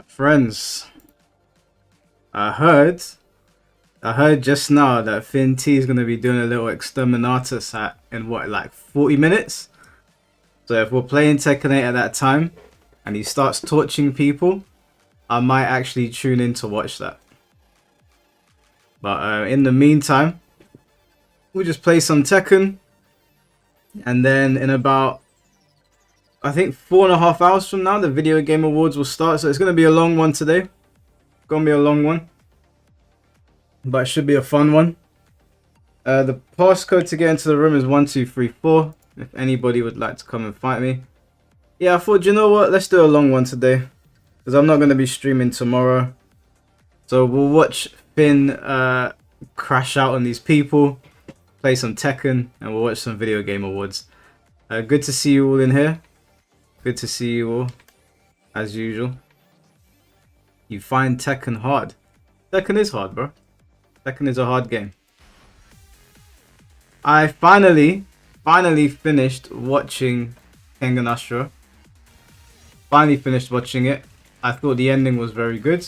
Friends, I heard just now that Finn T is gonna be doing a little exterminatus in what, like 40 minutes. So if we're playing Tekken 8 at that time and he starts torching people, I might actually tune in to watch that. But in the meantime, we'll just play some Tekken, and then in about, I think, 4.5 hours from now, the Video Game Awards will start. So it's gonna be a long one today. Gonna be a long one, but it should be a fun one. The passcode to get into the room is 1234. If anybody would like to come and fight me. Yeah, I thought, you know what? Let's do a long one today, because I'm not going to be streaming tomorrow. So we'll watch Finn crash out on these people, play some Tekken, and we'll watch some Video Game Awards. Good to see you all in here. Good to see you all, as usual. You find Tekken hard. Tekken is hard, bro. Tekken is a hard game. I finally finished watching Kengan Ashura. Finally finished watching it. I thought the ending was very good.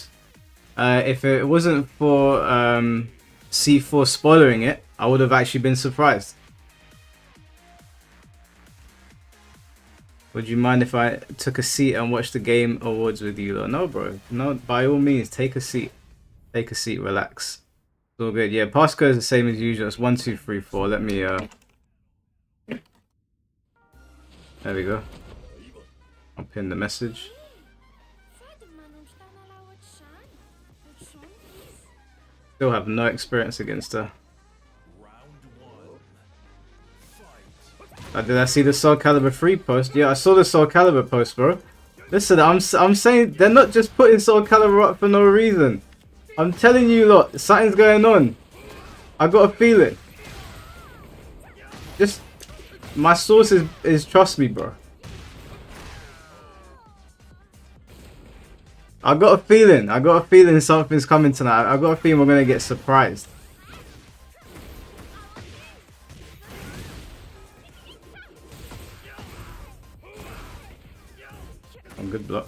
If it wasn't for C4 spoiling it, I would have actually been surprised. Would you mind if I took a seat and watched the Game Awards with you? No, bro. No, by all means, take a seat. Take a seat, relax. It's all good. Yeah, passcode is the same as usual. It's 1234. Let me there we go. I'll pin the message. Still have no experience against her. Did I see the Soul Calibur 3 post? Yeah, I saw the Soul Calibur post, bro. Listen, I'm saying they're not just putting Soul Calibur up for no reason. I'm telling you, lot, something's going on. I got a feeling. Just my source is trust me, bro. I got a feeling. I got a feeling something's coming tonight. I got a feeling we're gonna get surprised. Oh, good block.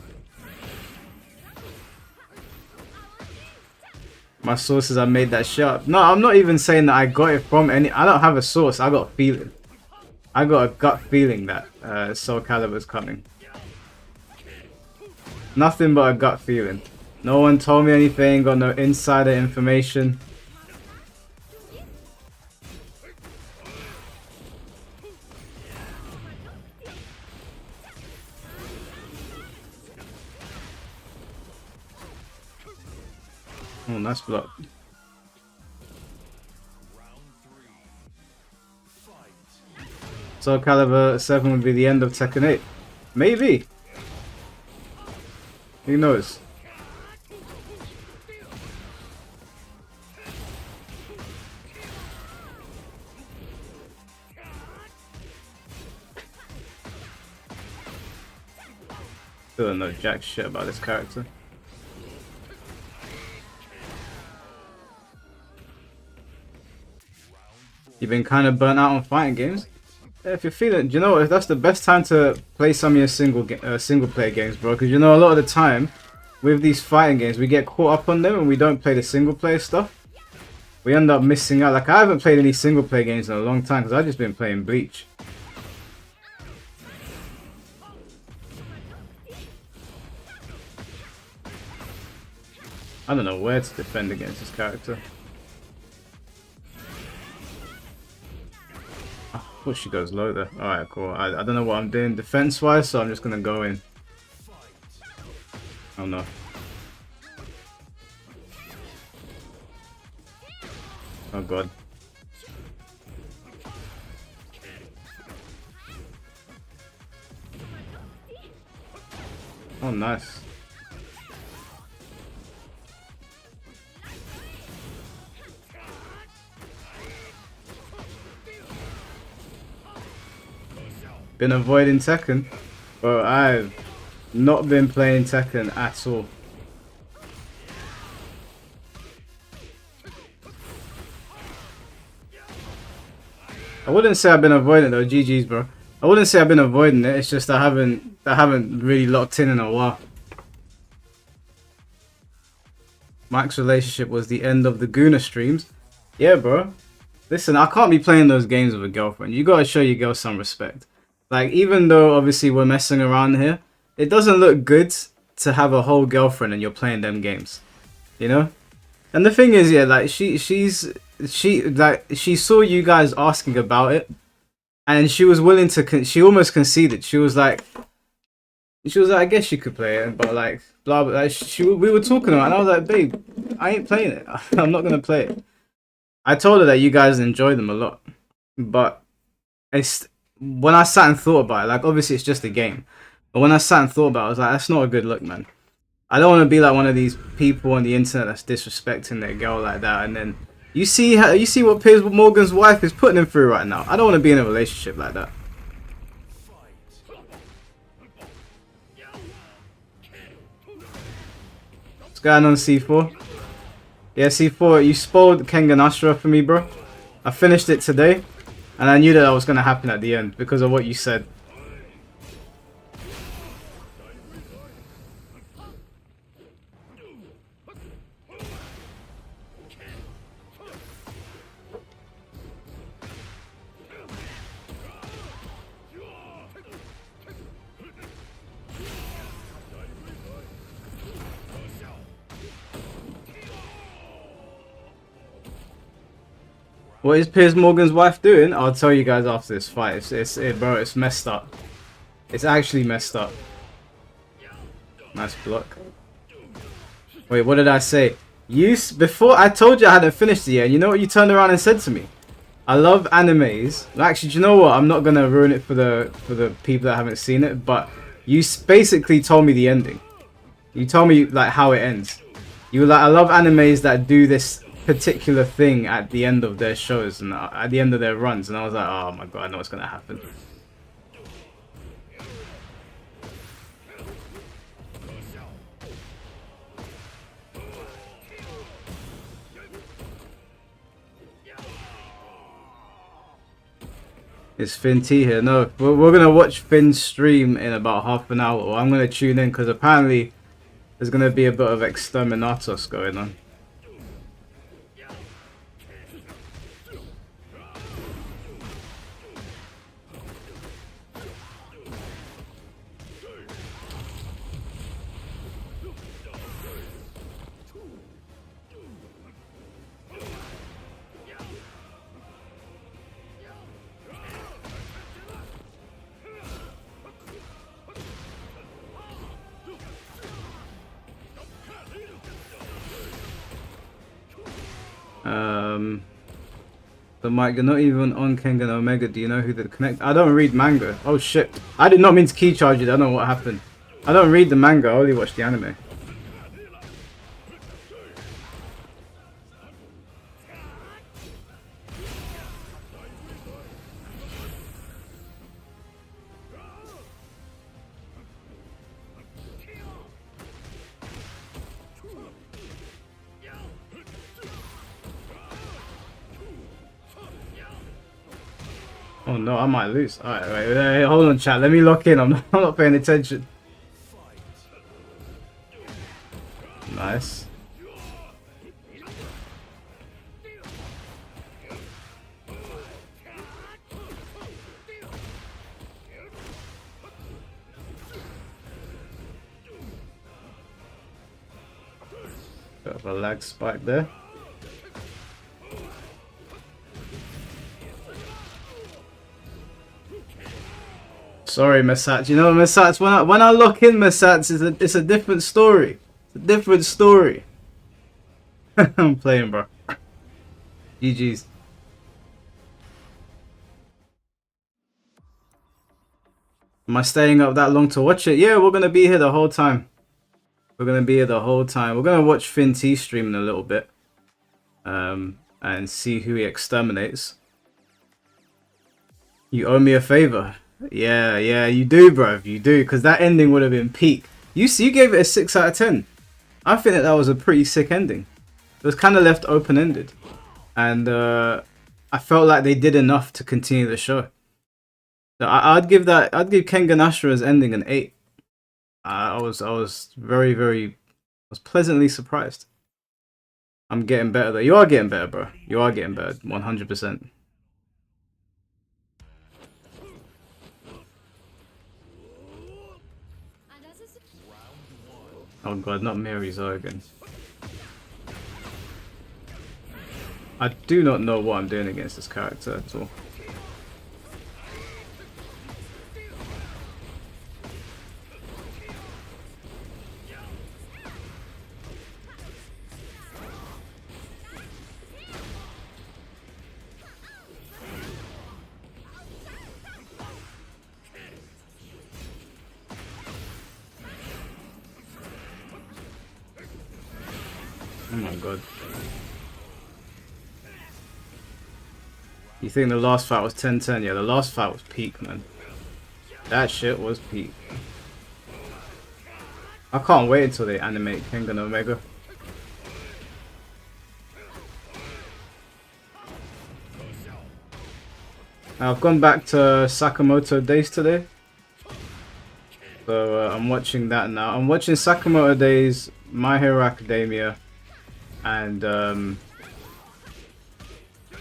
My sources, I made that shit up. No, I'm not even saying that I got it from any. I don't have a source. I got a feeling. I got a gut feeling that Soul Calibur's coming. Nothing but a gut feeling. No one told me anything. Got no insider information. Oh, nice block. Soul Calibur 7 would be the end of Tekken 8. Maybe. Who knows? Still don't know jack shit about this character. You've been kind of burnt out on fighting games? Yeah, if you're feeling, you know what, that's the best time to play some of your single player games, bro. Because you know, a lot of the time with these fighting games, we get caught up on them and we don't play the single player stuff. We end up missing out. Like, I haven't played any single player games in a long time because I've just been playing Bleach. I don't know where to defend against this character. Oh, she goes low there. Alright, cool. I don't know what I'm doing defense wise, so I'm just gonna go in. Oh no. Oh god. Oh nice. Been avoiding Tekken, but I've not been playing Tekken at all. I wouldn't say I've been avoiding it though, GG's bro. I wouldn't say I've been avoiding it, it's just I haven't really locked in a while. Mike's relationship was the end of the Guna streams. Yeah, bro. Listen, I can't be playing those games with a girlfriend. You gotta show your girl some respect. Like, even though obviously we're messing around here, it doesn't look good to have a whole girlfriend and you're playing them games. You know? And the thing is, yeah, like she saw you guys asking about it, and she was willing to. She almost conceded. She was like, I guess you could play it, but like, blah blah. Like, we were talking about it, and I was like, babe, I ain't playing it. I'm not gonna play it. I told her that you guys enjoy them a lot, but it's when I sat and thought about it. Like, obviously, it's just a game, but when I sat and thought about it, I was like, that's not a good look, man. I don't want to be like one of these people on the internet that's disrespecting their girl like that, and then you see what Piers Morgan's wife is putting him through right now. I don't want to be in a relationship like that. What's going on, C4? Yeah, C4, you spoiled Kengan Ashura for me, bro. I finished it today, and I knew that was going to happen at the end because of what you said. What is Piers Morgan's wife doing? I'll tell you guys after this fight. Bro, it's messed up. It's actually messed up. Nice block. Wait, what did I say? Before I told you I hadn't finished it yet. You know what you turned around and said to me? I love animes. Actually, do you know what? I'm not gonna ruin it for the people that haven't seen it. But you basically told me the ending. You told me like how it ends. You were like, I love animes that do this particular thing at the end of their shows and at the end of their runs, and I was like, oh my god, I know what's gonna happen. Is Finn T here? No, we're gonna watch Finn's stream in about half an hour, or I'm gonna tune in because apparently there's gonna be a bit of exterminatos going on. So Mike, you're not even on Kengan Omega. Do you know who the connect? I don't read manga. Oh shit! I did not mean to key charge you. I don't know what happened. I don't read the manga. I only watch the anime. Oh no, I might lose. Alright, wait, hold on chat, let me lock in, I'm not paying attention. Nice. Bit of a lag spike there. Sorry, Mesats. You know, Mesats, when I lock in Mesats, it's a different story. It's a different story. I'm playing, bro. GG's. Am I staying up that long to watch it? Yeah, we're gonna be here the whole time. We're gonna be here the whole time. We're gonna watch Finn T stream in a little bit. And see who he exterminates. You owe me a favor. Yeah, you do, bro. You do, because that ending would have been peak. You gave it a 6 out of 10. I think that was a pretty sick ending. It was kind of left open-ended, and I felt like they did enough to continue the show. So I'd give Kengan Ashura's ending an 8. I was pleasantly surprised. I'm getting better though. You are getting better, bro. You are getting better. 100%. Oh god, not Mary's again. I do not know what I'm doing against this character at all. Oh my god. You think the last fight was 10-10? Yeah, the last fight was peak, man. That shit was peak. I can't wait until they animate King and Omega. I've gone back to Sakamoto Days today. So I'm watching that now. I'm watching Sakamoto Days, My Hero Academia, and what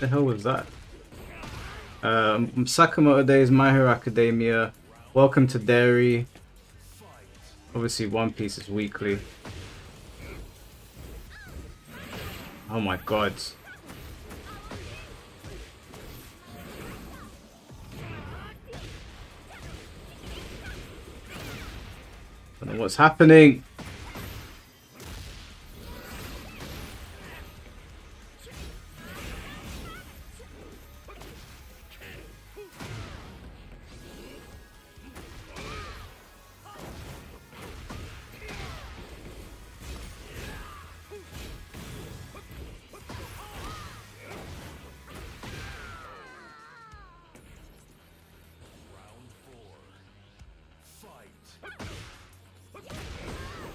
the hell was that? Sakamoto Days, My Hero Academia, Welcome to Dairy. Obviously One Piece is weekly. Oh my god. I don't know what's happening.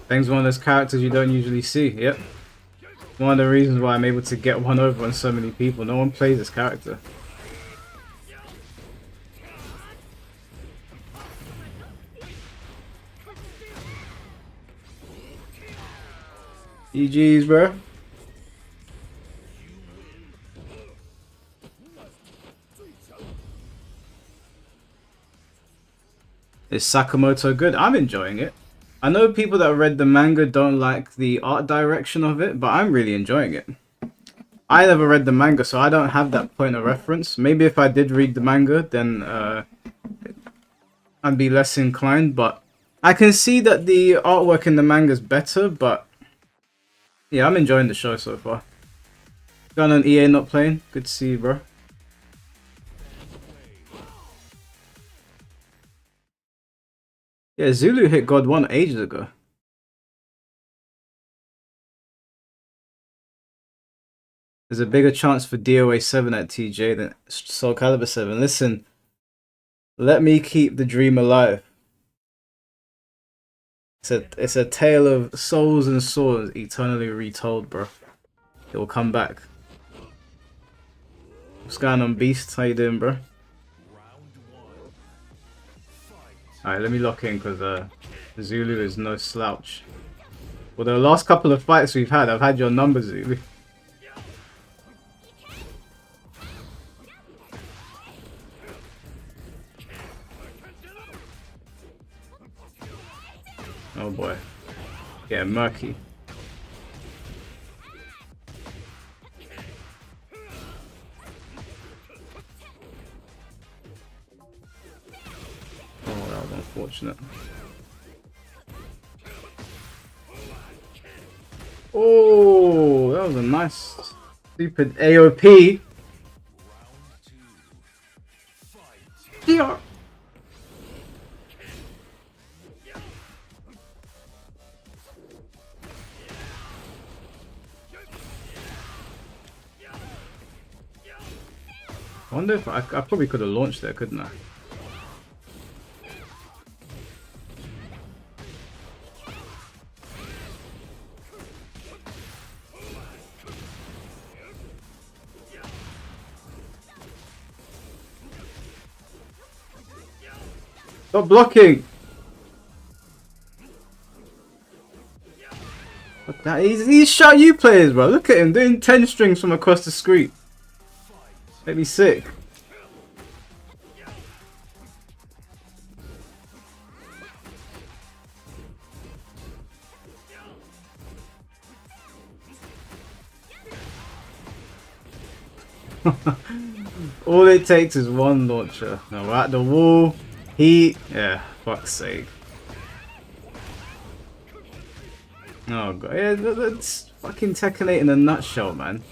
Thing's one of those characters you don't usually see. Yep. One of the reasons why I'm able to get one over on so many people. No one plays this character. GG's, bro. Is Sakamoto good? I'm enjoying it. I know people that read the manga don't like the art direction of it, but I'm really enjoying it. I never read the manga, so I don't have that point of reference. Maybe if I did read the manga, then I'd be less inclined, but I can see that the artwork in the manga is better, but yeah, I'm enjoying the show so far. Gun and EA not playing. Good to see you, bro. Yeah, Zulu hit God 1 ages ago. There's a bigger chance for DOA 7 at TJ than Soul Calibur 7. Listen, let me keep the dream alive. It's a tale of souls and swords eternally retold, bro. It will come back. What's going on, Beast? How you doing, bro? Alright, let me lock in because Zulu is no slouch. Well, the last couple of fights we've had, I've had your number, Zulu. Oh boy. Yeah, murky. Oh, that was unfortunate. Oh, that was a nice, stupid AOP. DR. I wonder if I probably could have launched there, couldn't I? Stop blocking! What the Nah, he's Xiao Yu players, bro. Look at him doing 10 strings from across the street. Make me sick. All it takes is one launcher. Now we're at the wall. Yeah, fuck's sake. Oh god, yeah, that's fucking Tekken 8 in a nutshell, man.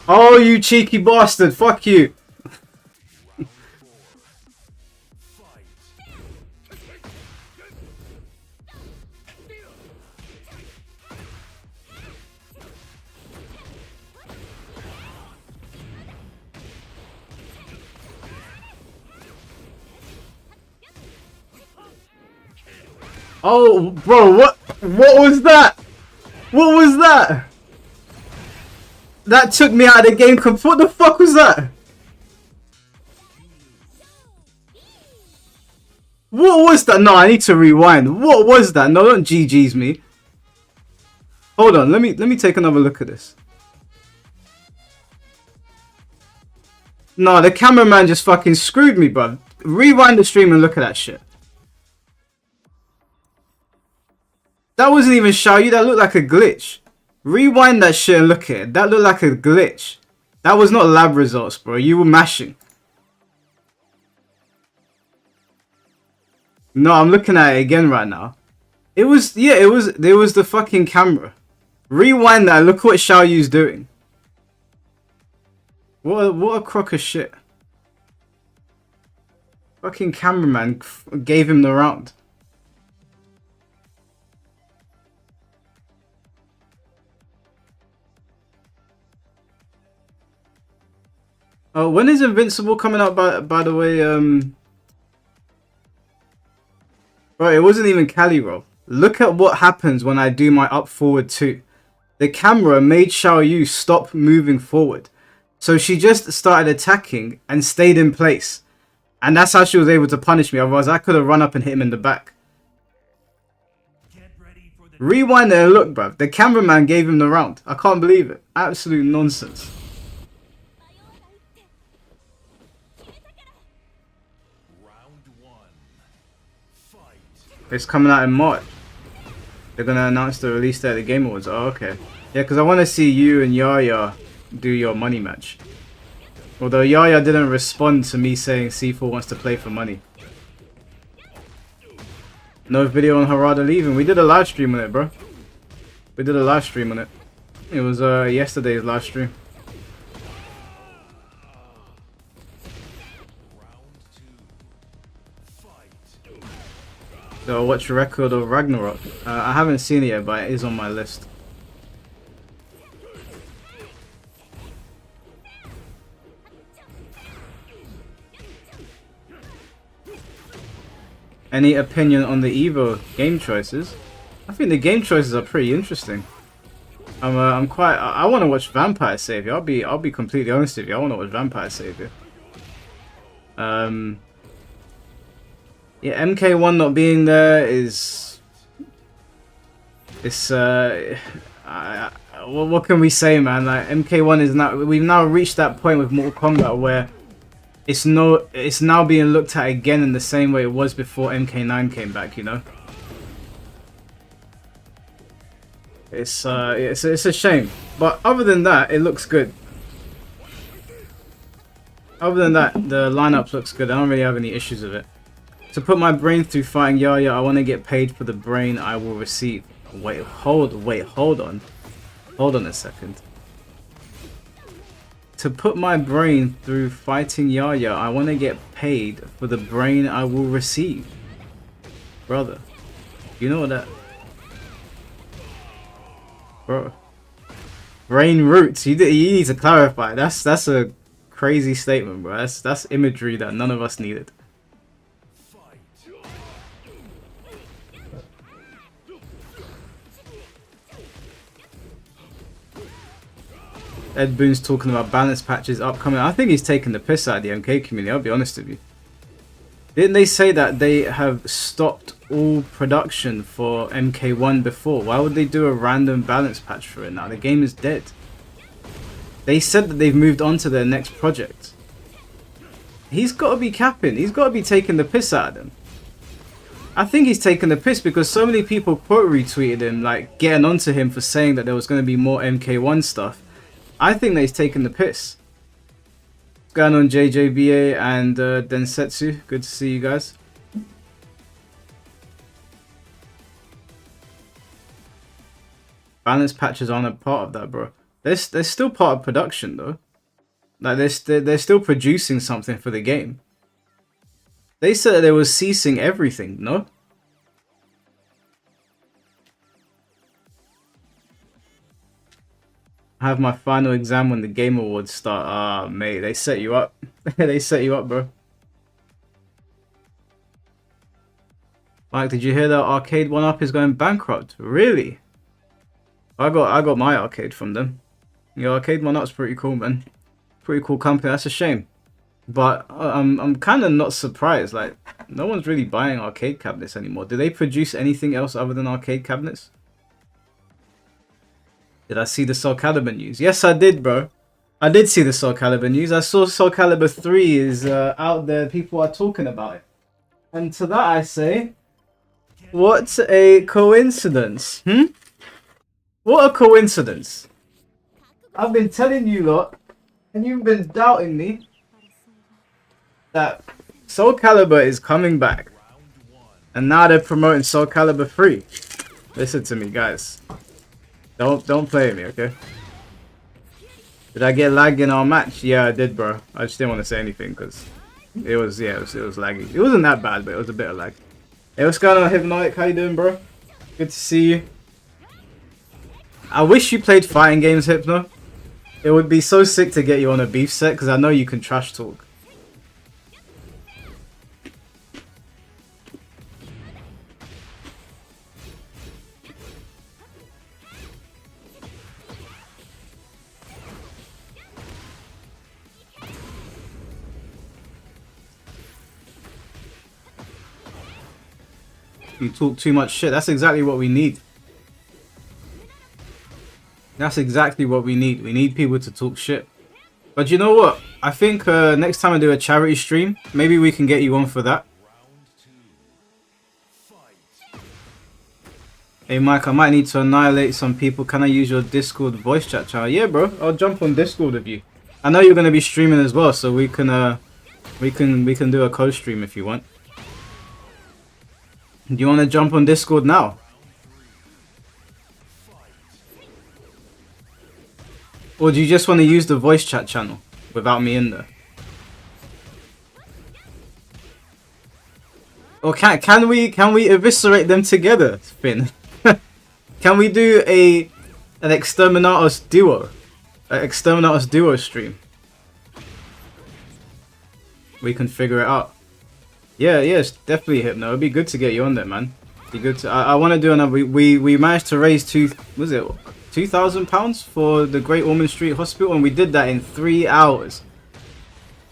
Oh, you cheeky bastard! Fuck you! Oh, bro, what was that? What was that? That took me out of the game. What the fuck was that? What was that? No, I need to rewind. What was that? No, don't GG's me. Hold on, let me take another look at this. No, the cameraman just fucking screwed me, bro. Rewind the stream and look at that shit. That wasn't even Xiao Yu, that looked like a glitch. Rewind that shit and look at it. That looked like a glitch. That was not lab results, bro. You were mashing. No, I'm looking at it again right now. It was the fucking camera. Rewind that and look what Xiao Yu's doing. What a crock of shit. Fucking cameraman gave him the round. Oh, when is Invincible coming out, by the way? Bro, it wasn't even Cali roll. Look at what happens when I do my up forward 2. The camera made Xiao Yu stop moving forward. So she just started attacking and stayed in place. And that's how she was able to punish me. Otherwise, I could have run up and hit him in the back. Rewind there and look, bruv. The cameraman gave him the round. I can't believe it. Absolute nonsense. It's coming out in March. They're gonna announce the release date at the Game Awards. Oh, okay. Yeah, because I want to see you and Yaya do your money match. Although Yaya didn't respond to me saying C4 wants to play for money. No video on Harada leaving. We did a live stream on it, bro. We did a live stream on it. It was yesterday's live stream. So watch record of Ragnarok. I haven't seen it yet, but it is on my list. Any opinion on the Evo game choices? I think the game choices are pretty interesting. I want to watch Vampire Savior. I'll be completely honest with you. I want to watch Vampire Savior. Yeah, MK1 not being there is... It's, what can we say, man? Like, MK1 is now... We've now reached that point with Mortal Kombat where it's now being looked at again in the same way it was before MK9 came back, you know? It's a shame. But other than that, it looks good. Other than that, the lineup looks good. I don't really have any issues with it. To put my brain through fighting Yaya, I want to get paid for the brain I will receive. Wait, hold on. Hold on a second. To put my brain through fighting Yaya, I want to get paid for the brain I will receive. Brother, you know what that... Bro. Brain roots. You need to clarify. That's a crazy statement, bro. That's imagery that none of us needed. Ed Boon's talking about balance patches upcoming. I think he's taking the piss out of the MK community, I'll be honest with you. Didn't they say that they have stopped all production for MK1 before? Why would they do a random balance patch for it now? The game is dead. They said that they've moved on to their next project. He's got to be capping. He's got to be taking the piss out of them. I think he's taking the piss because so many people quote retweeted him, like getting onto him for saying that there was going to be more MK1 stuff. I think that he's taking the piss. What's going on, JJBA and Densetsu? Good to see you guys. Balance patches aren't a part of that, bro. They're still part of production, though. Like, they're still producing something for the game. They said that they were ceasing everything, no? I have my final exam when the Game Awards start. Ah, mate, they set you up. They set you up, bro. Mike, did you hear that Arcade 1UP is going bankrupt? Really? I got my arcade from them. Yeah, Arcade 1UP's pretty cool, man. Pretty cool company. That's a shame. But I'm kind of not surprised. Like, no one's really buying arcade cabinets anymore. Do they produce anything else other than arcade cabinets? Did I see the Soul Calibur news? Yes, I did, bro. I did see the Soul Calibur news. I saw Soul Calibur 3 is out there. People are talking about it. And to that I say, what a coincidence. What a coincidence. I've been telling you lot, and you've been doubting me, that Soul Calibur is coming back. And now they're promoting Soul Calibur 3. Listen to me, guys. Don't play with me, okay? Did I get lagged in our match? Yeah, I did, bro. I just didn't want to say anything because it was laggy. It wasn't that bad, but it was a bit of lag. Hey, what's going on, Hypnotic? How you doing, bro? Good to see you. I wish you played fighting games, Hypno. It would be so sick to get you on a beef set because I know you can trash talk. You talk too much shit. That's exactly what we need. That's exactly what we need. We need people to talk shit. But you know what? I think next time I do a charity stream, maybe we can get you on for that. Hey Mike, I might need to annihilate some people. Can I use your Discord voice chat channel? Yeah, bro. I'll jump on Discord with you. I know you're gonna be streaming as well, so we can do a co-stream if you want. Do you want to jump on Discord now? Or do you just want to use the voice chat channel without me in there? Or can we eviscerate them together, Finn? Can we do an Exterminatus duo? An Exterminatus duo stream? We can figure it out. Yeah, it's definitely Hypno. It'd be good to get you on there, man. Be good to. I want to do another. We managed to raise £2,000 for the Great Ormond Street Hospital, and we did that in 3 hours.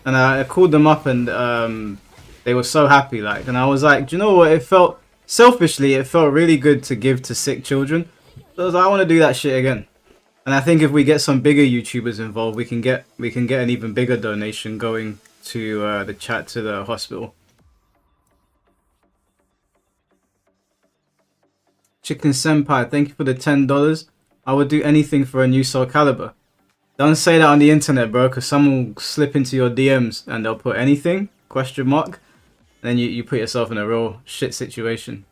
And I called them up, and they were so happy. Like, and I was like, do you know what? It felt selfishly, it felt really good to give to sick children. So I was like, I want to do that shit again. And I think if we get some bigger YouTubers involved, we can get an even bigger donation going to the chat to the hospital. Chicken Senpai, thank you for the $10. I would do anything for a new Soul Calibur. Don't say that on the internet, bro, because someone will slip into your DMs and they'll put anything, ? And then you put yourself in a real shit situation.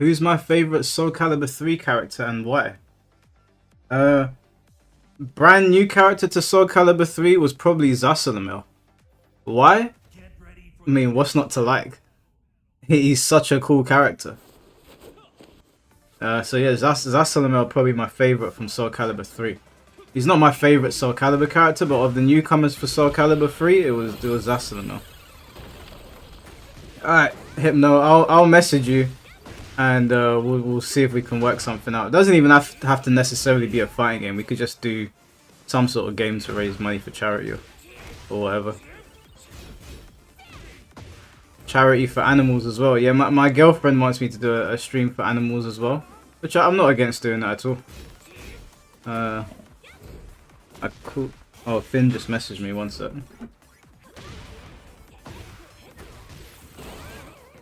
Who's my favorite Soul Calibur 3 character and why? Brand new character to Soul Calibur 3 was probably Zasalamel. Why? I mean, what's not to like? He's such a cool character. So yeah, Zasalamel probably my favorite from Soul Calibur 3. He's not my favorite Soul Calibur character, but of the newcomers for Soul Calibur 3, it was Zasalamel. Alright, Hypno, I'll message you, and we'll see if we can work something out. It doesn't even have to necessarily be a fighting game. We could just do some sort of game to raise money for charity or whatever. Charity for animals as well. Yeah, my girlfriend wants me to do a stream for animals as well, which I'm not against doing that at all. Cool. Oh, Finn just messaged me. 1 second.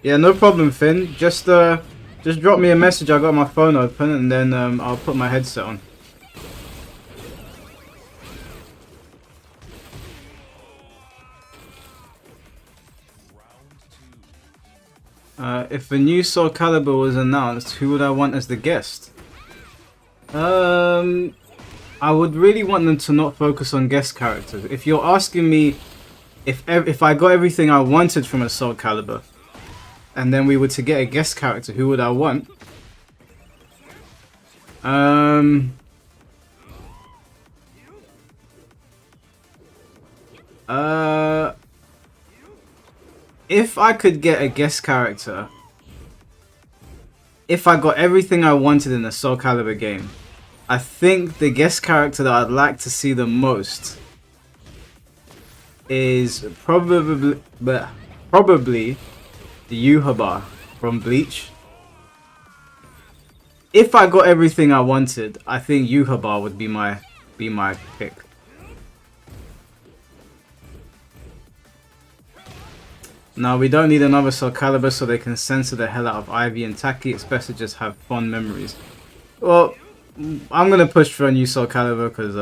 Yeah, no problem, Finn. Just drop me a message. I got my phone open, and then I'll put my headset on. If a new Soul Calibur was announced, who would I want as the guest? I would really want them to not focus on guest characters. If you're asking me if I got everything I wanted from a Soul Calibur, and then we were to get a guest character, who would I want? If I could get a guest character, if I got everything I wanted in a Soul Calibur game, I think the guest character that I'd like to see the most is probably the Yuhaba from Bleach. If I got everything I wanted, I think Yuhaba would be my pick. Now, we don't need another Soul Calibur so they can censor the hell out of Ivy and Taki. It's best to just have fond memories. Well, I'm gonna push for a new Soul Calibur because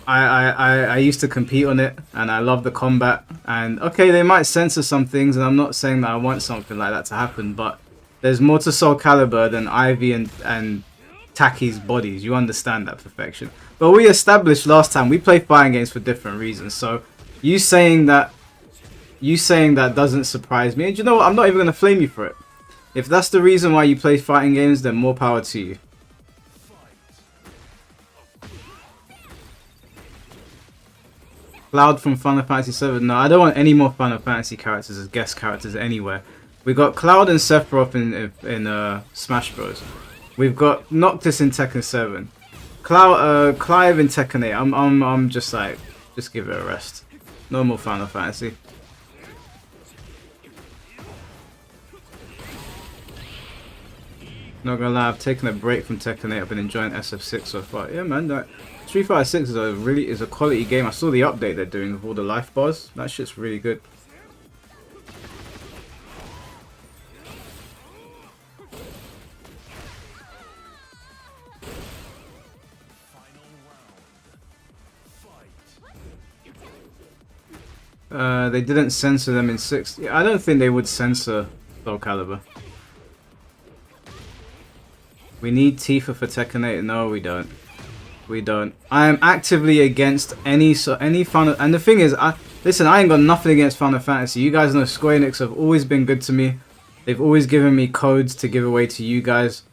I used to compete on it and I love the combat. And okay, they might censor some things, and I'm not saying that I want something like that to happen, but there's more to Soul Calibur than Ivy and Taki's bodies. You understand that perfection. But we established last time we play fighting games for different reasons. So you saying that doesn't surprise me. And you know what? I'm not even gonna flame you for it. If that's the reason why you play fighting games, then more power to you. Cloud from Final Fantasy VII. No, I don't want any more Final Fantasy characters as guest characters anywhere. We got Cloud and Sephiroth in Smash Bros. We've got Noctis in Tekken 7. Clive in Tekken 8. I'm just like, just give it a rest. No more Final Fantasy. Not gonna lie, I've taken a break from Tekken 8. I've been enjoying SF6 so far. Yeah, man, that Street Fighter 6 is a quality game. I saw the update they're doing with all the life bars. That shit's really good. They didn't censor them in 6. Yeah, I don't think they would censor Soul Calibur. We need Tifa for Tekken 8. No, we don't. We don't. I am actively against any Final. And the thing is, listen, I ain't got nothing against Final Fantasy. You guys know Square Enix have always been good to me. They've always given me codes to give away to you guys.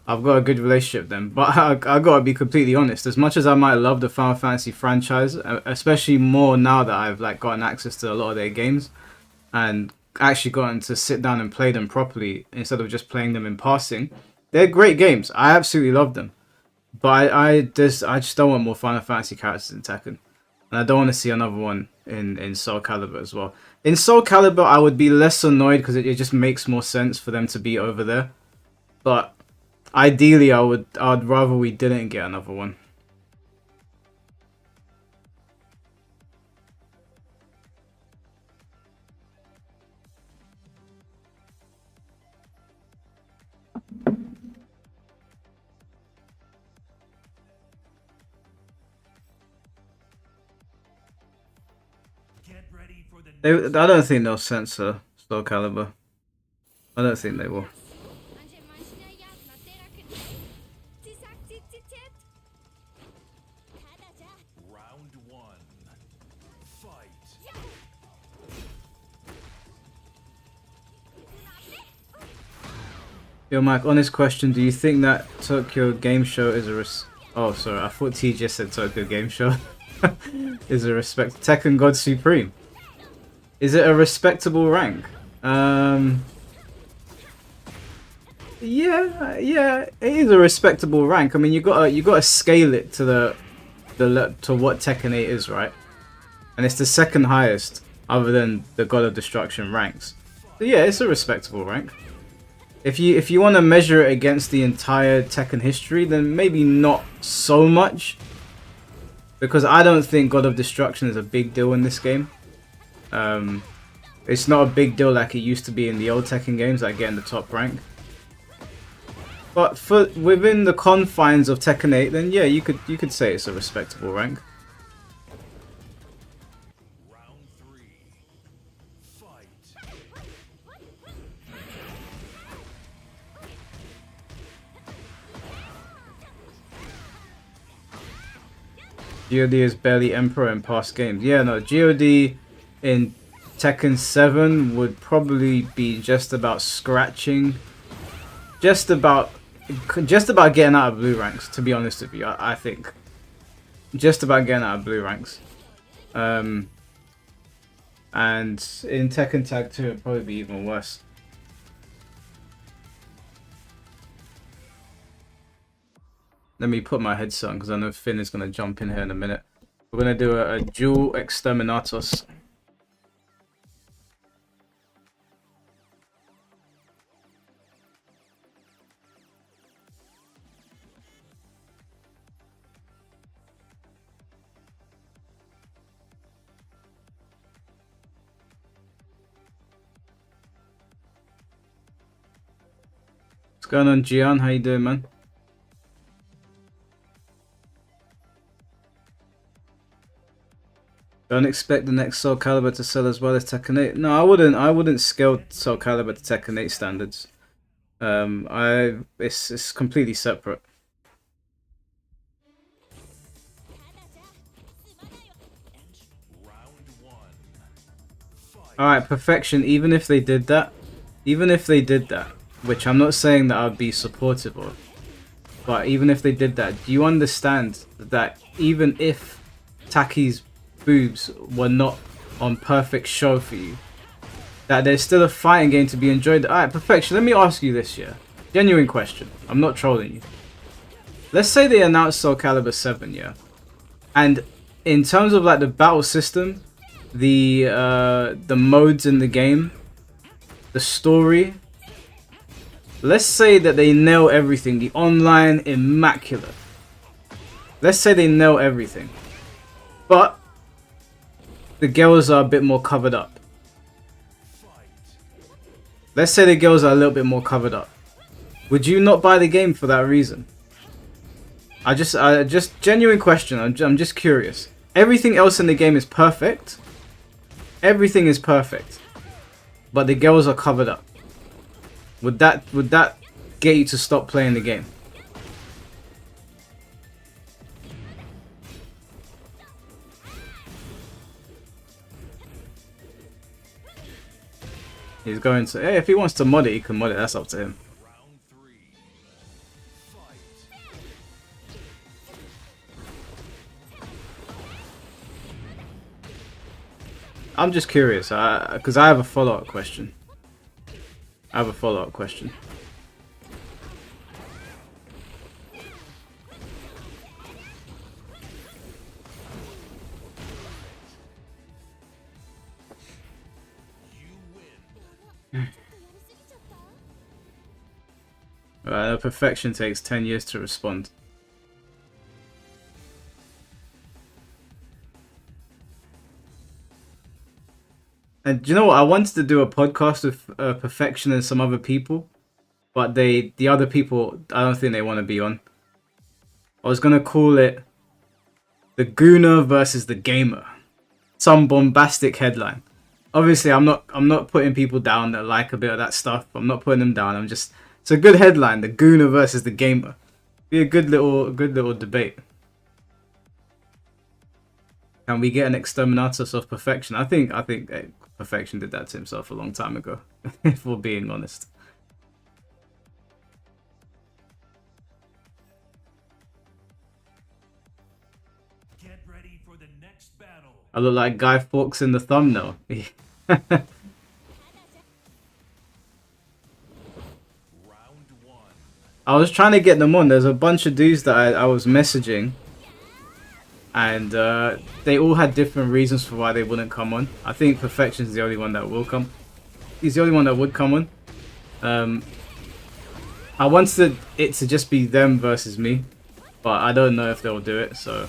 I've got a good relationship with them. But I gotta be completely honest. As much as I might love the Final Fantasy franchise, especially more now that I've like gotten access to a lot of their games and actually gotten to sit down and play them properly instead of just playing them in passing. They're great games. I absolutely love them. But I just don't want more Final Fantasy characters in Tekken. And I don't want to see another one in Soul Calibur as well. In Soul Calibur, I would be less annoyed because it just makes more sense for them to be over there. But ideally, I'd rather we didn't get another one. I don't think they'll censor Soul Calibur. I don't think they will. Yo, Mike, honest question. Do you think that Tokyo Game Show is a Oh, sorry. I thought T just said Tokyo Game Show. Is a respect... Tekken God Supreme. Is it a respectable rank? Yeah, it is a respectable rank. I mean, you gotta scale it to to what Tekken 8 is, right? And it's the second highest, other than the God of Destruction ranks. So yeah, it's a respectable rank. If you want to measure it against the entire Tekken history, then maybe not so much, because I don't think God of Destruction is a big deal in this game. It's not a big deal like it used to be in the old Tekken games, like getting the top rank. But for within the confines of Tekken 8, then yeah, you could say it's a respectable rank. God is barely Emperor in past games. Yeah, no, God in Tekken 7 would probably be just about scratching, just about getting out of blue ranks, to be honest with you. I think just about getting out of blue ranks. And in Tekken Tag 2 it'd probably be even worse. Let me put my headset on because I know Finn is going to jump in here in a minute. We're going to do a dual Exterminatus. What's going on, Gian? How you doing, man? Don't expect the next Soul Calibur to sell as well as Tekken 8. No, I wouldn't scale Soul Calibur to Tekken 8 standards. It's completely separate. Alright, Perfection, even if they did that, which I'm not saying that I'd be supportive of, but even if they did that, do you understand that even if Taki's boobs were not on perfect show for you, that there's still a fighting game to be enjoyed? Alright, Perfection, let me ask you this, yeah? Genuine question. I'm not trolling you. Let's say they announced Soul Calibur 7, yeah? And in terms of like the battle system, the modes in the game, the story, let's say that they nail everything, the online immaculate. Let's say they nail everything, but the girls are a bit more covered up. Let's say the girls are a little bit more covered up. Would you not buy the game for that reason? I just genuine question. I'm just curious. Everything else in the game is perfect. Everything is perfect, but the girls are covered up. Would that get you to stop playing the game? He's going to. Hey, if he wants to mod it, he can mod it. That's up to him. I'm just curious, because I have a follow-up question. Perfection takes 10 years to respond. And do you know what? I wanted to do a podcast with Perfection and some other people, but the other people, I don't think they want to be on. I was gonna call it the Gooner versus the Gamer. Some bombastic headline. Obviously, I'm not putting people down that like a bit of that stuff. I'm not putting them down. It's a good headline. The Gooner versus the Gamer. Be a good little debate. Can we get an Exterminatus of Perfection? I think Perfection did that to himself a long time ago, if we're being honest. I look like Guy Fawkes in the thumbnail. I was trying to get them on. There's a bunch of dudes that I was messaging. And they all had different reasons for why they wouldn't come on. I think Perfection's the only one that will come. He's the only one that would come on. I wanted it to just be them versus me. But I don't know if they'll do it, so...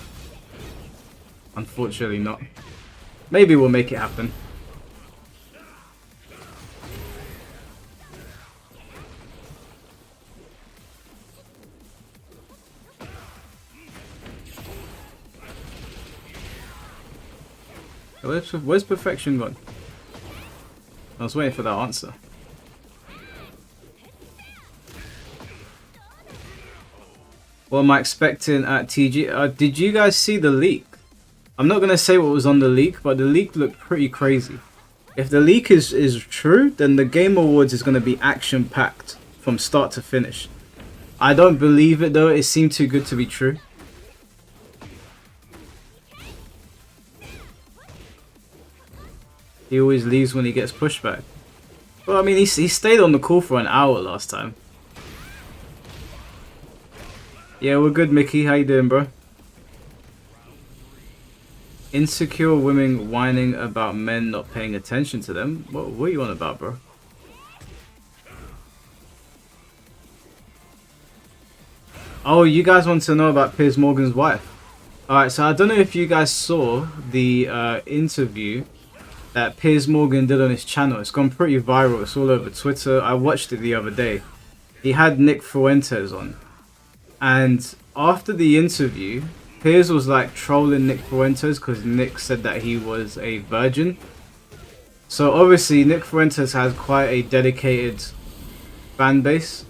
Unfortunately not. Maybe we'll make it happen. Where's Perfection gone? I was waiting for that answer. What am I expecting at TG? Did you guys see the leak? I'm not going to say what was on the leak, but the leak looked pretty crazy. If the leak is true, then the Game Awards is going to be action-packed from start to finish. I don't believe it though, it seemed too good to be true. He always leaves when he gets pushback. Well, I mean, he stayed on the call for an hour last time. Yeah, we're good, Mickey. How you doing, bro? Insecure women whining about men not paying attention to them. What are you on about, bro? Oh, you guys want to know about Piers Morgan's wife? Alright, so I don't know if you guys saw the interview that Piers Morgan did on his channel. It's gone pretty viral. It's all over Twitter. I watched it the other day. He had Nick Fuentes on. And after the interview, Piers was like trolling Nick Fuentes because Nick said that he was a virgin. So obviously Nick Fuentes has quite a dedicated fan base.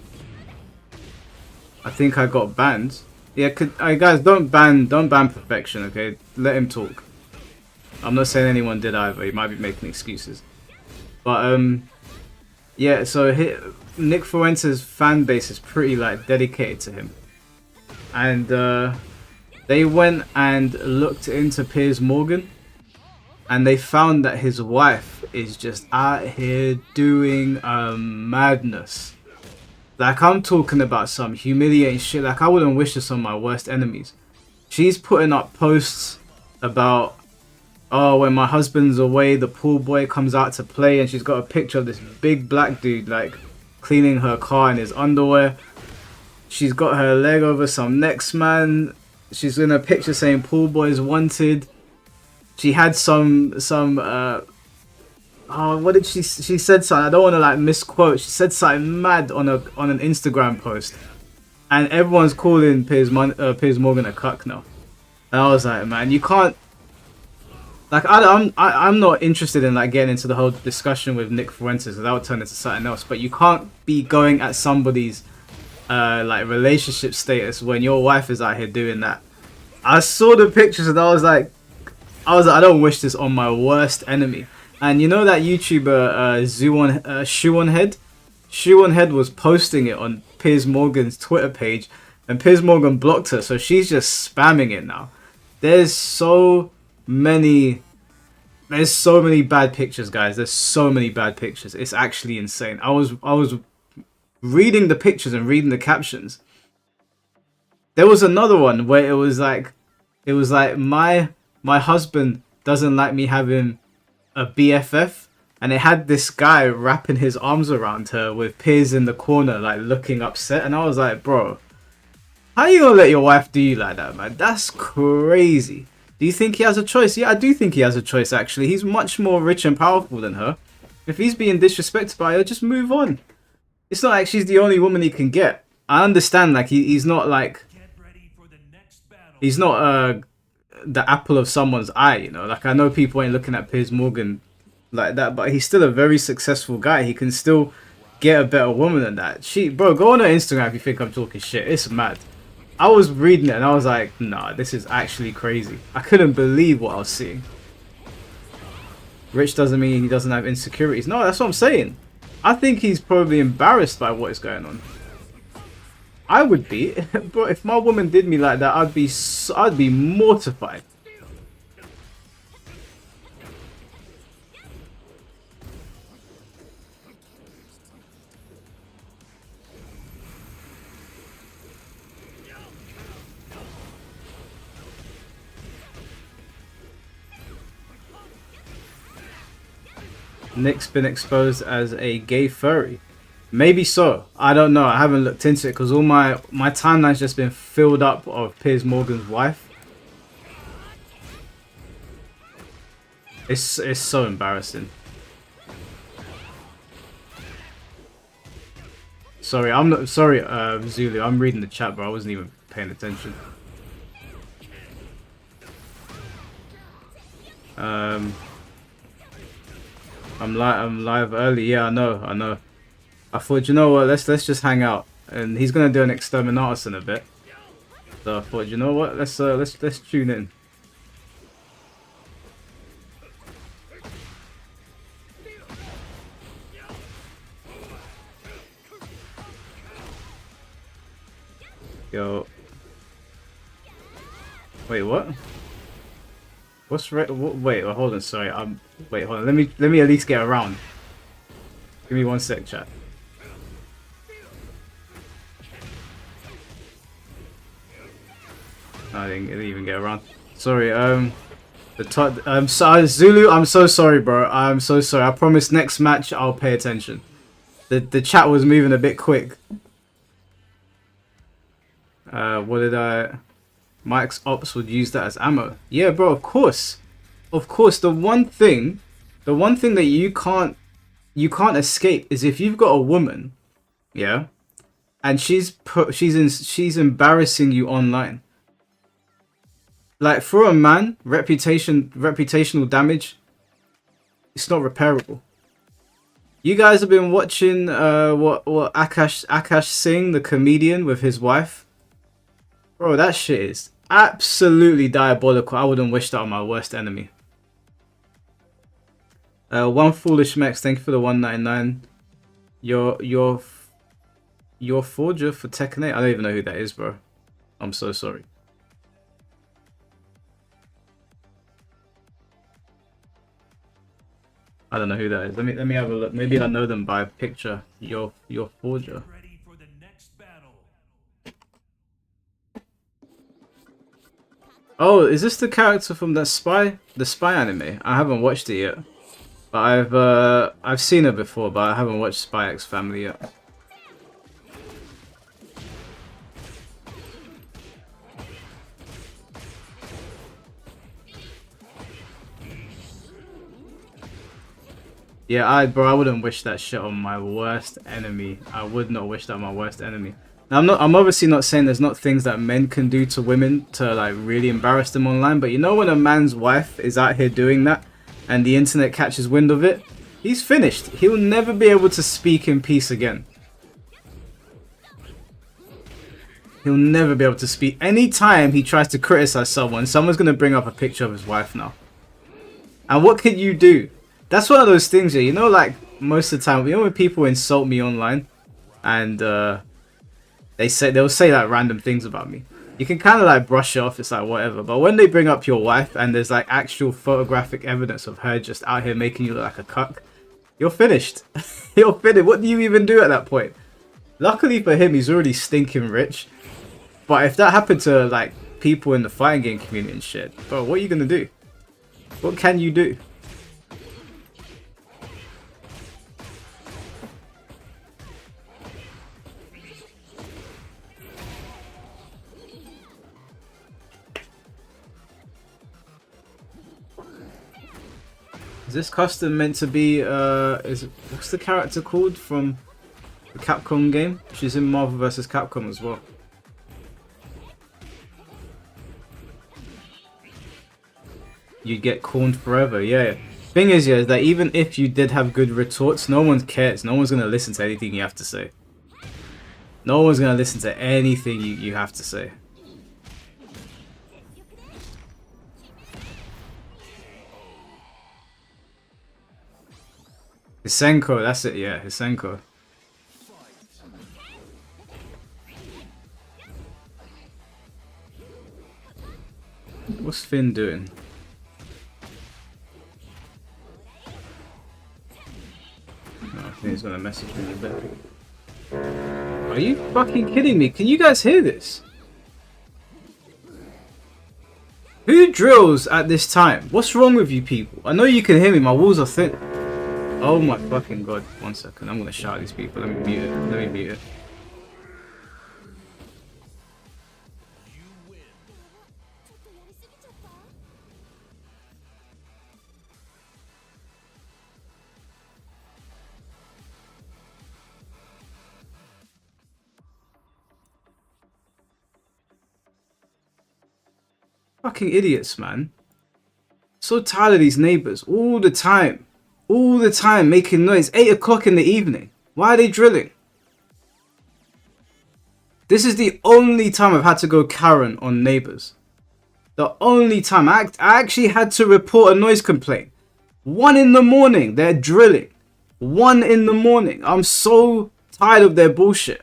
I think I got banned. Yeah, guys, don't ban Perfection, okay? Let him talk. I'm not saying anyone did either. He might be making excuses. But yeah. So Nick Fuentes' fan base is pretty like dedicated to him, and they went and looked into Piers Morgan, and they found that his wife is just out here doing madness. Like, I'm talking about some humiliating shit. Like, I wouldn't wish this on my worst enemies. She's putting up posts about, oh, when my husband's away, the pool boy comes out to play, and she's got a picture of this big black dude, like, cleaning her car in his underwear. She's got her leg over some next man. She's in a picture saying pool boys wanted. She had oh, what did she said something, I don't want to like misquote. She said something mad on an Instagram post, and everyone's calling Piers Morgan a cuck now. And I was like, man, you can't, like, I'm not interested in like getting into the whole discussion with Nick Fuentes, because that would turn into something else. But you can't be going at somebody's like relationship status when your wife is out here doing that. I saw the pictures and I was like, I don't wish this on my worst enemy. And you know that YouTuber Shoe on Head? Shoe on Head was posting it on Piers Morgan's Twitter page, and Piers Morgan blocked her, so she's just spamming it now. There's so many bad pictures, guys. There's so many bad pictures. It's actually insane. I was reading the pictures and reading the captions. There was another one where it was like my husband doesn't like me having a BFF, and it had this guy wrapping his arms around her with Piers in the corner like looking upset, and I was like, bro, how you gonna let your wife do you like that, man? That's crazy. Do you think he has a choice? Yeah, I do think he has a choice, actually. He's much more rich and powerful than her. If he's being disrespected by her, just move on. It's not like she's the only woman he can get. I understand, like, he's not like, he's not the apple of someone's eye, you know. Like, I know people ain't looking at Piers Morgan like that, but he's still a very successful guy. He can still get a better woman than that. Bro, go on her Instagram if you think I'm talking shit. It's mad. I was reading it and I was like, nah, this is actually crazy. I couldn't believe what I was seeing. Rich doesn't mean he doesn't have insecurities. No, that's what I'm saying. I think he's probably embarrassed by what is going on. I would be, but if my woman did me like that, I'd be mortified. Nick's been exposed as a gay furry. Maybe so. I don't know. I haven't looked into it because all my timeline's just been filled up of Piers Morgan's wife. It's so embarrassing. Sorry, I'm not sorry, Zulu. I'm reading the chat, but I wasn't even paying attention. I'm live early. Yeah, I know. I thought, you know what? Let's just hang out, and he's gonna do an exterminatus in a bit. So I thought, you know what? Let's tune in. Yo. Wait, what? What's right? Wait, hold on. Sorry, wait, hold on. Let me at least get around. Give me 1 sec, chat. I didn't even get around. Sorry. I'm sorry, Zulu. I'm so sorry, bro. I'm so sorry. I promise next match I'll pay attention. The chat was moving a bit quick. What did I? Mike's ops would use that as ammo. Yeah, bro. Of course. The one thing that you can't escape is if you've got a woman, yeah, and she's embarrassing you online. Like, for a man, reputational damage, it's not repairable. You guys have been watching what Akash Singh, the comedian, with his wife. Bro, that shit is absolutely diabolical. I wouldn't wish that on my worst enemy. One foolish Max, thank you for the 199. Your forger for Tekken 8? I don't even know who that is, bro. I'm so sorry. I don't know who that is. Let me have a look. Maybe I know them by picture. Your forger. Oh, is this the character from the spy anime? I haven't watched it yet, but I've seen it before, but I haven't watched Spy X Family yet. Yeah, bro, I wouldn't wish that shit on my worst enemy. I would not wish that on my worst enemy. Now, I'm obviously not saying there's not things that men can do to women to like really embarrass them online, but you know when a man's wife is out here doing that and the internet catches wind of it, he's finished. He'll never be able to speak in peace again. He'll never be able to speak. Anytime he tries to criticize someone, someone's going to bring up a picture of his wife now. And what can you do? That's one of those things, yeah, you know, like most of the time, you know when people insult me online and they'll say like random things about me. You can kind of like brush it off, it's like whatever. But when they bring up your wife and there's like actual photographic evidence of her just out here making you look like a cuck, you're finished. You're finished. What do you even do at that point? Luckily for him, he's already stinking rich. But if that happened to like people in the fighting game community and shit, bro, what are you gonna do? What can you do? Is this custom meant to be, what's the character called from the Capcom game? She's in Marvel vs. Capcom as well. You'd get corned forever, yeah. Thing is, yeah, is that even if you did have good retorts, no one cares. No one's going to listen to anything you have to say. No one's going to listen to anything you have to say. Hisenko, that's it, yeah, Hisenko. What's Finn doing? No, I think he's gonna message me in a bit. Are you fucking kidding me? Can you guys hear this? Who drills at this time? What's wrong with you people? I know you can hear me, my walls are thin. Oh my fucking god. 1 second. I'm gonna shout at these people. Let me mute it. Let me mute it. Fucking idiots, man. So tired of these neighbors all the time. All the time making noise. 8 o'clock in the evening. Why are they drilling? This is the only time I've had to go Karen on neighbors. The only time. I actually had to report a noise complaint. 1 in the morning. They're drilling. 1 in the morning. I'm so tired of their bullshit.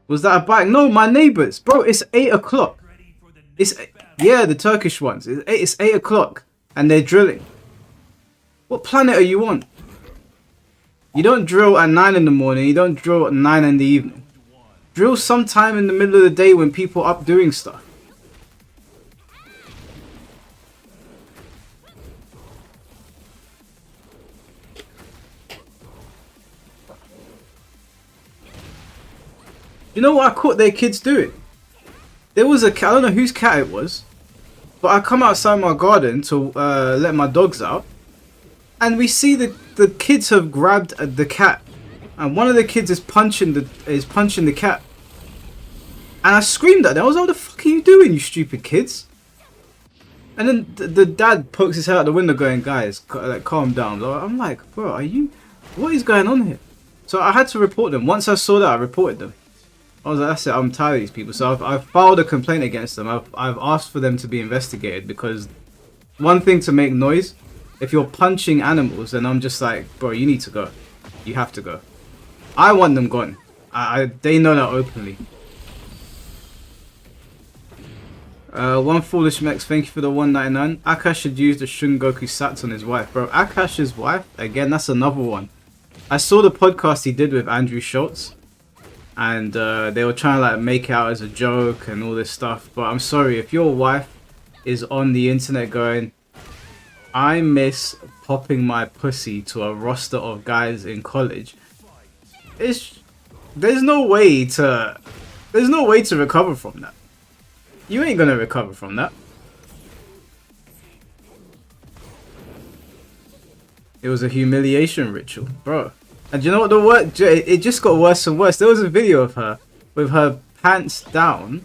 Was that a bike? No, my neighbors. Bro, it's 8 o'clock. It's, yeah, the Turkish ones. It's 8 o'clock and they're drilling. What planet are you on? You don't drill at 9 in the morning. You don't drill at 9 in the evening. Drill sometime in the middle of the day when people are up doing stuff. You know what I caught their kids doing? There was a cat, I don't know whose cat it was, but I come outside my garden to let my dogs out, and we see the kids have grabbed the cat, and one of the kids is punching the cat, and I screamed at them. I was like, "What the fuck are you doing, you stupid kids?" And then the dad pokes his head out the window, going, "Guys, like, calm down." I'm like, "Bro, what is going on here?" So I had to report them. Once I saw that, I reported them. I was like, that's it, I'm tired of these people. So I've filed a complaint against them. I've asked for them to be investigated, because one thing to make noise, if you're punching animals, then I'm just like, bro, you need to go. You have to go. I want them gone. They know that openly. One foolish Mex, thank you for the 199. Akash should use the Shungoku Sats on his wife. Bro, Akash's wife, again, that's another one. I saw the podcast he did with Andrew Schultz. And they were trying to like make it out as a joke and all this stuff. But I'm sorry, if your wife is on the internet going, I miss popping my pussy to a roster of guys in college, there's no way to recover from that. You ain't gonna recover from that. It was a humiliation ritual, bro. And you know what the word? It just got worse and worse. There was a video of her with her pants down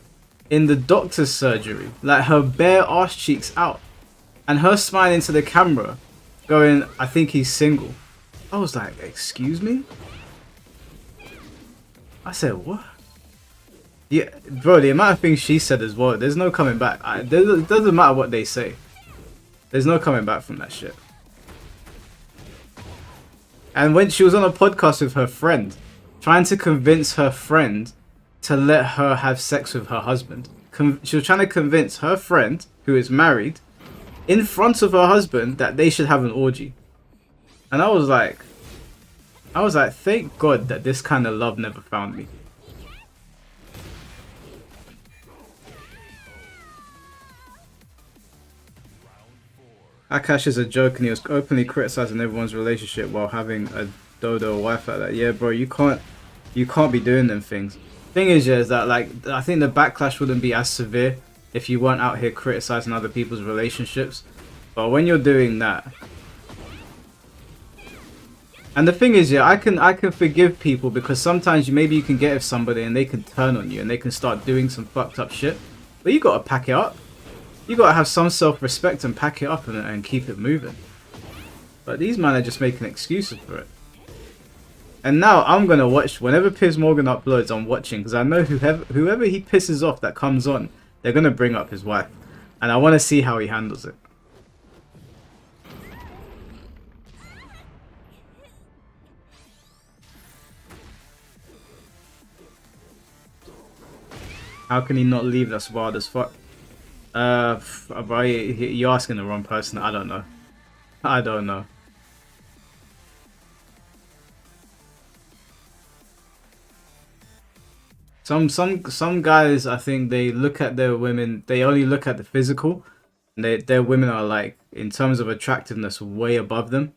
in the doctor's surgery, like her bare arse cheeks out, and her smiling into the camera, going, "I think he's single." I was like, "Excuse me?" I said, "What?" Yeah, bro. The amount of things she said as well. There's no coming back. It doesn't matter what they say. There's no coming back from that shit. And when she was on a podcast with her friend, trying to convince her friend to let her have sex with her husband. She was trying to convince her friend, who is married, in front of her husband, that they should have an orgy. And I was like, thank God that this kind of love never found me. Akash is a joke, and he was openly criticizing everyone's relationship while having a dodo wife like that. Yeah, bro, you can't be doing them things. Thing is, yeah, is that like I think the backlash wouldn't be as severe if you weren't out here criticizing other people's relationships. But when you're doing that, and the thing is, yeah, I can forgive people, because sometimes maybe you can get with somebody and they can turn on you and they can start doing some fucked up shit. But you gotta pack it up. You gotta have some self-respect and pack it up and keep it moving. But these men are just making excuses for it. And now I'm gonna watch whenever Piers Morgan uploads. I'm watching, because I know whoever he pisses off that comes on, they're gonna bring up his wife, and I want to see how he handles it. How can he not leave? That's wild as fuck. Bro, you're asking the wrong person. I don't know. I don't know. Some guys, I think they look at their women. They only look at the physical, Their women are like, in terms of attractiveness, way above them,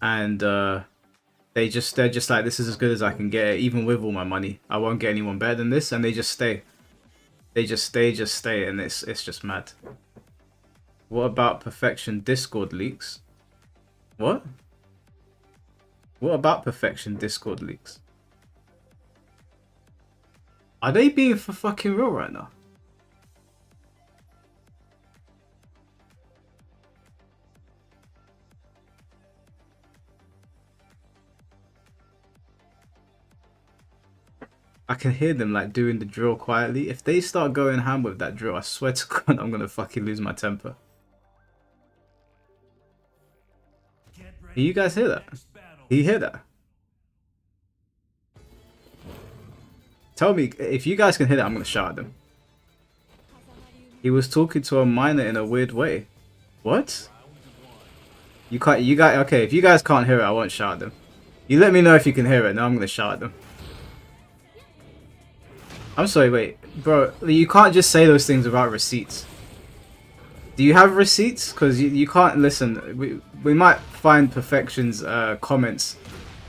and they're just like, this is as good as I can get. Even with all my money, I won't get anyone better than this, and they just stay. They just stay, and it's just mad. What about perfection Discord leaks? What? What about perfection Discord leaks? Are they being for fucking real right now? I can hear them like doing the drill quietly. If they start going ham with that drill, I swear to God, I'm gonna fucking lose my temper. Do you guys hear that? Do you hear that? Tell me, if you guys can hear that, I'm gonna shout at them. He was talking to a miner in a weird way. What? You can't, you guys, okay, if you guys can't hear it, I won't shout at them. You let me know if you can hear it, now I'm gonna shout at them. I'm sorry, wait, bro, you can't just say those things without receipts. Do you have receipts? Because you can't, listen, we might find Perfection's comments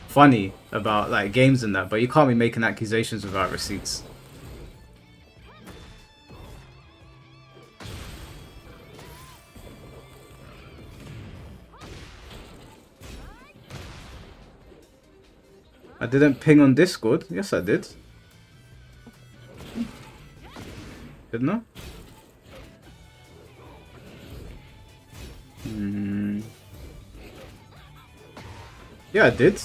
funny about like games and that, but you can't be making accusations without receipts. I didn't ping on Discord. Yes, I did. Didn't I? Yeah, I did.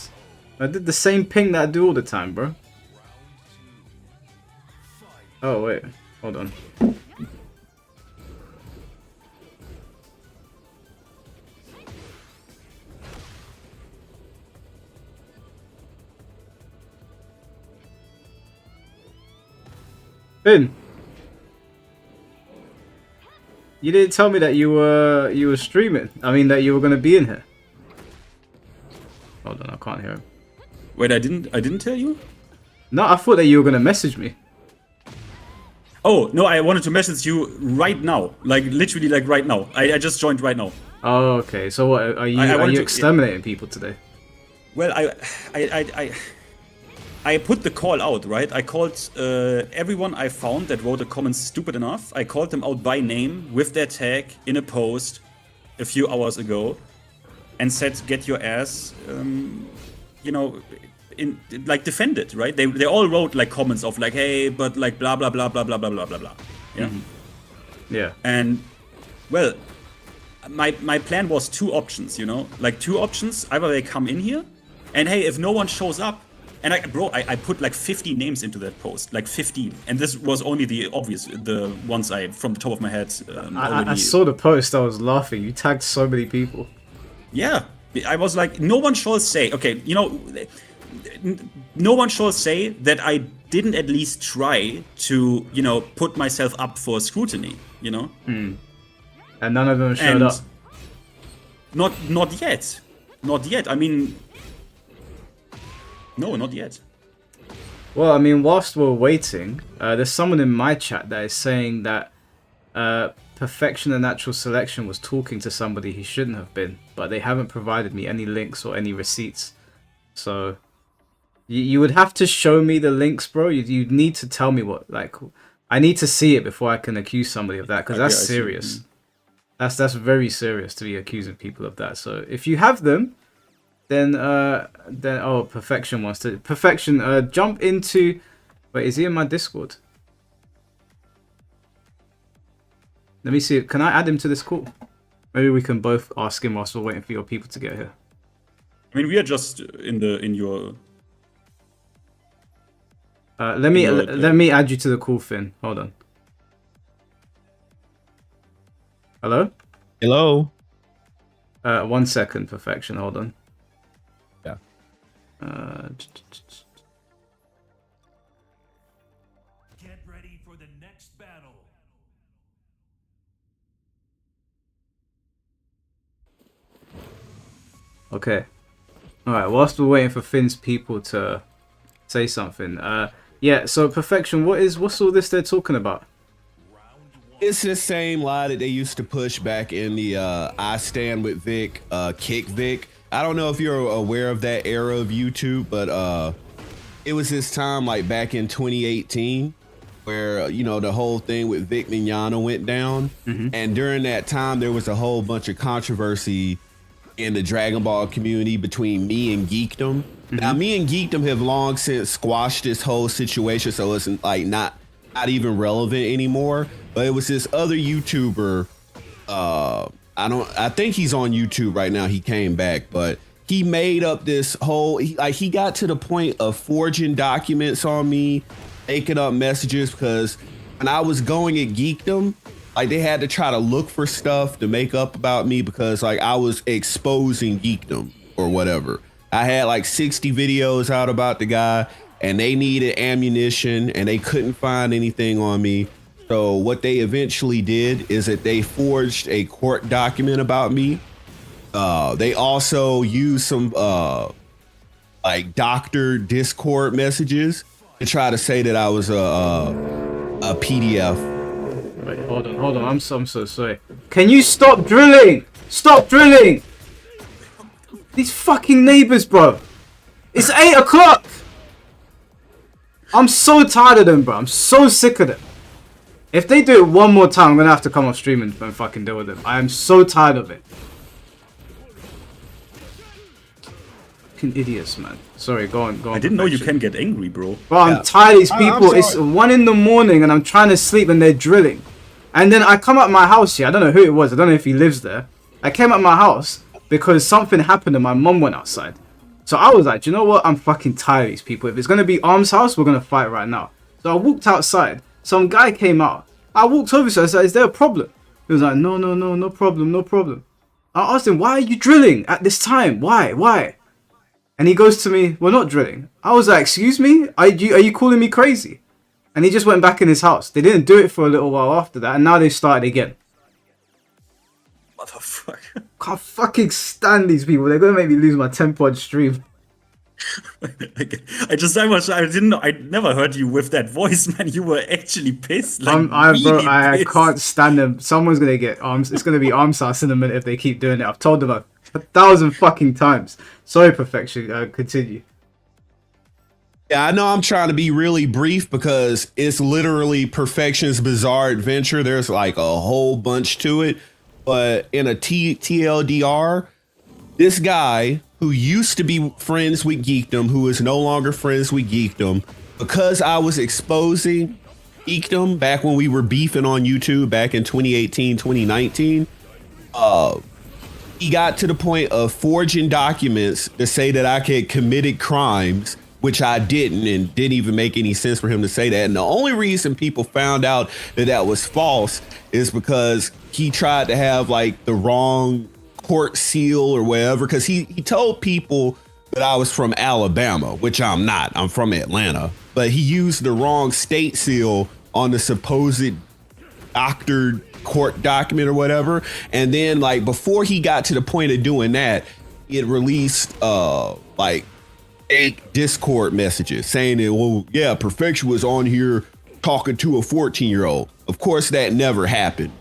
I did the same ping that I do all the time, bro. Oh, wait. Hold on. Finn! You didn't tell me that you were streaming. I mean, that you were gonna be in here. Hold on, I can't hear him. Wait, I didn't tell you? No, I thought that you were gonna message me. Oh, no, I wanted to message you right now. Like, literally, like, right now. I just joined right now. Oh, okay. So what, are you exterminating people today? Well, I put the call out, right? I called everyone I found that wrote a comment stupid enough. I called them out by name with their tag in a post a few hours ago and said, get your ass, you know, like defended, right? They all wrote like comments of like, hey, but like blah blah blah blah blah blah blah blah blah. Yeah. Mm-hmm. Yeah. And well, my plan was two options, you know, like two options. Either they come in here, and hey, if no one shows up. And I put like 50 names into that post, like 15, and this was only the obvious, the ones I from the top of my head. I saw the post. I was laughing. You tagged so many people. Yeah, I was like, no one shall say. Okay, you know, no one shall say that I didn't at least try to, you know, put myself up for scrutiny. You know. And none of them showed up. Not yet. Not yet. I mean. No, not yet. Well, I mean, whilst we're waiting, there's someone in my chat that is saying that Perfection and Natural Selection was talking to somebody he shouldn't have been, but they haven't provided me any links or any receipts. So, you would have to show me the links, bro. You'd need to tell me what, like, I need to see it before I can accuse somebody of that, because that's serious. That's very serious to be accusing people of that. So, if you have them, then oh, Perfection wants to jump into. Wait, is he in my Discord? Let me see. Can I add him to this call? Maybe we can both ask him whilst we're waiting for your people to get here. I mean, we are just in your. Let me add you to the call, Finn. Hold on. Hello. Hello. 1 second, Perfection. Hold on. Yeah. Get ready for the next battle. Okay. Alright, whilst we're waiting for Finn's people to say something. Yeah, so Perfection, what's all this they're talking about? It's the same lie that they used to push back in the I Stand with Vic, Kick Vic. I don't know if you're aware of that era of YouTube, but it was this time like back in 2018 where, you know, the whole thing with Vic Mignogna went down. And during that time, there was a whole bunch of controversy in the Dragon Ball community between me and Geekdom. Now, me and Geekdom have long since squashed this whole situation, so it's like not even relevant anymore. But it was this other YouTuber. I think he's on YouTube right now. He came back, but he made up this whole. He got to the point of forging documents on me, making up messages because when I was going at Geekdom, like they had to try to look for stuff to make up about me because like I was exposing Geekdom or whatever. I had like 60 videos out about the guy and they needed ammunition and they couldn't find anything on me. So what they eventually did is that they forged a court document about me. They also used some like doctored Discord messages to try to say that I was a PDF. Wait, hold on. I'm so sorry. Can you stop drilling? Stop drilling! These fucking neighbors, bro. It's 8 o'clock. I'm so tired of them, bro. I'm so sick of them. If they do it one more time, I'm gonna have to come off stream and fucking deal with them. I am so tired of it. Fucking idiots, man. Sorry, go on. I didn't know you can get angry, bro. Bro, I'm tired of these people. It's 1 in the morning and I'm trying to sleep and they're drilling. And then I come out my house here. I don't know who it was. I don't know if he lives there. I came out my house because something happened and my mum went outside. So I was like, you know what? I'm fucking tired of these people. If it's going to be Arm's house, we're going to fight right now. So I walked outside. Some guy came out. I walked over to him. I said, is there a problem? He was like, no problem. I asked him, why are you drilling at this time? Why? And he goes to me, we're not drilling. I was like, excuse me? Are you calling me crazy? And he just went back in his house. They didn't do it for a little while after that. And now they started again. Motherfucker. Can't fucking stand these people. They're going to make me lose my temper on stream. I never heard you with that voice, man. You were actually pissed. Like, I can't stand them. Someone's gonna get arms. It's gonna be arm sauce in a minute if they keep doing it. I've told them 1,000 fucking times. Sorry, Perfection. Continue. Yeah, I know I'm trying to be really brief because it's literally Perfection's Bizarre Adventure. There's like a whole bunch to it. But in a TLDR, this guy who used to be friends with Geekdom, who is no longer friends with Geekdom, because I was exposing Geekdom back when we were beefing on YouTube back in 2018, 2019, he got to the point of forging documents to say that I had committed crimes, which I didn't, and didn't even make any sense for him to say that. And the only reason people found out that that was false is because he tried to have like the wrong court seal or whatever, because he told people that I was from Alabama, which I'm not. I'm from Atlanta. But he used the wrong state seal on the supposed doctored court document or whatever. And then like before he got to the point of doing that, it released like fake Discord messages saying that, well, yeah, Perfection was on here talking to a 14-year-old. Of course, that never happened.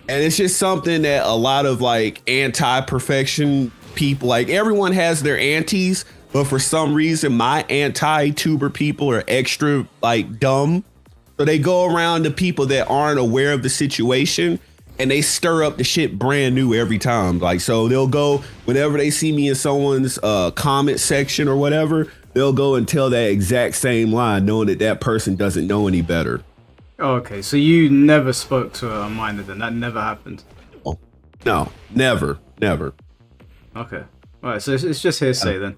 And it's just something that a lot of like anti-perfection people, like everyone has their antis, but for some reason my anti-tuber people are extra like dumb. So they go around to people that aren't aware of the situation and they stir up the shit brand new every time. Like, so they'll go whenever they see me in someone's comment section or whatever, they'll go and tell that exact same line, knowing that that person doesn't know any better. Okay, so you never spoke to a minor then? That never happened? Oh, no, never. Okay. Alright, so it's just hearsay then.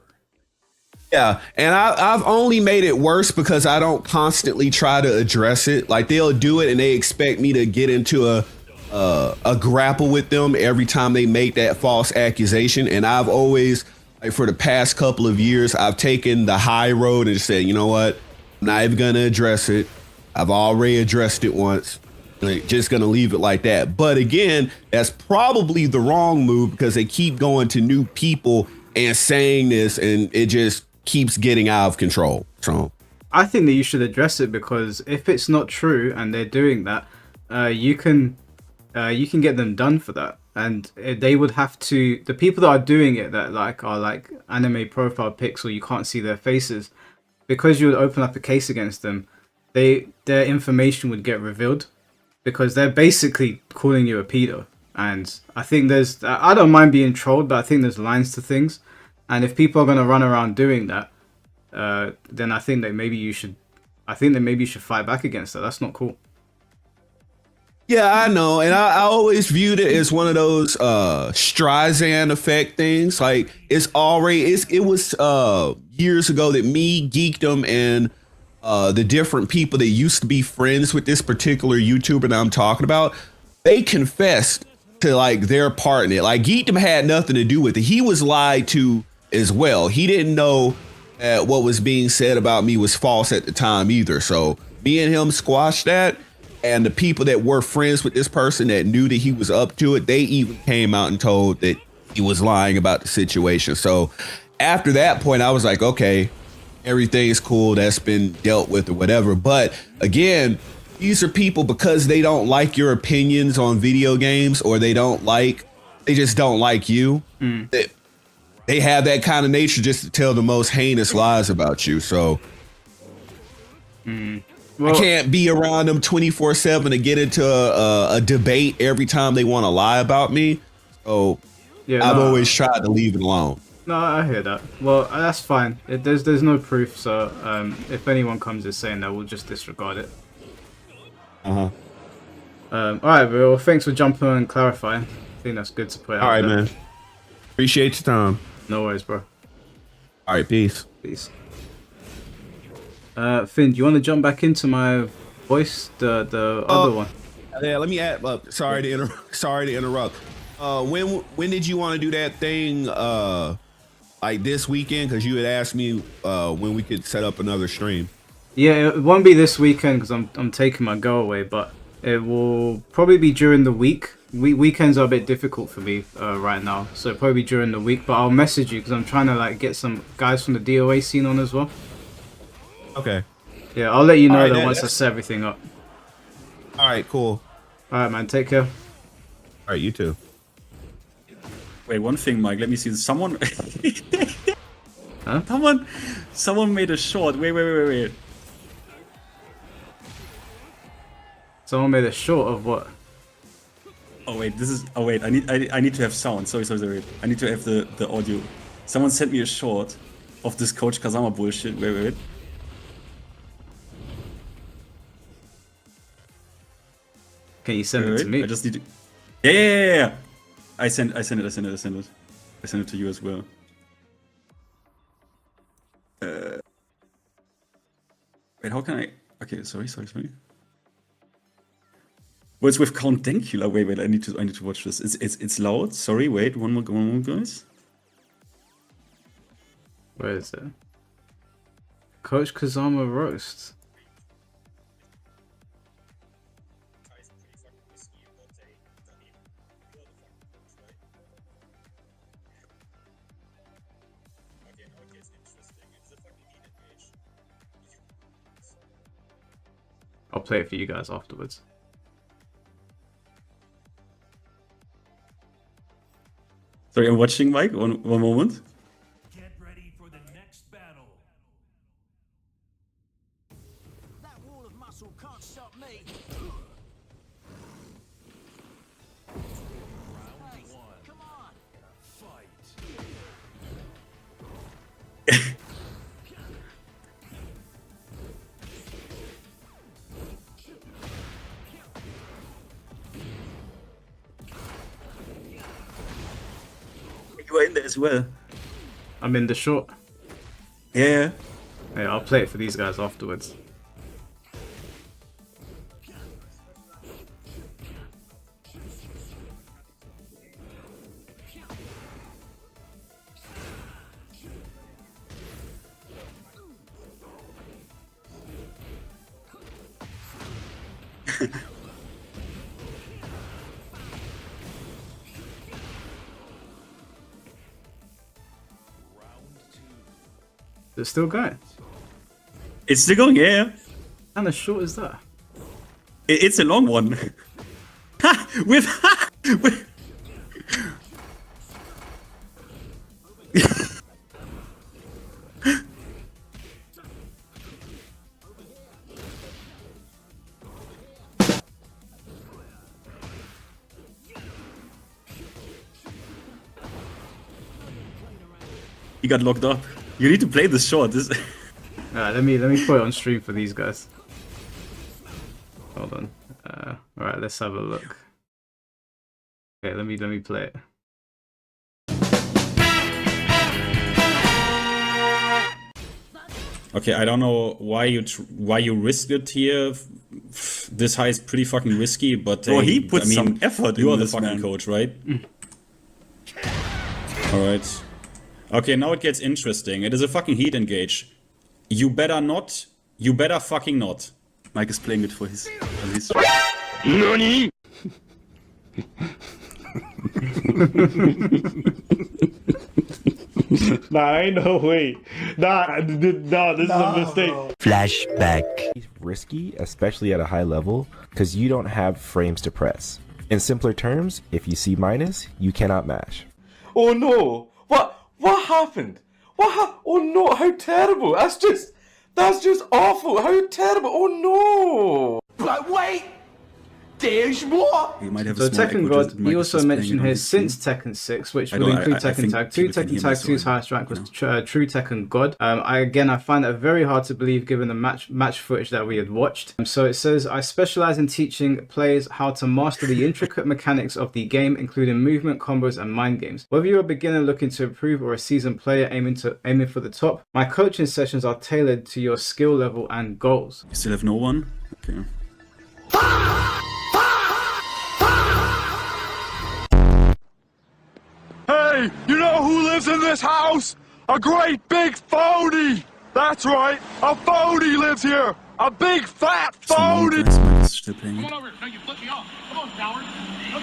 Yeah, and I've only made it worse because I don't constantly try to address it. Like they'll do it and they expect me to get into a grapple with them every time they make that false accusation. And I've always, like for the past couple of years, I've taken the high road and just said, you know what, I'm not even gonna address it. I've already addressed it once. Like, just gonna leave it like that. But again, that's probably the wrong move because they keep going to new people and saying this, and it just keeps getting out of control. So I think that you should address it, because if it's not true and they're doing that, you can get them done for that, and they would have to. The people that are doing it that are like anime profile pics, or you can't see their faces, because you would open up a case against them. Their information would get revealed, because they're basically calling you a pedo. And I think I don't mind being trolled, but I think there's lines to things, and if people are gonna run around doing that, then I think that maybe you should fight back against that. That's not cool. Yeah, I know, and I always viewed it as one of those Streisand effect things. Like it was years ago that me, Geekdom, and the different people that used to be friends with this particular YouTuber that I'm talking about, they confessed to like their part in it. Like Geekdom had nothing to do with it. He was lied to as well. He didn't know that what was being said about me was false at the time either. So me and him squashed that. And the people that were friends with this person that knew that he was up to it, they even came out and told that he was lying about the situation. So after that point, I was like, okay, everything's cool. That's been dealt with or whatever. But again, these are people, because they don't like your opinions on video games, or they just don't like you. They have that kind of nature just to tell the most heinous lies about you. So Well, I can't be around them 24/7 to get into a debate every time they want to lie about me. So yeah, I've no, always tried to leave it alone. No, I hear that. Well, that's fine. There's no proof, so if anyone comes in saying that, we'll just disregard it. Uh-huh. All right, well, thanks for jumping and clarifying. I think that's good to put out. All right, there. man. Appreciate your time. No worries, bro. All right, peace. Peace. Finn, do you want to jump back into my voice, the other one? Yeah, let me add. Sorry to interrupt. When did you want to do that thing? Like this weekend? Because you had asked me when we could set up another stream. Yeah, it won't be this weekend because I'm taking my girl away, but it will probably be during the week. Weekends are a bit difficult for me right now, so it'll probably be during the week. But I'll message you because I'm trying to like get some guys from the DOA scene on as well. Okay. Yeah, I'll let you know All right, that once I set everything up. All right, cool. All right, man. Take care. All right, you too. Wait, one thing, Mike. Let me see. Someone. Huh? Someone made a short. Wait. Someone made a short of what? Oh wait, this is. Oh wait, I need to have sound. Sorry. I need to have the audio. Someone sent me a short of this Coach Kazama bullshit. Wait. Can you send it to me? I just need to. Yeah. I send it. I send it to you as well. Wait, how can I? Okay, sorry. Well, it's with Count Dankula. Wait. I need to watch this. It's loud. Sorry. Wait. One more, guys. Where is it? Coach Kazama roast. I'll play it for you guys afterwards. Sorry, I'm watching, Mike. One moment. Get ready for the next battle. That wall of muscle can't stop me. Round one. Come on. Fight. You are in there as well. I'm in the short. Yeah. Yeah, I'll play it for these guys afterwards. It's still going. It's still going. Yeah. How short is that? It's a long one. Ha! With He got locked up. You need to play this short. This Alright, let me put it on stream for these guys. Hold on. Alright, let's have a look. Okay, let me play it. Okay, I don't know why you risked it here. This high is pretty fucking risky, but Bro, he put some effort You in are the this, fucking man. coach, right? All right. Okay, now it gets interesting. It is a fucking heat engage. You better not. You better fucking not. Mike is playing it for his NANI?! Nah, ain't no way. Nah, this is a mistake. Flashback. Risky, especially at a high level, because you don't have frames to press. In simpler terms, if you see minus, you cannot mash. Oh no! What happened? Oh no! How terrible! That's just awful! How terrible! Oh no! But wait, there's more. You might have So a small Tekken echo, God, just Mike he is also just playing mentioned it on here his screen. since Tekken 6, which I would don't- include I Tekken think Tag 2. people can Tekken hear me, Tag so 2's highest rank was you True Tekken God. I find that very hard to believe given the match footage that we had watched. So it says, I specialize in teaching players how to master the intricate mechanics of the game, including movement, combos, and mind games. Whether you're a beginner looking to improve or a seasoned player aiming for the top, my coaching sessions are tailored to your skill level and goals. You still have no one? Okay. Hey, you know who lives in this house? A great big phony! That's right, a phony lives here! A big fat phony! Guys, Mike is still playing it. Come on over. No, you flipped me off. Come on, coward. No.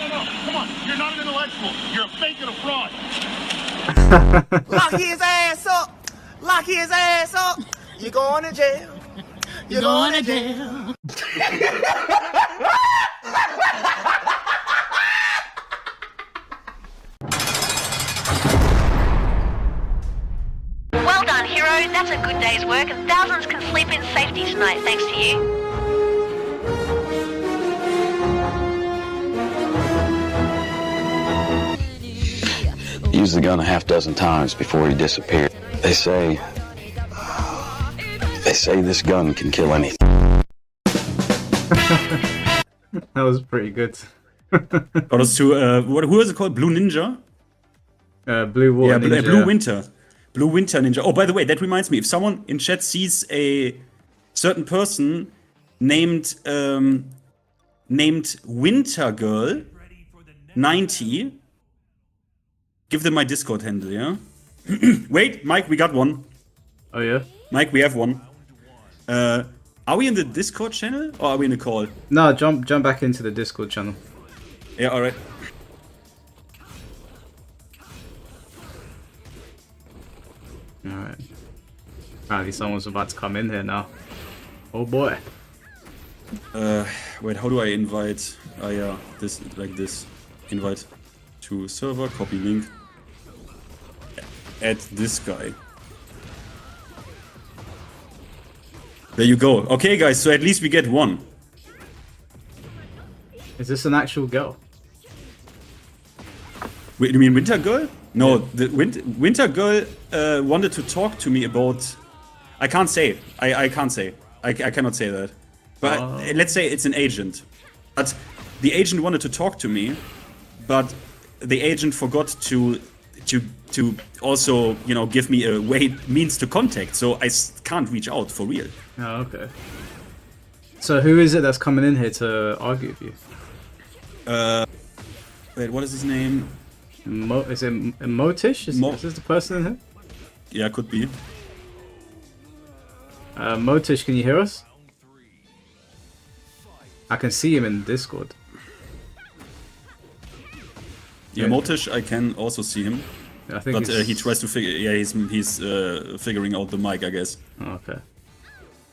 Come on. You're not an intellectual. You're a fake and a fraud. Lock his ass up. Lock his ass up. You're going to jail. You're going to jail. Well done, hero. That's a good day's work, and thousands can sleep in safety tonight thanks to you. He used the gun a half dozen times before he disappeared. They say this gun can kill anything. That was pretty good. Oh, those two, who is it called? Blue Ninja? Blue Water Ninja. Blue Winter. Blue Winter Ninja. Oh, by the way, that reminds me. If someone in chat sees a certain person named Winter Girl 90, give them my Discord handle, yeah? Wait, Mike, we got one. Oh yeah? Mike, we have one. Are we in the Discord channel or are we in the call? No, jump back into the Discord channel. Yeah, alright. Alright. Apparently someone's about to come in here now. Oh boy. Wait, how do I invite? Ah, yeah, this, like this. Invite to server, copy link. Add this guy. There you go. Okay, guys, so at least we get one. Is this an actual girl? Wait, you mean Winter Girl? No, the Winter Girl wanted to talk to me about... I can't say. I can't say. I cannot say that. But let's say it's an agent. But the agent wanted to talk to me, but the agent forgot to also, you know, give me a means to contact, so I can't reach out for real. Oh, okay. So who is it that's coming in here to argue with you? Wait, what is his name? Is it Motish? Is this the person in here? Yeah, could be. Motish, can you hear us? I can see him in Discord. Yeah, Motish, I can also see him. I think but he tries to figure. Yeah, he's figuring out the mic, I guess. Okay.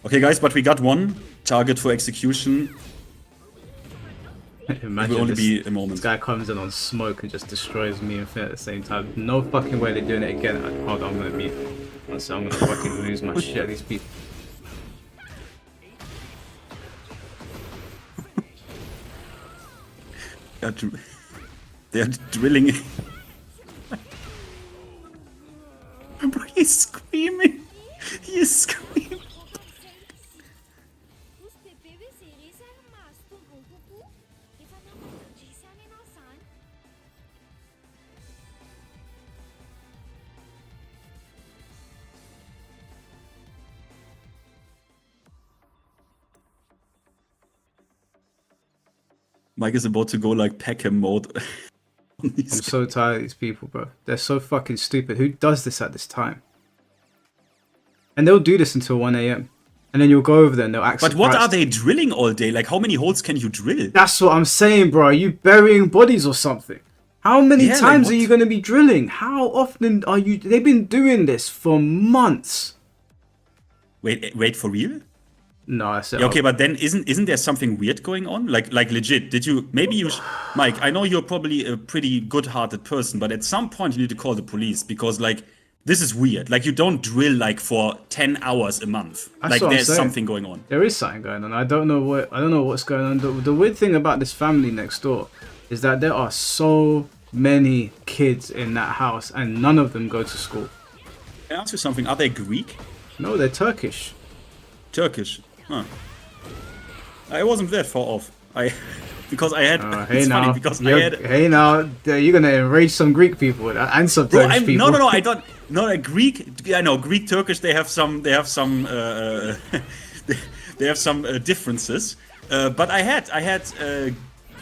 Okay, guys, but we got one target for execution. Imagine only this, be a moment. this guy comes in on smoke and just destroys me and Finn at the same time. No fucking way they're doing it again. Hold on, I'm gonna mute. So I'm gonna fucking lose my shit at these people. They're drilling. Bro, he's screaming. He is screaming. Mike is about to go like Peckham mode. I'm so tired of these people, bro. They're so fucking stupid. Who does this at this time? And they'll do this until 1 a.m. And then you'll go over there and they'll act But what surprised. are they drilling all day? Like, how many holes can you drill? That's what I'm saying, bro. Are you burying bodies or something? How many Yeah, like times are what? you going to be drilling? How often are you... They've been doing this for months. Wait, for real? No, I said... Yeah, okay, but then isn't there something weird going on? Like legit, did you... Maybe you... Mike, I know you're probably a pretty good-hearted person, but at some point you need to call the police because, like, this is weird. Like, you don't drill, like, for 10 hours a month. That's Like, what I'm there's saying. something going on. There is something going on. I don't know what's going on. The weird thing about this family next door is that there are so many kids in that house and none of them go to school. Can I ask you something? Are they Greek? No, they're Turkish. Turkish? Huh. I wasn't that far off. Because I had... Hey it's now, funny because I had... hey now, you're gonna enrage some Greek people and some Turkish people. No, I don't... No, a Greek... I know, Greek, Turkish, they have some... they have some differences. But I had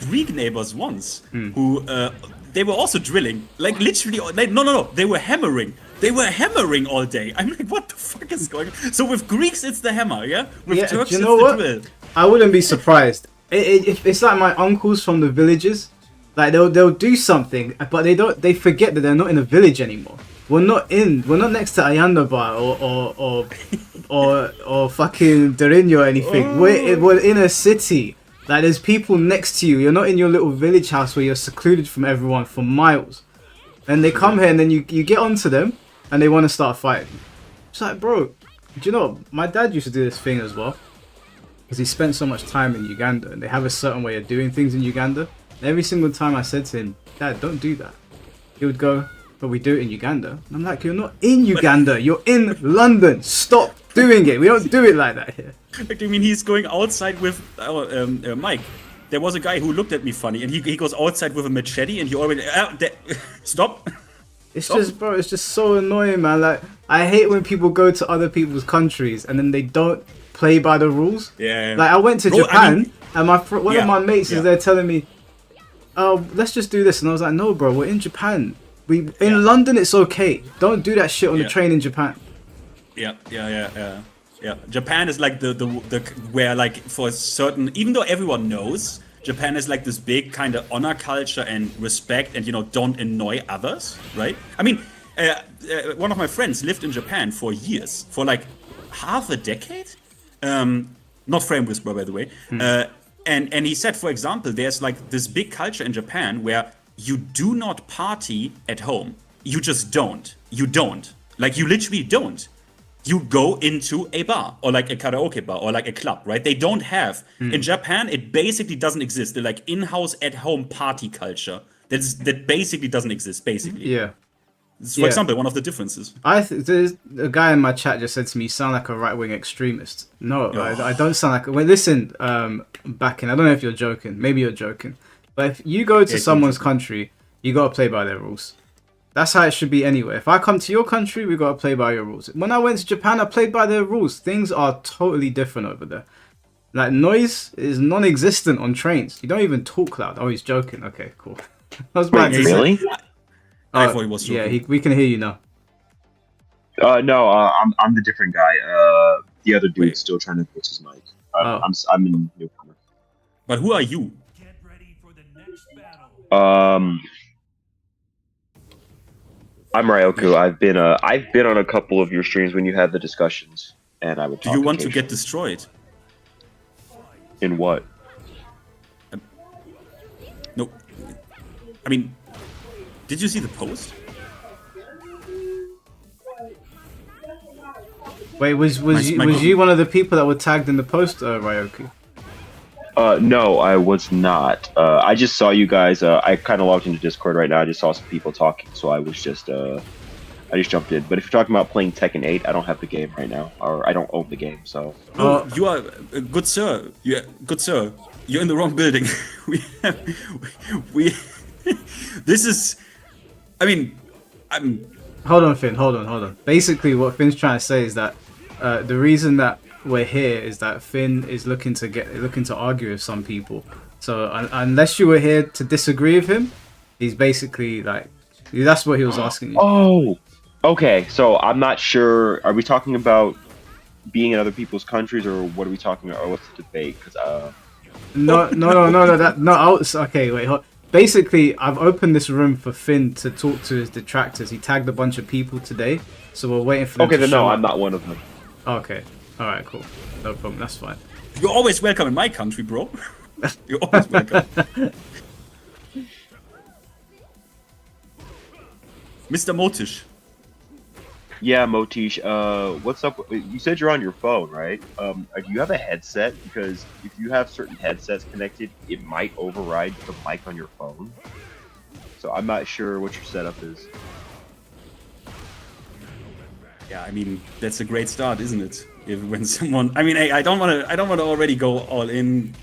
Greek neighbors once who... they were also drilling. Like, literally... No. They were hammering. They were hammering all day. I'm like, what the fuck is going on? So with Greeks, it's the hammer, yeah? With Turks, do you know it's what? the drill. I wouldn't be surprised. It's like my uncles from the villages. Like they'll do something, but they forget that they're not in a village anymore. We're not next to Ayandabar or fucking Dorinho or anything. We're in a city. Like there's people next to you. You're not in your little village house where you're secluded from everyone for miles. And they come here and then you get onto them and they want to start fighting. It's like, bro, do you know, my dad used to do this thing as well. Because he spent so much time in Uganda and they have a certain way of doing things in Uganda. And every single time I said to him, Dad, don't do that. He would go, but we do it in Uganda. And I'm like, you're not in Uganda, you're in London. Stop doing it. We don't do it like that here. Like, I mean, he's going outside with Mike. There was a guy who looked at me funny, and he goes outside with a machete, and he already stop. It's just so annoying, man. Like, I hate when people go to other people's countries and then they don't play by the rules. Yeah. Like, I went to Japan, and one of my mates is there telling me, "Oh, let's just do this," and I was like, "No, bro, we're in Japan. In London, it's okay. Don't do that shit on the train in Japan." Yeah. Japan is like the where, like, for a certain, even though everyone knows, Japan is like this big kind of honor culture and respect and, you know, don't annoy others, right? I mean, one of my friends lived in Japan for years, for like half a decade. Not Frame Whisperer, by the way. And he said, for example, there's like this big culture in Japan where you do not party at home. You just don't. You don't. Like, you literally don't. You go into a bar or like a karaoke bar or like a club, right? They don't have in Japan. It basically doesn't exist. They're like in-house, at-home party culture. That basically doesn't exist. Basically, yeah. For example, one of the differences. There's a guy in my chat just said to me, "You sound like a right-wing extremist." No, I don't sound like. Well, listen, Backing. I don't know if you're joking. Maybe you're joking. But if you go to someone's country, you gotta play by their rules. That's how it should be anyway. If I come to your country, we gotta play by your rules. When I went to Japan, I played by their rules. Things are totally different over there. Like, noise is non-existent on trains. You don't even talk loud. Oh, he's joking. Okay, cool. I was about to really? say. I thought he was joking. Yeah, we can hear you now. No, I'm the different guy. The other dude's still trying to fix his mic. I'm in newcomer. But who are you? I'm Ryoku. I've been on a couple of your streams when you had the discussions, and I would. Do you want to get destroyed? In what? I mean, did you see the post? Wait, was you one of the people that were tagged in the post, Ryoku? No, I was not. I just saw you guys. I kind of logged into Discord right now. I just saw some people talking, so I was just I just jumped in. But if you're talking about playing Tekken 8, I don't have the game right now, or I don't own the game, so. Oh, you are good, sir. Good sir. You're in the wrong building. we this is. I mean, I'm. Hold on, Finn. Hold on. Basically, what Finn's trying to say is that the reason that we're here is that Finn is looking to argue with some people. So unless you were here to disagree with him, he's basically like, that's what he was asking you. Oh, okay. So I'm not sure. Are we talking about being in other people's countries, or what are we talking about? Or what's the debate? Because No. Okay, wait. Basically, I've opened this room for Finn to talk to his detractors. He tagged a bunch of people today, so we're waiting for them. Okay, to then show no, up. I'm not one of them. Okay. All right. Cool. No problem. That's fine. You're always welcome in my country, bro. You're always welcome. Mr. Motish. Yeah, Motish. What's up? You said you're on your phone, right? Do you have a headset? Because if you have certain headsets connected, it might override the mic on your phone. So I'm not sure what your setup is. Yeah, I mean that's a great start, isn't it? When someone, I mean, I don't want to already go all in.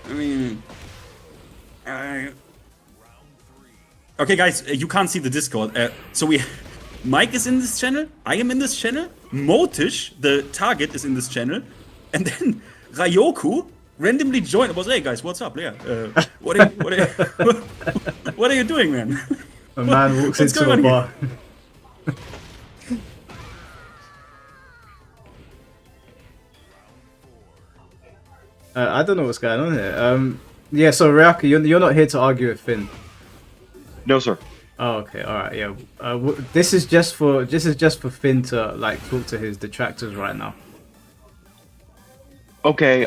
I mean, okay, guys, you can't see the Discord. So Mike is in this channel. I am in this channel. Motish, the target, is in this channel, and then Ryoku randomly joined. I was, hey guys, what's up? Yeah, what are you doing, man? A man walks into a bar. I don't know what's going on here. Yeah, so Ryoku, you're not here to argue with Finn. No, sir. Oh, okay, all right, yeah. This is just for Finn to like talk to his detractors right now. Okay,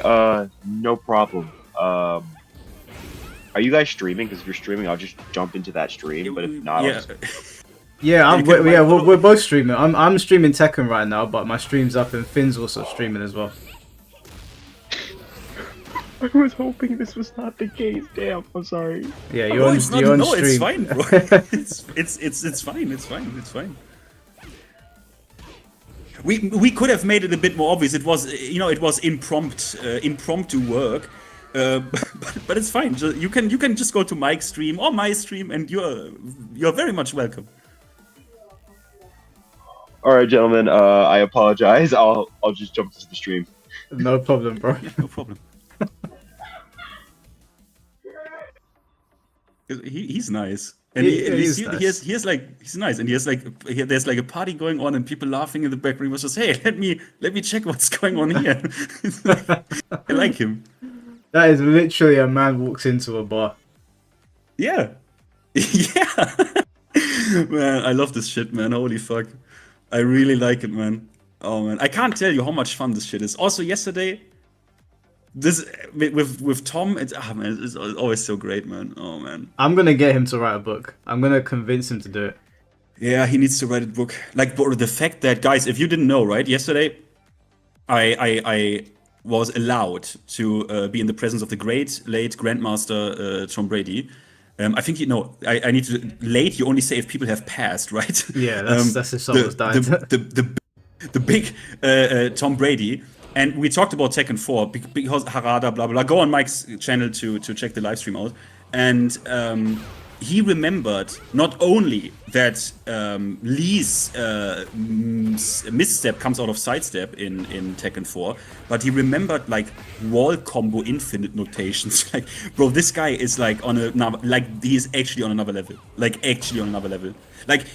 no problem. Are you guys streaming? Because if you're streaming, I'll just jump into that stream. But if not, yeah. We're both streaming. I'm streaming Tekken right now, but my stream's up and Finn's also streaming as well. I was hoping this was not the case. Damn, I'm sorry. Yeah, you're on stream. No, it's fine, bro. it's fine. It's fine. We could have made it a bit more obvious. It was, it was impromptu work. But it's fine. You can just go to Mike's stream or my stream, and you're very much welcome. All right, gentlemen. I apologize. I'll just jump into the stream. No problem, bro. Yeah, no problem. He's nice, and he's nice, and there's like a party going on, and people laughing in the background. He was just, hey, let me check what's going on here. I like him. That is literally a man walks into a bar. Yeah, yeah. Man, I love this shit, man. Holy fuck, I really like it, man. Oh man, I can't tell you how much fun this shit is. Also, yesterday. This with Tom, it's always so great, man. Oh man, I'm gonna get him to write a book. I'm gonna convince him to do it. Yeah, he needs to write a book. Like the fact that, guys, if you didn't know, right? Yesterday, I was allowed to be in the presence of the great late Grandmaster Tom Brady. I think I need to late. You only say if people have passed, right? Yeah, that's if someone's died. The big Tom Brady. And we talked about Tekken 4 because Harada, blah, blah. Go on Mike's channel to check the live stream out. And he remembered not only that Lee's misstep comes out of sidestep in Tekken 4, but he remembered like wall combo infinite notations. Like, bro, this guy is like he is actually on another level. Like,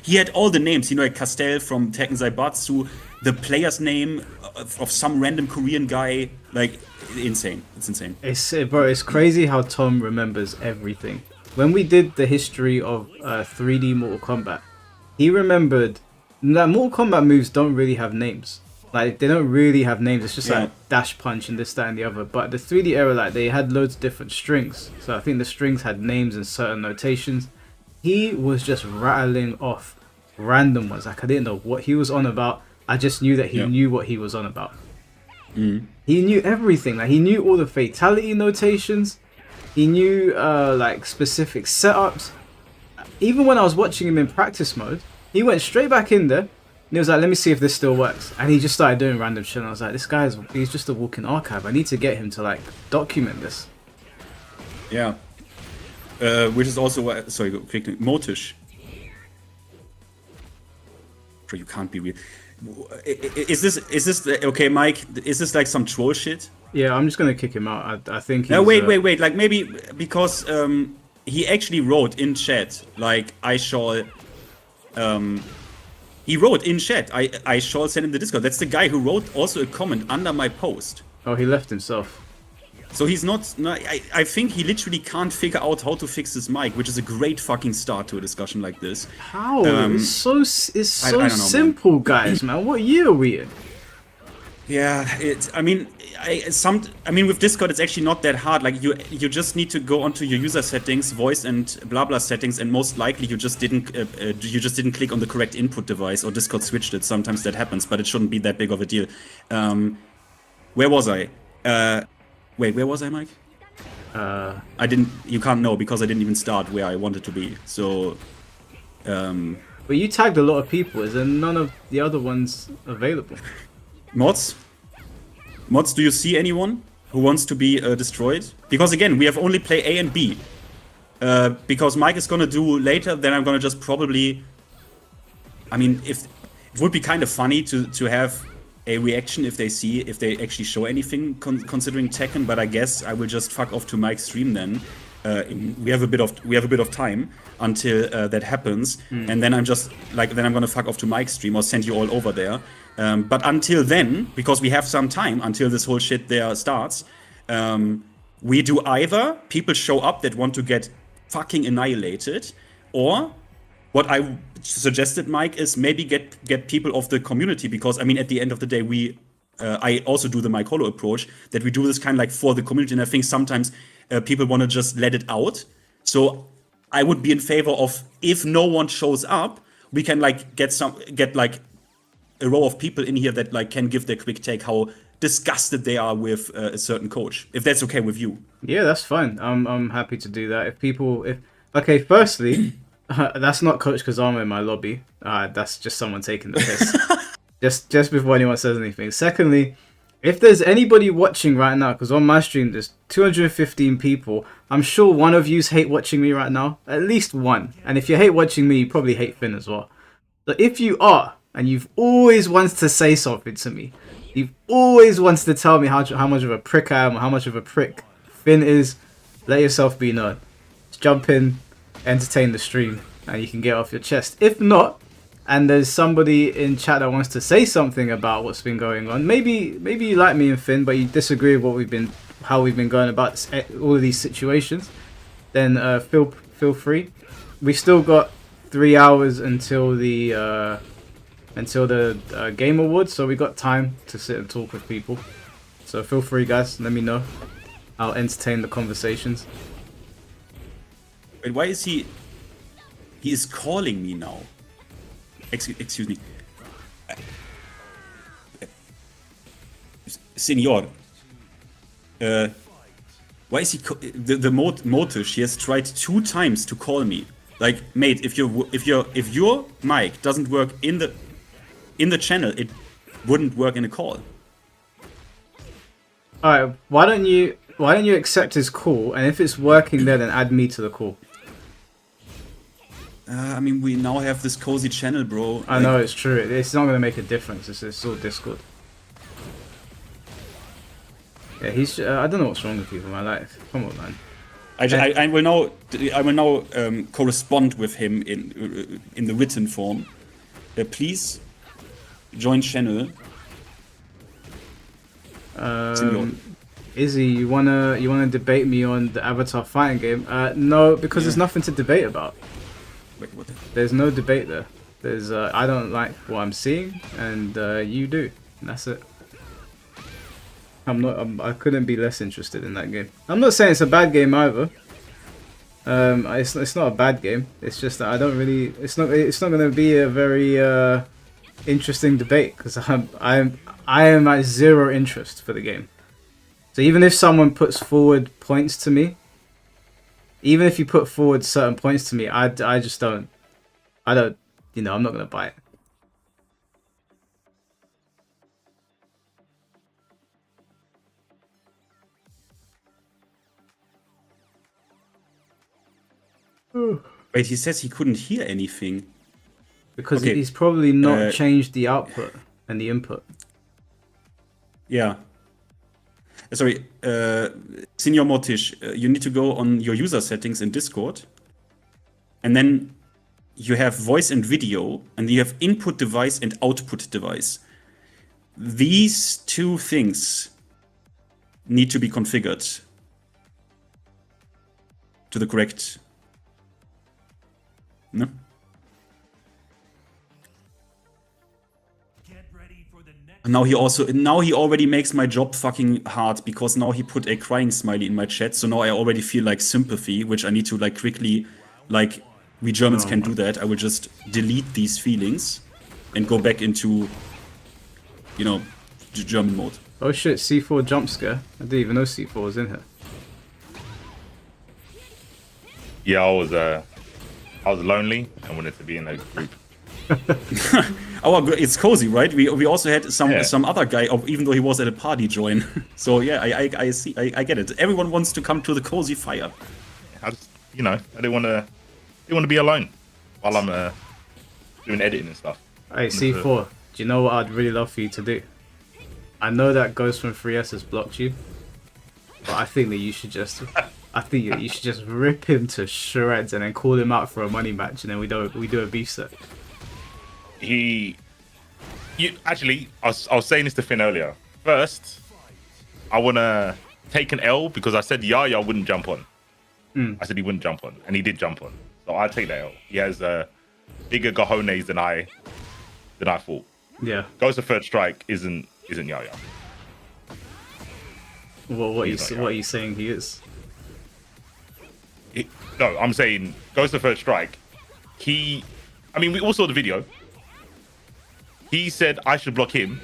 he had all the names, like Castell from Tekken Zaibatsu, the player's name of some random Korean guy. Like, insane. It's insane. It's crazy how Tom remembers everything. When we did the history of 3D Mortal Kombat, he remembered that Mortal Kombat moves don't really have names. Like they don't really have names. It's just like dash punch and this, that, and the other. But the 3D era, like they had loads of different strings. So I think the strings had names and certain notations. He was just rattling off random ones. Like I didn't know what he was on about. I just knew that he knew what he was on about. He knew everything. Like he knew all the fatality notations. He knew like specific setups. Even when I was watching him in practice mode, he went straight back in there. And he was like, let me see if this still works. And he just started doing random shit. And I was like, this guy's, he's just a walking archive. I need to get him to like document this. Yeah. Which is also, sorry, quickly, Motish. You can't be real. Is this, okay, Mike, is this like some troll shit? Yeah, I'm just going to kick him out. I think he's... No, wait. Like maybe because he actually wrote in chat, like, I shall... He wrote in chat, I shall send him the Discord. That's the guy who wrote also a comment under my post. Oh, he left himself. So he's not... I think he literally can't figure out how to fix his mic, which is a great fucking start to a discussion like this. How? It's so simple, man. Guys, man. What year are we in? Yeah, I mean, with Discord, it's actually not that hard. Like you just need to go onto your user settings, voice and blah blah settings, and most likely you just didn't click on the correct input device, or Discord switched it. Sometimes that happens, but it shouldn't be that big of a deal. Where was I? Wait, where was I, Mike? I didn't. You can't know because I didn't even start where I wanted to be. So. But you tagged a lot of people. Is there none of the other ones available? Mods, do you see anyone who wants to be destroyed? Because again, we have only play A and B. Because Mike is gonna do later, then I'm gonna just probably... I mean, it would be kind of funny to have a reaction if they actually show anything considering Tekken, but I guess I will just fuck off to Mike's stream then. We have a bit of time until that happens, and then I'm gonna fuck off to Mike's stream or send you all over there. But until then, because we have some time until this whole shit there starts, we do either people show up that want to get fucking annihilated, or what I suggested, Mike, is maybe get people of the community, because I mean at the end of the day I also do the Mike Hollow approach, that we do this kind of like for the community, and I think sometimes people want to just let it out. So I would be in favor of, if no one shows up, we can like get like a row of people in here that like can give their quick take how disgusted they are with a certain coach, if that's okay with you. Yeah, that's fine. I'm happy to do that. Okay, firstly, that's not Coach Kazama in my lobby. That's just someone taking the piss. just before anyone says anything. Secondly, if there's anybody watching right now, because on my stream there's 215 people, I'm sure one of yous hate watching me right now. At least one. And if you hate watching me, you probably hate Finn as well. So if you are, and you've always wanted to say something to me, you've always wanted to tell me how much of a prick I am, or how much of a prick Finn is, let yourself be known. Just jump in, entertain the stream, and you can get off your chest. If not, and there's somebody in chat that wants to say something about what's been going on, maybe you like me and Finn, but you disagree with how we've been going about all of these situations, then feel free. We've still got 3 hours until the Game Awards, so we got time to sit and talk with people. So feel free, guys, let me know. I'll entertain the conversations. Wait, why is he is calling me now? Excuse me. Senor. Why is he the Motish? He has tried 2 times to call me. Like, mate, if your mic doesn't work in the channel, it wouldn't work in a call. Alright, why don't you accept his call, and if it's working there, then add me to the call. I mean, we now have this cozy channel, bro. I know, it's true. It's not going to make a difference. It's all Discord. Yeah, he's... I don't know what's wrong with you, man. Like, come on, man. I will now correspond with him in the written form. Please join channel. Izzy, you wanna debate me on the Avatar fighting game? No, because there's nothing to debate about. Wait, what? There's no debate there. There's I don't like what I'm seeing, and you do. And that's it. I couldn't be less interested in that game. I'm not saying it's a bad game either. It's not a bad game. It's just that I don't really. It's not going to be a very interesting debate because I am at zero interest for the game. So even if someone puts forward points to me, even if you put forward certain points to me, I just don't. I don't. You know, I'm not going to buy it. Wait, he says he couldn't hear anything. Because Okay, he's probably not changed the output and the input. Yeah. Sorry, Senior Mortish, you need to go on your user settings in Discord. And then you have voice and video, and you have input device and output device. These two things need to be configured to the correct. No? Now he already makes my job fucking hard because now he put a crying smiley in my chat. So now I already feel like sympathy, which I need to like quickly, like we Germans can do that. I will just delete these feelings and go back into, you know, German mode. Oh shit, C4 jump scare. I didn't even know C4 was in here. Yeah, I was lonely and wanted to be in a group. Oh, it's cozy, right? We also had some other guy, even though he was at a party, join. So yeah, I see, I get it. Everyone wants to come to the cozy fire. I just, you know, I didn't want to be alone while I'm doing editing and stuff. Hey C4, do you know what I'd really love for you to do? I know that Ghost from 3S has blocked you, but I think that you should just. I think you should just rip him to shreds and then call him out for a money match, and then we do a beef set. Actually, I was saying this to Finn earlier. First, I want to take an L because I said Yaya wouldn't jump on. I said he wouldn't jump on, and he did jump on. So I'll take that L. He has bigger cojones than I thought. Yeah. Goes to third strike isn't Yaya. What are you saying he is? No, I'm saying goes to third strike. We all saw the video. He said I should block him.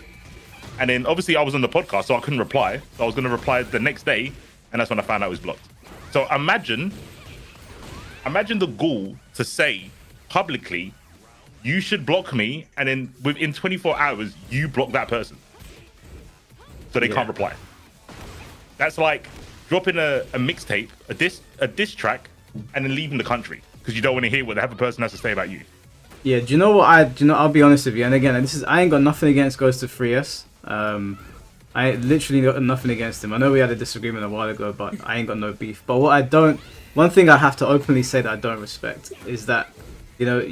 And then obviously I was on the podcast, so I couldn't reply. So I was going to reply the next day. And that's when I found out it was blocked. So imagine the gall to say publicly, you should block me. And then within 24 hours, you block that person. So they can't reply. That's like dropping a mixtape, a diss track, and then leaving the country because you don't want to hear what the other person has to say about you. Yeah, do you know what I'll be honest with you, and again, I ain't got nothing against Ghost of 3S. I literally got nothing against him. I know we had a disagreement a while ago, but I ain't got no beef. But one thing I have to openly say that I don't respect is that, you know,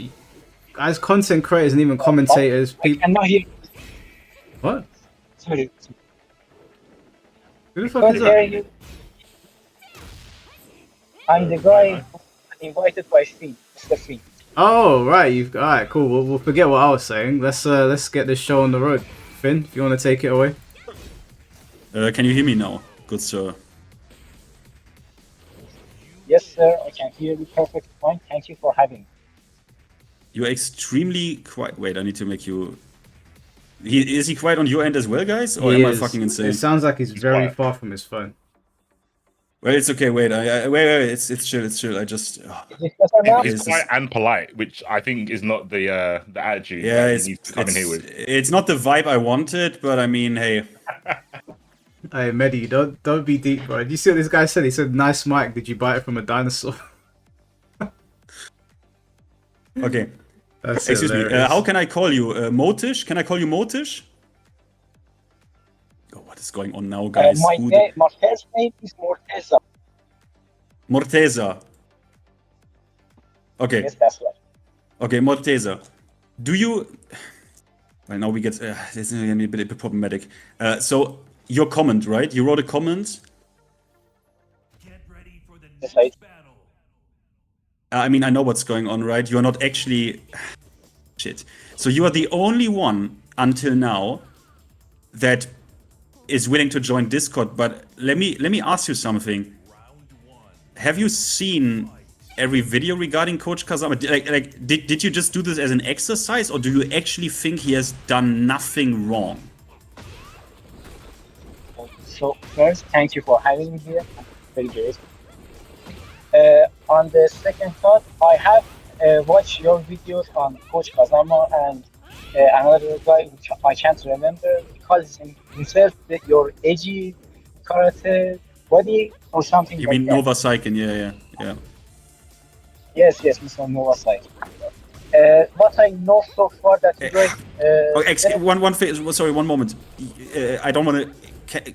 as content creators and even commentators, people. I'm not here. What? Sorry. Who the fuck is that? I'm the guy invited by Steve. Mr. Steve. Oh right, alright, cool. We'll forget what I was saying. Let's get this show on the road. Finn, if you want to take it away. Can you hear me now, good sir? Yes, sir. I can hear you perfectly fine. Thank you for having me. You're extremely quiet. Wait, I need to make you. Is he quiet on your end as well, guys, or am I fucking insane? It sounds like he's very far from his phone. Well, it's okay. Wait, wait. It's chill. It's chill. I just. He's quiet and polite, which I think is not the attitude. Yeah, he needs to come in here with. It's not the vibe I wanted, but I mean, hey. Hey, Mehdi, don't be deep, bro. Did you see what this guy said? He said, "Nice mic. Did you buy it from a dinosaur?" Okay. That's Excuse me. hilarious. How can I call you? Motish? Can I call you Motish? Oh, what is going on now, guys? My first name is Morteza. Morteza. Okay. Yes, that's right. Okay, Morteza. Do you... Well, now we get... this is going to be a bit problematic. So, your comment, right? You wrote a comment. Yes, I... I mean, I know what's going on, right? You're not actually... Shit. So you are the only one until now that is willing to join Discord, but let me ask you something. Have you seen every video regarding Coach Kazama? Did you just do this as an exercise, or do you actually think he has done nothing wrong? So first, thank you for having me here. I'm very grateful. On the second thought, I have watched your videos on Coach Kazama and another guy which I can't remember. He calls himself your edgy karate body or something. You like mean that. Nova Saiken? Yeah. Yes, Mr. Nova Saiken. What I know so far that you guys. One moment. I don't want to.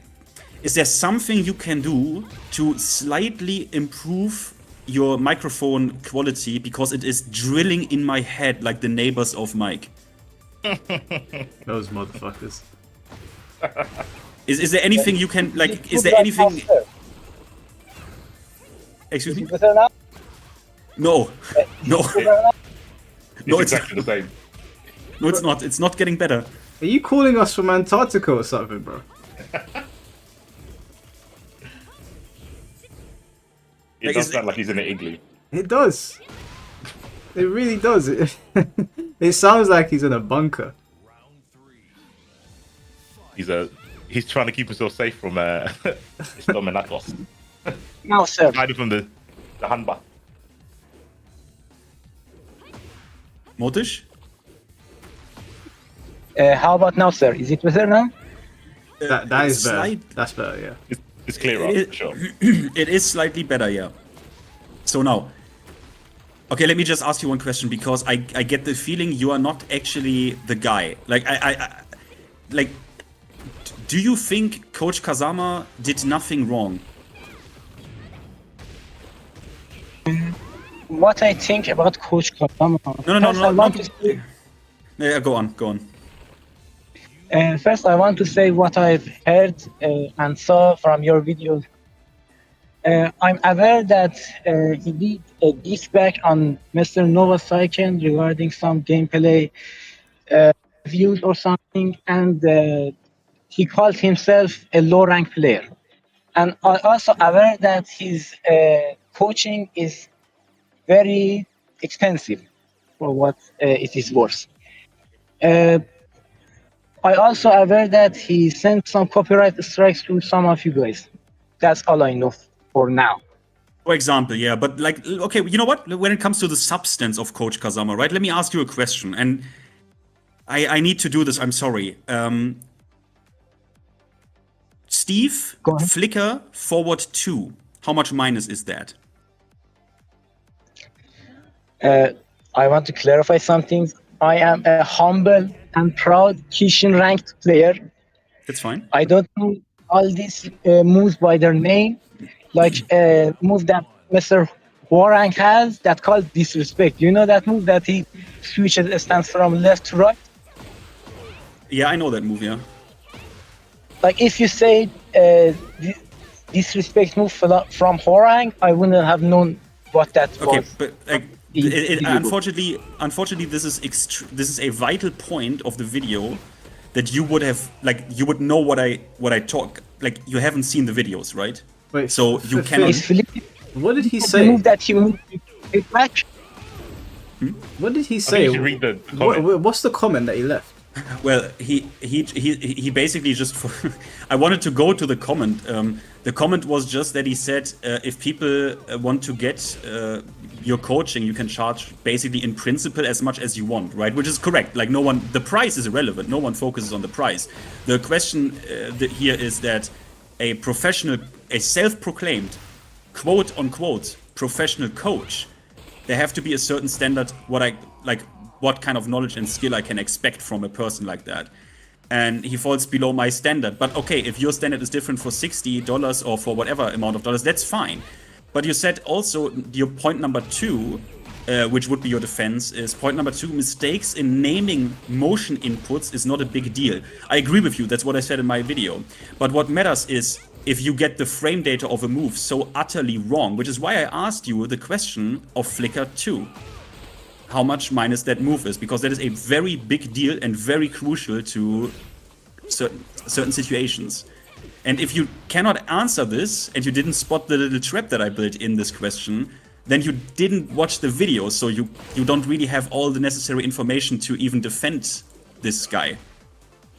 Is there something you can do to slightly improve your microphone quality, because it is drilling in my head like the neighbors of Mike? Those motherfuckers. Is there anything you can Is there anything? Excuse me? No. No, it's exactly the same. No, it's not. It's not getting better. Are you calling us from Antarctica or something, bro? It does sound like he's in an igloo. It does. It really does. It sounds like he's in a bunker. He's trying to keep himself safe from Dominatos. No, sir. Hiding from the Hanba. Motish? How about now, sir? Is it better now? That is better. That's better, yeah. It's clearer, for sure. It is slightly better, yeah. So now, okay, let me just ask you one question, because I get the feeling you are not actually the guy. Do you think Coach Kazama did nothing wrong? What I think about Coach Kazama. No. Go on. First, I want to say what I've heard and saw from your videos. I'm aware that he did a diss back on Mr. Nova Saiken regarding some gameplay views or something, and he called himself a low-rank player. And I'm also aware that his coaching is very expensive for what it is worth. I also aware that he sent some copyright strikes to some of you guys. That's all I know for now. For example, yeah, but okay, you know what? When it comes to the substance of Coach Kazama, right? Let me ask you a question, and I need to do this. I'm sorry. Steve, Flickr, forward 2. How much minus is that? I want to clarify something. I am a humble and proud Kishin ranked player. That's fine. I don't know all these moves by their name, like move that Mr. Warrank has that called disrespect. You know that move that he switches a stance from left to right? Yeah, I know that move, yeah. Like if you say disrespect move from Horang, I wouldn't have known what that was. Okay, but unfortunately, this is a vital point of the video that you would have, you would know what I talk. You haven't seen the videos, right? Wait, so you cannot. What did he say? Move that he moved back. What did he say? Read the comment. What's the comment that he left? Well, he basically just. I wanted to go to the comment. The comment was just that he said, if people want to get your coaching, you can charge basically in principle as much as you want, right? Which is correct. The price is irrelevant. No one focuses on the price. The question here is that a self-proclaimed, quote unquote, professional coach, there have to be a certain standard. What kind of knowledge and skill I can expect from a person like that. And he falls below my standard. But okay, if your standard is different for $60 or for whatever amount of dollars, that's fine. But you said also your point number 2, which would be your defense, is point number 2, mistakes in naming motion inputs is not a big deal. I agree with you, that's what I said in my video. But what matters is if you get the frame data of a move so utterly wrong, which is why I asked you the question of Flickr 2. How much minus that move is, because that is a very big deal and very crucial to certain situations. And if you cannot answer this and you didn't spot the little trap that I built in this question, then you didn't watch the video, so you don't really have all the necessary information to even defend this guy.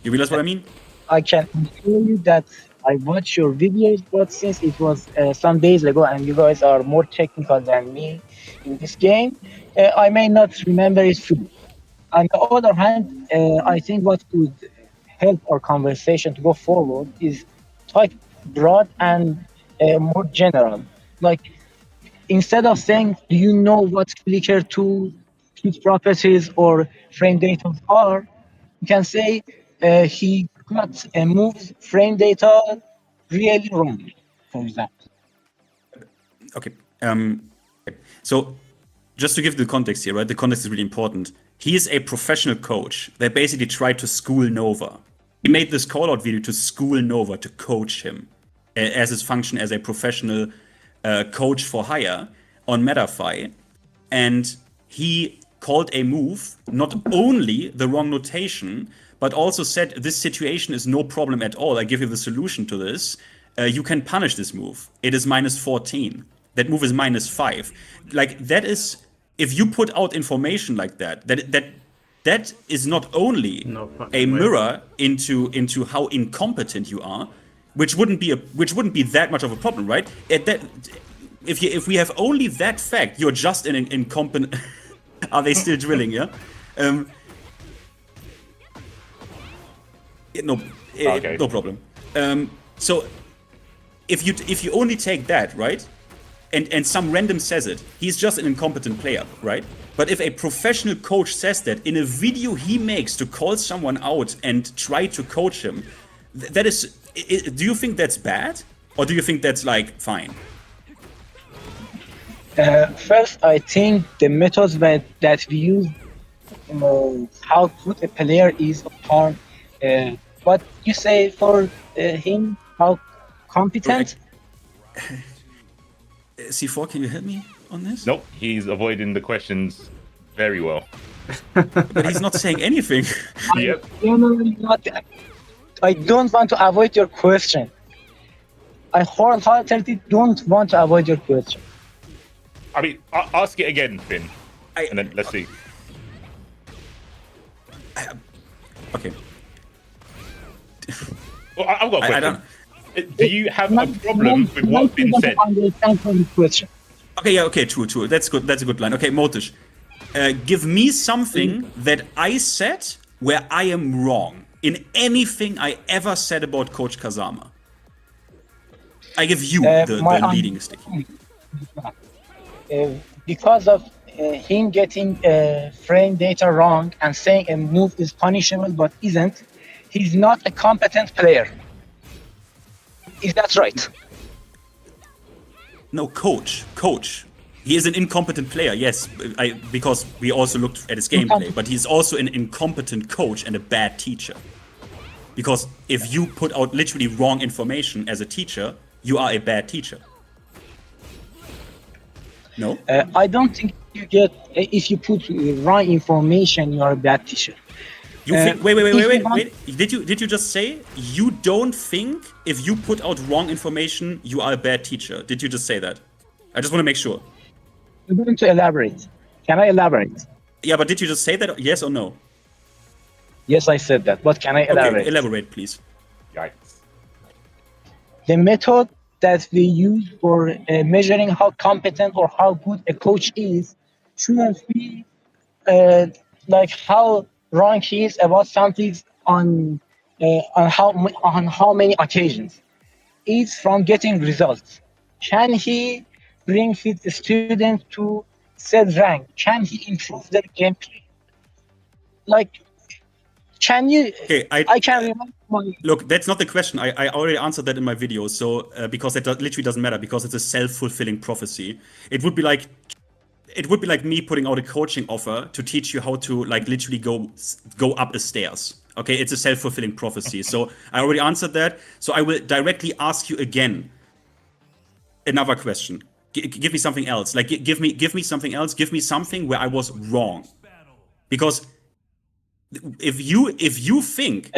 You realize what I mean? I can assure you that I watched your videos, but since it was some days ago and you guys are more technical than me in this game, I may not remember it fully. On the other hand, I think what could help our conversation to go forward is quite broad and more general. Like, instead of saying, do you know what clicker to kit properties or frame data are, you can say he got a move frame data really wrong, for example. Okay. So just to give the context here, right? The context is really important. He is a professional coach. They basically tried to school Nova. He made this call-out video to school Nova, to coach him as his function as a professional coach for hire on MetaFi. And he called a move, not only the wrong notation, but also said this situation is no problem at all. I give you the solution to this. You can punish this move. It is -14. That move is -5. Like, that is, if you put out information like that is not only a mirror into how incompetent you are, which wouldn't be that much of a problem, right? If we have only that fact, you're just an incompetent. Are they still drilling? Yeah. No problem. So if you only take that, right, and some random says it, he's just an incompetent player, right? But if a professional coach says that in a video he makes to call someone out and try to coach him, that is. Do you think that's bad, or do you think that's like fine? First, I think the methods that we use, how good a player is, or what you say for him, how competent. C4, can you help me on this? Nope, he's avoiding the questions very well. But he's not saying anything. Yep. I don't want to avoid your question. I wholeheartedly don't want to avoid your question. I mean, ask it again, Finn, and then let's see. Okay. Well, I've got a question. Do you have a problem with what's been said? Okay, yeah, okay, true. That's good. That's a good line. Okay, Motish, give me something that I said where I am wrong in anything I ever said about Coach Kazama. I give you the leading stick. Because of him getting frame data wrong and saying a move is punishable but isn't, he's not a competent player. Is that right? No, coach. He is an incompetent player, yes, because we also looked at his gameplay, but he's also an incompetent coach and a bad teacher. Because if you put out literally wrong information as a teacher, you are a bad teacher. No? I don't think you get, if you put wrong information, you are a bad teacher. You think, wait. Did you just say you don't think if you put out wrong information, you are a bad teacher? Did you just say that? I just want to make sure. I'm going to elaborate. Can I elaborate? Yeah, but did you just say that? Yes or no? Yes, I said that. But can I elaborate? Okay, elaborate, please. Yikes. The method that we use for measuring how competent or how good a coach is shouldn't be like how wrong he is about something on how many occasions. It's from getting results. Can he bring his students to set rank? Can he improve their gameplay? Like, can you? Okay, I can remember my. Look, that's not the question. I already answered that in my video. So because it literally doesn't matter, because it's a self-fulfilling prophecy. It would be like me putting out a coaching offer to teach you how to like literally go up the stairs. Okay, it's a self-fulfilling prophecy. So I already answered that. So I will directly ask you again. Another question. Give me something else. Like give me something else. Give me something where I was wrong. Because if you think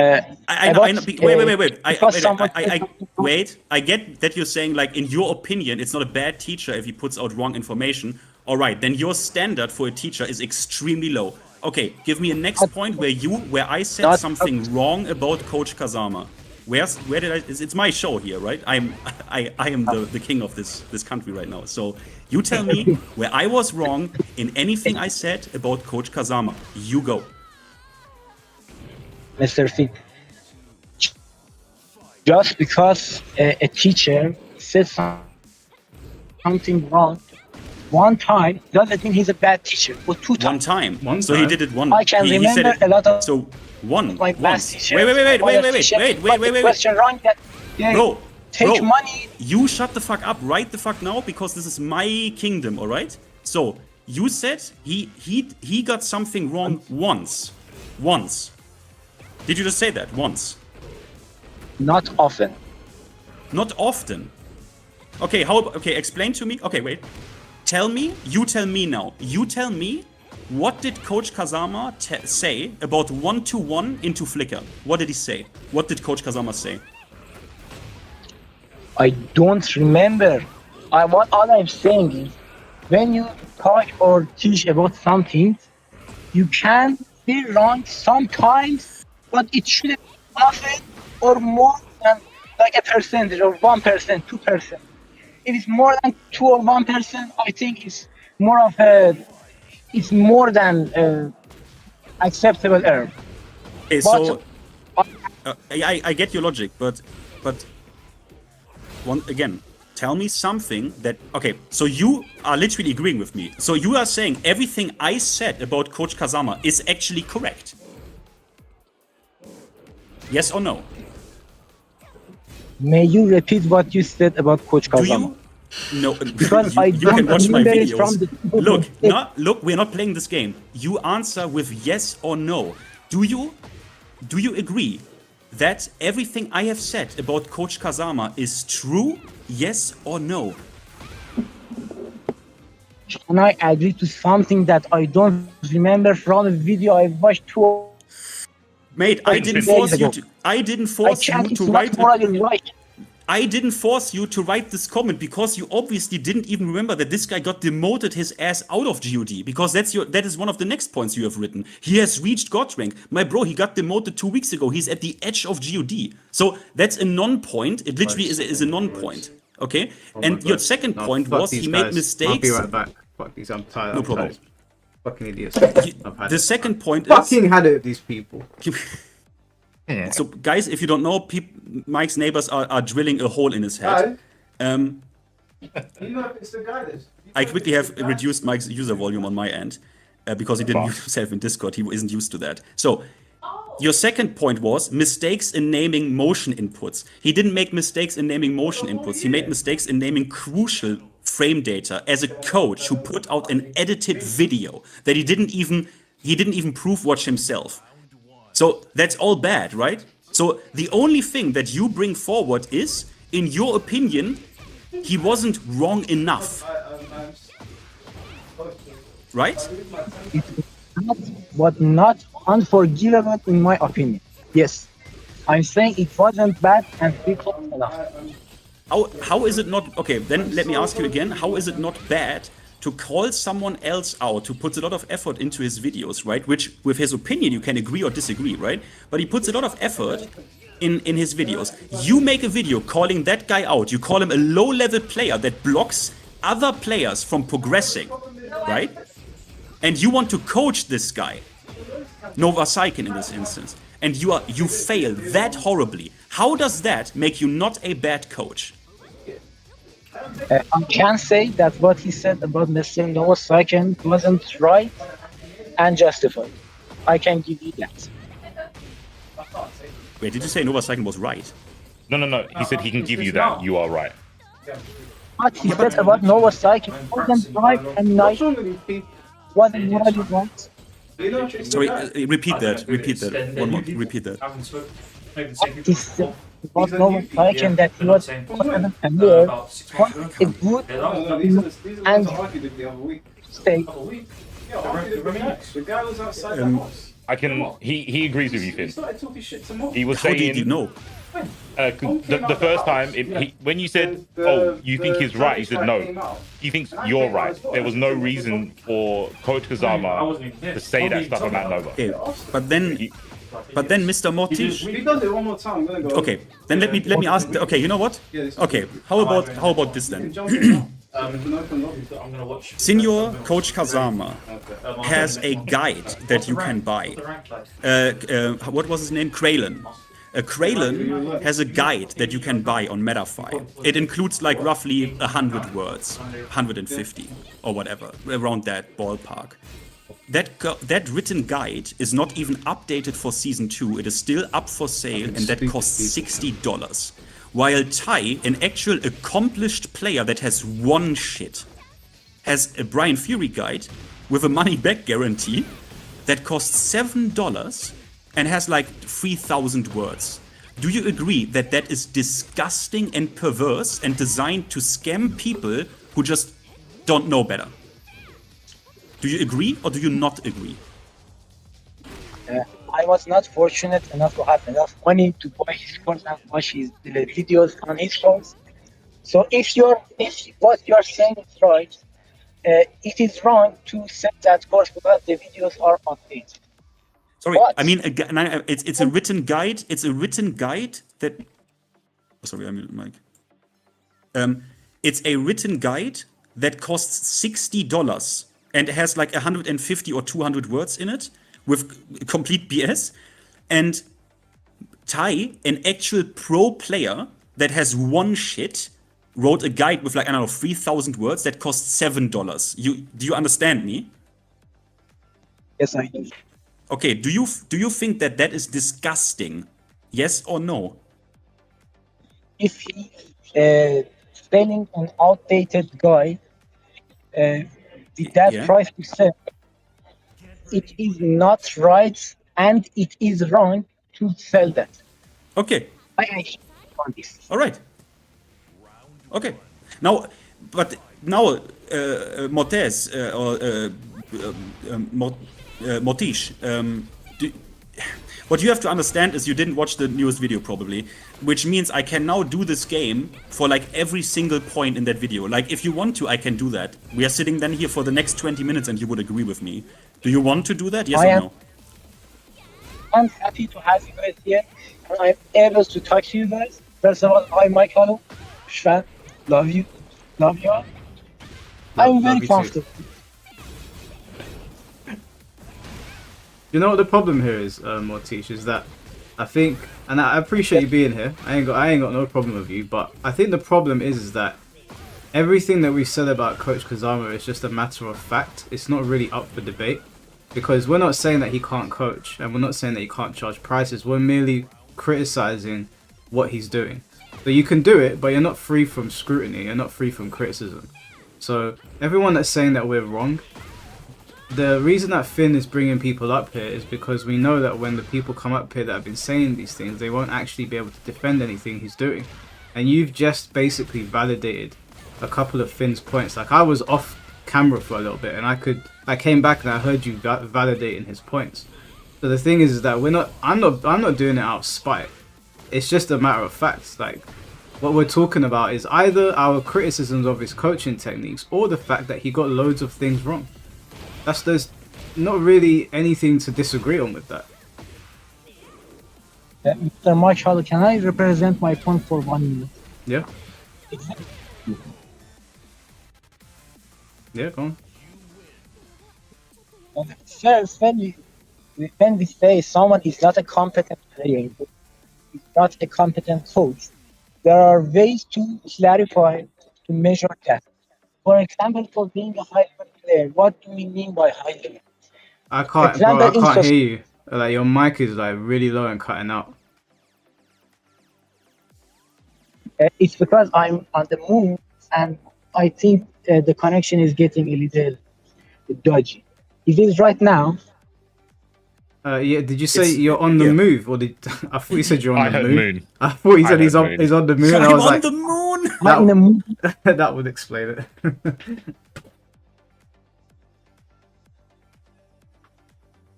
wait, I get that you're saying like in your opinion it's not a bad teacher if he puts out wrong information. All right, then your standard for a teacher is extremely low. Okay, give me a next point where I said something wrong about Coach Kazama. Where did I? It's my show here, right? I am the king of this country right now. So you tell me where I was wrong in anything I said about Coach Kazama. You go. Mr. Fink, just because a teacher said something wrong one time doesn't mean he's a bad teacher. Or 2 times. One time. So he did it one. I can remember a lot of. So one. My once. teacher, Wait. Question wrong that Bro, take money. You shut the fuck up right the fuck now because this is my kingdom. All right. So you said he got something wrong once. Did you just say that once? Not often. Not often. Okay, explain to me. Okay, wait. You tell me now. You tell me, what did Coach Kazama say about 1-to-1 into Flickr? What did he say? What did Coach Kazama say? I don't remember. What all I'm saying is, when you talk or teach about something, you can be wrong sometimes, but it shouldn't be often or more than like a percentage or 1%, 2%. If it's more than 2 or 1%, I think it's more than acceptable error. Okay, so I get your logic, but again, tell me something that so you are literally agreeing with me. So you are saying everything I said about Coach Kazama is actually correct. Yes or no? May you repeat what you said about Coach Kazama? No, because you can watch my videos. Look, we're not playing this game. You answer with yes or no. Do you agree that everything I have said about Coach Kazama is true? Yes or no? Can I agree to something that I don't remember from a video I watched 2? Mate, I didn't force you to write. I didn't force you to write this comment because you obviously didn't even remember that this guy got demoted his ass out of GOD, because that is one of the next points you have written. He has reached God rank. My bro, he got demoted 2 weeks ago. He's at the edge of GOD. So that's a non-point. It literally is a non-point. Okay? And your second point was he made mistakes. I'll be right back. Fuck these, I'm tired. No problem. Fucking idiots. The second point fucking had it with these people. Yeah. So, guys, if you don't know, Mike's neighbors are drilling a hole in his head. I quickly have reduced Mike's user volume on my end because he didn't mute himself in Discord. He isn't used to that. So, your second point was mistakes in naming motion inputs. He didn't make mistakes in naming motion inputs. He made mistakes in naming crucial frame data as a coach who put out an edited video that he didn't even proof watch himself. So that's all bad, right? So the only thing that you bring forward is, in your opinion, he wasn't wrong enough. Right? But not unforgivable in my opinion. Yes. I'm saying it wasn't bad and we close enough. How is it not? Okay, then let me ask you again. How is it not bad to call someone else out who puts a lot of effort into his videos, right? Which, with his opinion, you can agree or disagree, right? But he puts a lot of effort in his videos. You make a video calling that guy out. You call him a low-level player that blocks other players from progressing, right? And you want to coach this guy, Nova Saiken in this instance, and you fail that horribly. How does that make you not a bad coach? I can say that what he said about Mr. Nova Saiken wasn't right and justified. I can give you that. Wait, did you say Nova Saiken was right? No. He said he can give you that. You are right. What he said about Nova Saiken wasn't right and nice. Wasn't morally right. Sorry, repeat that. Repeat that. One more. Repeat that. He said about Nova Saiken that he was confident and there was a good and state. The guy was outside the house. I can. He agrees with you, Finn. started talking shit to Mo. He was How saying. did you know? The first time, when you said, "Oh, you think he's right," he said, "No, he thinks you're right." There was no reason for Coach Kazama to say that stuff about Nova. Okay, but then Mr. Mortish. If he does it one more time, I'm gonna go. Okay, then let me ask. Okay, you know what? Okay, how about this then? Senior Coach Kazama has a guide that you can buy. What was his name? Kralin. Kralin has a guide that you can buy on Metafy. It includes like roughly 100 words, 150 or whatever, around that ballpark. That written guide is not even updated for Season 2. It is still up for sale, and that costs $60. While Ty, an actual accomplished player that has won shit, has a Brian Fury guide with a money-back guarantee that costs $7 and has like 3,000 words. Do you agree that that is disgusting and perverse and designed to scam people who just don't know better? Do you agree or do you not agree? I was not fortunate enough to have enough money to buy his course and watch his videos on his course. So if what you're saying is right, it is wrong to set that course because the videos are updated. Sorry, I mean, it's a written guide. It's a written guide that. Oh, sorry, I mean, Mike. It's a written guide that costs $60 and has like 150 or 200 words in it with complete BS. And Ty, an actual pro player that has won shit, wrote a guide with like, I don't know, 3,000 words that costs $7. Do you understand me? Yes, I do. Okay, do you think that that is disgusting? Yes or no? If he's selling an outdated guide with that price to sell, it is not right and it is wrong to sell that. Okay. I agree on this. All right. Okay. Now, Mortez Mortish, what you have to understand is you didn't watch the newest video probably, which means I can now do this game for like every single point in that video. Like if you want to, I can do that. We are sitting then here for the next 20 minutes and you would agree with me. Do you want to do that? Yes or no? I'm happy to have you guys here and I'm able to talk to you guys. First of all, hi Michael, Shvan, love you all. I'm very comfortable. You know what the problem here is, Mortish, is that I think, and I appreciate you being here. I ain't got no problem with you, but I think the problem is that everything that we said about Coach Kazama is just a matter of fact. It's not really up for debate, because we're not saying that he can't coach, and we're not saying that he can't charge prices. We're merely criticizing what he's doing. So you can do it, but you're not free from scrutiny. You're not free from criticism. So everyone that's saying that we're wrong, the reason that Finn is bringing people up here is because we know that when the people come up here that have been saying these things, they won't actually be able to defend anything he's doing. And you've just basically validated a couple of Finn's points. Like I was off camera for a little bit and I came back and I heard you validating his points. So the thing is that I'm not doing it out of spite. It's just a matter of facts. Like what we're talking about is either our criticisms of his coaching techniques or the fact that he got loads of things wrong. There's not really anything to disagree on with that. Mr. Marshall, can I represent my point for 1 minute? Yeah. Yeah, go on. First, when we say someone is not a competent player, is not a competent coach, there are ways to clarify, to measure that. For example, for being a high level player, what do we mean by high level? I can't hear you. Like your mic is like really low and cutting out. It's because I'm on the move and I think the connection is getting a little dodgy. It is right now. Yeah. Did you say you're on the move, or did I thought you said you're on the moon? I thought you said he's on the moon. So I was on like, the moon. That would explain it.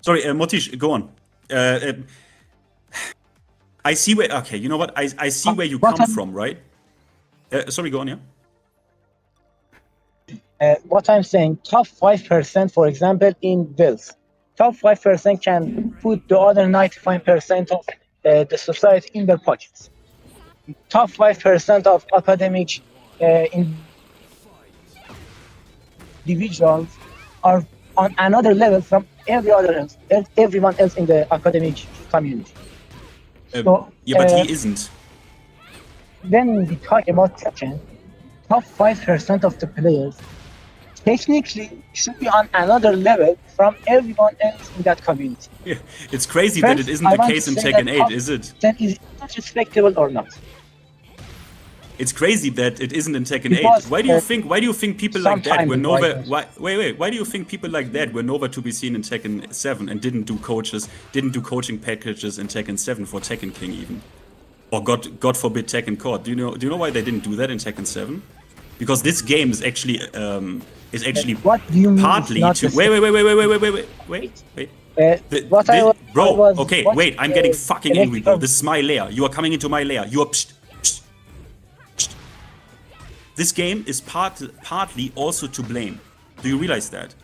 Sorry, Motish, go on. I see where. Okay, you know what? I see where you come from, right? Sorry, go on, yeah. What I'm saying, top 5%, for example, in bills, top 5% can put the other 95% of the society in their pockets. Top 5% of academic individuals are on another level from everyone else in the academic community. So, yeah, but he isn't. When we talk about Tekken, top 5% of the players technically should be on another level from everyone else in that community. Yeah, it's crazy that it isn't the case in Tekken 8, is it? That is not respectable or not. It's crazy that it isn't in Tekken 8. Because, Why do you think people like that were nowhere? Why do you think people like that were nowhere to be seen in Tekken 7 and didn't do coaching packages in Tekken 7 for Tekken King even, or God forbid Tekken Court? Do you know why they didn't do that in Tekken 7? Because this game is actually what do you mean partly to wait. Wait, I'm getting fucking angry, bro. This is my lair. You are coming into my lair. You are. This game is partly also to blame. Do you realize that?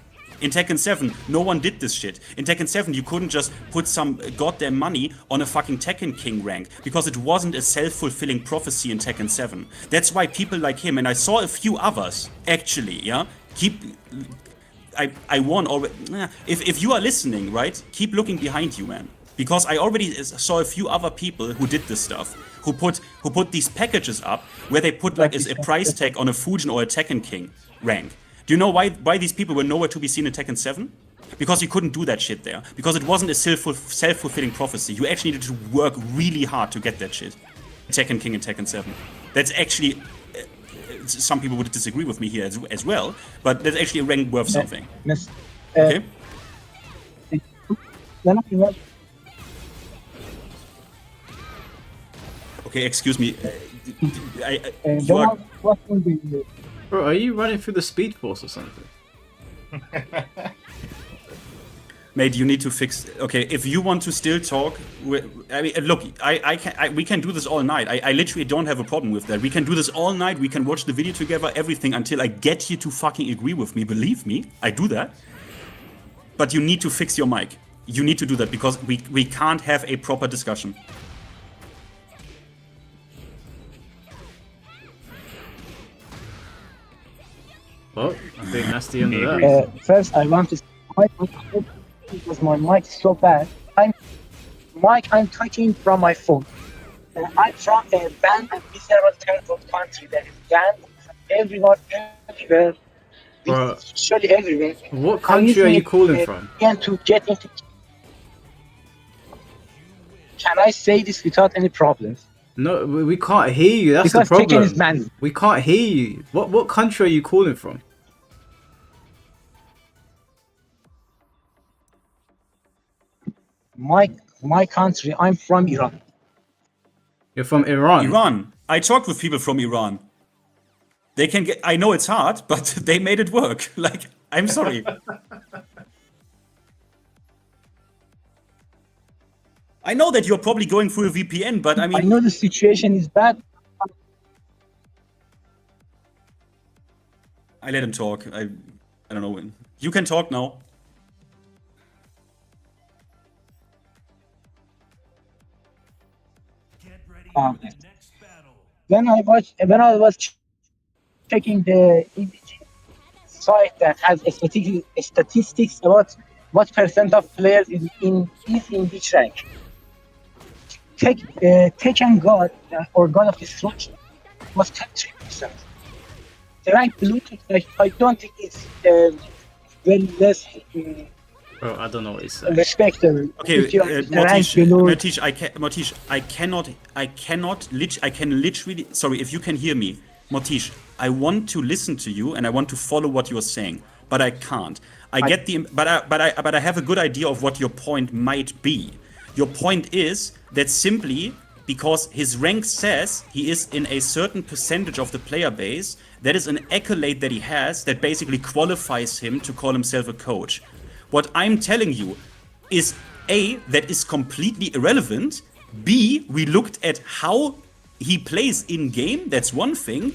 In Tekken 7, no one did this shit. In Tekken 7, you couldn't just put some goddamn money on a fucking Tekken King rank because it wasn't a self-fulfilling prophecy in Tekken 7. That's why people like him, and I saw a few others, actually, yeah? I won already. If you are listening, right, keep looking behind you, man. Because I already saw a few other people who did this stuff, who put these packages up where they put like a price tag on a Fujin or a Tekken King rank. Do you know why these people were nowhere to be seen in Tekken 7? Because you couldn't do that shit there. Because it wasn't a self-fulfilling prophecy. You actually needed to work really hard to get that shit. Tekken King and Tekken 7. That's actually... some people would disagree with me here as well, but that's actually a rank worth something. Okay? Okay, excuse me. Bro, are you running through the Speed Force or something? Mate, you need to fix. Okay, if you want to still talk, I mean, look, we can do this all night. I literally don't have a problem with that. We can do this all night. We can watch the video together, everything, until I get you to fucking agree with me. Believe me, I do that. But you need to fix your mic. You need to do that because we can't have a proper discussion. Well, I think that's the end of that. First, I want to say because my mic is so bad. I'm talking from my phone. I'm from a banned and miserable third world country that is banned from everyone, everywhere. Surely everywhere. What country are you calling from? To get into... Can I say this without any problems? No, we can't hear you. That's because the problem. Tekken is banned. We can't hear you. What country are you calling from? My country. I'm from Iran. You're from Iran. Iran. I talked with people from Iran. They can get. I know it's hard, but they made it work. Like, I'm sorry. I know that you're probably going through a VPN, but I mean... I know the situation is bad. I let him talk. I don't know when. You can talk now. When I was checking the EDG site that has statistics about what percent of players is in which rank. Tekken God or God of Destruction was 33%. The rank below, I don't think it's very less. Bro, I don't know what he's saying. Respectable. Okay, Motish, I can literally. Sorry, if you can hear me, Motish, I want to listen to you and I want to follow what you're saying, but I can't. But I have a good idea of what your point might be. Your point is that simply because his rank says he is in a certain percentage of the player base, that is an accolade that he has that basically qualifies him to call himself a coach. What I'm telling you is A, that is completely irrelevant. B, we looked at how he plays in game, that's one thing.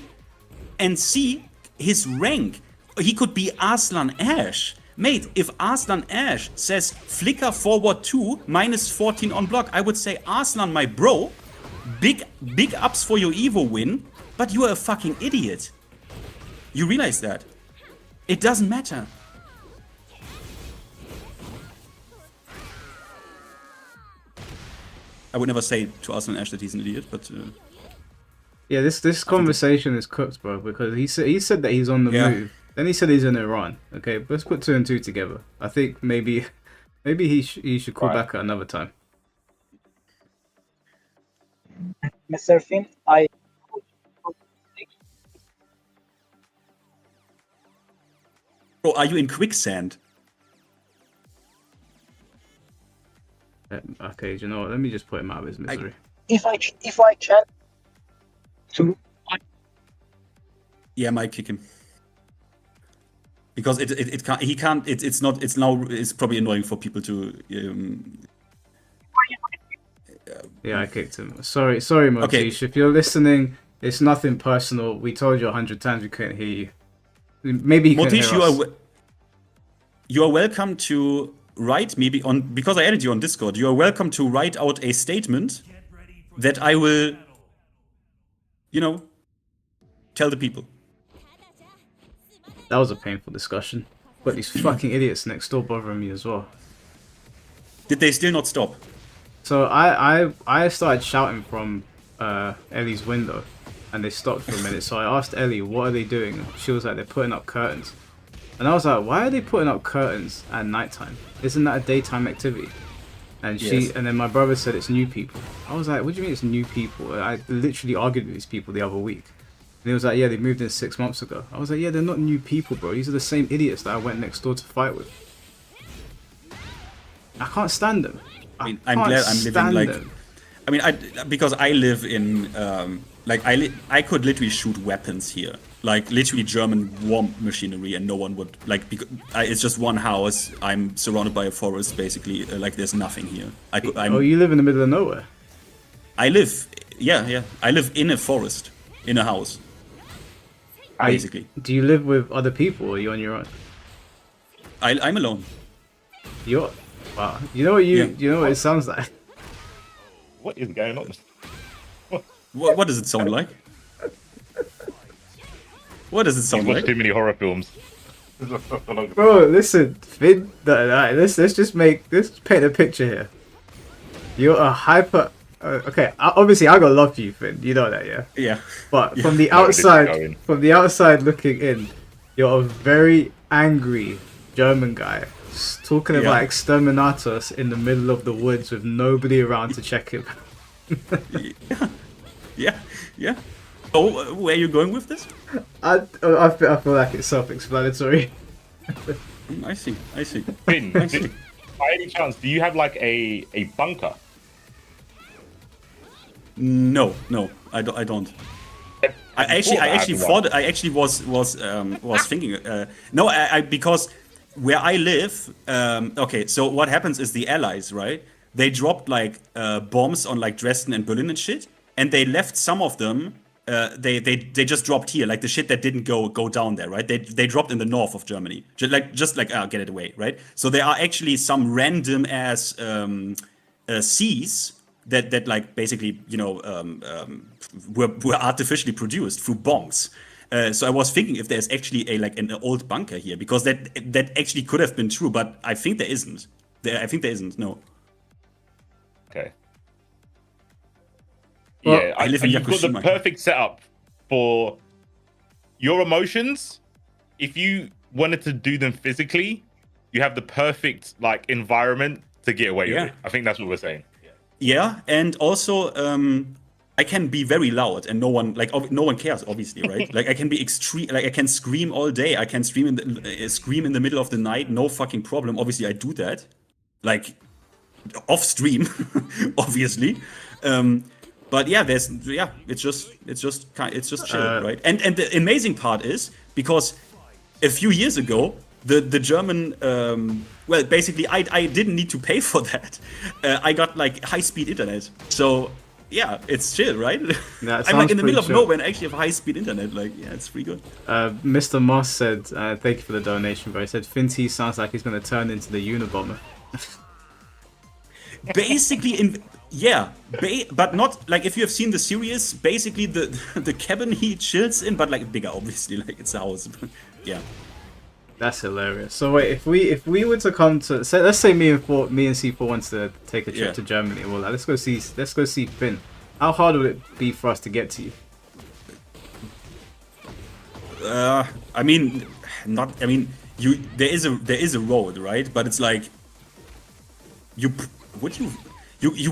And C, his rank. He could be Arslan Ash. Mate, if Arslan Ash says flicker forward 2, minus 14 on block, I would say, Arslan, my bro, big ups for your Evo win, but you are a fucking idiot. You realize that? It doesn't matter. I would never say to Arslan Ash that he's an idiot, but... yeah, this conversation is cooked, bro, because he said that he's on the move. Then he said he's in Iran. Okay, let's put 2 and 2 together. I think maybe he should call back at another time. Mr. Finn, Bro, are you in quicksand? Okay, do you know what? Let me just put him out of his misery. if I can, to Yeah, I might kick him. Because it can't, he can't, it's not, it's now, it's probably annoying for people to... yeah, I kicked him. Sorry, Motish. Okay. If you're listening, it's nothing personal. We told you 100 times we couldn't hear you. Maybe he couldn't hear us. You are welcome to write me because I added you on Discord. You are welcome to write out a statement that I will, tell the people. That was a painful discussion. But these fucking idiots next door bothering me as well. Did they still not stop? So I started shouting from Ellie's window, and they stopped for a minute. So I asked Ellie, what are they doing? She was like, they're putting up curtains. And I was like, why are they putting up curtains at nighttime? Isn't that a daytime activity? And and then my brother said it's new people. I was like, what do you mean it's new people? I literally argued with these people the other week. And he was like, yeah, they moved in 6 months ago. I was like, yeah, they're not new people, bro. These are the same idiots that I went next door to fight with. I can't stand them. I'm glad I'm living like... them. I mean, because I live in... I could literally shoot weapons here. Like, literally German war machinery, and no one would... it's just one house. I'm surrounded by a forest, basically. There's nothing here. Oh, you live in the middle of nowhere? I live... Yeah. I live in a forest. In a house. Basically. Do you live with other people, or are you on your own? I'm alone. You're... Wow. You know what you know what it sounds like? What is going on? What does it sound like? What does it sound like? Too many horror films. Bro, listen, Finn. Let's just paint a picture here. You're a hyper. Okay, obviously I got love for you, Finn. You know that, yeah. Yeah. But from the outside looking in, you're a very angry German guy talking about exterminatus in the middle of the woods with nobody around to check him. Yeah. Oh, where are you going with this? I feel like it's self-explanatory. I see. Finn, by any chance, do you have a bunker? No, I don't. I actually thought I actually was thinking. No, because where I live. Okay, so what happens is the Allies, right? They dropped bombs on Dresden and Berlin and shit, and they left some of them. They just dropped here, the shit that didn't go down there, right? They dropped in the north of Germany, just get it away, right? So there are actually some random ass seas that basically were artificially produced through bombs. So I was thinking if there's actually an old bunker here, because that actually could have been true, but I think there isn't. I think there isn't. No. Okay. Well, yeah, I live in you've got the perfect setup for your emotions. If you wanted to do them physically, you have the perfect environment to get away with it. I think that's what we're saying. Yeah, and also I can be very loud, and no one cares, obviously, right? I can be extreme, I can scream all day. I can scream in the middle of the night, no fucking problem. Obviously, I do that, off stream, obviously. But yeah, it's just chill, right? And the amazing part is, because a few years ago the German. Well, basically, I didn't need to pay for that. I got like high-speed internet, so yeah, it's chill, right? Yeah, I'm like in the middle of chill. nowhere and actually have high-speed internet. Like, yeah, it's pretty good. Mr. Moss said, "Thank you for the donation, bro." He said, "Finty sounds like he's gonna turn into the Unabomber." Basically, but not like if you have seen the series. Basically, the cabin he chills in, but like bigger, obviously, like it's a house. Yeah. That's hilarious. So wait, if we were to come to, let's say me and C4 wants to take a trip to Germany, well, let's go see Finn. How hard would it be for us to get to you? I mean, there is a road, right? But it's like you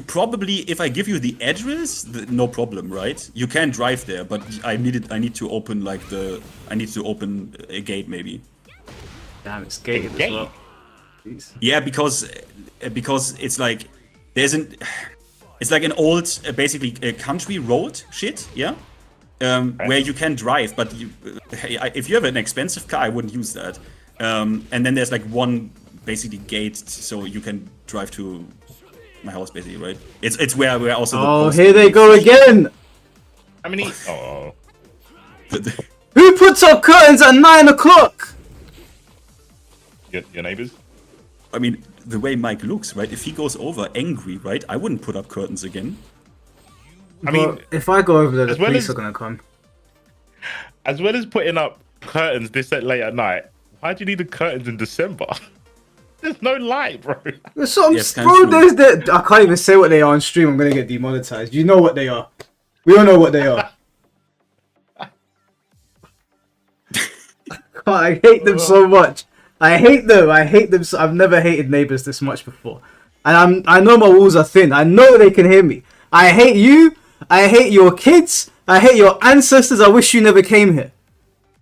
probably, if I give you the address, no problem, right? You can drive there, but I need to open a gate maybe. Damn, it's gated as well. Jeez. Yeah, because it's like it's like an old basically a country road shit, yeah. Where you can drive, but if you have an expensive car, I wouldn't use that. And then there's like one basically gate, so you can drive to my house basically, right? It's where also. Oh, here they go again. How many? Oh. Who puts up curtains at 9 o'clock? Your neighbors? I mean, the way Mike looks, right? If he goes over angry, right? I wouldn't put up curtains again. I mean, if I go over there, the police are gonna come. As well as putting up curtains this late at night, why do you need the curtains in December? There's no light, bro. There's some, I can't even say what they are on stream. I'm gonna get demonetized. You know what they are. We all know what they are. I hate them so much. I hate them. I've never hated neighbors this much before. And I know my walls are thin. I know they can hear me. I hate you. I hate your kids. I hate your ancestors. I wish you never came here.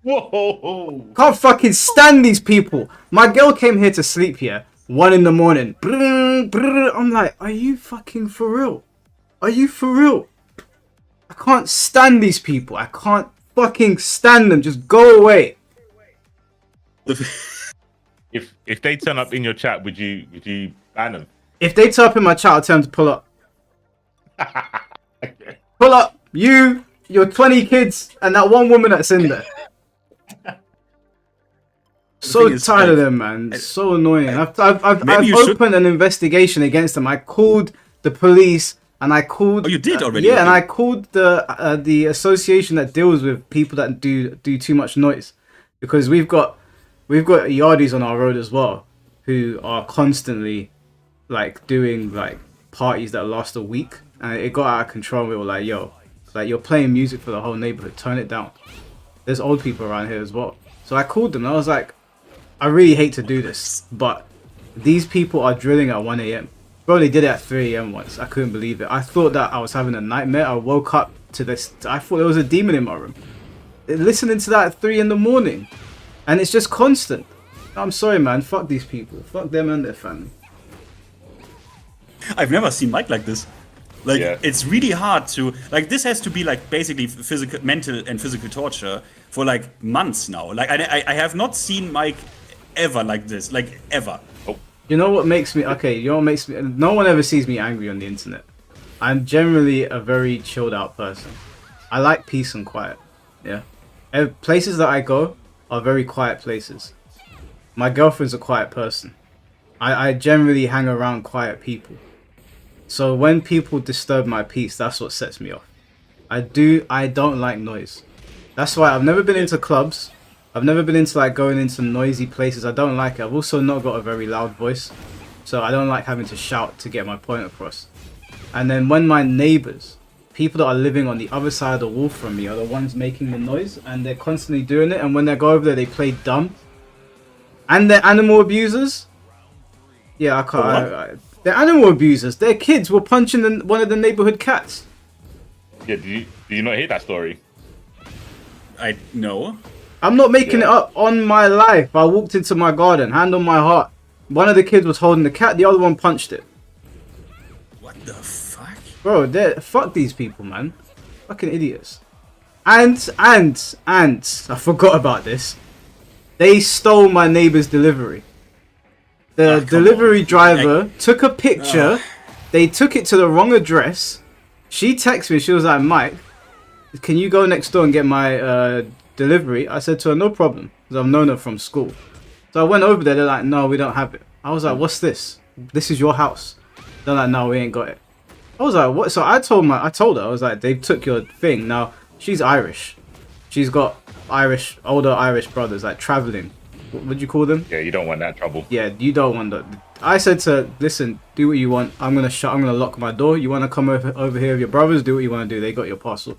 Whoa. Can't fucking stand these people. My girl came here to sleep here. 1 in the morning. I'm like, are you fucking for real? Are you for real? I can't stand these people. I can't fucking stand them. Just go away. If they turn up in your chat, would you ban them? If they turn up in my chat, I'll tell them to pull up. Okay. Pull up. Your 20 kids, and that one woman that's in there. So tired of them, man. So annoying. I've opened an investigation against them. I called the police, and I called. Oh, you did already? Yeah, and I called the association that deals with people that do too much noise, because we've got yardies on our road as well, who are constantly like doing like parties that last a week, and it got out of control. We were like, yo, like, you're playing music for the whole neighborhood, turn it down. There's old people around here as well. So I called them and I was like, I really hate to do this, but these people are drilling at 1 a.m. Bro, they did it at 3 a.m. once. I couldn't believe it. I thought that I was having a nightmare. I woke up to this. I thought there was a demon in my room. Listening to that at 3 in the morning. And it's just constant. I'm sorry, man. Fuck these people. Fuck them and their family. I've never seen Mike like this. Like, it's really hard to... Like, this has to be, like, basically mental and physical torture for, like, months now. Like, I have not seen Mike ever like this. Like, ever. Oh. You know what makes me... Okay, you know what makes me... No one ever sees me angry on the internet. I'm generally a very chilled out person. I like peace and quiet. Yeah. Places that I go are very quiet places. My girlfriend's a quiet person. I generally hang around quiet people. So when people disturb my peace, that's what sets me off. I don't like noise. That's why I've never been into clubs. I've never been into like going into noisy places. I don't like it. I've also not got a very loud voice. So I don't like having to shout to get my point across. And then when my neighbors, people that are living on the other side of the wall from me, are the ones making the noise, and they're constantly doing it, and when they go over there they play dumb. And they're animal abusers. Yeah, I can't. They're animal abusers. Their kids were punching one of the neighborhood cats. Yeah, did you not hear that story? No. I'm not making it up. On my life, I walked into my garden, hand on my heart. One of the kids was holding the cat, the other one punched it. What the fuck? Bro, fuck these people, man. Fucking idiots. And I forgot about this. They stole my neighbor's delivery. The delivery driver took a picture. They took it to the wrong address. She texted me. She was like, Mike, can you go next door and get my delivery? I said to her, no problem, because I've known her from school. So I went over there. They're like, no, we don't have it. I was like, what's this? This is your house. They're like, no, we ain't got it. I was like, what? So I told her, I was like, they took your thing. Now, she's Irish. She's got older Irish brothers, like traveling. What would you call them? Yeah, you don't want that trouble. Yeah, you don't want that. I said to her, listen, do what you want. I'm gonna lock my door. You wanna come over here with your brothers? Do what you wanna do. They got your parcel.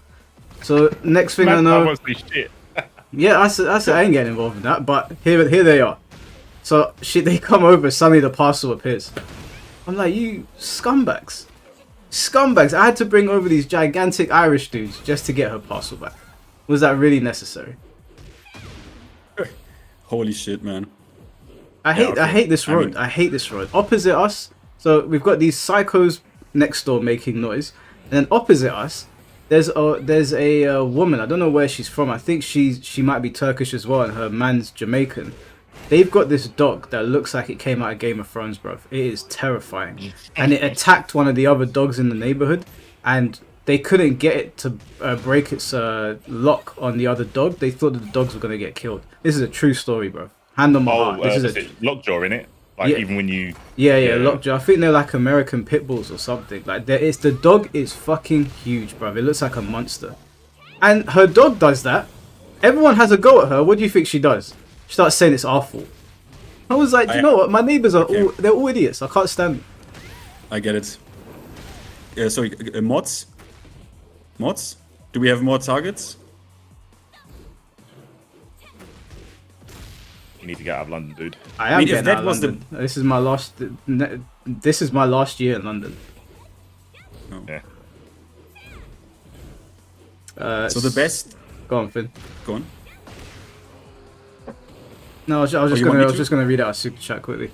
So next thing I know, yeah, I said I ain't getting involved in that. But here they are. So they come over. Suddenly the parcel appears. I'm like, you scumbags. I had to bring over these gigantic Irish dudes just to get her parcel back. Was that really necessary? Holy shit, man. I hate this road. I hate this road. Opposite us, so we've got these psychos next door making noise, and then opposite us, there's a woman. I don't know where she's from. I think she might be Turkish as well, and her man's Jamaican. They've got this dog that looks like it came out of Game of Thrones, bro. It is terrifying, and it attacked one of the other dogs in the neighborhood, and they couldn't get it to break its lock on the other dog. They thought that the dogs were gonna get killed. This is a true story, bro. Hand on my heart. This is a lockjaw in it. Like yeah. Even when you yeah, lockjaw. I think they're like American pit bulls or something. Like the dog is fucking huge, bro. It looks like a monster, and her dog does that. Everyone has a go at her. What do you think she does? She starts saying it's our fault. I was like, do you know what? My neighbors are they're all idiots. I can't stand them. I get it. Yeah, sorry, mods? Mods? Do we have more targets? You need to get out of London, dude. I am getting out of London. This is my last. This is my last year in London. Oh. Yeah. So the best. Go on, Finn. Go on. No, I was just gonna read out a super chat quickly.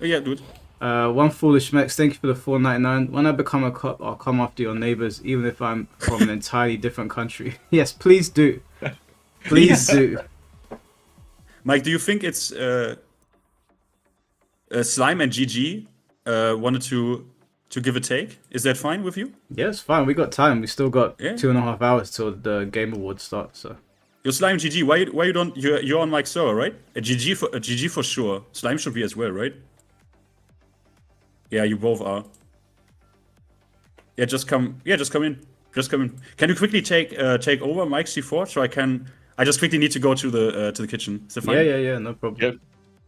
Oh, yeah, dude. One foolish Mex, thank you for the $4.99. When I become a cop, I'll come after your neighbors, even if I'm from an entirely different country. Yes, please do. Please do. Mike, do you think it's Slime and GG wanted to give a take? Is that fine with you? Yeah, it's fine. We got time. We still got 2.5 hours till the Game Awards start. So. Yo, Slime, GG. Why you don't? You're on Mike's server, right? A GG for sure. Slime should be as well, right? Yeah, you both are. Yeah, just come. Yeah, just come in. Just come in. Can you quickly take over Mike C4 so I can? I just quickly need to go to the kitchen. Is that fine? Yeah, no problem.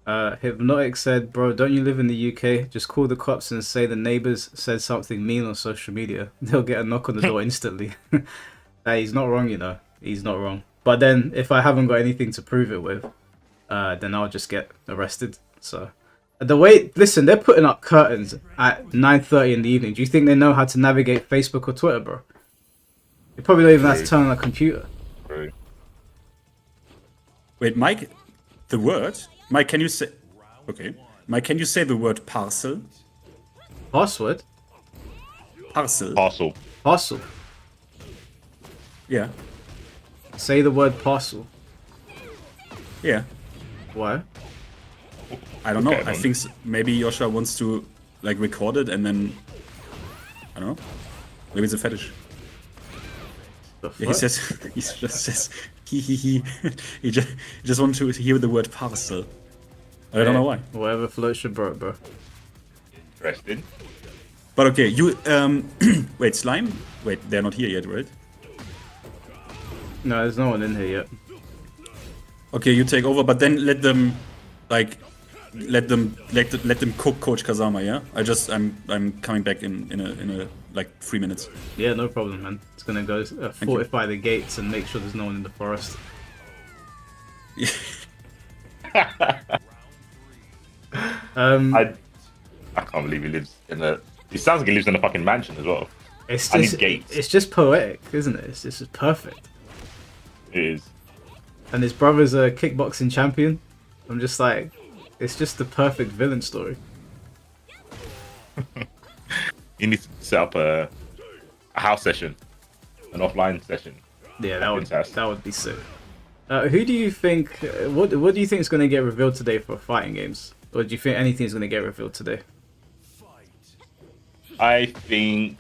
Yep. Hypnotic said, bro, don't you live in the UK? Just call the cops and say the neighbors said something mean on social media. They'll get a knock on the door instantly. Hey, he's not wrong, you know. He's not wrong. But then, if I haven't got anything to prove it with, then I'll just get arrested. So, listen, they're putting up curtains at 9:30 in the evening. Do you think they know how to navigate Facebook or Twitter, bro? They probably don't even have to turn on a computer. True. Wait, Mike, the word? Mike, can you say... Okay. Mike, can you say the word parcel? Password? Parcel. Parcel. Parcel. Yeah. Say the word parcel. Yeah. Why? I don't know. I think maybe Joshua wants to like record it and then... I don't know. Maybe it's a fetish. Yeah, he just says he just wants to hear the word parcel. I don't know why. Whatever floats your boat, bro. Interesting. But okay, you wait, Slime? Wait, they're not here yet, right? No, there's no one in here yet. Okay, you take over, but then let them let them cook Coach Kazama, yeah? I'm coming back in a like 3 minutes. Yeah, no problem, man. It's gonna go fortify the gates and make sure there's no one in the forest. I can't believe he lives in a. It sounds like he lives in a fucking mansion as well. It's and just, his gates. It's just poetic, isn't it? It's just perfect. It is. And his brother's a kickboxing champion. I'm just like, it's just the perfect villain story. You need to set up a house session, an offline session. Yeah, that would be sick. Who do you think? What do you think is going to get revealed today for fighting games? Or do you think anything's going to get revealed today? I think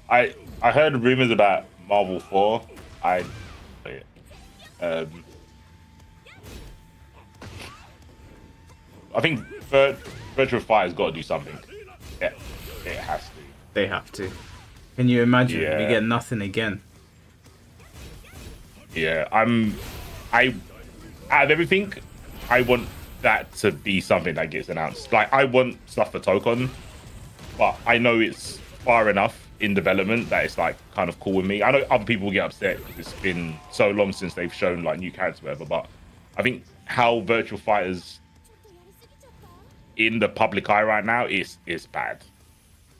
I heard rumors about Marvel 4. I think Virtual Fire's got to do something. Yeah, it has to. They have to. Can you imagine? Yeah. We get nothing again. Yeah, out of everything, I want that to be something that gets announced. Like, I want stuff for Tokon, but I know it's far enough in development that it's like kind of cool with me. I know other people will get upset because it's been so long since they've shown like new characters, or whatever. But I think how Virtual Fighters in the public eye right now is bad.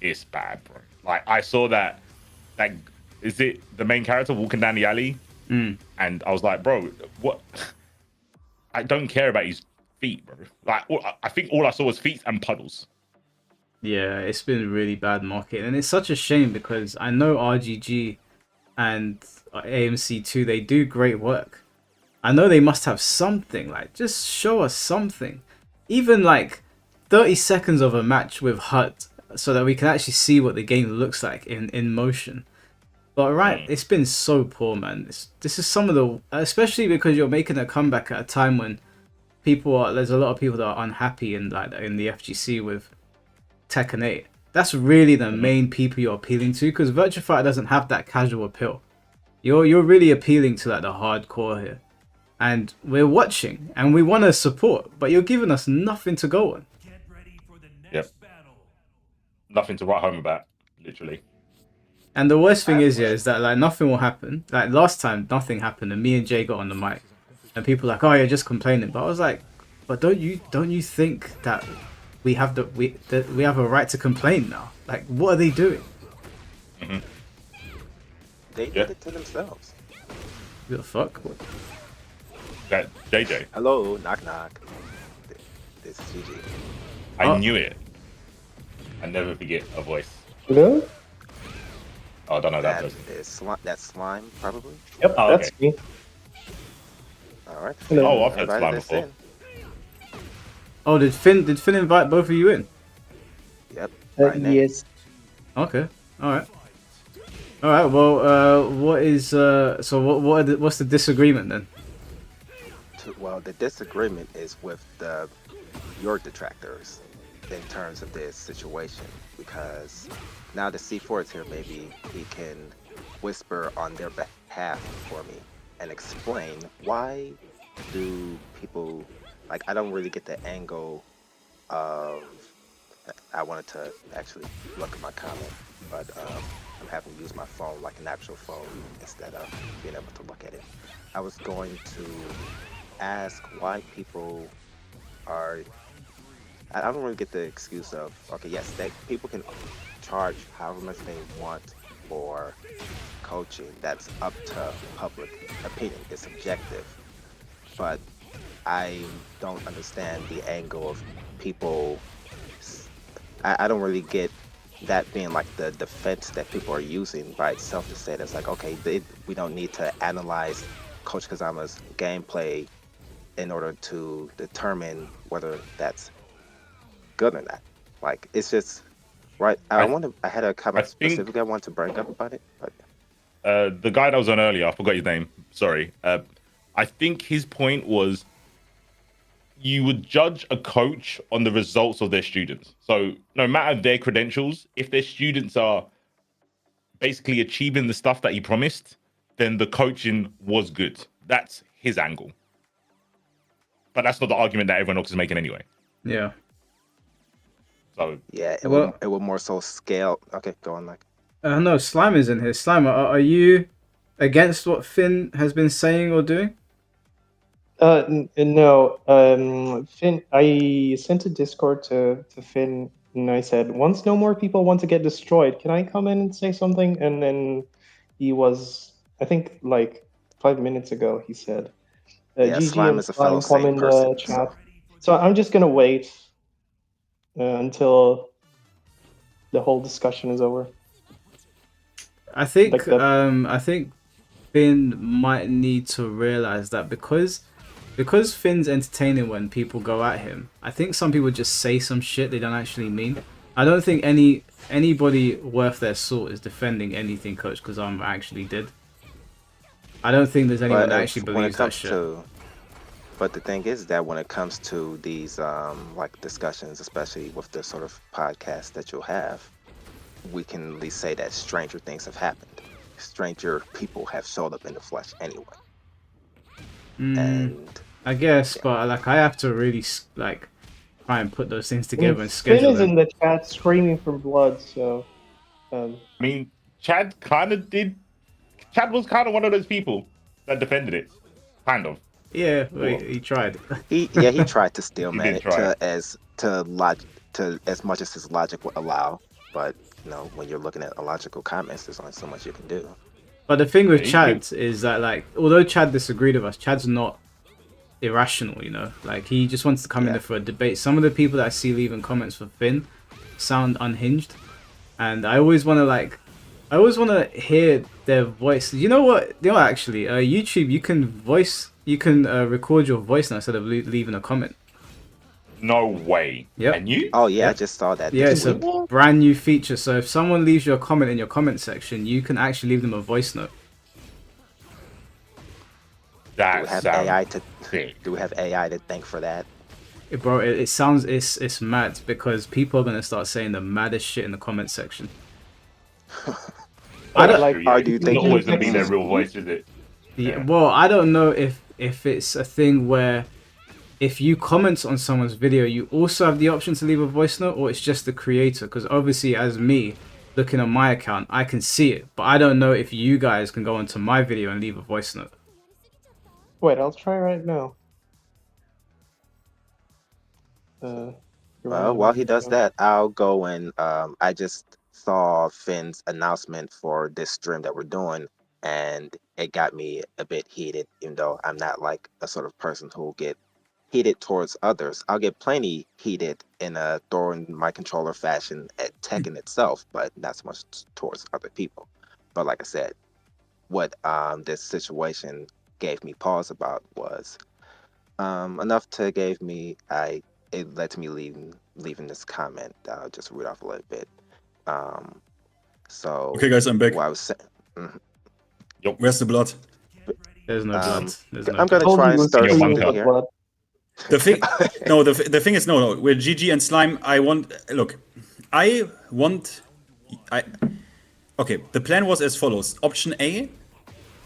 It's bad, bro. Like, I saw that is it the main character walking down the alley, and I was like, bro, what? I don't care about his feet, bro. Like, I think all I saw was feet and puddles. Yeah, it's been really bad marketing, and it's such a shame because I know RGG and AMC too. They do great work. I know they must have something. Like, just show us something, even like 30 seconds of a match with Hut, so that we can actually see what the game looks like in motion. But it's been so poor, man. This is some of the, especially because you're making a comeback at a time when there's a lot of people that are unhappy in the FGC with Tekken 8. That's really the main people you're appealing to, because Virtua Fighter doesn't have that casual appeal. You're really appealing to like the hardcore here, and we're watching and we want to support, but you're giving us nothing to go on. Yep. Nothing to write home about, literally. And the worst thing is that like nothing will happen. Like last time, nothing happened, and me and Jay got on the mic, and people were like, "Oh, you're just complaining." But I was like, "But don't you think that we have we have a right to complain now? Like, what are they doing?" Mm-hmm. They did it to themselves. What the fuck? What? That JJ. Hello, knock knock. This is GG. I knew it. I never forget a voice. Hello? Oh, I don't know that That person. is that's slime, probably. Yep, Oh, that's okay. me. All right. Hello. Oh, I've heard Invited slime us before. in. Oh, did Finn invite both of you in? Yep. Right now. Yes. Okay. All right. All right. Well, what is so what's the disagreement then? Well, the disagreement is with your detractors in terms of this situation, because now the C4 is here, maybe he can whisper on their behalf for me and explain why do people, like, I don't really get the angle of, I wanted to actually look at my comment, but I'm having to use my phone like an actual phone instead of being able to look at it. I was going to ask why people are, I don't really get the excuse of, okay, yes, people can charge however much they want for coaching. That's up to public opinion. It's subjective. But I don't understand the angle of people. I don't really get that being like the defense that people are using by itself to say that's like, okay, we don't need to analyze Coach Kazama's gameplay in order to determine whether that's good or not. Like, it's just right. I had a comment specifically I wanted to bring up about it, but the guy that was on earlier, I forgot his name. Sorry. I think his point was you would judge a coach on the results of their students. So no matter their credentials, if their students are basically achieving the stuff that he promised, then the coaching was good. That's his angle. But that's not the argument that everyone else is making anyway. Yeah. So yeah, it would more so scale. Okay, go on, Mike. No, Slime is in here. Slime, are you against what Finn has been saying or doing? No. Finn, I sent a Discord to Finn, and I said, once no more people want to get destroyed, can I come in and say something? And then he was, I think, like 5 minutes ago, he said, yeah, GG Slime and is a fellow come in sane person. the chat. So I'm just gonna wait until the whole discussion is over. I think Finn might need to realize that because Finn's entertaining when people go at him, I think some people just say some shit they don't actually mean. I don't think anybody worth their salt is defending anything Coach Kazama actually did. I don't think there's anyone that actually believes that shit. But the thing is that when it comes to these like discussions, especially with the sort of podcast that you'll have, we can at least say that stranger things have happened. Stranger people have showed up in the flesh anyway. And I guess, but like I have to really like try and put those things together and Finn schedule is in them. the chat screaming for blood, so. I mean, Chad kind of did. Chad was kind of one of those people that defended it, kind of. Yeah, he tried. He tried to still manage to as much as his logic would allow, but you know, when you're looking at illogical comments, there's only so much you can do. But the thing with Chad is that, like, although Chad disagreed with us, Chad's not irrational, you know? Like, he just wants to come in there for a debate. Some of the people that I see leaving comments for Finn sound unhinged. And I always want to hear their voice. You know what? Actually, YouTube, you can record your voice now instead of leaving a comment. No way. Yep. Can you? Oh yeah, I just saw that. Yeah, it's a brand new feature. So if someone leaves you a comment in your comment section, you can actually leave them a voice note. Do we have AI to thank for that? Bro, it sounds it's mad because people are gonna start saying the maddest shit in the comment section. I don't like. Are you think not always gonna be their real voice, is it? Yeah. Well, I don't know if it's a thing where if you comment on someone's video, you also have the option to leave a voice note, or it's just the creator. Because obviously, as me looking on my account, I can see it, but I don't know if you guys can go onto my video and leave a voice note. Wait, I'll try right now. Well, while he does that, I'll go and I just saw Finn's announcement for this stream that we're doing, and it got me a bit heated, even though I'm not like a sort of person who will get heated towards others. I'll get plenty heated in a throwing my controller fashion at Tekken itself, but not so much towards other people. But like I said, what this situation gave me pause about was enough to it led to me leaving this comment. I'll just read off a little bit. So okay, guys, I'm back. What I was saying. Yep. Where's the blood? There's no blood. I'm gonna try and start something here. The thing, no, the thing is, no. With GG and Slime, okay, the plan was as follows. Option A,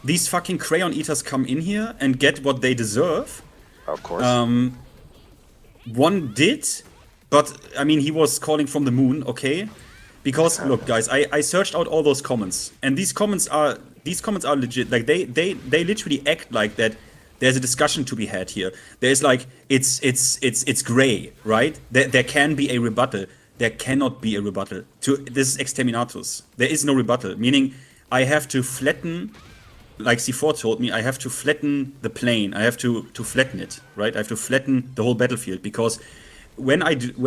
these fucking crayon eaters come in here and get what they deserve. Of course. One did, but I mean, he was calling from the moon, okay? Because look, guys, I searched out all those comments, and these comments are legit. Like they literally act like that. There's a discussion to be had here. There's like it's gray, right? There can be a rebuttal. There cannot be a rebuttal. This is exterminatus. There is no rebuttal. Meaning, I have to flatten, like C4 told me, I have to flatten the plane. I have to flatten it, right? I have to flatten the whole battlefield because when I did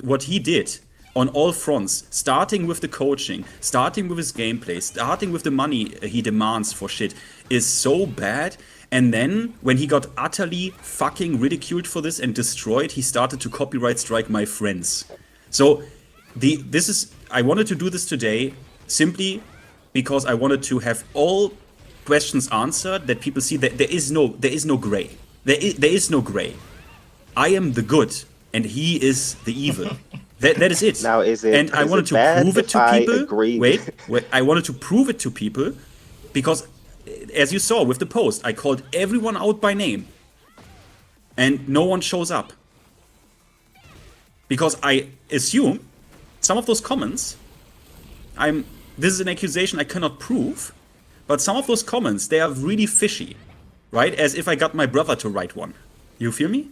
what he did on all fronts, starting with the coaching, starting with his gameplay, starting with the money he demands for shit, is so bad. And then, when he got utterly fucking ridiculed for this and destroyed, he started to copyright strike my friends. So, I wanted to do this today simply because I wanted to have all questions answered, that people see that there is no gray. There is no gray. I am the good, and he is the evil. That is it. Now, and I wanted to prove it to people. Wait. I wanted to prove it to people because, as you saw with the post, I called everyone out by name, and no one shows up. Because I assume some of those comments, this is an accusation I cannot prove, but some of those comments, they are really fishy, right? As if I got my brother to write one. You feel me?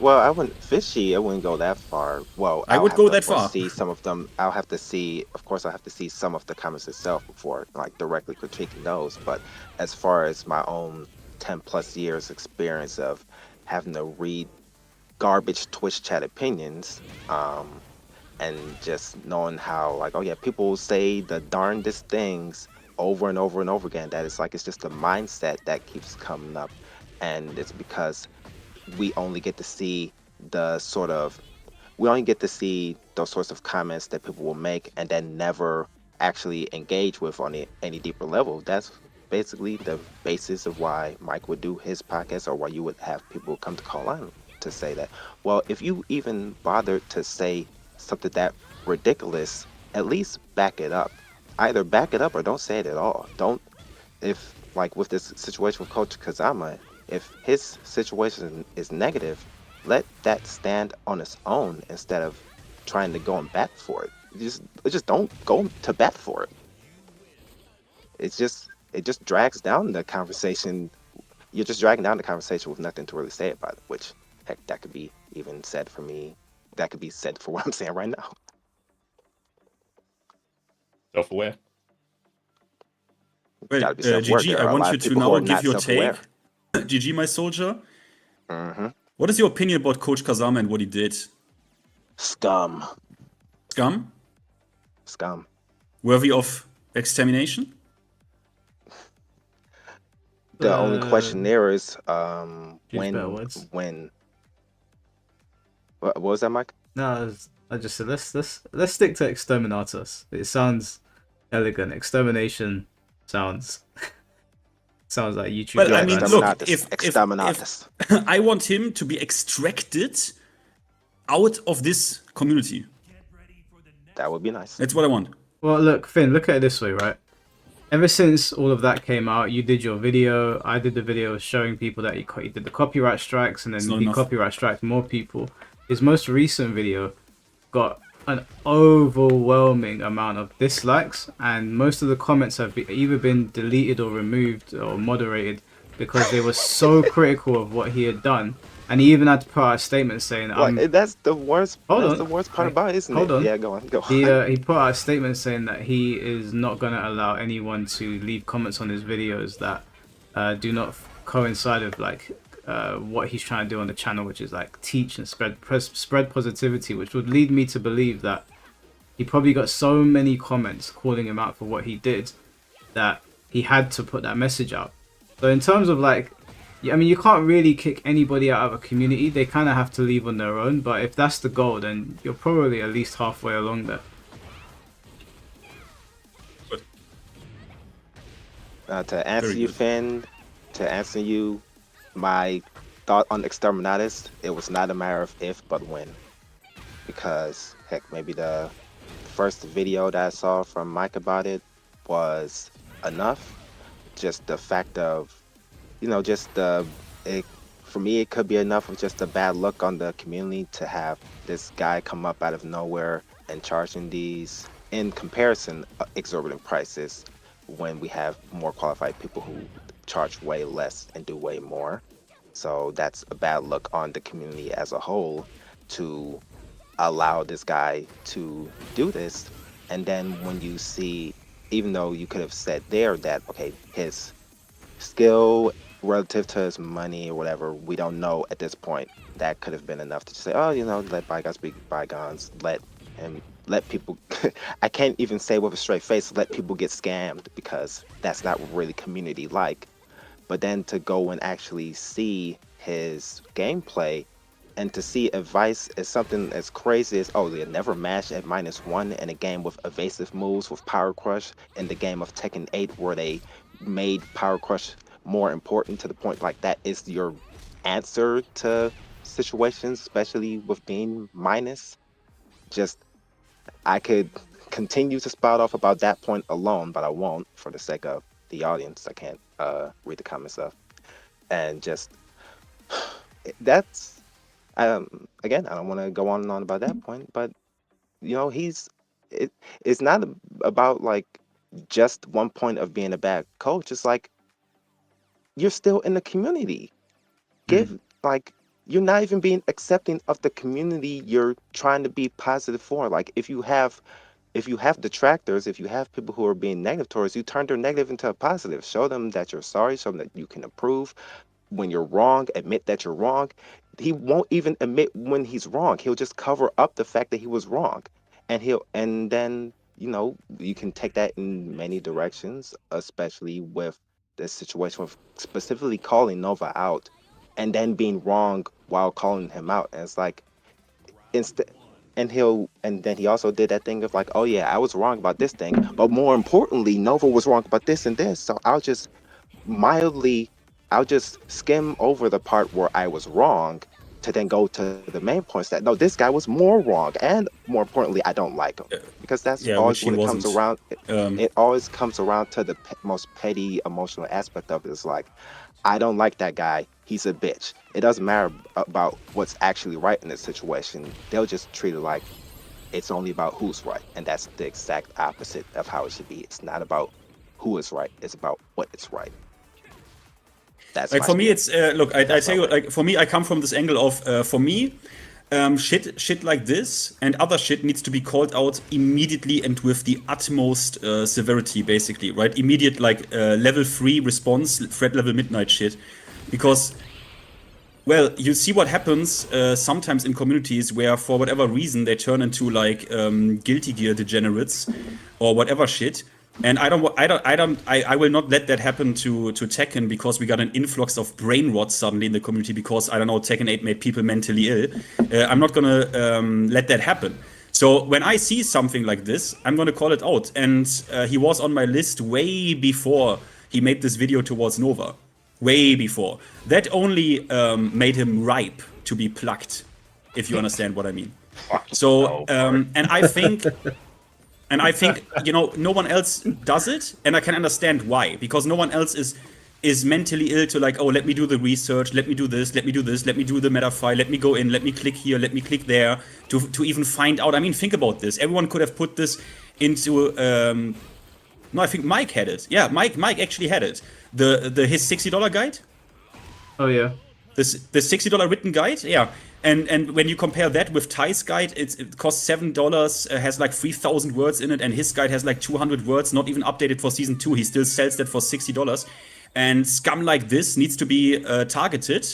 Well, I wouldn't go that far. Well, I would go that far. See some of them. I'll have to see. Of course, I have to see some of the comments itself before, like, directly critiquing those. But as far as my own 10+ years experience of having to read garbage Twitch chat opinions, and just knowing how, like, oh yeah, people say the darndest things over and over and over again. That it's like it's just a mindset that keeps coming up, and it's because we only get to see the sort of we only get to see those sorts of comments that people will make and then never actually engage with on any deeper level. That's basically the basis of why Mike would do his podcast, or why you would have people come to call on to say that. Well, if you even bothered to say something that ridiculous, at least back it up. Either back it up or don't say it at all. Don't, if like with this situation with Coach Kazama, if his situation is negative, let that stand on its own instead of trying to go and bat for it. Just don't go to bat for it. It just drags down the conversation. You're just dragging down the conversation with nothing to really say about it, which heck, that could be even said for me. That could be said for what I'm saying right now. Self-aware. Well, Gotta be self-aware. GG, There I are a want lot you of to people who now are give not your take. self-aware. GG, my soldier. Mm-hmm. What is your opinion about Coach Kazama and what he did? Scum. Scum? Scum. Worthy of extermination? The only question there is better words. when what was that, Mike? No, I just said let's stick to exterminatus. It sounds elegant. Extermination sounds like YouTube. Well, I mean, look, if I want him to be extracted out of this community. That would be nice. That's what I want. Well, look, Finn, look at it this way, right? Ever since all of that came out, you did your video, I did the video showing people that he did the copyright strikes, and then he copyright striked more people. His most recent video got an overwhelming amount of dislikes, and most of the comments have either been deleted or removed or moderated because they were so critical of what he had done. And he even had to put out a statement saying, that's the worst. That's the worst part about it, isn't it? Hold on. Yeah, go on. He put out a statement saying that he is not going to allow anyone to leave comments on his videos that do not coincide with what he's trying to do on the channel, which is like teach and spread positivity, which would lead me to believe that he probably got so many comments calling him out for what he did that he had to put that message out. So in terms of I mean, you can't really kick anybody out of a community. They kind of have to leave on their own. But if that's the goal, then you're probably at least halfway along there. To answer you, Finn, to answer you, my thought on Exterminatus, it was not a matter of if, but when. Because, heck, maybe the first video that I saw from Mike about it was enough. Just the fact of, for me, it could be enough of just a bad look on the community to have this guy come up out of nowhere and charging these, in comparison, exorbitant prices when we have more qualified people who charge way less and do way more. So that's a bad look on the community as a whole to allow this guy to do this. And then when you see, even though you could have said there that, okay, his skill relative to his money or whatever, we don't know at this point. That could have been enough to say, oh, let bygones be bygones. Let people, I can't even say with a straight face, let people get scammed, because that's not really community like. But then to go and actually see his gameplay and to see advice as something as crazy as, oh, they never mash at -1 in a game with evasive moves with Power Crush, in the game of Tekken 8 where they made Power Crush more important to the point like that is your answer to situations, especially with being minus. Just, I could continue to spout off about that point alone, but I won't for the sake of the audience. I can't read the comment stuff. And just, that's, again, I don't want to go on and on about that point, but, it's not about just one point of being a bad coach. It's you're still in the community. You're not even being accepting of the community you're trying to be positive for. If you have detractors, if you have people who are being negative towards you, turn their negative into a positive. Show them that you're sorry, show them that you can improve. When you're wrong, admit that you're wrong. He won't even admit when he's wrong. He'll just cover up the fact that he was wrong. And then you know, you can take that in many directions, especially with this situation with specifically calling Nova out and then being wrong while calling him out. And it's like, instead, and then he also did that thing of like, oh yeah, I was wrong about this thing, but more importantly, Nova was wrong about this and this. So mildly, I'll just skim over the part where I was wrong to then go to the main points that no, this guy was more wrong, and more importantly, I don't like him, because that's always when it comes around. It always comes around to the most petty emotional aspect of it. It's like, I don't like that guy. He's a bitch. It doesn't matter about what's actually right in this situation. They'll just treat it like it's only about who's right, and that's the exact opposite of how it should be. It's not about who is right. It's about what is right. That's like for me, it's look. I tell you, like for me, I come from this angle of for me, shit like this and other shit needs to be called out immediately and with the utmost severity, basically, right? Immediate, like level 3 response, threat level midnight shit, because. Well, you see what happens sometimes in communities where, for whatever reason, they turn into like Guilty Gear degenerates or whatever shit. And I will not let that happen to Tekken, because we got an influx of brain rot suddenly in the community because, I don't know, Tekken 8 made people mentally ill. I'm not gonna let that happen. So when I see something like this, I'm gonna call it out. And he was on my list way before he made this video towards Nova. Way before. That only made him ripe to be plucked, if you understand what I mean. So, and I think, you know, no one else does it, and I can understand why. Because no one else is mentally ill to like, oh, let me do the research, let me do this, let me do this, let me do the meta file, let me go in, let me click here, let me click there, to even find out. I mean, think about this. Everyone could have put this into... no, I think Mike had it. Yeah, Mike actually had it. His $60 guide. Oh yeah. The $60 written guide. Yeah, and when you compare that with Ty's guide, it costs $7. Has like 3,000 words in it, and his guide has like 200 words, not even updated for season 2. He still sells that for $60. And scum like this needs to be targeted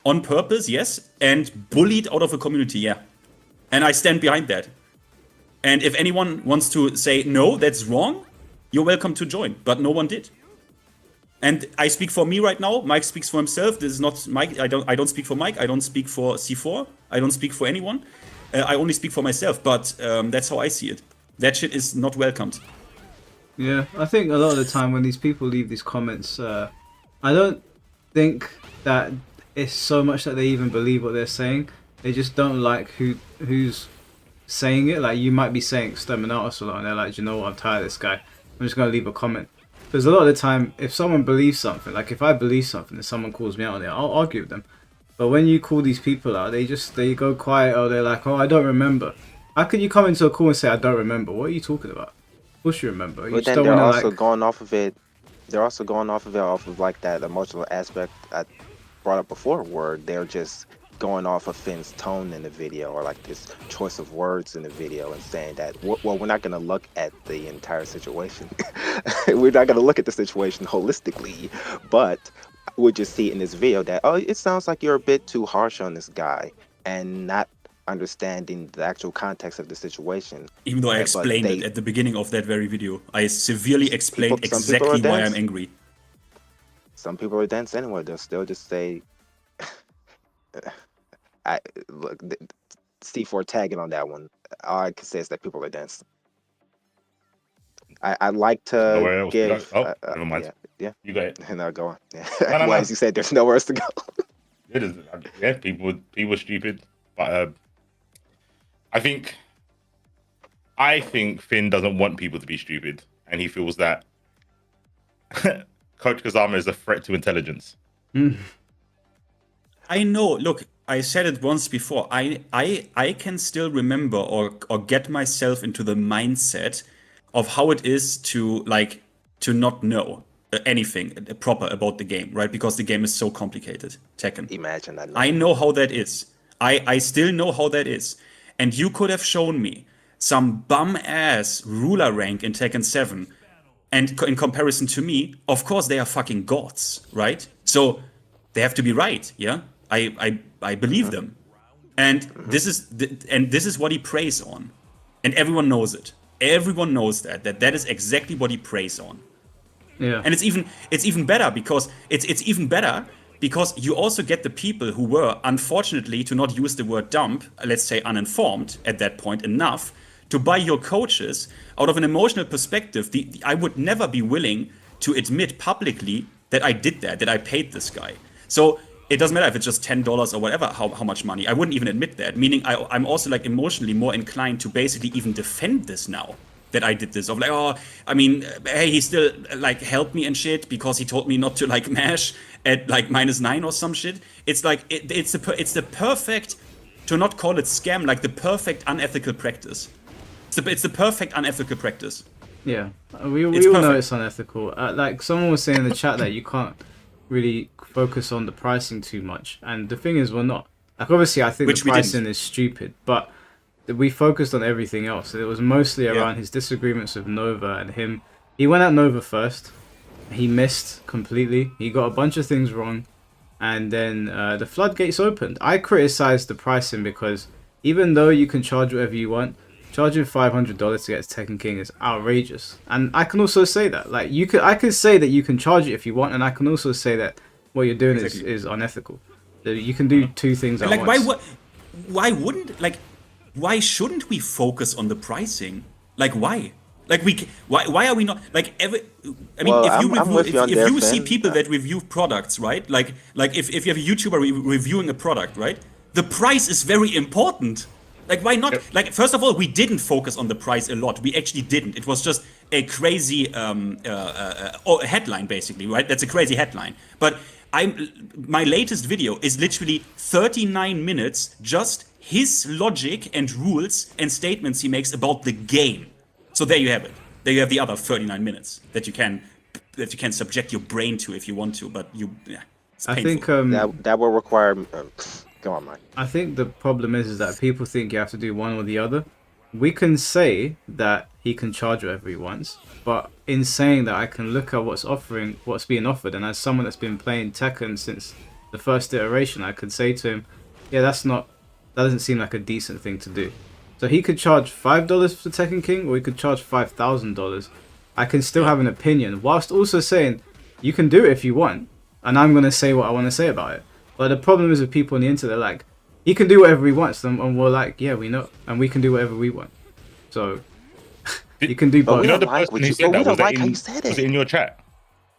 on purpose, yes, and bullied out of a community, yeah. And I stand behind that. And if anyone wants to say no, that's wrong, you're welcome to join, but no one did. And I speak for me right now. Mike speaks for himself. This is not Mike. I don't speak for Mike. I don't speak for C4. I don't speak for anyone. I only speak for myself. But that's how I see it. That shit is not welcomed. Yeah, I think a lot of the time when these people leave these comments, I don't think that it's so much that they even believe what they're saying. They just don't like who's saying it. Like, you might be saying Exterminatus a lot, and they're like, you know what, I'm tired of this guy. I'm just going to leave a comment. Because a lot of the time, if someone believes something, like if I believe something and someone calls me out on it, I'll argue with them. But when you call these people out, they go quiet, or they're like, oh, I don't remember. How can you come into a call and say, I don't remember? What are you talking about? Of course you remember. You But then they're also going off of it. They're also going off of like that emotional aspect I brought up before, where they're just going off of Finn's tone in the video, or like this choice of words in the video, and saying that, well, we're not going to look at the entire situation. We're not going to look at the situation holistically, but we'll just see in this video that, oh, it sounds like you're a bit too harsh on this guy, and not understanding the actual context of the situation. Even though I explained it at the beginning of that very video. I severely explained exactly why I'm angry. Some people are dense anyway. They'll still just say, look, C4 tagging on that one. All I can say is that people are dense. I like to give. Never mind. Yeah. You go ahead. No, go on. Yeah. No. As you said, there's nowhere else to go. It is. Yeah, people are stupid, but I think Finn doesn't want people to be stupid, and he feels that Coach Kazama is a threat to intelligence. I know. Look, I said it once before. I can still remember or get myself into the mindset of how it is to not know anything proper about the game, right? Because the game is so complicated. Tekken. Imagine that. I know how that is. I still know how that is. And you could have shown me some bum-ass ruler rank in Tekken 7, and in comparison to me, of course they are fucking gods, right? So they have to be right, yeah? I believe them. And this is what he preys on. And everyone knows it. Everyone knows that is exactly what he preys on. Yeah. And it's even better because it's even better because you also get the people who were, unfortunately, to not use the word dumb, let's say uninformed at that point enough to buy your coaches. Out of an emotional perspective, I would never be willing to admit publicly that I did that I paid this guy. So it doesn't matter if it's just $10 or whatever, how much money. I wouldn't even admit that. Meaning I'm also like emotionally more inclined to basically even defend this now. That I did this, of like, oh, I mean, hey, he still like helped me and shit because he told me not to like mash at like -9 or some shit. It's like it's the perfect, to not call it scam, like the perfect unethical practice. It's the perfect unethical practice. Yeah, we all know it's unethical. Like someone was saying in the chat that you can't really focus on the pricing too much, and the thing is, we're not. Like obviously, I think the pricing is stupid, but we focused on everything else. It was mostly around his disagreements with Nova and him. He went at Nova first. He missed completely. He got a bunch of things wrong. And then the floodgates opened. I criticized the pricing because even though you can charge whatever you want, charging $500 to get Tekken King is outrageous. And I can also say that. Like I could say that you can charge it if you want, and I can also say that what you're doing is unethical. You can do two things at once. Why wouldn't why shouldn't we focus on the pricing? Like why? Like why are we not like every? I mean, if you see people that review products, right? Like if you have a YouTuber reviewing a product, right? The price is very important. Like why not? Like first of all, we didn't focus on the price a lot. We actually didn't. It was just a crazy headline, basically, right? That's a crazy headline. But my latest video is literally 39 minutes just his logic and rules and statements he makes about the game. So there you have it. There you have the other 39 minutes that you can subject your brain to if you want to, but it's painful. I think that will require. Go on, Mike. I think the problem is that people think you have to do one or the other. We can say that he can charge whatever he wants, but in saying that, I can look at what's being offered, and as someone that's been playing Tekken since the first iteration, I could say to him, yeah, that doesn't seem like a decent thing to do. So he could charge $5 for Tekken King, or he could charge $5,000. I can still have an opinion, whilst also saying, you can do it if you want, and I'm going to say what I want to say about it. But the problem is with people on the internet, like, he can do whatever he wants, and we're like, yeah, we know, and we can do whatever we want. So, you can do both. You know the person who said that, was it in your chat?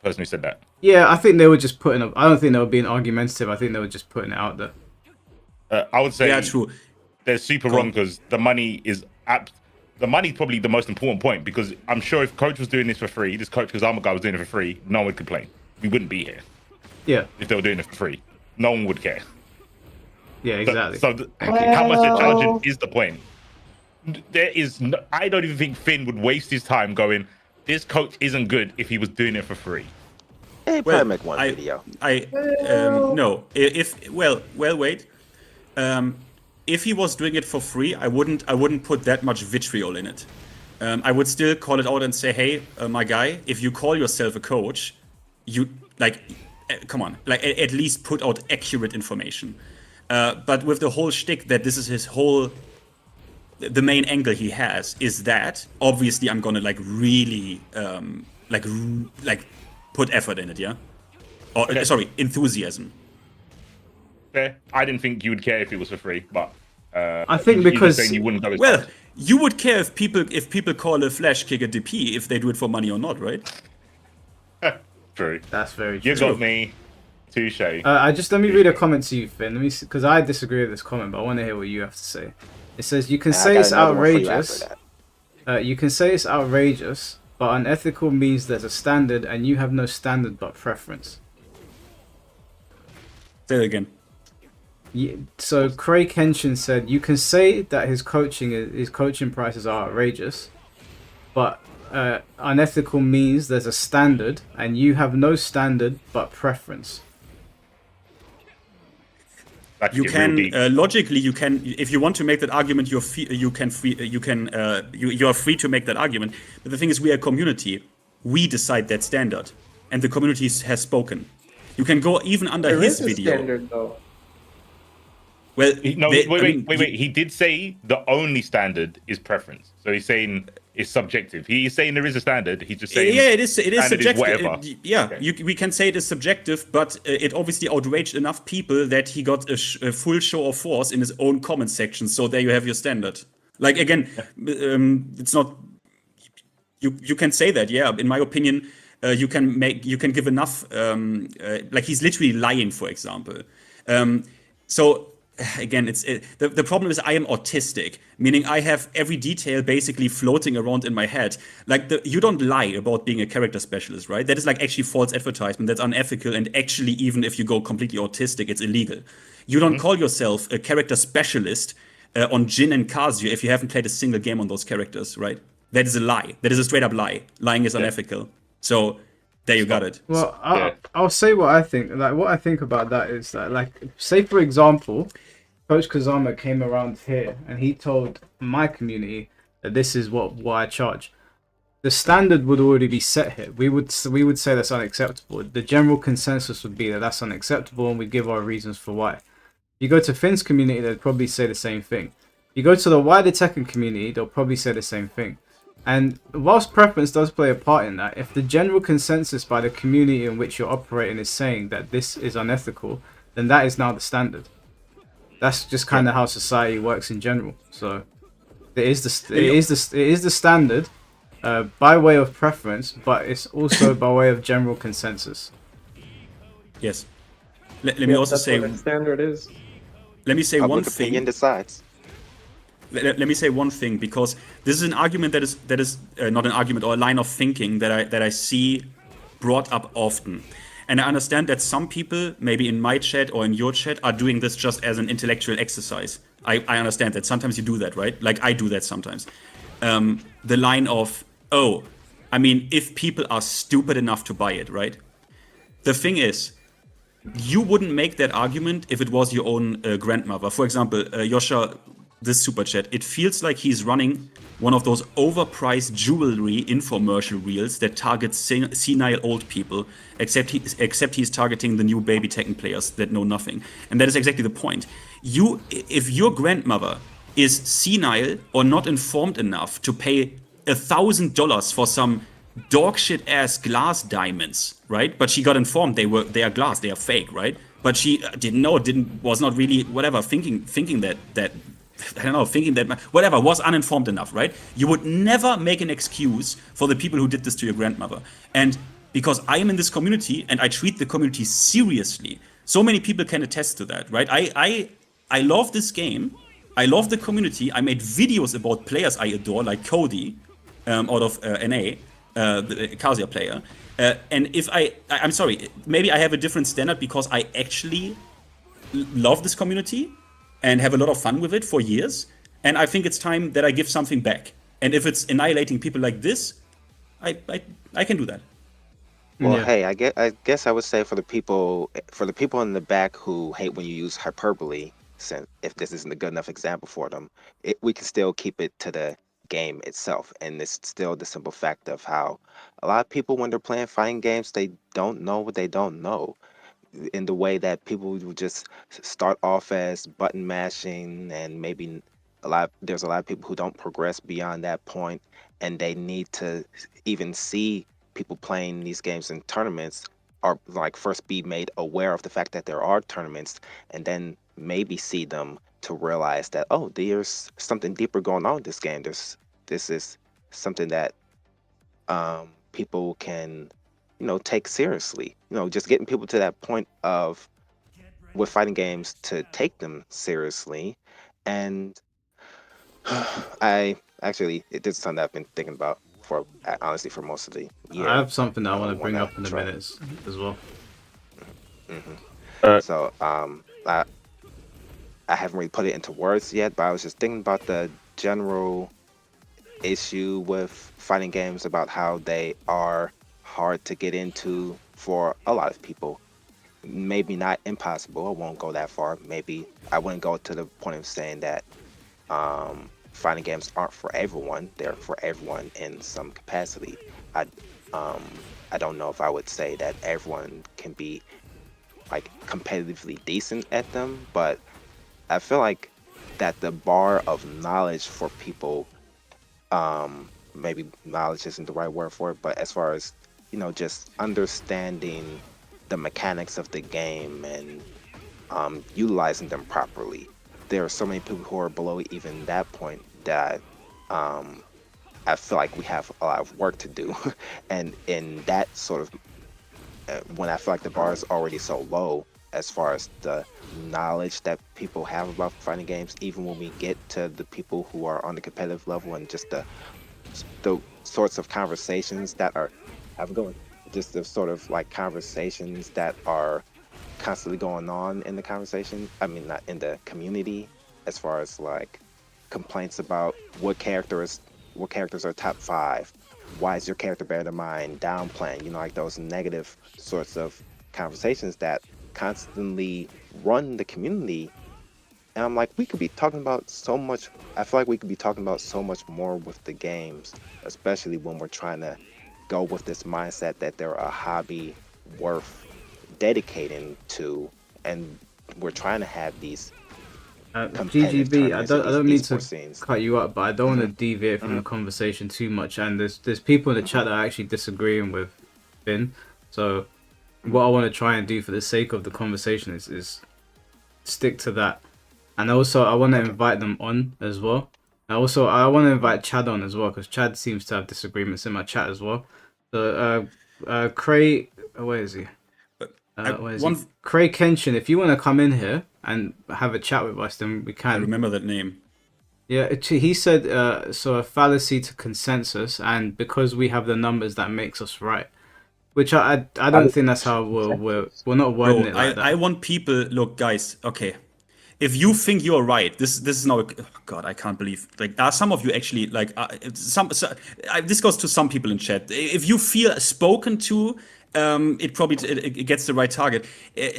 The person who said that? Yeah, I think they were just putting up, I don't think they were being argumentative, I think they were just putting it out there. I would say true. They're super wrong because the money is probably the most important point, because I'm sure if Coach was doing this for free, this Coach Kazama guy was doing it for free, no one would complain. We wouldn't be here. Yeah. If they were doing it for free, no one would care. Yeah, exactly. So how much they're charging is the point. I don't even think Finn would waste his time going, this Coach isn't good if he was doing it for free. Hey, probably make one video. No. Wait. If he was doing it for free, I wouldn't put that much vitriol in it. I would still call it out and say, hey, my guy, if you call yourself a coach, you come on, like at least put out accurate information. But with the whole shtick that this is the main angle he has is that obviously I'm gonna really put effort in it, yeah. Or sorry, enthusiasm. Fair. I didn't think you would care if it was for free, but I think because you wouldn't go as well, you would care if people call a flash kick a DP if they do it for money or not, right? True. That's very true. You got me. Touche. Let me read a comment to you, Finn. Let me, because I disagree with this comment, but I want to hear what you have to say. It says you can say it's outrageous. You can say it's outrageous, but unethical means there's a standard, and you have no standard but preference. Say it again. So Craig Henshin said you can say that his coaching prices are outrageous, but unethical means there's a standard, and you have no standard but preference. You can logically, you can, if you want to make that argument, you are free to make that argument. But the thing is, we are a community. We decide that standard, and the community has spoken. You can go even under his video. Standard, though. Well, wait. He did say the only standard is preference. So he's saying it's subjective. He's saying there is a standard. He's just saying it is subjective. Whatever. We can say it is subjective, but it obviously outraged enough people that he got a full show of force in his own comment section. So there you have your standard. Like again, it's not. You can say that, yeah. In my opinion, you can give enough. Like he's literally lying, for example. So again, the problem is I am autistic, meaning I have every detail basically floating around in my head. Like you don't lie about being a character specialist, right? That is like actually false advertisement. That's unethical, and actually, even if you go completely autistic, it's illegal. You don't call yourself a character specialist on Jin and Kazuya if you haven't played a single game on those characters, right? That is a lie. That is a straight up lie. Lying is unethical. So there you got it. Well, I'll say what I think. Like what I think about that is that, like, say for example, Coach Kazama came around here and he told my community that this is what I charge. The standard would already be set here. We would say that's unacceptable. The general consensus would be that that's unacceptable, and we'd give our reasons for why. You go to Finn's community, they'd probably say the same thing. You go to the wider Tekken community, they'll probably say the same thing. And whilst preference does play a part in that, if the general consensus by the community in which you're operating is saying that this is unethical, then that is now the standard. That's just kind of how society works in general. So it is the standard by way of preference, but it's also by way of general consensus. Yes. Let me also say what the standard is. Let me say Public one opinion thing. decides. Let me say one thing, because this is an argument that is not an argument, or a line of thinking that I see brought up often. And I understand that some people, maybe in my chat or in your chat, are doing this just as an intellectual exercise. I understand that. Sometimes you do that, right? Like I do that sometimes. The line of, oh, I mean, if people are stupid enough to buy it, right? The thing is, you wouldn't make that argument if it was your own grandmother. For example, Yosha, this super chat, it feels like he's running one of those overpriced jewelry infomercial reels that targets senile old people, except he's targeting the new baby Tekken players that know nothing. And that is exactly the point. If your grandmother is senile or not informed enough to pay $1,000 for some dog shit ass glass diamonds, right? But she got informed they are glass, they are fake, right? But she didn't know, was not really whatever thinking that I don't know, thinking that whatever, was uninformed enough, right? You would never make an excuse for the people who did this to your grandmother. And because I am in this community and I treat the community seriously, so many people can attest to that, right? I love this game. I love the community. I made videos about players I adore, like Cody, out of NA, the Kazuya player. And if I'm sorry, maybe I have a different standard because I actually love this community and have a lot of fun with it for years. And I think it's time that I give something back. And if it's annihilating people like this, I can do that. Well, hey, I guess I would say for the people in the back who hate when you use hyperbole, since if this isn't a good enough example for them, we can still keep it to the game itself. And it's still the simple fact of how a lot of people, when they're playing fighting games, they don't know what they don't know. In the way that people would just start off as button mashing, and maybe there's a lot of people who don't progress beyond that point, and they need to even see people playing these games in tournaments, or like first be made aware of the fact that there are tournaments, and then maybe see them to realize that, oh, there's something deeper going on in this game. This is something that people can take seriously. Just getting people to that point of, with fighting games, to take them seriously. And this is something that I've been thinking about honestly for most of the year. I have something that I want to bring up in a minute as well. So I haven't really put it into words yet, but I was just thinking about the general issue with fighting games, about how they are hard to get into for a lot of people. Maybe not impossible. I won't go that far. Maybe I wouldn't go to the point of saying that fighting games aren't for everyone. They're for everyone in some capacity. I don't know if I would say that everyone can be like competitively decent at them, but I feel like that the bar of knowledge for people, maybe knowledge isn't the right word for it, but as far as, you know, just understanding the mechanics of the game and utilizing them properly, there are so many people who are below even that point that I feel like we have a lot of work to do. And in that sort of, when I feel like the bar is already so low as far as the knowledge that people have about fighting games, even when we get to the people who are on the competitive level and just the sorts of conversations that are, have going, just the sort of like conversations that are constantly going on in the conversation. I mean, not in the community, as far as like complaints about what characters are top 5, why is your character better than mine, downplaying, you know, like those negative sorts of conversations that constantly run the community. And I'm like, we could be talking about so much. I feel like we could be talking about so much more with the games, especially when we're trying to go with this mindset that they're a hobby worth dedicating to, and we're trying to have these GGB, I don't mean to scenes. cut you up, but I don't want to deviate from the conversation too much. And there's people in the chat that are actually disagreeing with Finn. So what I want to try and do for the sake of the conversation is stick to that. And also I want to invite them on as well. And also I want to invite Chad on as well, because Chad seems to have disagreements in my chat as well. So Cray, where is he? Cray Kenshin, if you want to come in here and have a chat with us, then we can. I remember that name. Yeah, he said, so a fallacy to consensus, and because we have the numbers, that makes us right. Which I don't think that's how we're not wording it like that. I want people, look, guys, okay. If you think you're right, this is now, oh God, I can't believe, like, are some of you actually, like, this goes to some people in chat. If you feel spoken to, it probably it gets the right target.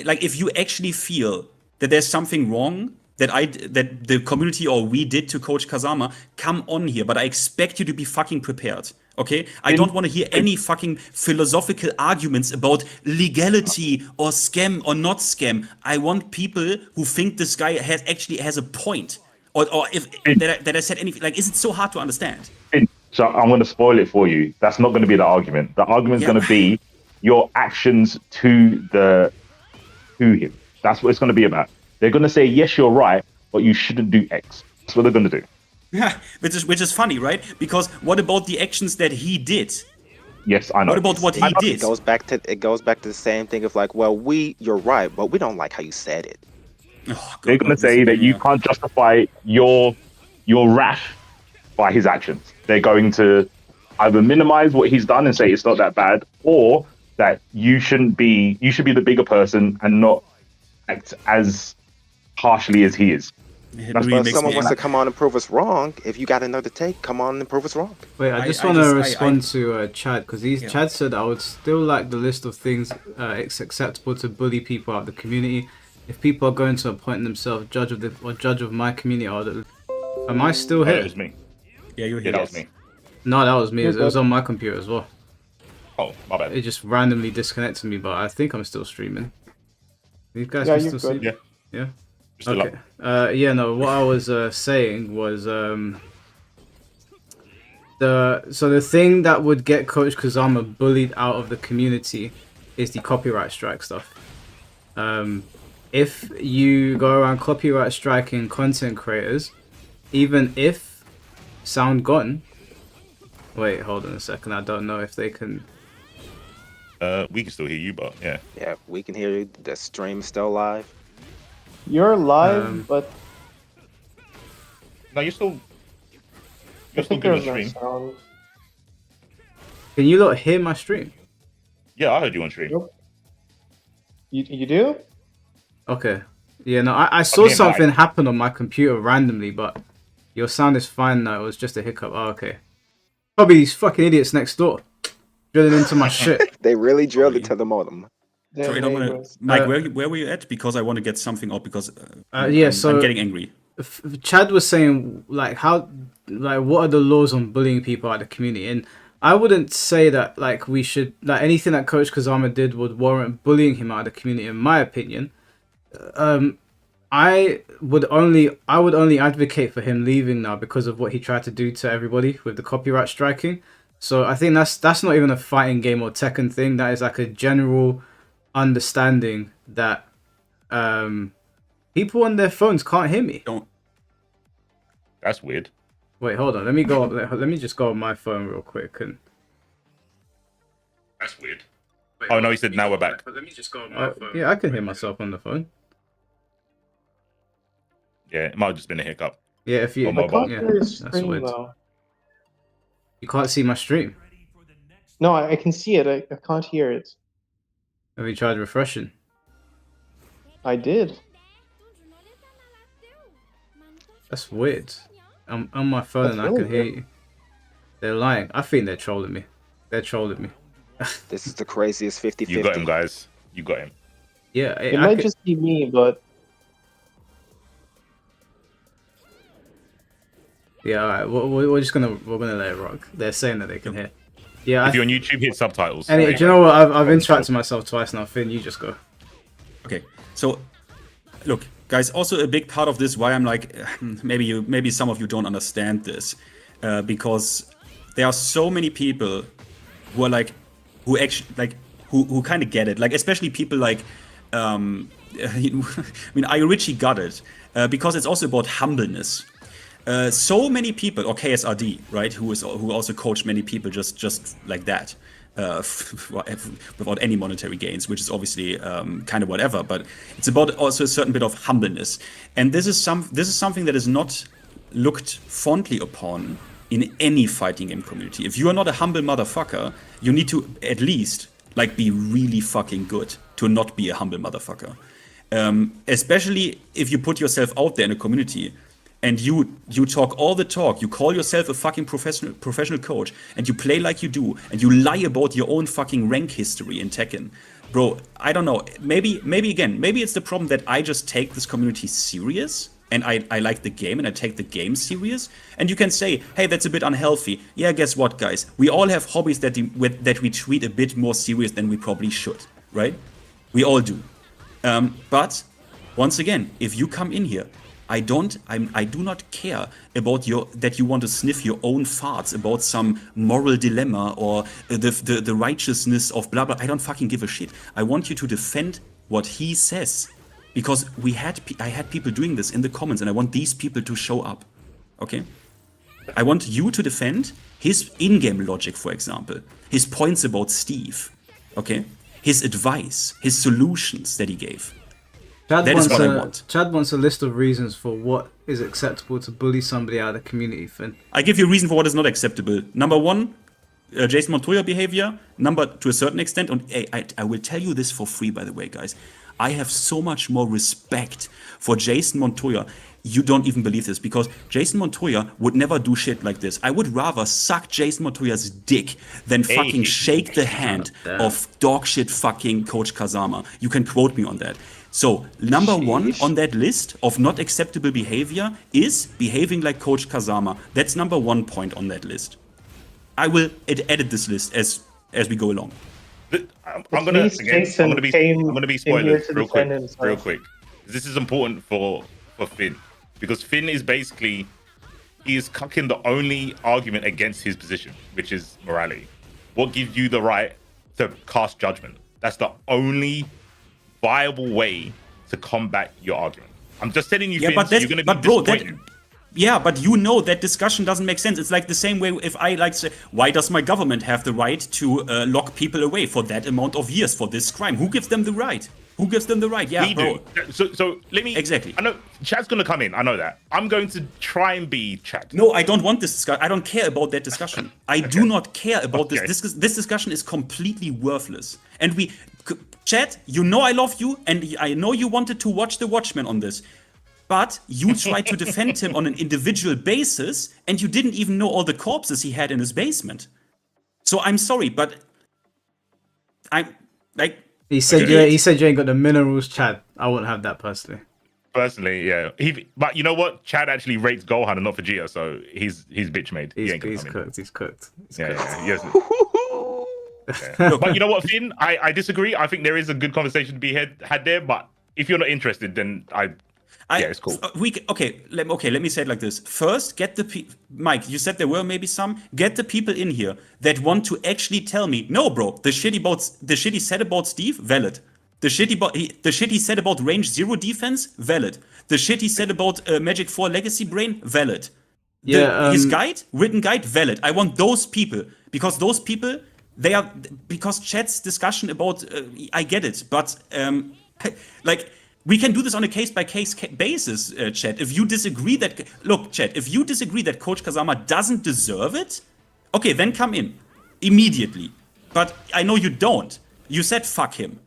Like, if you actually feel that there's something wrong that the community or we did to Coach Kazama, come on here. But I expect you to be fucking prepared. Okay? I don't want to hear any fucking philosophical arguments about legality or scam or not scam. I want people who think this guy actually has a point. Or if that I said anything. Like, is it so hard to understand? So I'm going to spoil it for you. That's not going to be the argument. The argument is going to be your actions to him. That's what it's going to be about. They're going to say, yes, you're right, but you shouldn't do X. That's what they're going to do. Yeah, which is funny, right? Because what about the actions that he did? Yes, I know. What about what he did? It goes back to the same thing of like, well, you're right, but we don't like how you said it. Oh, they're going to say that you can't justify your wrath by his actions. They're going to either minimize what he's done and say it's not that bad, or that you should be the bigger person and not act as harshly as he is. But if someone wants to come on and prove us wrong, if you got another take, come on and prove us wrong. Wait, I just want to respond to Chad, because Chad said I would still like the list of things it's acceptable to bully people out of the community. If people are going to appoint themselves judge of my community, am I still here? That was me. Yeah, you were here. Yeah, that was me. No, that was me. It was on my computer as well. Oh, my bad. It just randomly disconnected me, but I think I'm still streaming. You guys Yeah, can you're still good. see? Yeah. Still Okay. Yeah, no, what I was saying was the thing that would get Coach Kazama bullied out of the community is the copyright strike stuff. If you go around copyright striking content creators, even if sound gone. Wait, hold on a second. I don't know if they can. We can still hear you, but yeah. Yeah, we can hear you. The stream's still live. You're live, but no, you're still I think doing there's the no stream. sound. Can you lot hear my stream? Yeah, I heard you on stream. Nope. You do? Okay. Yeah, no, I saw something happen on my computer randomly, but your sound is fine now. It was just a hiccup. Oh, okay. Probably these fucking idiots next door drilling into my shit. They really drilled it to the modem. Sorry, Mike, where were you at? Because I want to get something up, because I'm getting angry. Chad was saying, like, what are the laws on bullying people out of the community? And I wouldn't say that, like, we should, like, anything that Coach Kazama did would warrant bullying him out of the community, in my opinion. I would only advocate for him leaving now because of what he tried to do to everybody with the copyright striking. So I think that's not even a fighting game or Tekken thing. That is like a general understanding that people on their phones can't hear me. That's weird. Wait, hold on. Let me go. Let me just go on my phone real quick. And that's weird. Oh no, he said now we're back. let me just go on my phone. Yeah, I can hear myself on the phone. Yeah, it might have just been a hiccup. Yeah, if you that's weird. You can't see my stream. No, I can see it. I can't hear it. Have you tried refreshing? I did. That's weird. I'm on my phone That's and really I can hear you. They're lying. I think they're trolling me. They're trolling me. This is the craziest 50-50. You got him, guys. You got him. Yeah, it might just be me, but yeah. All right, we're gonna let it rock. They're saying that they can hear. Yeah. If you're on YouTube, hit subtitles. And do you know what? I've interacted myself twice now. Finn, you just go. Okay, so look, guys. Also, a big part of this why I'm like, maybe some of you don't understand this, because there are so many people who are like, who actually like, who kind of get it. Like, especially people like, I mean, I Richie got it because it's also about humbleness. So many people, or KSRD, right, who also coached many people just like that, without any monetary gains, which is obviously kind of whatever. But it's about also a certain bit of humbleness, and this is something that is not looked fondly upon in any fighting game community. If you are not a humble motherfucker, you need to at least like be really fucking good to not be a humble motherfucker. Especially if you put yourself out there in a community. And you talk all the talk, you call yourself a fucking professional coach, and you play like you do, and you lie about your own fucking rank history in Tekken. Bro, I don't know, maybe it's the problem that I just take this community serious, and I like the game, and I take the game serious, and you can say, hey, that's a bit unhealthy. Yeah, guess what, guys? We all have hobbies that we treat a bit more serious than we probably should, right? We all do. But, once again, if you come in here, I do not care about that you want to sniff your own farts about some moral dilemma or the righteousness of blah blah. I don't fucking give a shit. I want you to defend what he says, because I had people doing this in the comments, and I want these people to show up. Okay, I want you to defend his in-game logic, for example, his points about Steve. Okay, his advice, his solutions that he gave. Chad wants a list of reasons for what is acceptable to bully somebody out of the community, Finn. I give you a reason for what is not acceptable. Number one, Jason Montoya behavior. Number, to a certain extent, and I will tell you this for free, by the way, guys. I have so much more respect for Jason Montoya. You don't even believe this, because Jason Montoya would never do shit like this. I would rather suck Jason Montoya's dick than fucking shake the hand of dogshit fucking Coach Kazama. You can quote me on that. So, number one on that list of not acceptable behavior is behaving like Coach Kazama. That's number one point on that list. I will edit this list as we go along. I'm gonna be spoilers real quick. This is important for Finn, because Finn is basically, he is cucking the only argument against his position, which is morality. What gives you the right to cast judgment? That's the only viable way to combat your argument. I'm just telling you, Finn, you're going to be disappointed. But you know that discussion doesn't make sense. It's like the same way if I like say, why does my government have the right to lock people away for that amount of years for this crime? Who gives them the right? Who gives them the right? Yeah, we do. So let me... Exactly. I know Chad's going to come in. I know that. I'm going to try and be Chad. No, I don't want this discussion. I don't care about that discussion. I do not care about this. This discussion is completely worthless. And Chad, you know I love you, and I know you wanted to watch The Watchmen on this. But you tried to defend him on an individual basis, and you didn't even know all the corpses he had in his basement. So I'm sorry, but I'm like... He said you ain't got the minerals, Chad. I wouldn't have that personally. Personally, yeah. But you know what? Chad actually rates Gohan and not Vegeta, so he's bitch made. He's cooked. Yes. But you know what, Finn? I disagree. I think there is a good conversation to be had there, but if you're not interested, then Yeah, it's cool. Let me say it like this. First, get the Mike, you said there were maybe some. Get the people in here that want to actually tell me, no, bro, the shit he said about Steve, valid. The shit he said about range 0 defense, valid. The shit he said about Magic 4 Legacy Brain, valid. His written guide, valid. I want those people, because those people, because chat's discussion about, I get it, but like, we can do this on a case-by-case basis, chat. If you disagree chat, if you disagree that Coach Kazama doesn't deserve it, okay, then come in immediately. But I know you don't. You said fuck him.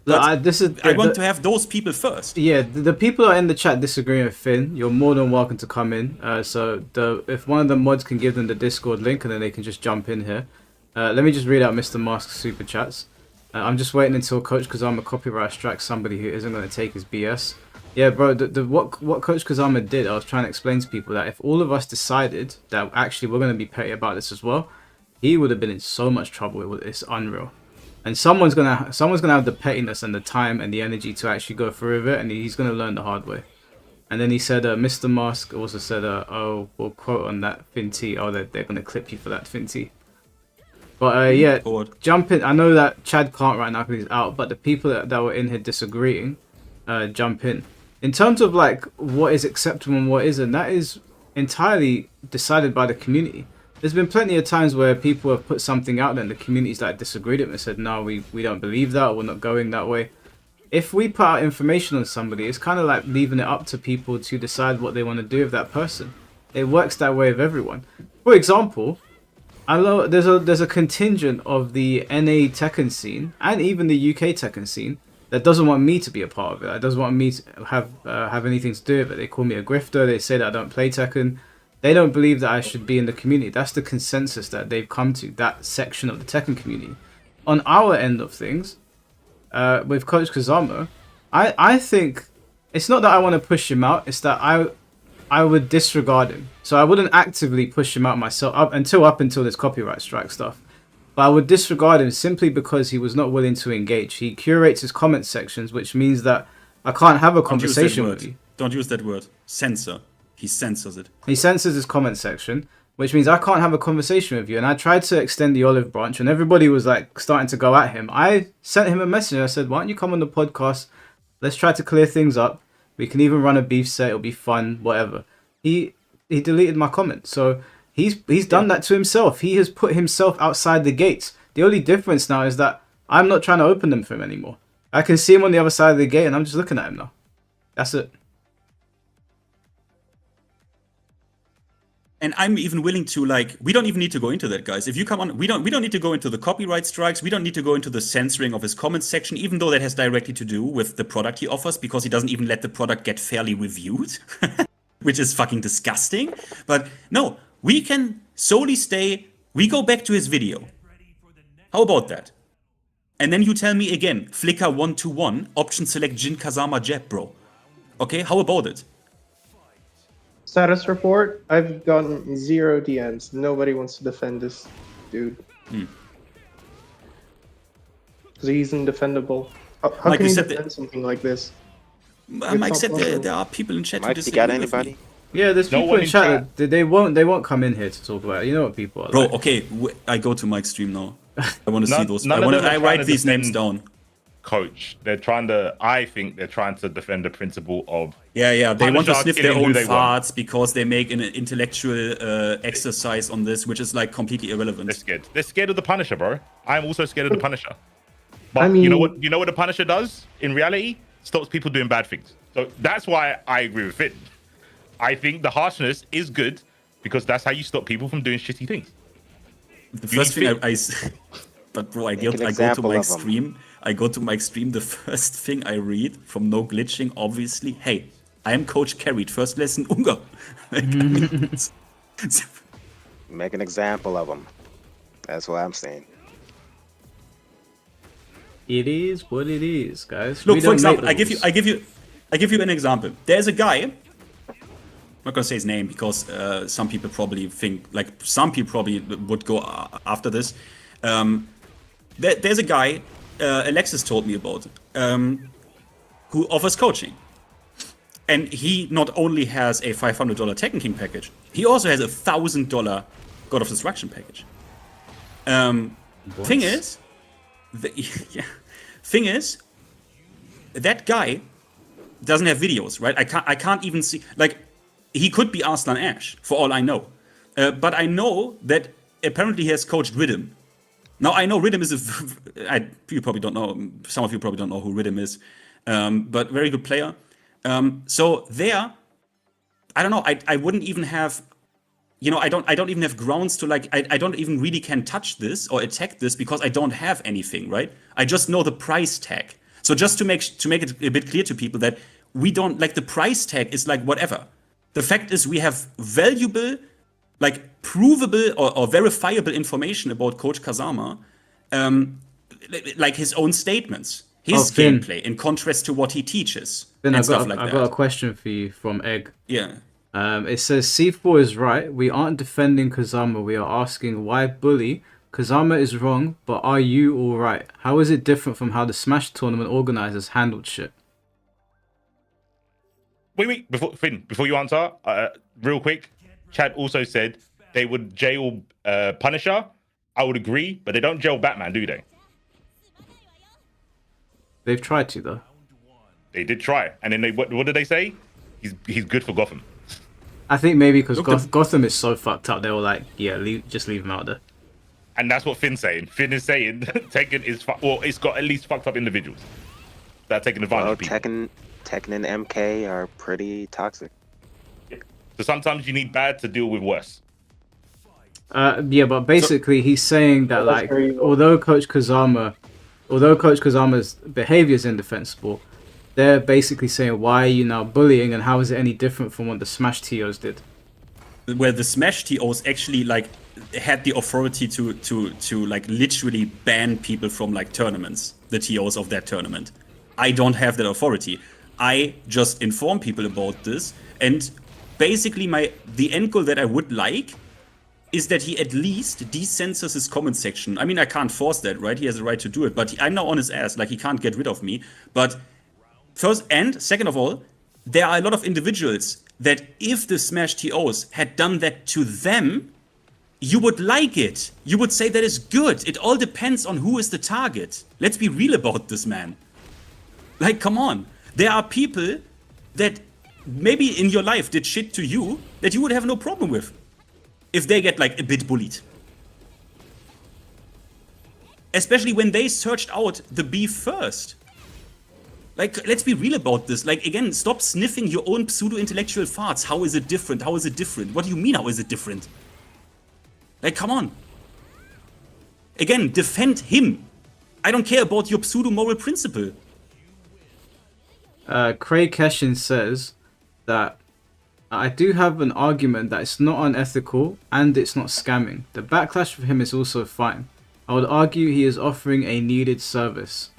Look, I want to have those people first. Yeah, the people are in the chat disagreeing with Finn. You're more than welcome to come in. If one of the mods can give them the Discord link, and then they can just jump in here. Let me just read out Mr. Mask's super chats. I'm just waiting until Coach Kazama copyright strikes somebody who isn't going to take his BS. Yeah, bro, what Coach Kazama did, I was trying to explain to people that if all of us decided that actually we're going to be petty about this as well, he would have been in so much trouble. It's unreal. And someone's gonna have the pettiness and the time and the energy to actually go through with it, and he's gonna learn the hard way. And then he said, Mr. Mask also said, oh, we'll quote on that Finty. Oh, they're gonna clip you for that Finty. But yeah, jump in. I know that Chad can't right now because he's out, but the people that were in here disagreeing, jump in. In terms of like what is acceptable and what isn't, that is entirely decided by the community. There's been plenty of times where people have put something out there and the community's like disagreed with it and said, no, we don't believe that, or we're not going that way. If we put out information on somebody, it's kind of like leaving it up to people to decide what they want to do with that person. It works that way with everyone. For example, I know there's a contingent of the NA Tekken scene and even the UK Tekken scene that doesn't want me to be a part of it. That doesn't want me to have anything to do with it. They call me a grifter. They say that I don't play Tekken. They don't believe that I should be in the community. That's the consensus that they've come to, that section of the Tekken community. On our end of things, with Coach Kazama, I think it's not that I want to push him out. It's that I would disregard him. So I wouldn't actively push him out myself up until this copyright strike stuff. But I would disregard him simply because he was not willing to engage. He curates his comment sections, which means that I can't have a conversation with you. Don't use that word. Censor. He censors it. He censors his comment section, which means I can't have a conversation with you. And I tried to extend the olive branch, and everybody was like starting to go at him. I sent him a message. I said, why don't you come on the podcast? Let's try to clear things up. We can even run a beef set. It'll be fun, whatever. He deleted my comment. So he's done that to himself. He has put himself outside the gates. The only difference now is that I'm not trying to open them for him anymore. I can see him on the other side of the gate, and I'm just looking at him now. That's it. And I'm even willing to, like, we don't even need to go into that, guys. If you come on, we don't need to go into the copyright strikes. We don't need to go into the censoring of his comments section, even though that has directly to do with the product he offers, because he doesn't even let the product get fairly reviewed, which is fucking disgusting. But no, we can solely we go back to his video. How about that? And then you tell me again, flicker 1-1, option select Jin Kazama Jab, bro. Okay, how about it? Status report, I've gotten 0 DMs. Nobody wants to defend this dude. Because he's indefendable. How Mike, can you defend something like this? Mike said there are people in chat who Mike, you got anybody? Yeah, there's people in chat. They won't come in here to talk about it. You know what people are bro, like. Okay, I go to Mike's stream now. I want to see those. I write these names down. Coach, I think they're trying to defend the principle of they want to sniff their own farts because they make an intellectual exercise on this, which is like completely irrelevant. They're scared of the Punisher, bro. I'm also scared of the Punisher. But I mean, you know what the Punisher does in reality? Stops people doing bad things. So that's why I agree with Finn. I think the harshness is good because that's how you stop people from doing shitty things. The first thing but bro, I go to Mike's stream. I go to Mike's stream. The first thing I read from No Glitching, obviously, hey, I am Coach Carried. First lesson, Unga. Make an example of him. That's what I'm saying. It is what it is, guys. Look, for example, I give you an example. There's a guy. I'm not gonna say his name because some people probably would go after this. There's a guy. Alexis told me about, who offers coaching. And he not only has a $500 Tekken King package, he also has a $1,000 God of Destruction package. Thing is, that guy doesn't have videos, right? I can't even see, like, he could be Arslan Ash for all I know, but I know that apparently he has coached Rhythm. Now I know Rhythm is you probably don't know. Some of you probably don't know who Rhythm is, but very good player. So there, I don't know. I wouldn't even have. I don't even have grounds to like. I don't even really can touch this or attack this because I don't have anything, right? I just know the price tag. So just to make it a bit clear to people that we don't like the price tag is like whatever. The fact is we have valuable, like provable or verifiable information about Coach Kazama, like his own statements, his gameplay in contrast to what he teaches and stuff like that. I've got a question for you from Egg. Yeah. It says C4 is right. We aren't defending Kazama. We are asking why bully. Kazama is wrong, but are you all right? How is it different from how the Smash tournament organizers handled shit? Wait, before you answer, real quick, Chad also said they would jail Punisher. I would agree, but they don't jail Batman, do they? They've tried to, though. They did try, and then what did they say? He's good for Gotham. I think maybe because Gotham is so fucked up, they were like, yeah, just leave him out there. And that's what Finn's saying. Finn is saying Tekken is it's got at least fucked up individuals that are taking advantage of people. Tekken and MK are pretty toxic. So sometimes you need bad to deal with worse. Yeah, but basically he's saying that like although Coach Kazama's behavior is indefensible, they're basically saying why are you now bullying and how is it any different from what the Smash TOs did? Where the Smash TOs actually like had the authority to like literally ban people from like tournaments, the TOs of that tournament. I don't have that authority. I just inform people about this, and basically the end goal that I would like is that he at least decensors his comment section. I mean, I can't force that, right? He has the right to do it, but I'm now on his ass. Like, he can't get rid of me. But first and second of all, there are a lot of individuals that if the Smash TOs had done that to them, you would like it. You would say that is good. It all depends on who is the target. Let's be real about this, man. Like, come on. There are people that maybe in your life did shit to you that you would have no problem with if they get like a bit bullied. Especially when they searched out the beef first. Like, let's be real about this. Like, again, stop sniffing your own pseudo-intellectual farts. How is it different? How is it different? What do you mean, how is it different? Like, come on. Again, defend him. I don't care about your pseudo-moral principle. Craig Keshin says that I do have an argument that it's not unethical and it's not scamming. The backlash for him is also fine. I would argue he is offering a needed service.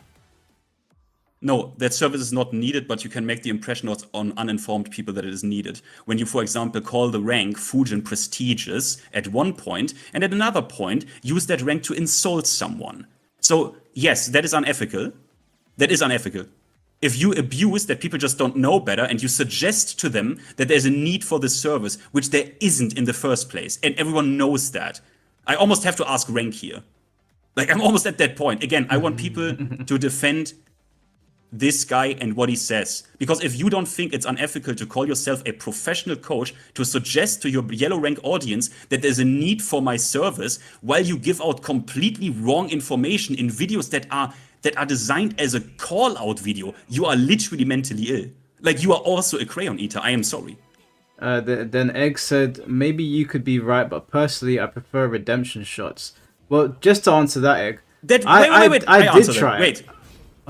No, that service is not needed, but you can make the impression on uninformed people that it is needed. When you, for example, call the rank Fujin prestigious at one point, and at another point, use that rank to insult someone. So, yes, that is unethical. That is unethical. If you abuse that people just don't know better and you suggest to them that there's a need for this service, which there isn't in the first place, and everyone knows that, I almost have to ask rank here. Like, I'm almost at that point. Again, I want people to defend this guy and what he says. Because if you don't think it's unethical to call yourself a professional coach to suggest to your yellow rank audience that there's a need for my service while you give out completely wrong information in videos that are designed as a call-out video, you are literally mentally ill. Like, you are also a crayon eater. I am sorry. Then Egg said, maybe you could be right, but personally, I prefer redemption shots. Well, just to answer that, Egg, I did try. Wait.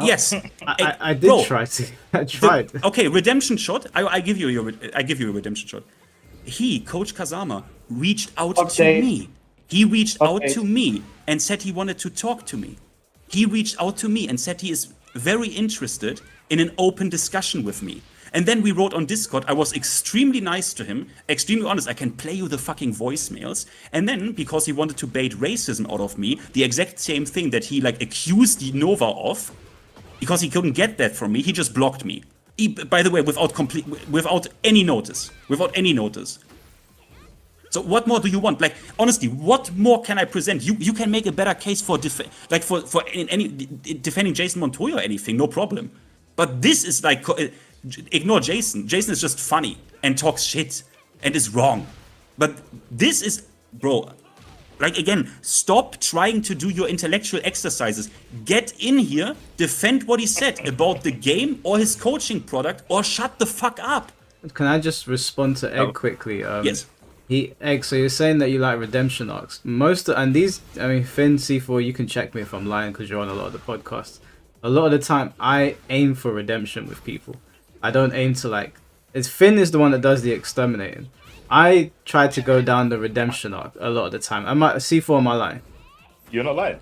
Yes, I did try to. I tried. Okay, redemption shot. I give you a redemption shot. Coach Kazama, reached out to me. He reached out to me and said he wanted to talk to me. He reached out to me and said he is very interested in an open discussion with me. And then we wrote on Discord. I was extremely nice to him, extremely honest. I can play you the fucking voicemails. And then, because he wanted to bait racism out of me, the exact same thing that he like accused the Nova of, because he couldn't get that from me, he just blocked me. By the way, without any notice. So what more do you want? Like, honestly, what more can I present? You can make a better case for defending Jason Montoya or anything, no problem. But this is like, ignore Jason. Jason is just funny and talks shit and is wrong. But this is, bro, like, again, stop trying to do your intellectual exercises. Get in here, defend what he said about the game or his coaching product, or shut the fuck up. Can I just respond to Egg quickly? Yes. Egg, so you're saying that you like redemption arcs. Finn, C4, you can check me if I'm lying because you're on a lot of the podcasts. A lot of the time, I aim for redemption with people. I don't aim to, like... Finn is the one that does the exterminating. I try to go down the redemption arc a lot of the time. C4, am I lying? You're not lying.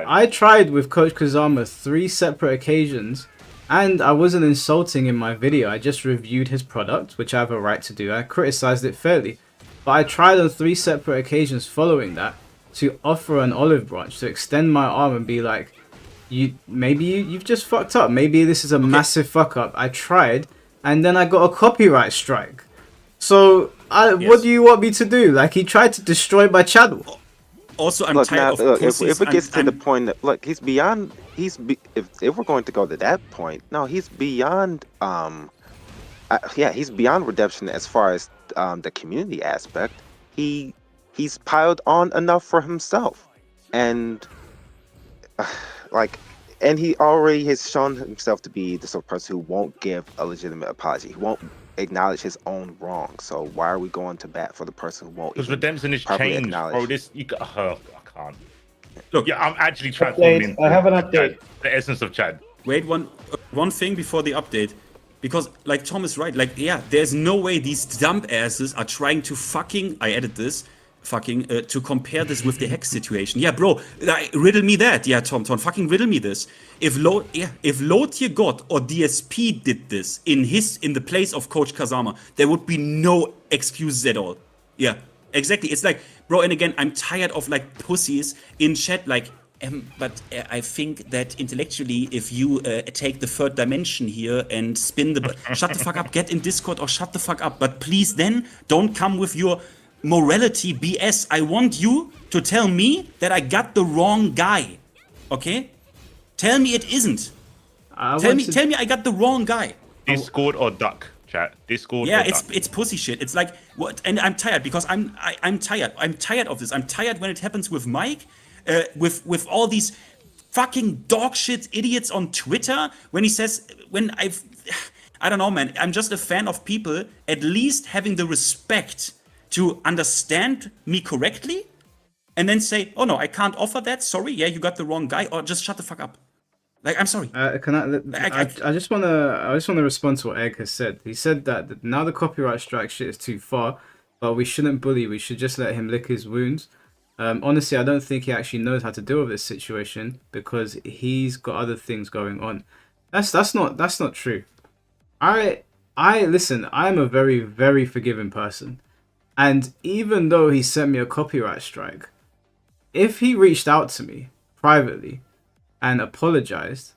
I tried with Coach Kazama 3 separate occasions, and I wasn't insulting in my video. I just reviewed his product, which I have a right to do. I criticized it fairly. But I tried on 3 separate occasions following that to offer an olive branch, to extend my arm and be like, you've just fucked up. Maybe this is a massive fuck up. I tried, and then I got a copyright strike. So, what do you want me to do? Like, he tried to destroy my channel. Also, I'm tired of if it gets to the point that, look, he's beyond. If we're going to go to that point, no, he's beyond. He's beyond redemption as far as the community aspect. He's piled on enough for himself, and and he already has shown himself to be the sort of person who won't give a legitimate apology. He won't acknowledge his own wrong. So why are we going to bat for the person who won't? Because redemption is changed, bro. I can't. Look, yeah, I'm actually transforming. I have an update. The essence of Chad. Wait, one thing before the update, because like Tom is right. Like, yeah, there's no way these dumb asses are trying to to compare this with the Hex situation. Yeah, bro, riddle me that. Yeah, Tom, fucking riddle me this. If Lothier God or DSP did this in the place of Coach Kazama, there would be no excuses at all. Yeah, exactly. It's like, bro, and again, I'm tired of like pussies in chat, like, but I think that intellectually, if you take the third dimension here and spin the... shut the fuck up, get in Discord or shut the fuck up. But please then, don't come with your morality BS. I want you to tell me that I got the wrong guy. Okay? Tell me it isn't. Tell me I got the wrong guy. Discord or duck, chat. Discord. Yeah, or duck. it's pussy shit. It's like what? And I'm tired because I'm tired. I'm tired of this. I'm tired when it happens with Mike, with all these fucking dog shit idiots on Twitter when he says I don't know, man. I'm just a fan of people at least having the respect to understand me correctly, and then say, "Oh no, I can't offer that. Sorry, yeah, you got the wrong guy," or just shut the fuck up. Like, I'm sorry. I just wanna respond to what Egg has said. He said that now the copyright strike shit is too far, but we shouldn't bully. We should just let him lick his wounds. Honestly, I don't think he actually knows how to deal with this situation because he's got other things going on. That's not true. Listen. I'm a very, very forgiving person. And even though he sent me a copyright strike, if he reached out to me privately and apologized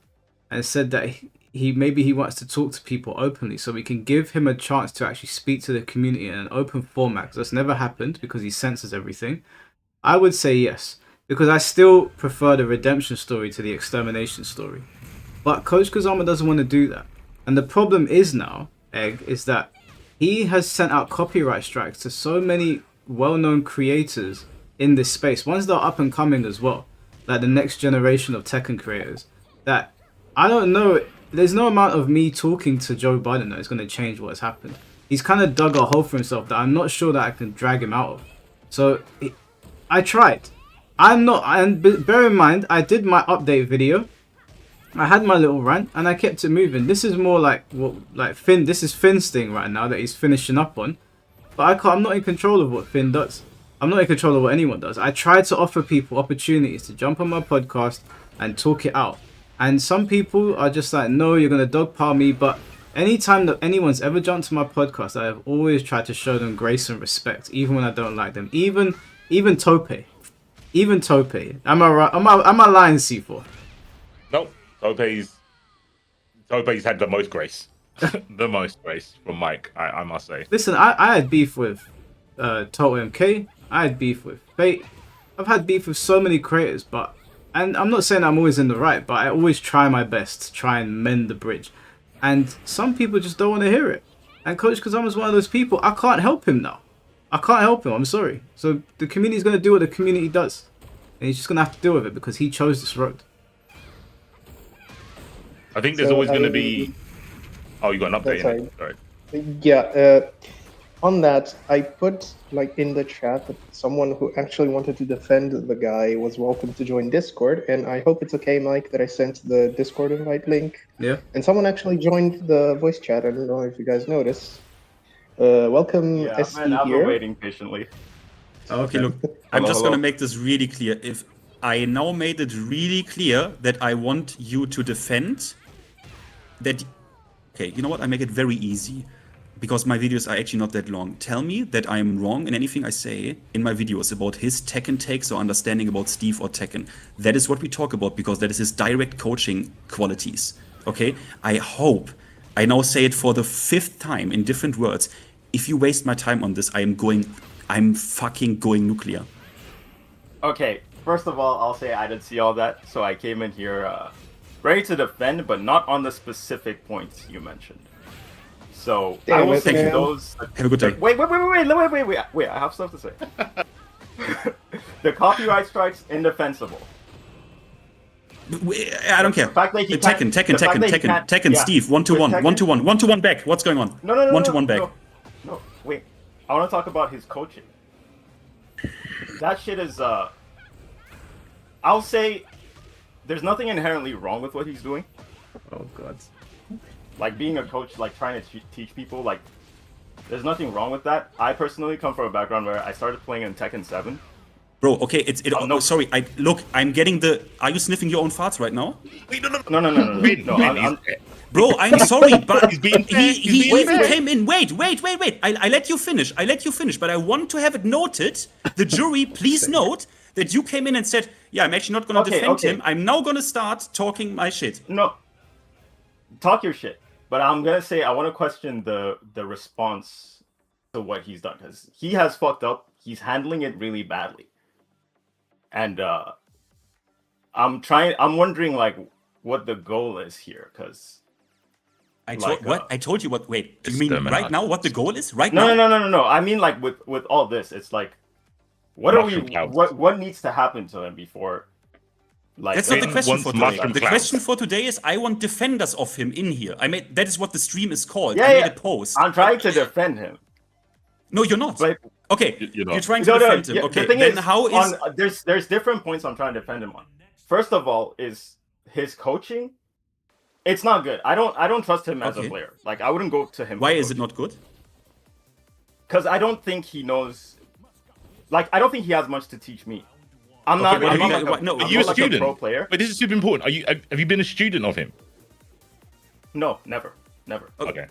and said that he wants to talk to people openly so we can give him a chance to actually speak to the community in an open format, because that's never happened because he censors everything, I would say yes. Because I still prefer the redemption story to the extermination story. But Coach Kazama doesn't want to do that. And the problem is now, Egg, is that he has sent out copyright strikes to so many well-known creators in this space, ones that are up and coming as well, like the next generation of Tekken creators, that I don't know, there's no amount of me talking to Joe Biden that is going to change what has happened. He's kind of dug a hole for himself that I'm not sure that I can drag him out of. So I tried. And bear in mind, I did my update video. I had my little rant and I kept it moving. This is more like Finn. This is Finn's thing right now that he's finishing up on. But I'm not in control of what Finn does. I'm not in control of what anyone does. I try to offer people opportunities to jump on my podcast and talk it out. And some people are just like, no, you're going to dogpile me. But anytime that anyone's ever jumped to my podcast, I have always tried to show them grace and respect, even when I don't like them. Even Tope. Even Tope. Am I right? Am I lying, C4? Nope. Tope's had the most grace. the most grace from Mike, I must say. Listen, I had beef with Total MK. I had beef with Fate. I've had beef with so many creators, and I'm not saying I'm always in the right, but I always try my best to try and mend the bridge. And some people just don't want to hear it. And Coach Kazama's one of those people. I can't help him now. I can't help him. I'm sorry. So the community's going to do what the community does. And he's just going to have to deal with it because he chose this road. I think there's always going to be... Oh, you got an update in it. Sorry. Yeah, on that, I put like in the chat that someone who actually wanted to defend the guy was welcome to join Discord, and I hope it's okay, Mike, that I sent the Discord invite link. Yeah. And someone actually joined the voice chat. I don't know if you guys noticed. Welcome, Yeah, SC man, I've been here. waiting patiently. Okay, look, I'm just gonna make this really clear. If I now made it really clear that I want you to defend that. Okay, you know what? I make it very easy. Because my videos are actually not that long. Tell me that I am wrong in anything I say in my videos about his Tekken takes or understanding about Steve or Tekken. That is what we talk about because that is his direct coaching qualities. Okay? I hope, I now say it for the 5th time in different words. If you waste my time on this, I'm fucking going nuclear. Okay, first of all, I'll say I didn't see all that, so I came in here ready to defend, but not on the specific points you mentioned. So I will say those. Have a good day. Wait! I have stuff to say. The copyright strikes indefensible. I don't care. Tekken, Steve, 1-1 back. What's going on? No, 1-1 back. No, wait. I want to talk about his coaching. That shit is. I'll say, there's nothing inherently wrong with what he's doing. Oh God. Like being a coach, like trying to teach people, like there's nothing wrong with that. I personally come from a background where I started playing in Tekken 7. Bro, okay, sorry, I'm getting the... Are you sniffing your own farts right now? Wait, no. Bro, I'm sorry, but he even came in. Wait. I let you finish, but I want to have it noted. The jury, please note that you came in and said, yeah, I'm actually not going to defend him. I'm now going to start talking my shit. No. Talk your shit. But I'm going to say I want to question the response to what he's done. Because he has fucked up. He's handling it really badly. And I'm wondering, like, what the goal is here. Because... I told you what... Wait, you mean right now what the goal is? Right now? No. I mean, like, with all this, it's like... What needs to happen to him before... Like, that's not the question for today. The question for today is I want defenders of him in here. That is what the stream is called. I made a post. I'm trying to defend him. No, you're not. But, okay, you're trying to defend him. Okay, the thing then is, how is... There's different points I'm trying to defend him on. First of all, is his coaching. It's not good. I don't trust him as a player. Like, I wouldn't go to him. Why is it not good? Because I don't think he knows. Like, I don't think he has much to teach me. I'm are you a student? A pro player. But this is super important. Have you been a student of him? No, never. Okay.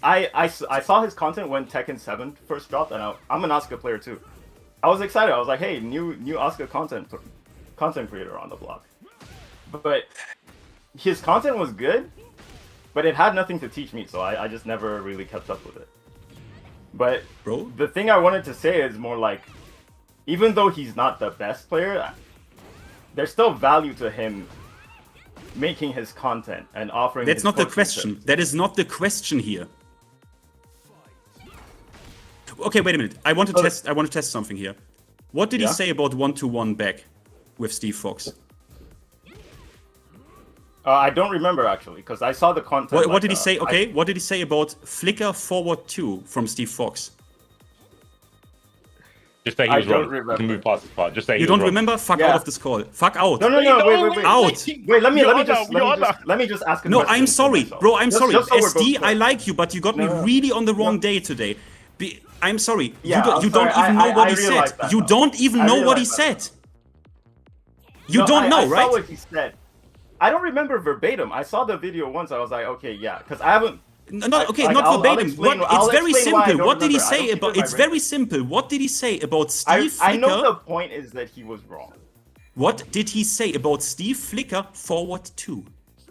I saw his content when Tekken 7 first dropped, and I'm an Asuka player too. I was excited. I was like, hey, new Asuka content creator on the block. But his content was good, but it had nothing to teach me, so I just never really kept up with it. But the thing I wanted to say is more like, even though he's not the best player, there's still value to him making his content and offering. That's not the question. That is not the question here. Okay, wait a minute. I want to test something here. What did he say about 1-1 back with Steve Fox? I don't remember actually, because I saw the content. What did he say? Okay, what did he say about flicker forward 2 from Steve Fox? Just say he was wrong. You can move past this part. Just say you don't remember? Fuck out of this call. Fuck out. No, wait. Out. Wait, let me just ask a question. No, I'm sorry, bro. I'm sorry. SD, I like you, but you got me really on the wrong day today. I'm sorry. You don't even know what he said. You don't even know what he said. You don't know, right? I saw what he said. I don't remember verbatim. I saw the video once. I was like, okay, yeah, because I haven't. Not verbatim. It's very simple. What did he say about? It's very simple. What did he say about Steve Flicker? I know the point is that he was wrong. What did he say about Steve Flicker forward 2?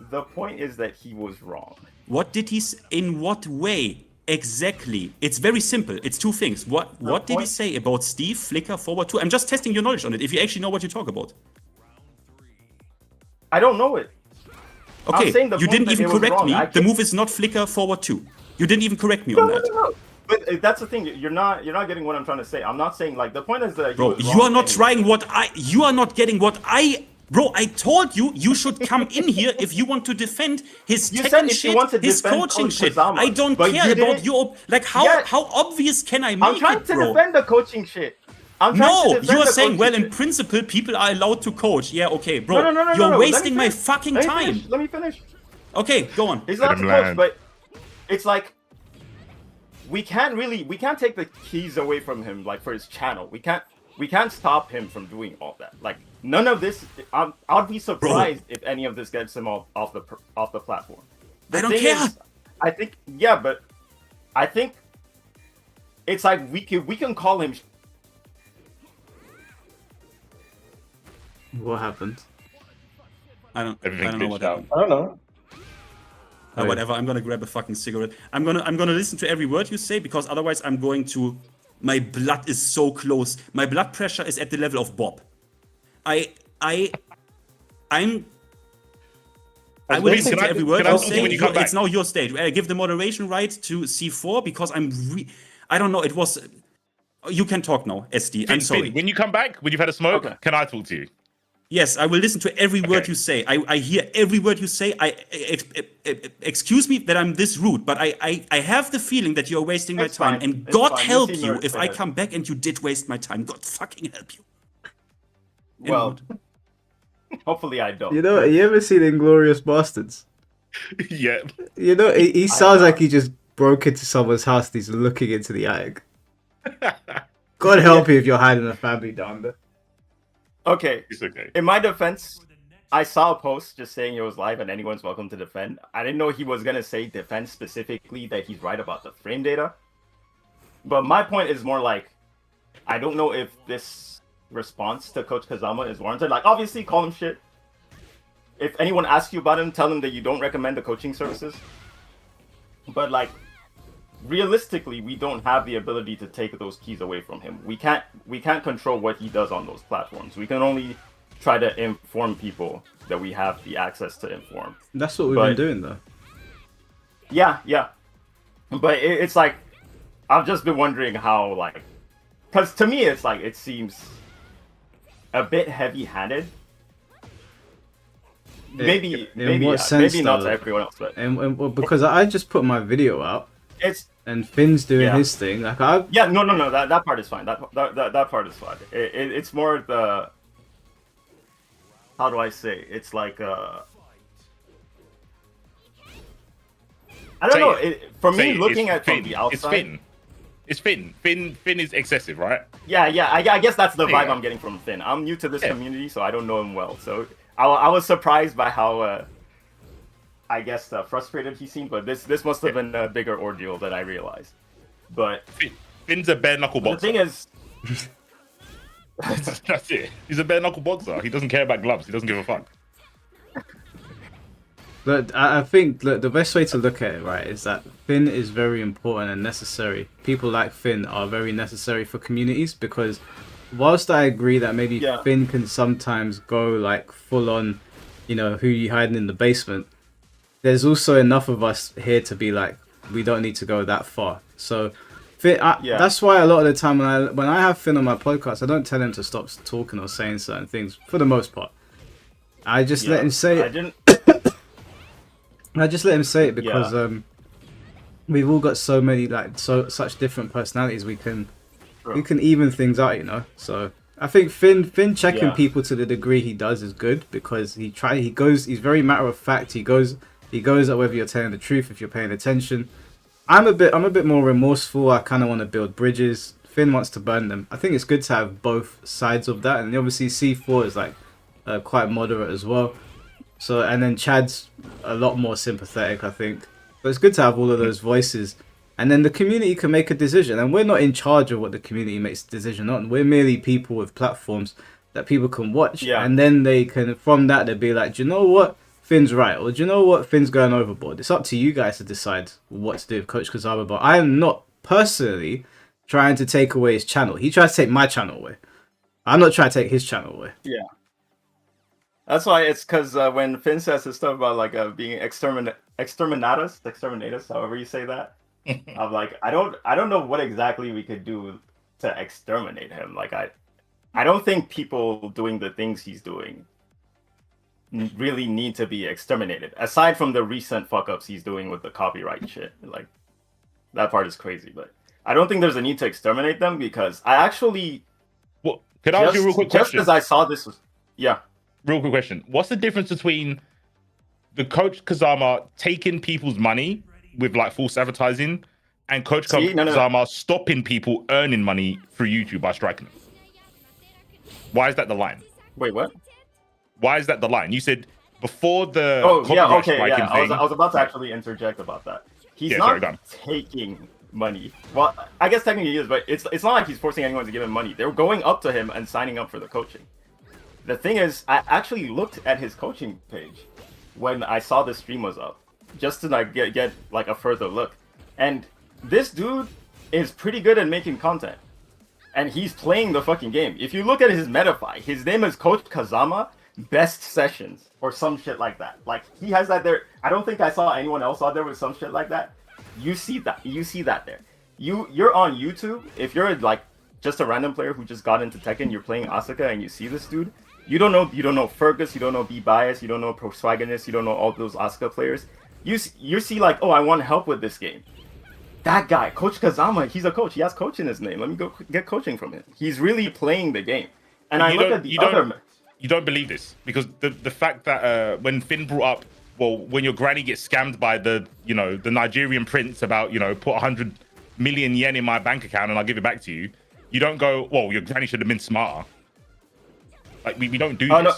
The point is that he was wrong. What did he? In what way exactly? It's very simple. It's two things. What did he say about Steve Flicker forward 2? I'm just testing your knowledge on it. If you actually know what you talk about. I don't know it. Okay, you didn't even correct me. The move is not Flicker forward 2. You didn't even correct me on that. No. But that's the thing. You're not getting what I'm trying to say. I'm not saying like the point is that. Bro, you are not trying what I. You are not getting what I. Bro, I told you should come in here if you want to defend his Tekken shit, his coaching shit. I don't care about your like how obvious can I make it, bro? I'm trying to defend the coaching shit. No, you are saying, well, in principle, people are allowed to coach. Yeah, okay, bro. No, you're wasting my fucking time. Let me finish. Okay, go on. He's allowed to coach, but it's like we can't take the keys away from him, like for his channel. We can't stop him from doing all that. Like none of this. I'd be surprised if any of this gets him off the platform. I don't care. I think but I think it's like we can call him. What happened? I don't know what happened. I don't know. Whatever. I'm gonna grab a fucking cigarette. I'm gonna listen to every word you say because otherwise I'm going to. My blood is so close. My blood pressure is at the level of Bob. I will listen to every word you say. It's now your stage. I give the moderation right to C4 because I don't know. It was. You can talk now, SD. I'm sorry. When you come back, when you've had a smoke, can I talk to you? Yes, I will listen to every word you say. I hear every word you say. Excuse me that I'm this rude, but I have the feeling that you're wasting my time. And God help you if I come back and you did waste my time. God fucking help you. Well, hopefully I don't. You know, you ever seen Inglourious Bastards? Yeah. You know, he sounds like he just broke into someone's house and he's looking into the attic. God help you if you're hiding a family down there. Okay. It's okay. In my defense, I saw a post just saying it was live and anyone's welcome to defend. I didn't know he was going to say defend specifically that he's right about the frame data. But my point is more like, I don't know if this response to Coach Kazama is warranted. Like, obviously, call him shit. If anyone asks you about him, tell him that you don't recommend the coaching services. But, like, realistically, we don't have the ability to take those keys away from him. We can't control what he does on those platforms. We can only try to inform people that we have the access to inform. That's what we've been doing, though. Yeah. But it's like, I've just been wondering how, like, because to me, it's like, it seems a bit heavy-handed. Maybe not to everyone else, but because I just put my video out. And Finn's doing his thing. Like no. That part is fine. That part is fine. It's more the. How do I say? It's like I don't know. For me, looking at from the outside, it's Finn. Finn is excessive, right? Yeah. I guess that's the vibe I'm getting from Finn. I'm new to this community, so I don't know him well. So I was surprised by how. I guess frustrated he seemed, but this must have been a bigger ordeal than I realized. But Finn's a bare knuckle boxer. The thing is, that's it. He's a bare knuckle boxer. He doesn't care about gloves. He doesn't give a fuck. But I think the best way to look at it, right, is that Finn is very important and necessary. People like Finn are very necessary for communities because, whilst I agree that maybe Finn can sometimes go like full on, you know, who you hiding in the basement. There's also enough of us here to be like, we don't need to go that far. So, Finn, that's why a lot of the time when I have Finn on my podcast, I don't tell him to stop talking or saying certain things. For the most part, I just let him say it. I just let him say it because we've all got so many such different personalities. We can even things out, you know. So I think Finn checking people to the degree he does is good because he's very matter of fact. He goes at whether you're telling the truth, if you're paying attention. I'm a bit more remorseful. I kind of want to build bridges. Finn wants to burn them. I think it's good to have both sides of that. And obviously C4 is like quite moderate as well. So and then Chad's a lot more sympathetic, I think. But it's good to have all of those voices. And then the community can make a decision. And we're not in charge of what the community makes a decision on. We're merely people with platforms that people can watch. Yeah. And then they can, from that, they'll be like, do you know what? Finn's right, or do you know what, Finn's going overboard? It's up to you guys to decide what to do with Coach Kazama, but I am not personally trying to take away his channel. He tries to take my channel away. I'm not trying to take his channel away. Yeah. That's why it's because when Finn says his stuff about like being exterminatus, however you say that, I'm like, I don't know what exactly we could do to exterminate him. Like I don't think people doing the things he's doing really need to be exterminated. Aside from the recent fuck ups he's doing with the copyright shit, like that part is crazy. But I don't think there's a need to exterminate them because I actually. Well, could I ask you a real quick question? Just as I saw this was, yeah. Real quick question: what's the difference between the Coach Kazama taking people's money with like false advertising and Coach Kazama stopping people earning money through YouTube by striking them? Why is that the line? Wait, what? Why is that the line? You said before the striking thing. I was about to actually interject about that. He's not taking money. Well, I guess technically he is, but it's not like he's forcing anyone to give him money. They're going up to him and signing up for the coaching. The thing is, I actually looked at his coaching page when I saw the stream was up, just to like get like a further look. And this dude is pretty good at making content, and he's playing the fucking game. If you look at his Metafy, his name is Coach Kazama Best Sessions or some shit like that. Like he has that there. I don't think I saw anyone else out there with some shit like that. You see that? You see that there? You're on YouTube. If you're like just a random player who just got into Tekken, you're playing Asuka, and you see this dude. You don't know Fergus, you don't know B Bias, you don't know Proswagonist, you don't know all those Asuka players. You see like, oh, I want help with this game. That guy, Coach Kazama, he's a coach. He has coach in his name. Let me go get coaching from him. He's really playing the game. And I look at the other. You don't believe this because the fact that when Finn brought up, well, when your granny gets scammed by the Nigerian prince about put 100 million yen in my bank account and I'll give it back to you. You don't go, well, your granny should have been smarter. Like we don't do this. No.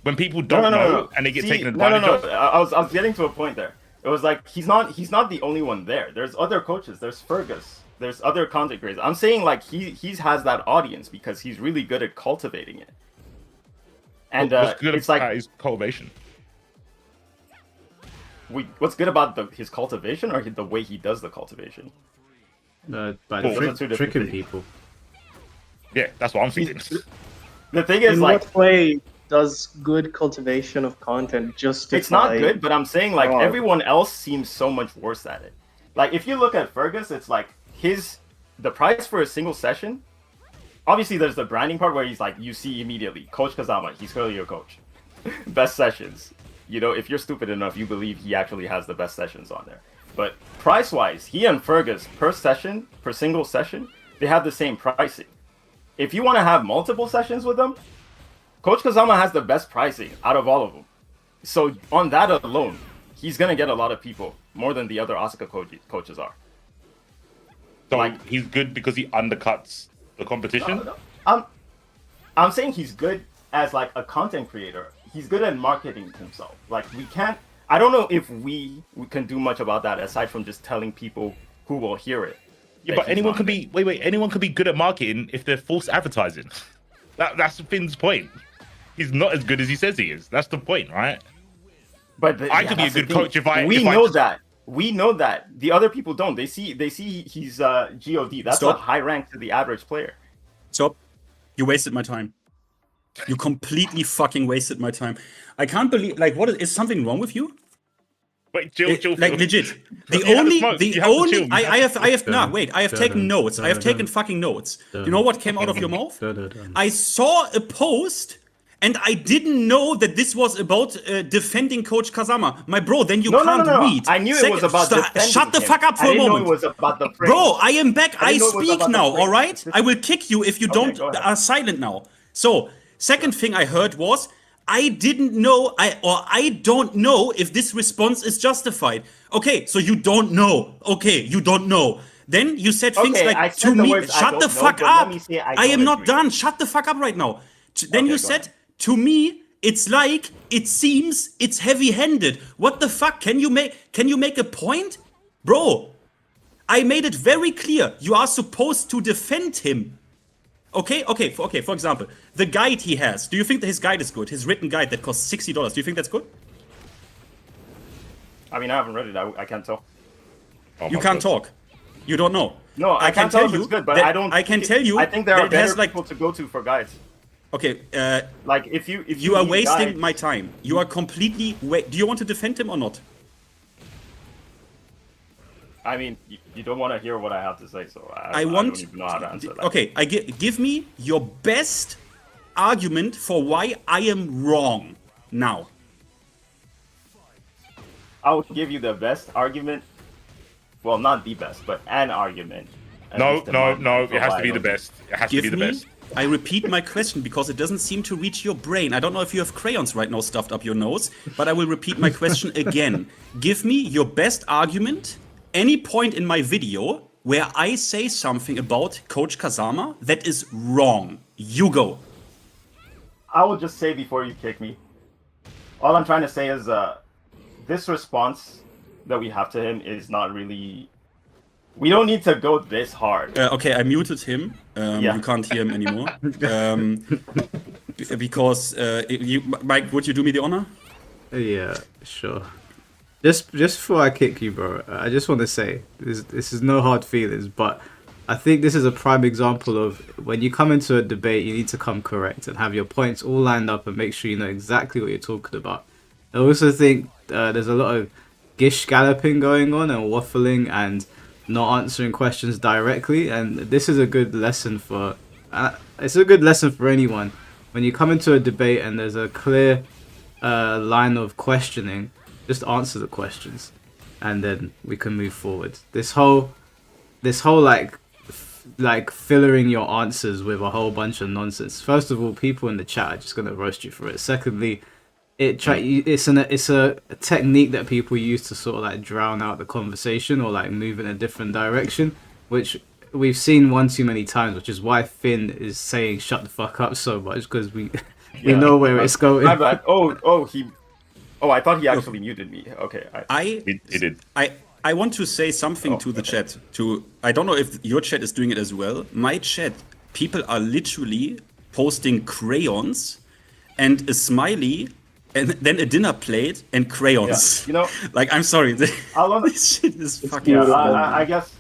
When people don't know and they get taken advantage of. I was getting to a point there. It was like he's not the only one there. There's other coaches. There's Fergus. There's other content creators. I'm saying like he has that audience because he's really good at cultivating it. And what's good it's like his cultivation. What's good about his cultivation or the way he does the cultivation? By tricking people. Yeah, that's what I'm thinking. The thing is, in like, what way does good cultivation of content justify? It's not good, but I'm saying like everyone else seems so much worse at it. Like if you look at Fergus, it's like the price for a single session. Obviously, there's the branding part where he's like, you see immediately, Coach Kazama, he's clearly your coach. Best sessions. If you're stupid enough, you believe he actually has the best sessions on there. But price-wise, he and Fergus per single session, they have the same pricing. If you want to have multiple sessions with them, Coach Kazama has the best pricing out of all of them. So on that alone, he's going to get a lot of people, more than the other Asuka coaches are. So like, he's good because he undercuts the competition? I'm saying he's good as like a content creator. He's good at marketing himself. Like I don't know if we can do much about that aside from just telling people who will hear it. Yeah, but anyone can be anyone can be good at marketing if they're false advertising. That's Finn's point. He's not as good as he says he is. That's the point, right? But I could be a good coach if I. We know that. We know that. The other people don't. They see he's God. That's a high rank to the average player. Stop. You wasted my time. You completely fucking wasted my time. I can't believe. Like, what is something wrong with you? Wait, chill. Like legit. I have taken notes. I have taken fucking notes. You know what came out of your mouth? I saw a post and I didn't know that this was about defending Coach Kazama. My bro, then you can't read. I knew it was about defending Shut the fuck up for a moment. Know it was about the bro, I am back. I speak now, all right? I will kick you if you are silent now. So, second thing I heard was, I didn't know, I don't know if this response is justified. Okay, so you don't know. Okay, you don't know. Then you said things like, to me, shut the fuck up. I am not done. Shut the fuck up right now. Then you said, to me, it's like, it seems, it's heavy-handed. What the fuck? Can you make a point? Bro, I made it very clear. You are supposed to defend him. Okay, for example, the guide he has. Do you think that his guide is good? His written guide that costs $60. Do you think that's good? I mean, I haven't read it. I can't tell. You can't talk. You don't know. No, I can can't tell tell if you it's good, but that- I don't. I can tell you. I think there are that it has, better people to go to for guides. Okay. Like if you are need wasting guides- my time. You are completely. Do you want to defend him or not? I mean, you don't want to hear what I have to say, so I I want. don't even know how to answer that. Okay, give me your best argument for why I am wrong now. I will give you the best argument. Well, not the best, but an argument. No. It has to be the best. It has to be the best. I repeat my question because it doesn't seem to reach your brain. I don't know if you have crayons right now stuffed up your nose, but I will repeat my question again. Give me your best argument, any point in my video where I say something about Coach Kazama that is wrong. You go. I will just say before you kick me. All I'm trying to say is this response that we have to him is not really. We don't need to go this hard. Okay, I muted him. You can't hear him anymore. Because Mike, would you do me the honor? Yeah, sure. Just before I kick you, bro, I just want to say this is no hard feelings, but I think this is a prime example of when you come into a debate, you need to come correct and have your points all lined up and make sure you know exactly what you're talking about. I also think there's a lot of gish galloping going on and waffling and not answering questions directly, and this is a good lesson for it's a good lesson for anyone when you come into a debate and there's a clear line of questioning. Just answer the questions and then we can move forward. This whole like fillering your answers with a whole bunch of nonsense. First of all, people in the chat are just gonna roast you for it. Secondly, it's a technique that people use to sort of like drown out the conversation or like move in a different direction, which we've seen one too many times, which is why Finn is saying shut the fuck up so much, because we know where it's going. My bad. I thought he actually muted me. Okay. He did. I want to say something to the chat. I don't know if your chat is doing it as well. My chat, people are literally posting crayons and a smiley and then a dinner plate and crayons. Yeah, you know, like, I'm sorry. This shit is fucking. I guess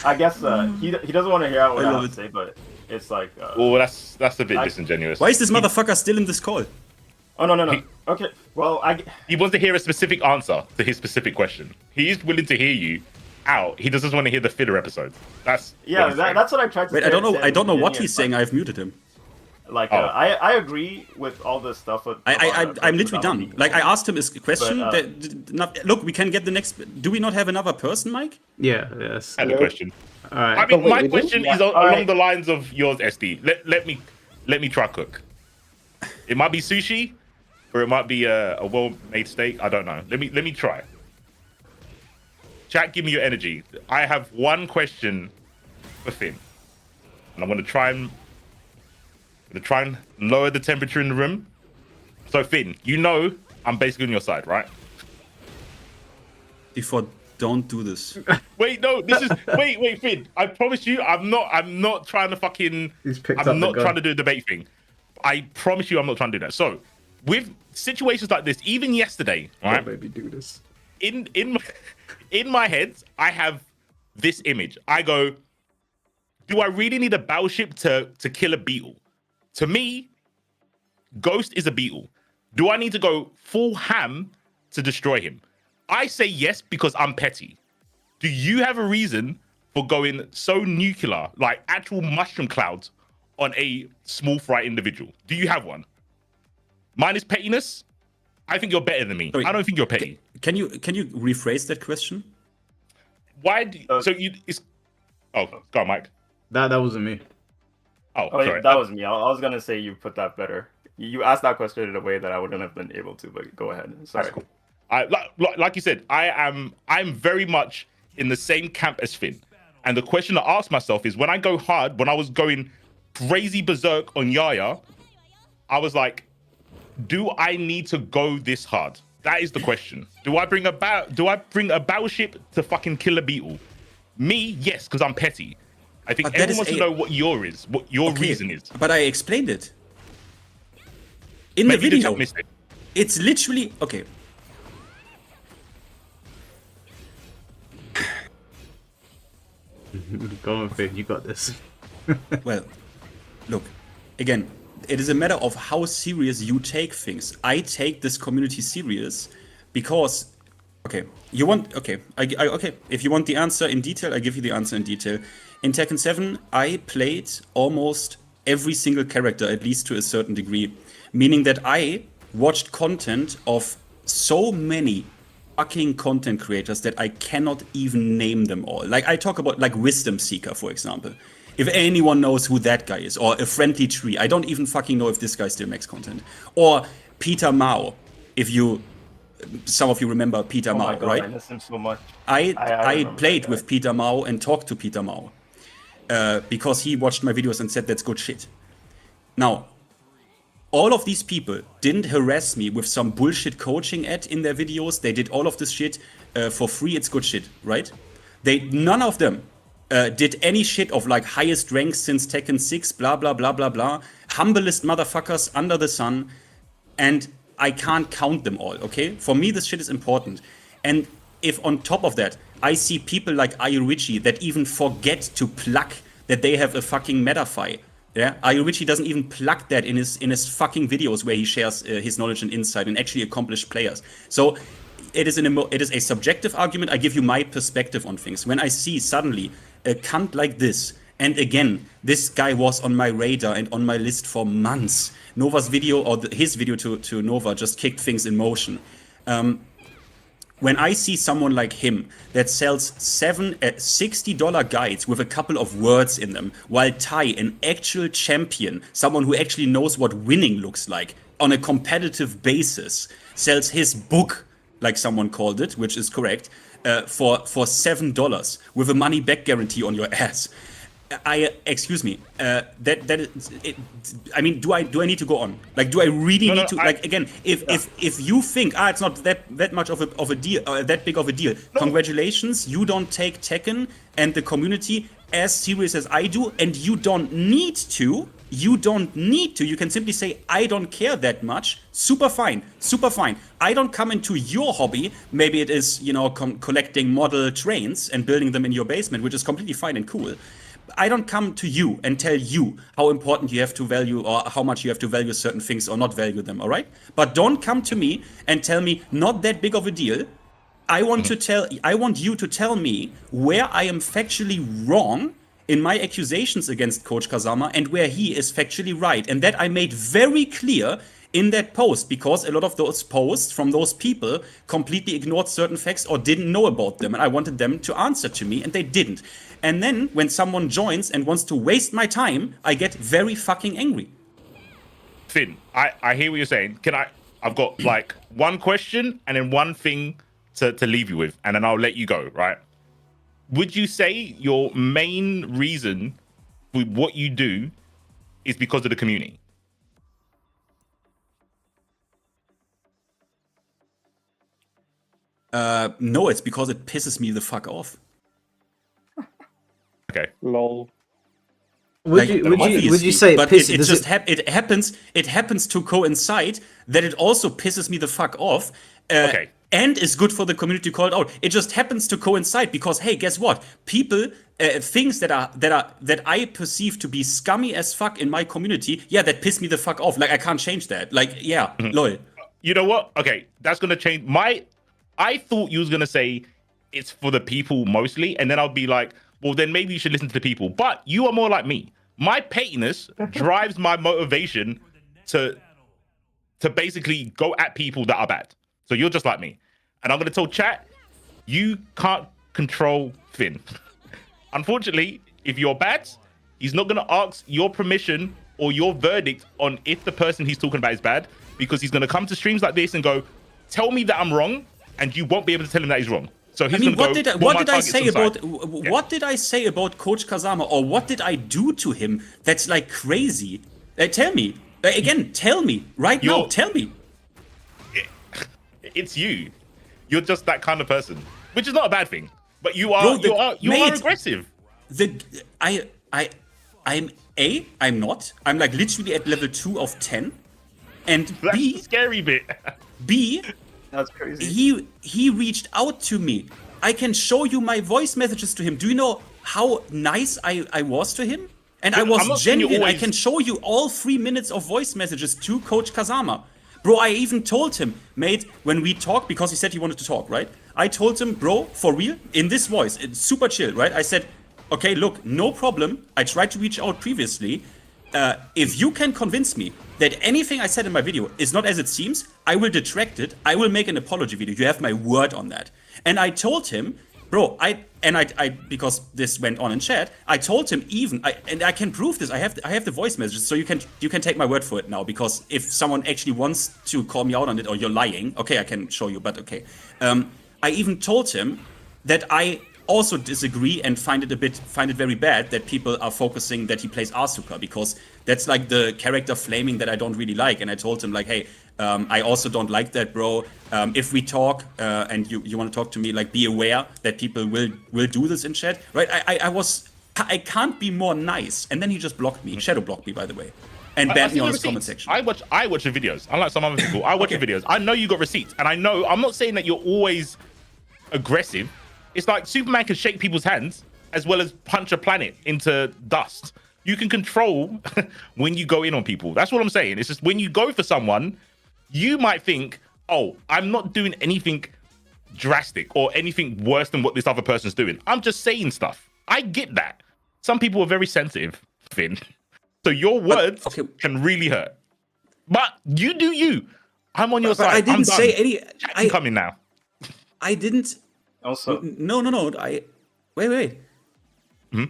he doesn't want to hear what I have to say, but it's like. That's a bit disingenuous. Why is this motherfucker still in this call? Oh no. Okay, well he wants to hear a specific answer to his specific question. He is willing to hear you out. He just doesn't want to hear the filler episode. That's what I tried to say. I don't know what he's saying. I've muted him. Like I agree with all this stuff. I'm literally done. Like I asked him his question. Look, we can get the next. Do we not have another person, Mike? Yeah. Yes. I had a question. All right. I mean, my question is along the lines of yours, SD. Let me try cook. It might be sushi, or it might be a well-made steak. I don't know. Let me try. Chat, give me your energy. I have one question for Finn, and I'm gonna try and lower the temperature in the room. So Finn, you know I'm basically on your side, right? Before, don't do this. Wait, no, this is wait, Finn. I promise you, I'm not trying to fucking. I'm not trying to do a debate thing. I promise you, I'm not trying to do that. So, with situations like this, even yesterday, right? Don't maybe do this. In my head, I have this image. I go, do I really need a battleship to kill a beetle? To me, Ghost is a beetle. Do I need to go full ham to destroy him? I say yes because I'm petty. Do you have a reason for going so nuclear, like actual mushroom clouds, on a small fry individual? Do you have one? Mine is pettiness. I think you're better than me. I don't think you're petty. Can you rephrase that question? Why? Oh, go on, Mike. That wasn't me. Oh, sorry. That was me. I was gonna say you put that better. You asked that question in a way that I wouldn't have been able to, but go ahead. Sorry. Cool. Like you said, I'm very much in the same camp as Finn. And the question I asked myself is, when I go hard, when I was going crazy berserk on Yaya, I was like, do I need to go this hard? That is the question. Do I bring a battleship to fucking kill a beetle? Me, yes, because I'm petty. I think everyone wants to know what your reason is. But I explained it in the video. It's literally okay. Go on, Finn. You got this. Well, look, again, it is a matter of how serious you take things. I take this community serious because, okay, okay. If you want the answer in detail, I give you the answer in detail. In Tekken 7, I played almost every single character, at least to a certain degree, meaning that I watched content of so many fucking content creators that I cannot even name them all. Like, I talk about, like, Wisdom Seeker, for example. If anyone knows who that guy is, or A Friendly Tree, I don't even fucking know if this guy still makes content. Or Peter Mao, if you, some of you remember Peter Mao, my God, right? I miss him so much. I played with Peter Mao and talked to Peter Mao because he watched my videos and said that's good shit. Now, all of these people didn't harass me with some bullshit coaching ad in their videos. They did all of this shit for free. It's good shit, right? None of them did any shit of like highest ranks since Tekken 6, blah, blah, blah, blah, blah. Humblest motherfuckers under the sun. And I can't count them all, okay? For me, this shit is important. And if on top of that, I see people like Ayurichi that even forget to plug that they have a fucking Metafy. Yeah, Ayurichi doesn't even plug that in his fucking videos where he shares his knowledge and insight and actually accomplished players. So it is a subjective argument. I give you my perspective on things. When I see suddenly a cunt like this, and again, this guy was on my radar and on my list for months. Nova's video, or his video to Nova, just kicked things in motion. When I see someone like him that sells $60 guides with a couple of words in them, while Tai, an actual champion, someone who actually knows what winning looks like on a competitive basis, sells his book, like someone called it, which is correct, for $7 with a money back guarantee on your ass. Excuse me. I mean, do I need to go on? Like, do I really need to? Like, again, if you think it's not that much of a deal, that big of a deal, congratulations, you don't take Tekken and the community as serious as I do, and you don't need to. You don't need to. You can simply say, I don't care that much. Super fine. Super fine. I don't come into your hobby. Maybe it is, collecting model trains and building them in your basement, which is completely fine and cool. I don't come to you and tell you how important you have to value or how much you have to value certain things or not value them, all right? But don't come to me and tell me not that big of a deal. I want you to tell me where I am factually wrong in my accusations against Coach Kazama and where he is factually right. And that I made very clear in that post, because a lot of those posts from those people completely ignored certain facts or didn't know about them. And I wanted them to answer to me, and they didn't. And then when someone joins and wants to waste my time, I get very fucking angry. Finn, I hear what you're saying. I've got like one question and then one thing to leave you with, and then I'll let you go, right? Would you say your main reason for what you do is because of the community? No, it's because it pisses me the fuck off. Okay. Lol. Would you say but it happens to coincide that it also pisses me the fuck off. Okay. And is good for the community to call it out. It just happens to coincide because, hey, guess what? People, things that I perceive to be scummy as fuck in my community, that piss me the fuck off. Like, I can't change that. Like, lol. You know what? Okay, that's gonna change. I thought you was gonna say it's for the people mostly, and then I'll be like, well, then maybe you should listen to the people. But you are more like me. My pettiness drives my motivation to basically go at people that are bad. So you're just like me. And I'm going to tell chat, you can't control Finn. Unfortunately, if you're bad, he's not going to ask your permission or your verdict on if the person he's talking about is bad, because he's going to come to streams like this and go, tell me that I'm wrong, and you won't be able to tell him that he's wrong. So he's what did I say about Coach Kazama, or what did I do to him that's like crazy? Tell me. Again, tell me. Right now, tell me. It's you. You're just that kind of person, which is not a bad thing. But you are aggressive. I'm not. I'm like literally at level 2 of 10. And that's the scary bit. B, that's crazy. He reached out to me. I can show you my voice messages to him. Do you know how nice I was to him? And I I'm was not saying you genuine. I always- can show you all 3 minutes of voice messages to Coach Kazama. Bro, I even told him, mate, when we talked, because he said he wanted to talk, right? I told him, bro, for real, in this voice, it's super chill, right? I said, okay, look, no problem. I tried to reach out previously. If you can convince me that anything I said in my video is not as it seems, I will detract it. I will make an apology video. You have my word on that. And I told him, bro, I because this went on in chat, I told him and I can prove this. I have the voice messages, so you can take my word for it now. Because if someone actually wants to call me out on it or you're lying, okay, I can show you. But okay, I even told him that I also disagree and find it very bad that people are focusing that he plays Asuka, because that's like the character flaming that I don't really like. And I told him like, hey, I also don't like that, bro. If we talk and you want to talk to me, like, be aware that people will do this in chat, right? I can't be more nice. And then he just blocked me, shadow blocked me, by the way, and banned me on his comment section. I watch the videos. Unlike some other people, I watch the videos. I know you got receipts, and I know I'm not saying that you're always aggressive. It's like Superman can shake people's hands as well as punch a planet into dust. You can control when you go in on people. That's what I'm saying. It's just when you go for someone, you might think, oh, I'm not doing anything drastic or anything worse than what this other person's doing. I'm just saying stuff. I get that. Some people are very sensitive, Finn. So your words can really hurt. But you do you. I'm on your side. I didn't say any. I'm coming now. I didn't. Also, no. Wait. Hmm?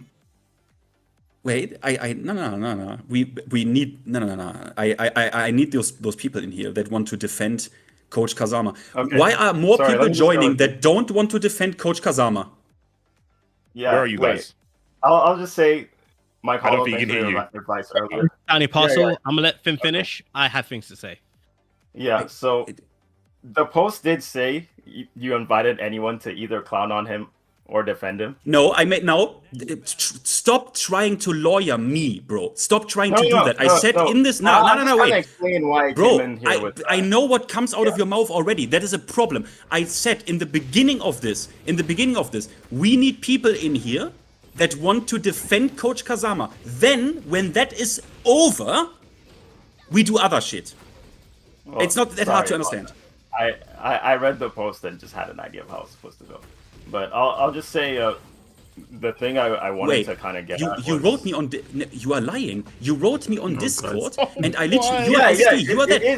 Wait, no. We need no. I need those people in here that want to defend Coach Kazama. Okay. Why are more Sorry, people let me just go joining with- that don't want to defend Coach Kazama? Yeah. Where are you guys? I'll just say, Mike I don't Hollow, think he thanks can for hear your advice earlier. Tiny Parcel, Yeah, yeah. I'm gonna let Finn finish. I have things to say. Yeah, so the post did say you invited anyone to either clown on him or defend him. No, stop trying to lawyer me, bro. Stop trying to do that. I said in this no, wait. Explain why I Bro, came in here with I know what comes out of your mouth already. That is a problem. I said in the beginning of this, we need people in here that want to defend Coach Kazama. Then, when that is over, we do other shit. Well, it's not that hard to sorry, understand. I read the post and just had an idea of how it's supposed to go. But I'll just say the thing I wanted to kind of get at you was- wrote me on you are lying. You wrote me on Discord, and I literally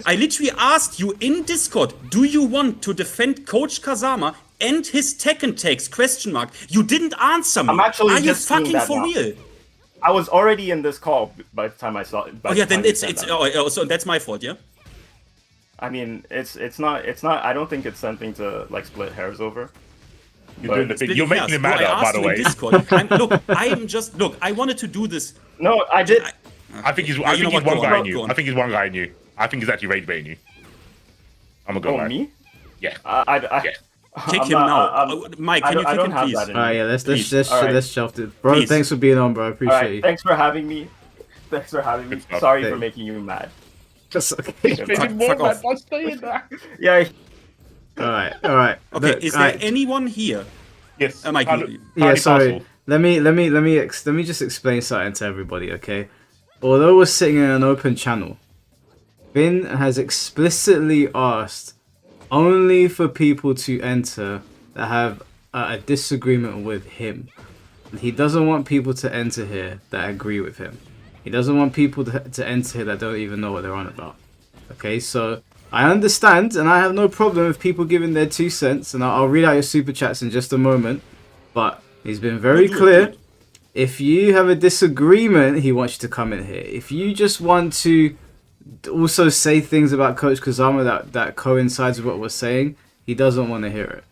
I literally asked you in Discord, do you want to defend Coach Kazama and his Tekken takes ? You didn't answer me. I'm actually Are you just seeing fucking that for now. real? I was already in this call by the time I saw it. Oh yeah, then it's so that's my fault, yeah. I mean, it's not. I don't think it's something to like split hairs over. You're doing the thing. You're making it mad up, by the way. I wanted to do this. No, I did. I think he's one guy in you. I think he's one guy in you. I think he's actually rage baiting you. I'm gonna go back. Me? Yeah. Kick him now. Mike, can you kick him, please? Alright, yeah, let's shelf it. Bro, Please. thanks for being on, bro. I appreciate you. Thanks for having me. Sorry for making you mad. That's okay. Fuck off. Yeah. Alright. Okay, Look, is there anyone here? Yes. Mike, Yeah, sorry. Let me just explain something to everybody, okay? Although we're sitting in an open channel, Finn has explicitly asked only for people to enter that have a disagreement with him. He doesn't want people to enter here that agree with him. He doesn't want people to enter here that don't even know what they're on about. Okay, so I understand, and I have no problem with people giving their 2 cents, and I'll read out your super chats in just a moment. But he's been very clear. If you have a disagreement, he wants you to come in here. If you just want to also say things about Coach Kazama that coincides with what we're saying, he doesn't want to hear it.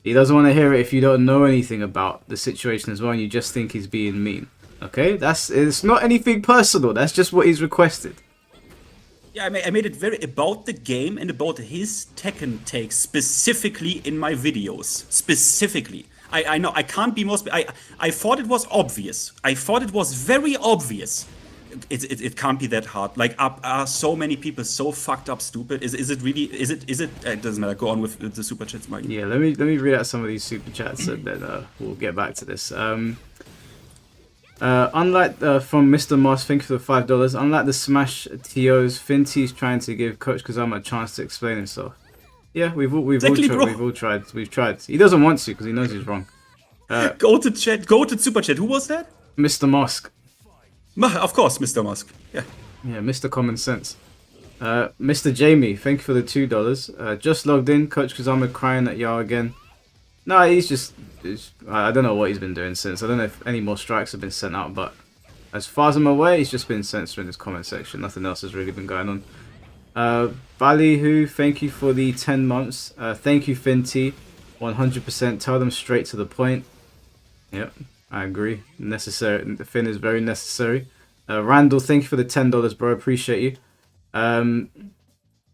He doesn't want to hear it if you don't know anything about the situation as well, and you just think he's being mean. Okay, it's not anything personal. That's just what he's requested. Yeah, I made it very about the game and about his Tekken takes specifically in my videos. Specifically. I know I can't be more. I thought it was obvious. I thought it was very obvious. It can't be that hard. Like, are so many people so fucked up stupid? Is it really? Is it? It doesn't matter. Go on with the super chats, Mike. Yeah, let me read out some of these super chats, and then we'll get back to this. Unlike from Mr. Moss, thank you for the $5. Unlike the Smash TOs, Finty's trying to give Coach Kazama a chance to explain himself. Yeah, we've all tried. We've tried. He doesn't want to because he knows he's wrong. Go to chat. Go to super chat. Who was that? Mr. Mosk. Of course, Mr. Musk. Yeah. Yeah, Mr. Common Sense. Mr. Jamie, thank you for the $2. Just logged in. Coach Kazama crying at Yao again. No, he's just... I don't know what he's been doing since. I don't know if any more strikes have been sent out, but as far as I'm aware, he's just been censoring his comment section. Nothing else has really been going on. Ballyhoo, thank you for the 10 months. Thank you, Finty. 100%. Tell them straight to the point. Yep, I agree. Necessary. Finn is very necessary. Randall, thank you for the $10, bro. Appreciate you.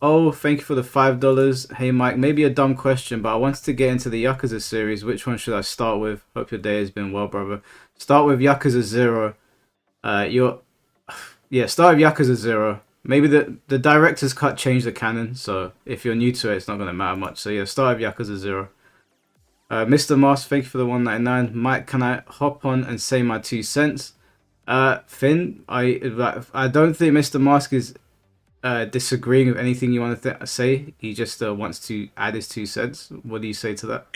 Oh, thank you for the $5. Hey, Mike, maybe a dumb question, but I wanted to get into the Yakuza series. Which one should I start with? Hope your day has been well, brother. Start with Yakuza 0. Start with Yakuza 0. Maybe the director's cut changed the canon, so if you're new to it, it's not going to matter much. So yeah, start with Yakuza 0. Mr. Moss, thank you for the $1.99. Mike, can I hop on and say my 2 cents? Finn, I don't think Mr. Mask is disagreeing with anything you want to say. He just wants to add his 2 cents. What do you say to that?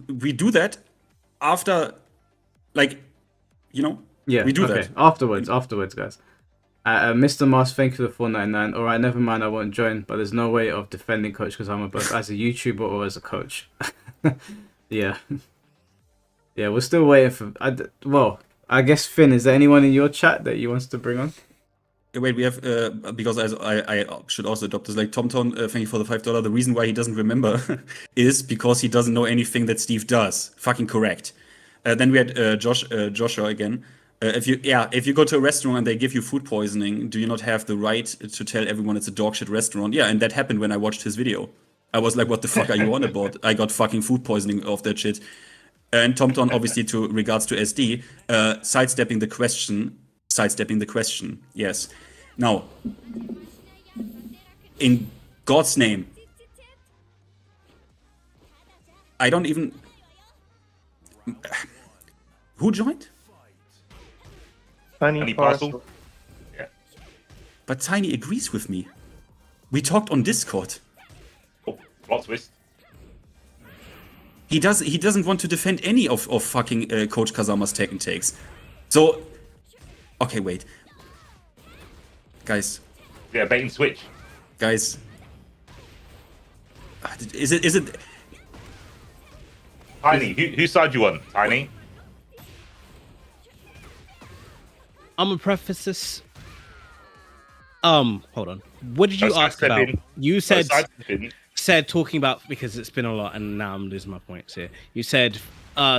We do that after, like, Yeah, we do okay. that Afterwards, guys. Mr. Moss, thank you for the $4.99. Alright, never mind, I won't join, but there's no way of defending Coach Kazama both as a YouTuber or as a coach. Yeah. Yeah, we're still waiting for... I guess, Finn, is there anyone in your chat that you want to bring on? Wait, we have because I should also adopt this. Like TomTom, thank you for the $5. The reason why he doesn't remember is because he doesn't know anything that Steve does. Fucking correct. Then we had Joshua again. If you go to a restaurant and they give you food poisoning, do you not have the right to tell everyone it's a dog shit restaurant? Yeah, and that happened when I watched his video. I was like, what the fuck are you on about? I got fucking food poisoning of that shit. And TomTom, obviously, to regards to SD, sidestepping the question. Yes. Now, in God's name, I don't even... Who joined? Tiny Parcel. Yeah. But Tiny agrees with me. We talked on Discord. Oh, plot twist. He doesn't want to defend any of fucking Coach Kazama's Tekken takes. So, okay, wait, guys. Yeah, bait and switch. Guys, is it? Tiny, whose side you on? Tiny. I'm gonna preface this. Hold on. What did you ask about? You said talking about, because it's been a lot, and now I'm losing my points here. You said,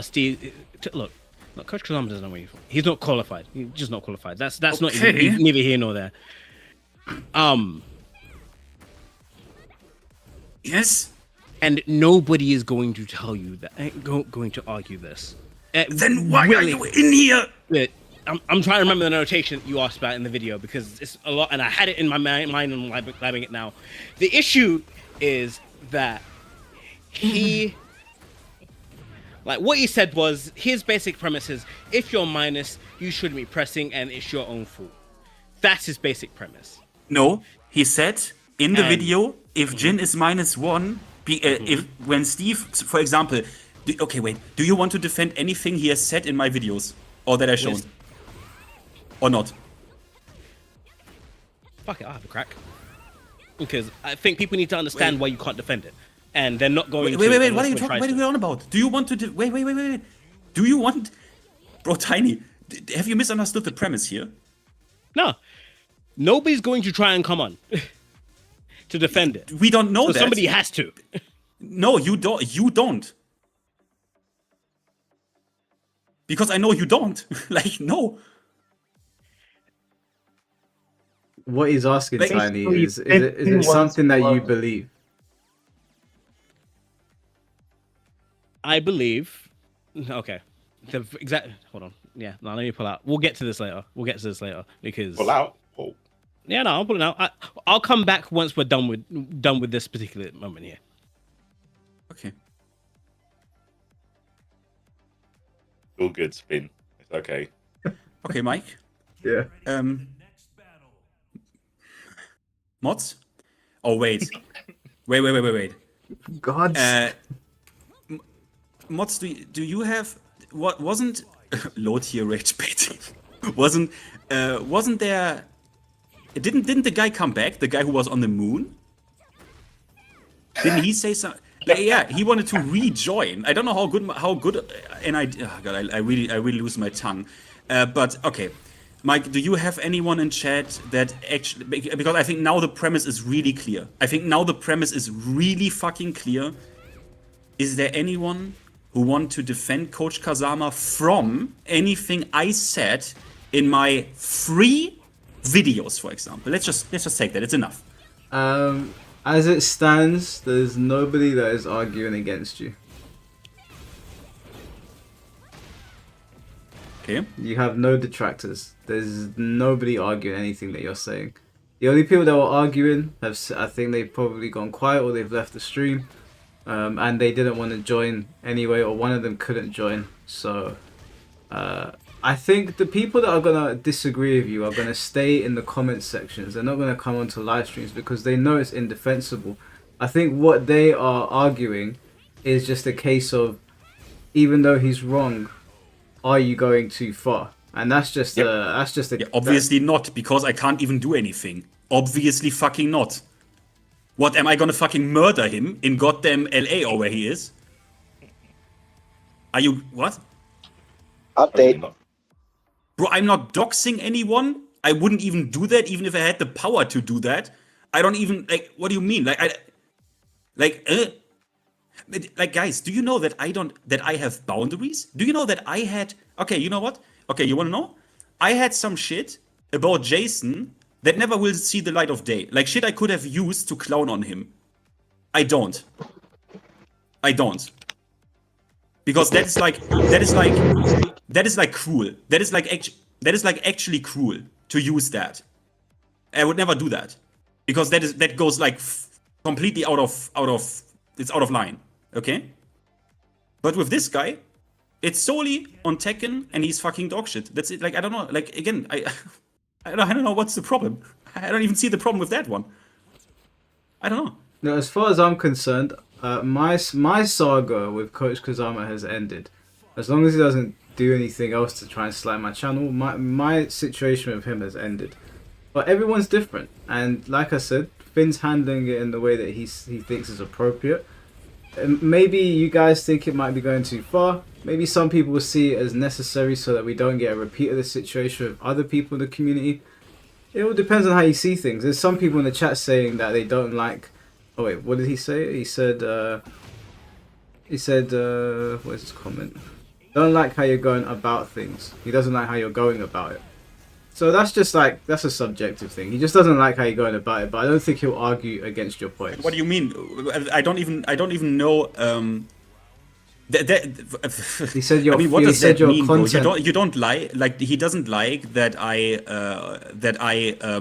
Steve, look, Coach Kazama doesn't know what he's not qualified. He's just not qualified. That's okay. Not even, neither here nor there. Yes. And nobody is going to tell you that. Going to argue this. Then why are you in here? I'm trying to remember the notation you asked about in the video because it's a lot, and I had it in my mind and I'm grabbing it now. The issue is that like what he said was his basic premise is if you're minus, you shouldn't be pressing, and it's your own fault. That's his basic premise. No, he said in the video, if Jin is -1, if when Steve, for example, do you want to defend anything he has said in my videos or that I shown? Or not? Fuck it, I'll have a crack. Because I think people need to understand why you can't defend it. And they're not going to... Wait, what are you talking about? Do you want to... Wait. Do you want... Bro, Tiny, have you misunderstood the premise here? No. Nobody's going to try and come on to defend it. We don't know that. Somebody has to. No, you don't. Because I know you don't. Like, no. What he's asking, Tiny, is it something that you believe? I believe. Okay. Hold on. Yeah. No, let me pull out. We'll get to this later. Because. Pull out. Oh. Yeah, no, I'm pulling out. I'll come back once we're done with this particular moment here. Okay. All good, Spin. Okay. Okay, Mike. Yeah. Mods? Oh, wait. Wait. God. Mods, do you have... What wasn't... low tier rage baiting. wasn't there... Didn't the guy come back? The guy who was on the moon? Didn't he say something? Like, yeah, he wanted to rejoin. I don't know how good an idea. Oh God, I really lose my tongue. But okay, Mike, do you have anyone in chat that actually? Because I think now the premise is really clear. I think now the premise is really fucking clear. Is there anyone who want to defend Coach Kazama from anything I said in my free videos, for example? Let's just take that. It's enough. As it stands, there's nobody that is arguing against you. Okay. You have no detractors. There's nobody arguing anything that you're saying. The only people that were arguing I think they've probably gone quiet or they've left the stream, and they didn't want to join anyway, or one of them couldn't join. So, I think the people that are gonna disagree with you are gonna stay in the comment sections. They're not gonna come onto live streams because they know it's indefensible. I think what they are arguing is just a case of, even though he's wrong, are you going too far? And that's just obviously not, because I can't even do anything. Obviously fucking not. What, am I gonna fucking murder him in goddamn LA or where he is? Are you what? Update. Bro, I'm not doxing anyone. I wouldn't even do that, even if I had the power to do that. I don't even, like, what do you mean? Like, guys, do you know that I have boundaries? Do you know that I had, okay, you know what? Okay, you wanna know? I had some shit about Jason that never will see the light of day. Like shit I could have used to clown on him. I don't. Because that is like cruel. That is like actually cruel to use that. I would never do that, because that goes like completely out of line. Okay. But with this guy, it's solely on Tekken, and he's fucking dog shit. That's it. Like, I don't know. Like, again, I don't know what's the problem. I don't even see the problem with that one. I don't know. Now, as far as I'm concerned, my saga with Coach Kazama has ended. As long as he doesn't do anything else to try and slide my channel, my situation with him has ended. But everyone's different, and like I said, Finn's handling it in the way that he thinks is appropriate. Maybe you guys think it might be going too far. Maybe some people will see it as necessary so that we don't get a repeat of this situation with other people in the community. It all depends on how you see things. There's some people in the chat saying that they don't like... Oh wait, what did he say? He said, where's his comment? Don't like how you're going about things. He doesn't like how you're going about it. So that's just like, that's a subjective thing. He just doesn't like how you're going about it, but I don't think he'll argue against your points. What do you mean? I don't even know. He said your. I mean, what does that mean, bro? Content. You don't like he doesn't like that I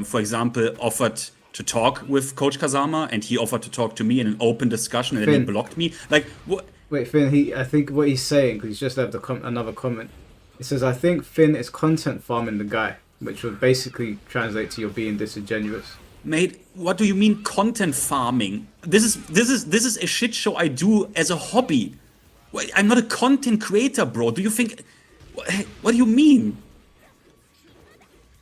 for example offered to talk with Coach Kazama, and he offered to talk to me in an open discussion, and then he blocked me. Like what? Wait, Finn. I think what he's saying, because he's just left another comment. He says, I think Finn is content farming the guy, which would basically translate to you're being disingenuous. Mate, what do you mean content farming? This is a shit show I do as a hobby. I'm not a content creator, bro. Do you think? What do you mean?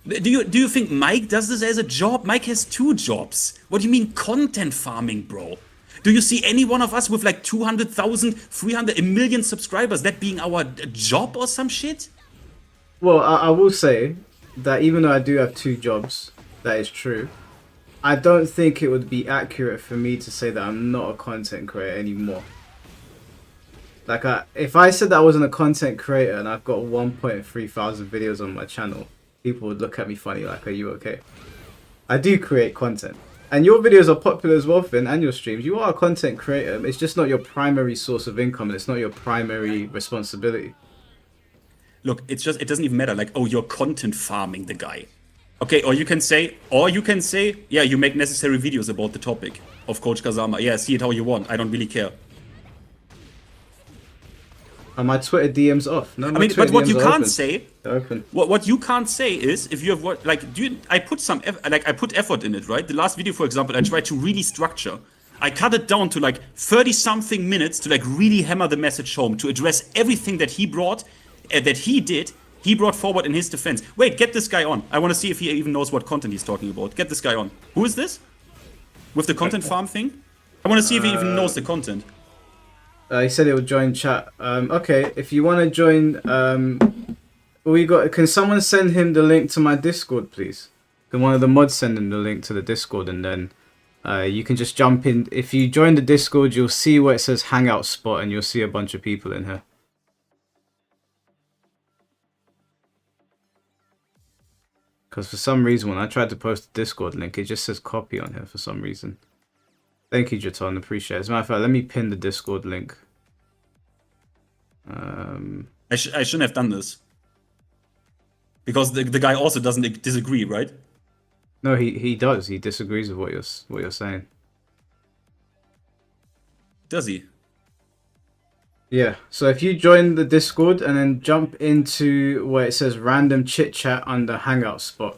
Do you think Mike does this as a job? Mike has 2 jobs. What do you mean content farming, bro? Do you see any one of us with like 200,000, 300, a million subscribers, that being our job or some shit? Well, I will say that even though I do have 2 jobs, that is true. I don't think it would be accurate for me to say that I'm not a content creator anymore. Like, if I said that I wasn't a content creator and I've got 1.3 thousand videos on my channel, people would look at me funny, like, are you okay? I do create content. And your videos are popular as well, Finn, and your streams. You are a content creator. It's just not your primary source of income, and it's not your primary responsibility. Look, it doesn't even matter. Like, oh, you're content farming the guy. Okay, or you can say, yeah, you make necessary videos about the topic of Coach Kazama. Yeah, see it how you want. I don't really care. Are my Twitter DMs off? No, I mean, but what you can't say, open. What you can't say is if you have what like I put I put effort in it, right? The last video, for example, I tried to really structure. I cut it down to like 30 something minutes to like really hammer the message home, to address everything that he brought, that he brought forward in his defense. Wait, get this guy on. I want to see if he even knows what content he's talking about. Get this guy on. Who is this? With the content farm thing? I want to see if he even knows the content. He said he would join chat. Okay, if you want to join, can someone send him the link to my Discord, please? Can one of the mods send him the link to the Discord, and then you can just jump in. If you join the Discord, you'll see where it says Hangout Spot, and you'll see a bunch of people in here. Because for some reason, when I tried to post the Discord link, it just says copy on here for some reason. Thank you, Jaton. Appreciate it. As a matter of fact, let me pin the Discord link. I shouldn't have done this. Because the guy also doesn't disagree, right? No, he does. He disagrees with what you're saying. Does he? Yeah. So if you join the Discord and then jump into where it says random chit chat under Hangout Spot,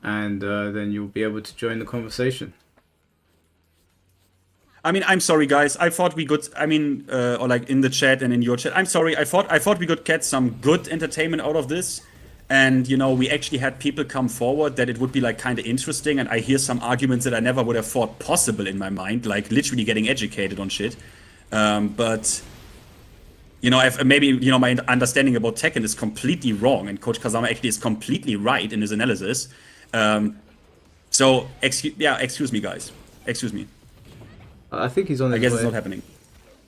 and then you'll be able to join the conversation. I mean, I'm sorry, guys. I thought we could. I mean, or like in the chat and in your chat. I'm sorry. I thought we could get some good entertainment out of this, and you know, we actually had people come forward that it would be like kind of interesting. And I hear some arguments that I never would have thought possible in my mind, like literally getting educated on shit. But you know, maybe you know my understanding about Tekken is completely wrong, and Coach Kazama actually is completely right in his analysis. So excuse me, guys. Excuse me. I think he's on his way. I guess it's not happening.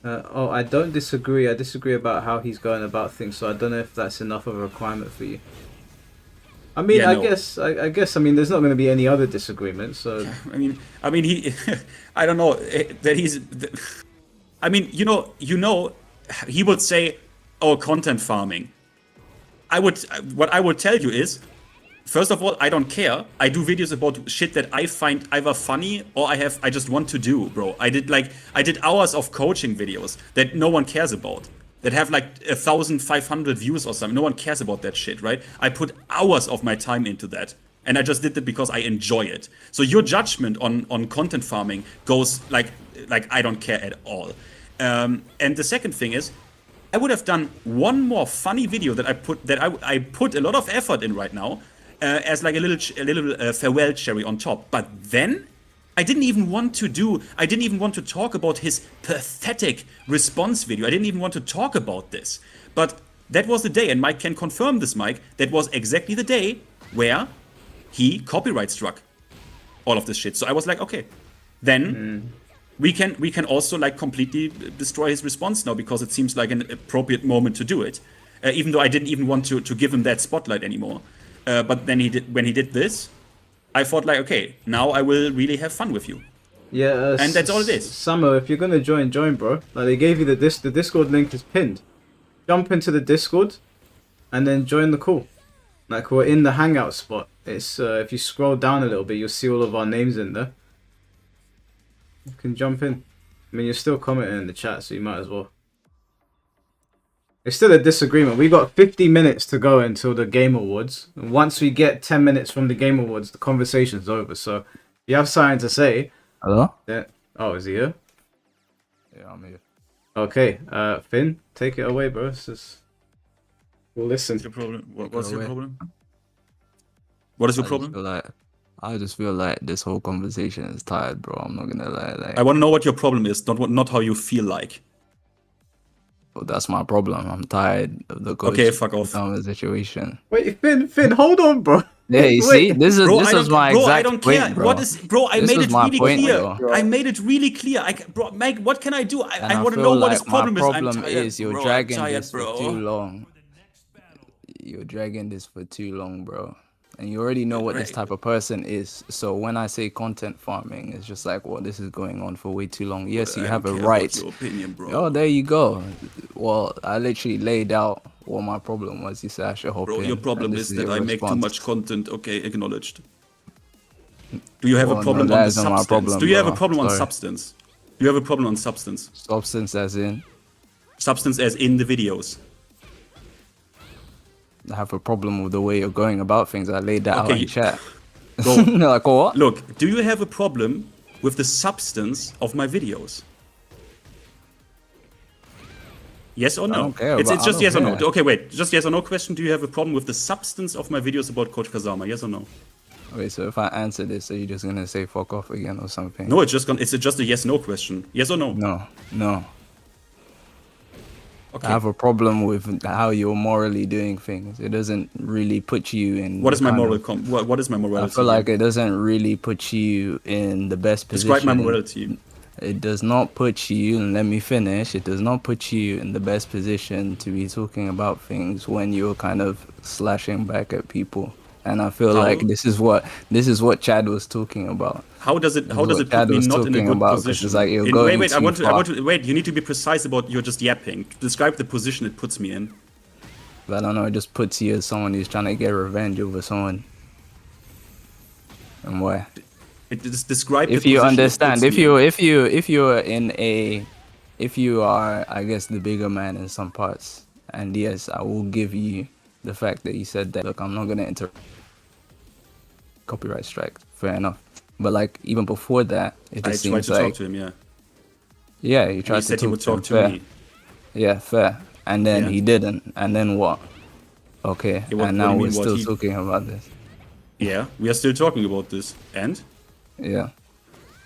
I don't disagree. I disagree about how he's going about things, so I don't know if that's enough of a requirement for you. I mean, yeah, I guess. I mean, there's not going to be any other disagreement. So I mean, he. I don't know that he's. I mean, you know, he would say, "Oh, content farming." What I would tell you is, first of all, I don't care. I do videos about shit that I find either funny or I just want to do, bro. I did hours of coaching videos that no one cares about, that have like 1,500 views or something. No one cares about that shit, right? I put hours of my time into that, and I just did it because I enjoy it. So your judgment on content farming goes like I don't care at all. And the second thing is, I would have done one more funny video that I put a lot of effort in right now. As like a little farewell cherry on top. But then I didn't even want to talk about his pathetic response video. I didn't even want to talk about this. But that was the day, and Mike can confirm this, Mike, that was exactly the day where he copyright struck all of this shit. So I was like, okay, then we can also like completely destroy his response now, because it seems like an appropriate moment to do it. Even though I didn't even want to give him that spotlight anymore. But then when he did this, I thought like, okay, now I will really have fun with you. Yeah, and that's all it is. Summer, if you're gonna join, bro. Like they gave you the Discord link is pinned. Jump into the Discord, and then join the call. Like we're in the Hangout spot. It's if you scroll down a little bit, you'll see all of our names in there. You can jump in. I mean, you're still commenting in the chat, so you might as well. It's still a disagreement. We got 50 minutes to go until the Game Awards. And once we get 10 minutes from the Game Awards, the conversation's over. So if you have something to say. Hello? Then, oh, is he here? Yeah, I'm here. Okay, Finn, take it away, bro. We'll listen. What's your problem? What's your problem? What is your problem? I just feel like this whole conversation is tired, bro. I'm not gonna lie. Like, I want to know what your problem is, not how you feel like. Well, that's my problem. I'm tired of the okay, fuck off. Situation. Wait, Finn, hold on, bro. Yeah, you see, this is my exact I don't point, care. bro. What is, bro? I made it really clear. Bro. I made it really clear. Bro, Mike, what can I do? I want to feel know what like his problem my problem is. I'm tired, is you're bro. dragging I'm tired, this bro. for too long. You're dragging this for too long, bro. And you already know what this type of person is. So when I say content farming, it's just like, well, this is going on for way too long. Yes, you have a right. Your opinion, bro. Oh, there you go. Well, I literally laid out what my problem was. You said I should hop in. Bro, your problem is that I make too much content. Okay, acknowledged. Do you have Well, a problem no, on that the isn't my substance? problem, Do you have a bro. problem on Sorry. substance? Do you have a problem on substance? Substance as in? Substance as in the videos. I have a problem with the way you're going about things. I laid that out Okay, in chat. Go. Like what? Look, do you have a problem with the substance of my videos? Yes or no? I don't care It's about- just I yes or don't no. care. Okay, wait. Just yes or no question. Do you have a problem with the substance of my videos about Coach Kazama? Yes or no? Wait, so if I answer this, are you just gonna say fuck off again or something? No, it's just a yes no question. Yes or no? No. Okay. I have a problem with how you're morally doing things. It doesn't really put you in. What is my kind moral? of- What is my morality? I feel like it doesn't really put you in the best position. Describe my morality. It does not put you, and let me finish, it does not put you in the best position to be talking about things when you're kind of slashing back at people. And I feel like this is what Chad was talking about. How does it put Chad me was not in a talking good about, 'cause position? it's like you're Wait, going wait, I too want far. to wait. You need to be precise about you're just yapping. Describe the position it puts me in. I don't know, it just puts you as someone who's trying to get revenge over someone. And why? It just describe If the you position it understand, puts me in. if you are, I guess, the bigger man in some parts, and yes, I will give you the fact that you said that. Look, I'm not gonna enter copyright strike. Fair enough. But like even before that, it I just tried seems to like talk to him. Yeah. yeah, you He tried to said he would talk talk to him, to fair. me. Yeah, fair. And then Yeah. he didn't. And then what? Okay. Yeah, what and do you now mean, we're what? still He- talking about this. Yeah, we are still talking about this. And Yeah.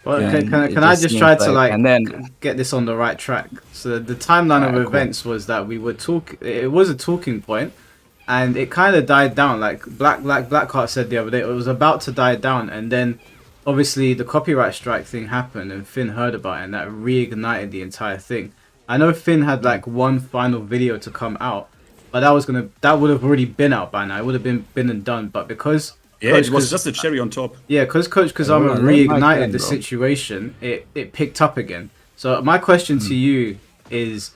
Well, And can it I just just seems try to and then get this on the right track? So the timeline of Alright, cool. events was that we would talk. It was a talking point, and it kind of died down. Like Blackheart said the other day, it was about to die down, and then obviously the copyright strike thing happened, and Finn heard about it, and that reignited the entire thing. I know Finn had like one final video to come out, but that would have already been out by now. It would have been and done, but because yeah, it was just a cherry on top. yeah, because Coach Kazama let Mike reignited in, the bro. situation, it picked up again. So my question to you is,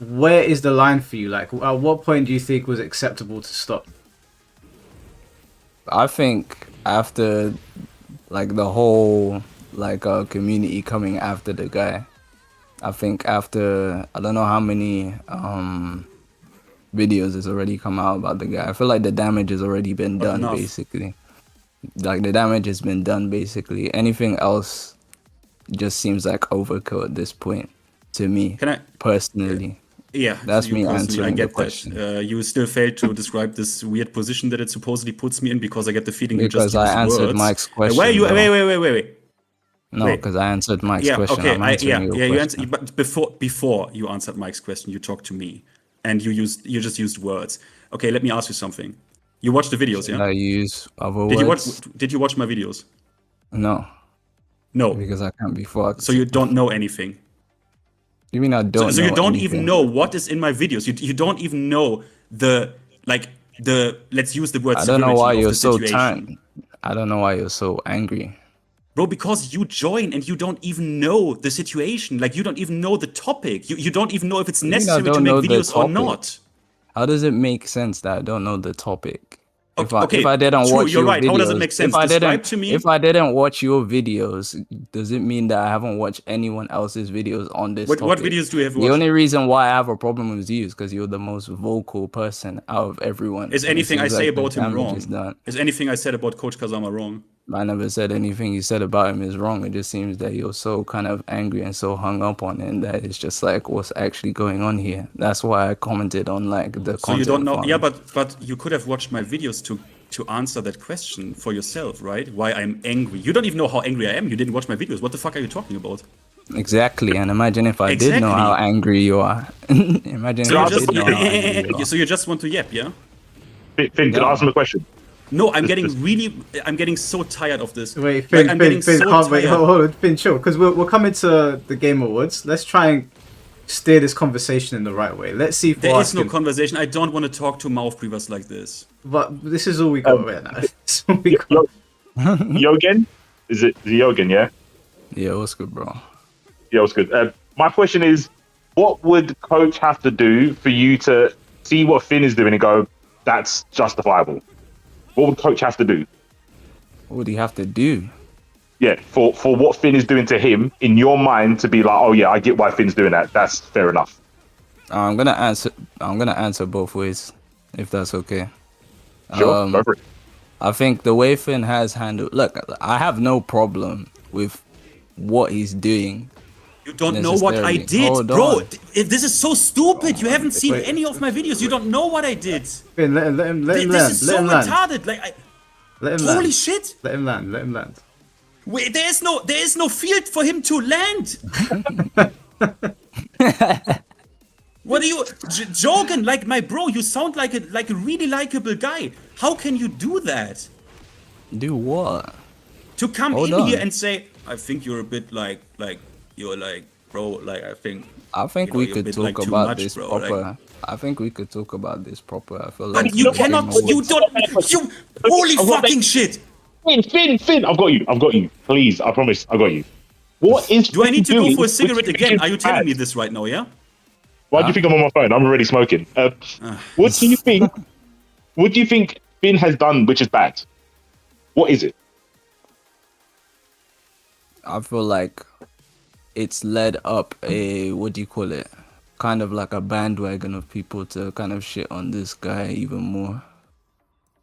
where is the line for you? Like, at what point do you think was acceptable to stop? I think after like the whole like community coming after the guy, I think after I don't know how many videos has already come out about the guy. I feel like the damage has already been done enough. basically. Like the damage has been done basically. Anything else just seems like overkill at this point to me. Can I personally? Yeah, That's you me personally, answering I the get question. that. You still failed to describe this weird position that it supposedly puts me in because I get the feeling Because you just I used answered words. Mike's question, Why are you? bro. Wait. No, Wait. because I answered Mike's Yeah, question. okay. I'm answering your You question. answered, but before you answered Mike's question, you talked to me, and you just used words. Okay, let me ask you something. You watched the videos, Should yeah? I use other Did words? you watch my videos? No. No. Because I can't be fucked. So you don't know anything. You mean I don't So know you don't anything? even know what is in my videos. You don't even know the let's use the word I don't know severity why of you're the so situation. I don't know why you're so angry. Bro, because you join and you don't even know the situation. Like you don't even know the topic. You don't even know if it's You mean I necessary to don't make know the videos or topic? not. How does it make sense that I don't know the topic? Okay, if I didn't true, watch you're your right. videos, How does it make sense? Describe to me. If I didn't watch your videos, does it mean that I haven't watched anyone else's videos on this What topic? videos do you have The watched? only reason why I have a problem with you is because you're the most vocal person out of everyone. Is And it anything I seems say like the about him damage wrong? is done. Is anything I said about Coach Kazama wrong? I never said anything you said about him is wrong. It just seems that you're so kind of angry and so hung up on it that it's just like, what's actually going on here? That's why I commented on like the So you content don't know? farm. Yeah, but you could have watched my videos to answer that question for yourself, right? Why I'm angry? You don't even know how angry I am. You didn't watch my videos. What the fuck are you talking about? Exactly, and imagine if I did know how angry you are. Imagine So if you I did know how angry you are. so you just want to yap, yeah? Finn, can I ask him a question? No, I'm getting so tired of this. Wait, Like, Finn, I'm Finn, getting Finn, so can't wait. tired. Hold on, Finn, chill, because we're coming to the Game Awards. Let's try and steer this conversation in the right way. Let's see if There we're is no asking- conversation. I don't want to talk to mouth breathers like this. But this is all we got right now. This is all we got. Yogen? Is it Yogen, yeah? Yeah, what's good, bro? Yeah, what's good. My question is, what would Coach have to do for you to see what Finn is doing and go, that's justifiable? What would Coach have to do? What would he have to do? Yeah, for what Finn is doing to him, in your mind, to be like, oh yeah, I get why Finn's doing that. That's fair enough. I'm gonna answer. I'm gonna answer both ways, if that's okay. Sure, go for it. I think the way Finn has handled. Look, I have no problem with what he's doing. You don't know what I did, Hold bro. on. This is so stupid. You haven't seen Wait. any of my videos. You don't know what I did. Finn, let him land. This is Let so him land. retarded. Like, Let him holy land. shit. Let him land. Let him land. Wait, there is no field for him to land. What are you joking? Like, my bro, you sound like a really likable guy. How can you do that? Do what? To come Hold in on. here and say, I think you're a bit like you're like, bro, like I think we you're a could bit, talk like, too about much, this bro. proper. Like, I think we could talk about this proper. I feel but like you cannot. You don't. You holy fucking shit. Finn, I've got you. Please, I promise, I got you. What is? Do I need to Finn go doing for a cigarette which again? is Are you telling bad? me this right now? Yeah. Why do you think I'm on my phone? I'm already smoking. What do you think? What do you think Finn has done which is bad? What is it? I feel like it's led up a, what do you call it? Kind of like a bandwagon of people to kind of shit on this guy even more.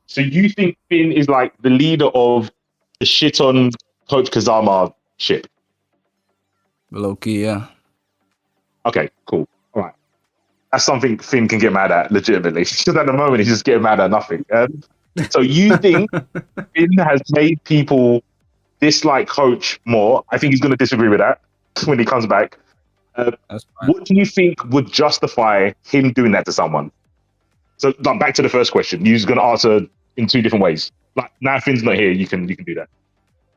So you think Finn is like the leader of the shit on Coach Kazama ship? Low key, yeah. Okay, cool. All right. That's something Finn can get mad at, legitimately. Because at the moment, he's just getting mad at nothing. So you think Finn has made people dislike Coach more? I think he's going to disagree with that when he comes back. What do you think would justify him doing that to someone? So, like, back to the first question. You're going to answer in two different ways. Like, now Finn's not here, you can do that.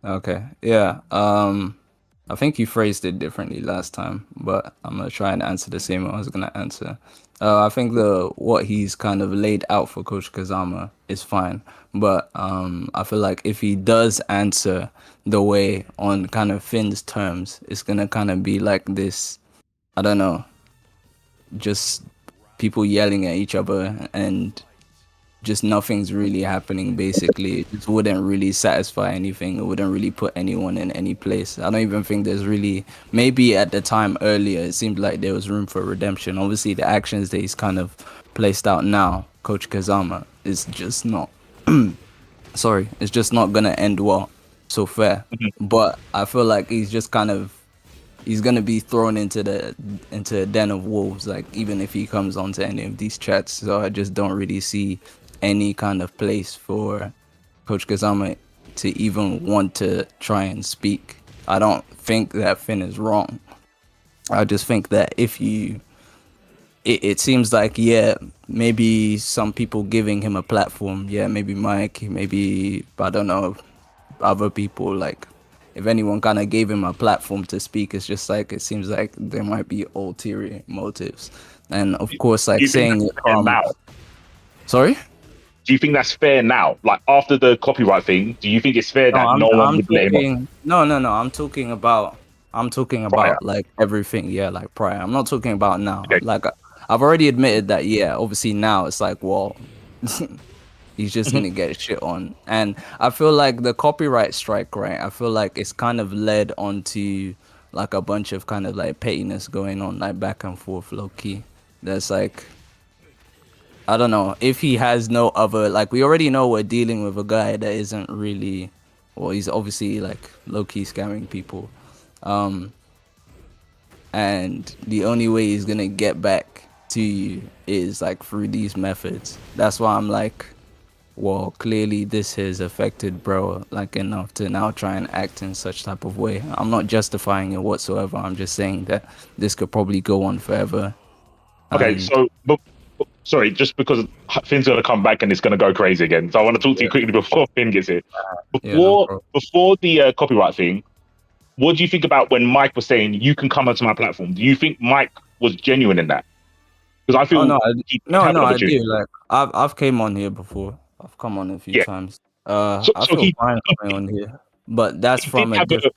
Okay, yeah. I think you phrased it differently last time, but I'm gonna try and answer the same way I was gonna answer. I think what he's kind of laid out for Coach Kazama is fine, but I feel like if he does answer the way on kind of Finn's terms, it's gonna kind of be like this. I don't know, just people yelling at each other and just nothing's really happening. Basically, it just wouldn't really satisfy anything. It wouldn't really put anyone in any place. I don't even think there's really, maybe at the time earlier it seemed like there was room for redemption. Obviously the actions that he's kind of placed out now, Coach Kazama, is just not sorry, it's just not gonna end well. So fair. But I feel like he's just kind of, he's gonna be thrown into a den of wolves, like even if he comes onto any of these chats. So I just don't really see any kind of place for Coach Kazama to even want to try and speak. I don't think that Finn is wrong. I just think that if you, it seems like, yeah, maybe some people giving him a platform, yeah, maybe Mike, maybe, I don't know, other people, like, if anyone kind of gave him a platform to speak, it's just like, it seems like there might be ulterior motives. And of course, like saying it from... Sorry? Do you think that's fair now? Like, after the copyright thing, do you think it's fair that no one would let him on? No. I'm talking about like everything. Yeah, like prior. I'm not talking about now. Okay. Like, I've already admitted that, yeah, obviously now it's like, well, he's just gonna get shit on. And I feel like the copyright strike, right? I feel like it's kind of led onto like a bunch of kind of like pettiness going on, like back and forth, low key. That's like, I don't know, if he has no other, like, we already know we're dealing with a guy that isn't really, well, he's obviously like low key scamming people. And the only way he's gonna get back to you is like through these methods. That's why I'm like, well, clearly this has affected bro like enough to now try and act in such type of way. I'm not justifying it whatsoever. I'm just saying that this could probably go on forever. Okay, so, but, sorry, just because Finn's going to come back and it's going to go crazy again. So I want to talk to you quickly before Finn gets here. Before the copyright thing, what do you think about when Mike was saying, you can come onto my platform? Do you think Mike was genuine in that? Because I feel I do. Like, I've came on here before. I've come on a few times. I feel fine coming on here, but that's from a different...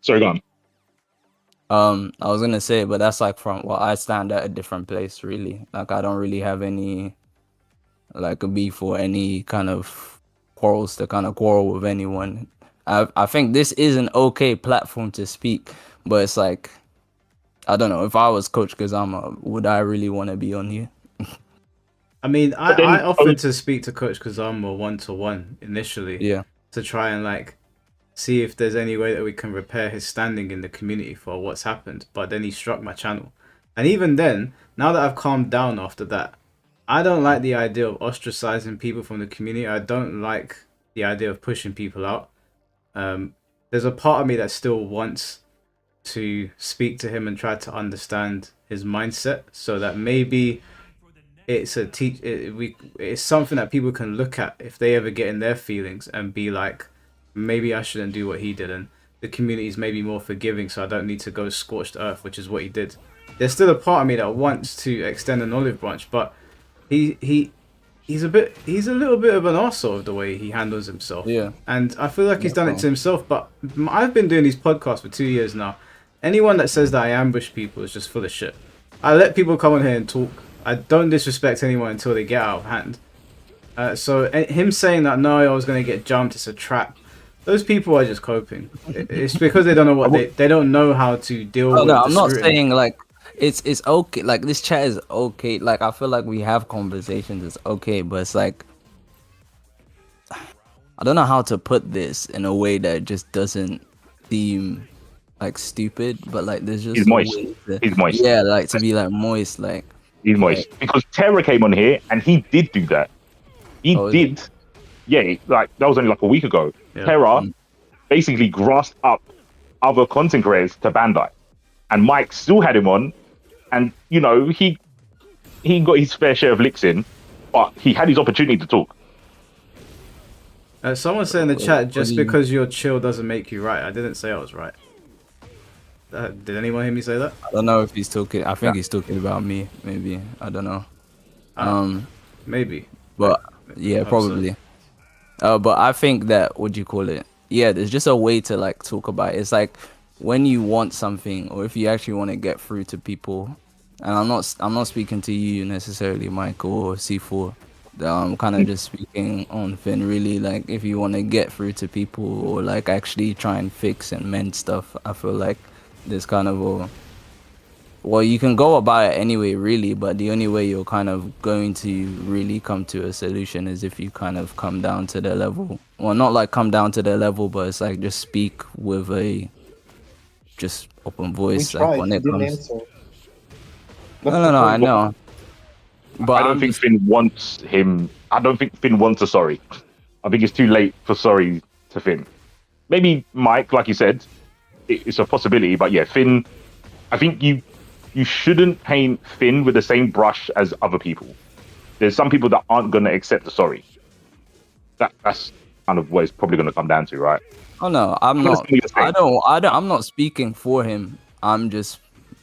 Sorry, go on. I was gonna say, but that's like from, well, I stand at a different place, really. Like, I don't really have any, like, a beef or any kind of quarrels to kind of quarrel with anyone. I think this is an okay platform to speak, but it's like, I don't know if I was Coach Kazama, would I really want to be on here? I mean, I offered to speak to Coach Kazama one-to-one initially. Yeah. To try and like see if there's any way that we can repair his standing in the community for what's happened. But then he struck my channel. And even then, now that I've calmed down after that, I don't like the idea of ostracizing people from the community. I don't like the idea of pushing people out. There's a part of me that still wants to speak to him and try to understand his mindset, so that maybe it's it's something that people can look at if they ever get in their feelings and be like, maybe I shouldn't do what he did, and the community is maybe more forgiving, so I don't need to go scorched earth, which is what he did. There's still a part of me that wants to extend an olive branch, but he's a little bit of an arsehole of the way he handles himself. Yeah. And I feel like he's done it to himself, but I've been doing these podcasts for 2 years now. Anyone that says that I ambush people is just full of shit. I let people come on here and talk. I don't disrespect anyone until they get out of hand. So him saying that, no, I was going to get jumped, it's a trap. Those people are just coping. It's because they don't know what they don't know how to deal with. No, I'm not saying like it's okay. Like this chat is okay. Like I feel like we have conversations. It's okay, but it's like I don't know how to put this in a way that just doesn't seem like stupid. But like there's just he's moist. He's moist. Yeah, like to be like moist. Like he's moist because Terra came on here and he did do that. He did. Yeah, like that was only like a week ago. Yeah. Terra basically grasped up other content creators to Bandai, and Mike still had him on, and you know he got his fair share of licks in, but he had his opportunity to talk. Someone said in the chat, just because you're chill doesn't make you right. I didn't say I was right. Did anyone hear me say that? I don't know if he's talking. I think he's talking about me. Maybe I don't know. Maybe. But yeah, probably. But I think that what do you call it? Yeah, there's just a way to like talk about it. It's like when you want something, or if you actually want to get through to people. And I'm not speaking to you necessarily, Michael or C4. I'm kind of just speaking on Finn. Really, like if you want to get through to people or like actually try and fix and mend stuff, I feel like there's kind of a well, you can go about it anyway, really, but the only way you're kind of going to really come to a solution is if you kind of come down to their level. Well, not like come down to their level, but it's like just speak with a just open voice. Like when it comes. No, I know. But I don't think Finn wants him. I don't think Finn wants a sorry. I think it's too late for sorry to Finn. Maybe Mike, like you said, it's a possibility, but yeah, Finn. I think you shouldn't paint Finn with the same brush as other people. There's some people that aren't going to accept the sorry. That's kind of what it's probably going to come down to, right? Oh no, I'm not. I'm not speaking for him. I'm just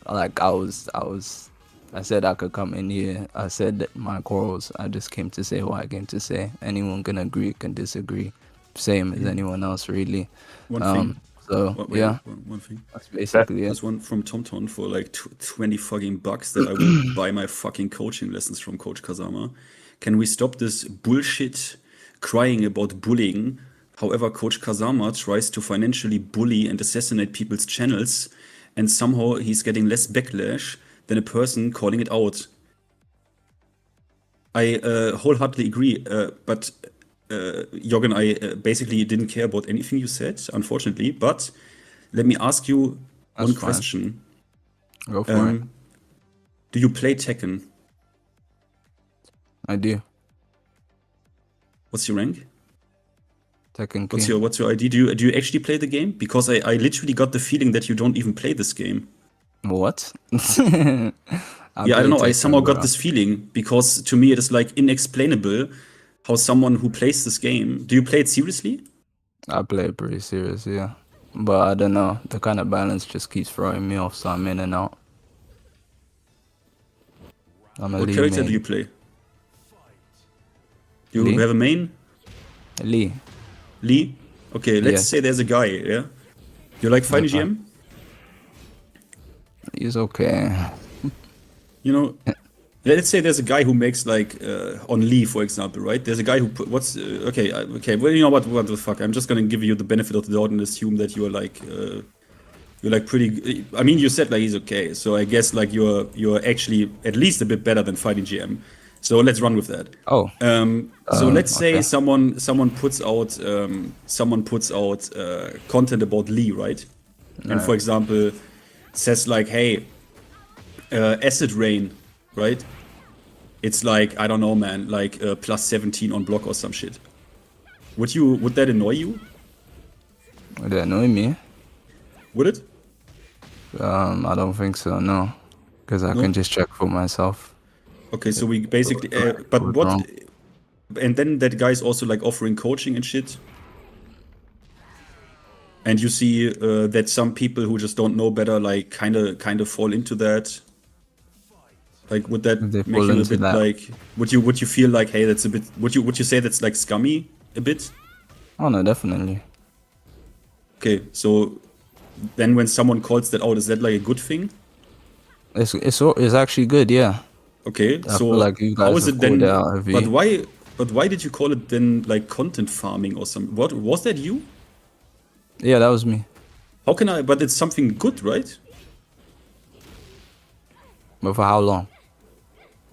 like I said I could come in here. I said that my quarrels. I just came to say what I came to say. Anyone can agree, can disagree. Same as anyone else, really. One thing. So yeah, one thing. That's basically There's one from TomTom for like 20 fucking bucks that I will buy my fucking coaching lessons from Coach Kazama. Can we stop this bullshit crying about bullying? However, Coach Kazama tries to financially bully and assassinate people's channels, and somehow he's getting less backlash than a person calling it out. I wholeheartedly agree, but Jorgen, I basically didn't care about anything you said, unfortunately, but let me ask you one question. Go for it. Do you play Tekken? I do. What's your rank? Tekken King. What's your ID? Do you actually play the game? Because I literally got the feeling that you don't even play this game. What? I don't know. I somehow got this feeling because to me it is like inexplainable how someone who plays this game. Do you play it seriously? I play it pretty serious, yeah. But I don't know. The kind of balance just keeps throwing me off, so I'm in and out. What character do you play? Do you have a main? Lee. Lee? Okay, let's say there's a guy, yeah? You like Final GM? He's okay. You know, let's say there's a guy who makes like on Lee, for example, right? There's a guy who put okay. Well, you know what the fuck? I'm just gonna give you the benefit of the doubt and assume that you're like you're You're like pretty. I mean, you said like he's okay, so I guess like you're actually at least a bit better than fighting GM. So let's run with that. Oh. So let's say okay. someone puts out content about Lee, right? And Right. for example, says like, hey, acid rain, right? It's like, I don't know, man, like plus 17 on block or some shit. Would that annoy you? Would that annoy me? Would it? I don't think so. No, because I No? can just check for myself. Okay, so we basically, but What's what? wrong? And then that guy's also like offering coaching and shit. And you see that some people who just don't know better, like kind of fall into that. Like, would that They make fall you a into bit that. like? Would you feel like, hey, that's a bit? Would you say that's like scummy a bit? Oh no, definitely. Okay, so then when someone calls that out, is that like a good thing? It's actually good, yeah. Okay, I so feel like you guys how is have it then? called it out heavy. But why did you call it then like content farming or something? What was that you? Yeah, that was me. How can I? But it's something good, right? But for how long?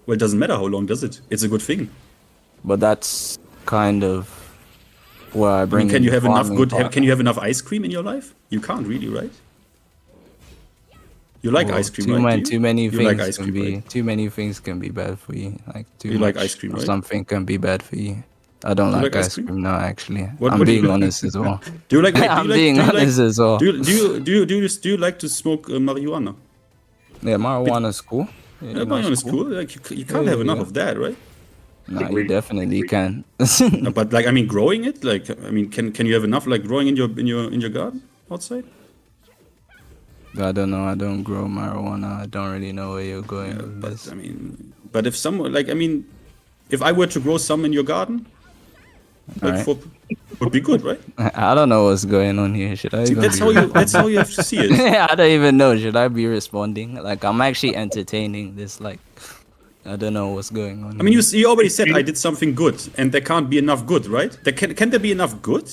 Well, it doesn't matter how long, does it? It's a good thing. But that's kind of where I I bring. mean, can in you the have enough farming good? part. Can you have enough ice cream in your life? You can't really, right? You like Well, ice cream, right? Too many you things like ice can cream, be right? too many things can be bad for you. Like too You much like ice cream, of right? something can be bad for you. I don't Do you like like ice ice cream? cream. No, actually, What I'm do you being like? honest as well. Do you like? Wait, I'm being honest as well. Do you like to smoke marijuana? Yeah, marijuana's cool. Yeah, You know, marijuana it's is cool. Like you can't Yeah, have enough yeah. of that, right? No, you definitely can. No, but like I mean, growing it, like I mean, can you have enough like growing in your garden outside? I don't know. I don't grow marijuana. I don't really know where you're going with But this. I mean, but if someone like I mean, if I were to grow some in your garden, like Alright. would be good, right? I don't know what's going on here. Should I? See, Even that's be that's how you have to see it. yeah, I don't even know. Should I be responding? Like I'm actually entertaining this. Like I don't know what's going on. I mean, here. you already said I did something good, and there can't be enough good, right? Can there be enough good?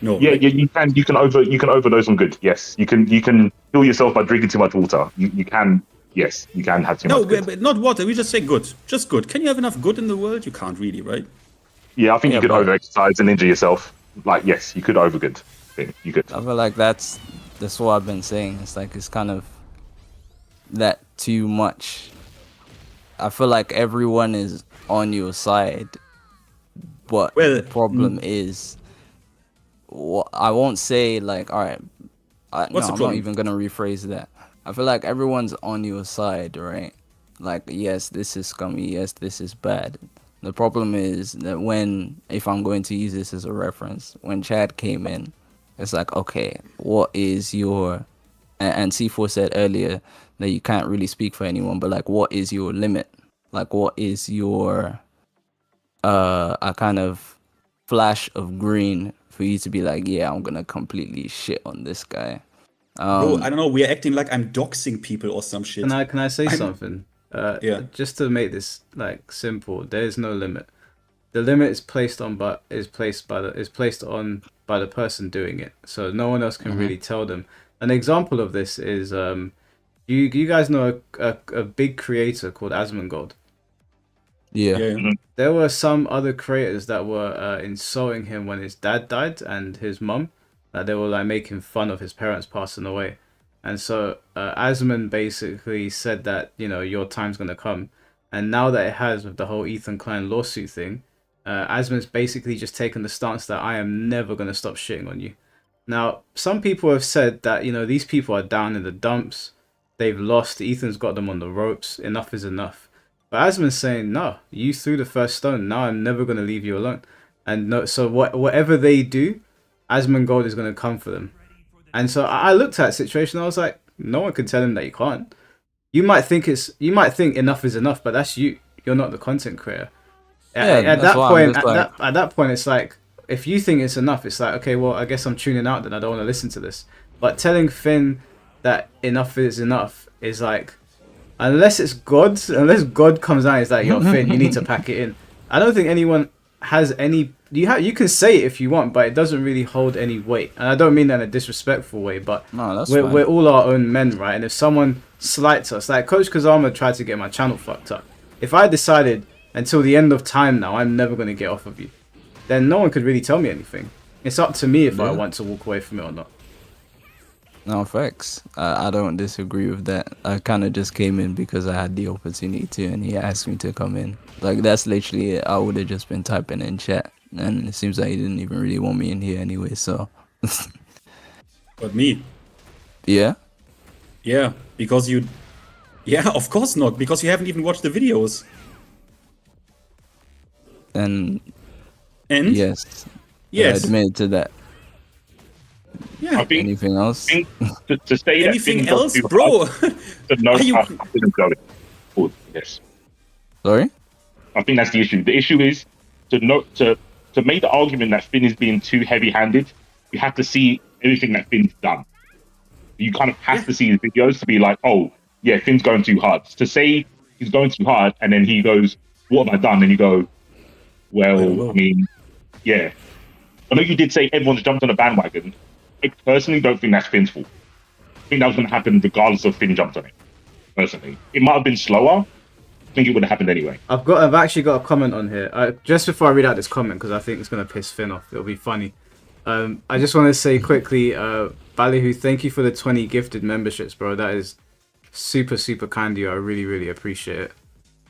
No. Yeah, right? yeah, you can overdose on good. Yes, you can kill yourself by drinking too much water. You can have too No, much good. but not water. We just say good, just good. Can you have enough good in the world? You can't really, right? Yeah, I think you Yeah, could but- over exercise and injure yourself. Like yes, you could over good. Thing. You could. I feel like that's what I've been saying. It's like it's kind of that too much. I feel like everyone is on your side, but the problem is, I won't say like, all right. No, What's the I'm not problem? even gonna rephrase that. I feel like everyone's on your side, right? Like, yes, this is scummy. Yes, this is bad. The problem is that if I'm going to use this as a reference, when Chad came in, it's like, okay, what is your, and C4 said earlier that you can't really speak for anyone, but like, what is your limit? Like, what is your, a kind of flash of green for you to be like, yeah, I'm gonna completely shit on this guy. Bro, I don't know. We're acting like I'm doxing people or some shit. Can I say something? Yeah. Just to make this like simple, there is no limit. The limit is placed on, but is placed on by the person doing it. So no one else can really tell them. An example of this is you guys know a big creator called Asmongold. Yeah. There were some other creators that were insulting him when his dad died and his mum. That they were like making fun of his parents passing away. And so Asmon basically said that, you know, your time's going to come. And now that it has with the whole Ethan Klein lawsuit thing, Asmon's basically just taken the stance that I am never going to stop shitting on you. Now, some people have said that, you know, these people are down in the dumps. They've lost. Ethan's got them on the ropes. Enough is enough. But Asmon's saying, no, you threw the first stone. Now I'm never going to leave you alone. And no, so whatever they do, Asmongold is going to come for them. And so I looked at that situation. I was like, no one can tell him that you can't. You might think enough is enough, but that's you. You're not the content creator. At that point, it's like, if you think it's enough, it's like, okay, well, I guess I'm tuning out. Then I don't want to listen to this. But telling Finn that enough is enough is like, unless God comes out, it's like, yo, Finn, you need to pack it in. I don't think anyone has any. You can say it if you want, but it doesn't really hold any weight. And I don't mean that in a disrespectful way, but No, that's we're, fine. we're all our own men, right? And if someone slights us, like Coach Kazama tried to get my channel fucked up. If I decided until the end of time now I'm never going to get off of you, then no one could really tell me anything. It's up to me if I want to walk away from it or not. No, facts. I don't disagree with that. I kind of just came in because I had the opportunity to, and he asked me to come in. Like, that's literally it. I would have just been typing in chat, and it seems like he didn't even really want me in here anyway, so. But me? Yeah? Yeah, because you... Yeah, of course not, because you haven't even watched the videos. And? Yes. Yes. I admit to that. Yeah. Anything else? To say anything that else, bro? To know how didn't go. Yes. Sorry? I think that's the issue. The issue is to make the argument that Finn is being too heavy-handed. You have to see everything that Finn's done. You kind of have to see his videos to be like, oh yeah, Finn's going too hard. To say he's going too hard, and then he goes, "What have I done?" And you go, "Well, I mean, yeah." I know you did say everyone's jumped on a bandwagon. I personally don't think that's Finn's fault. I think that was going to happen regardless of Finn jumped on it. Personally, it might have been slower. I think it would have happened anyway. I've actually got a comment on here. Just before I read out this comment, because I think it's going to piss Finn off. It'll be funny. I just want to say quickly, Ballyhoo, thank you for the 20 gifted memberships, bro. That is super, super kind of you. I really, really appreciate it.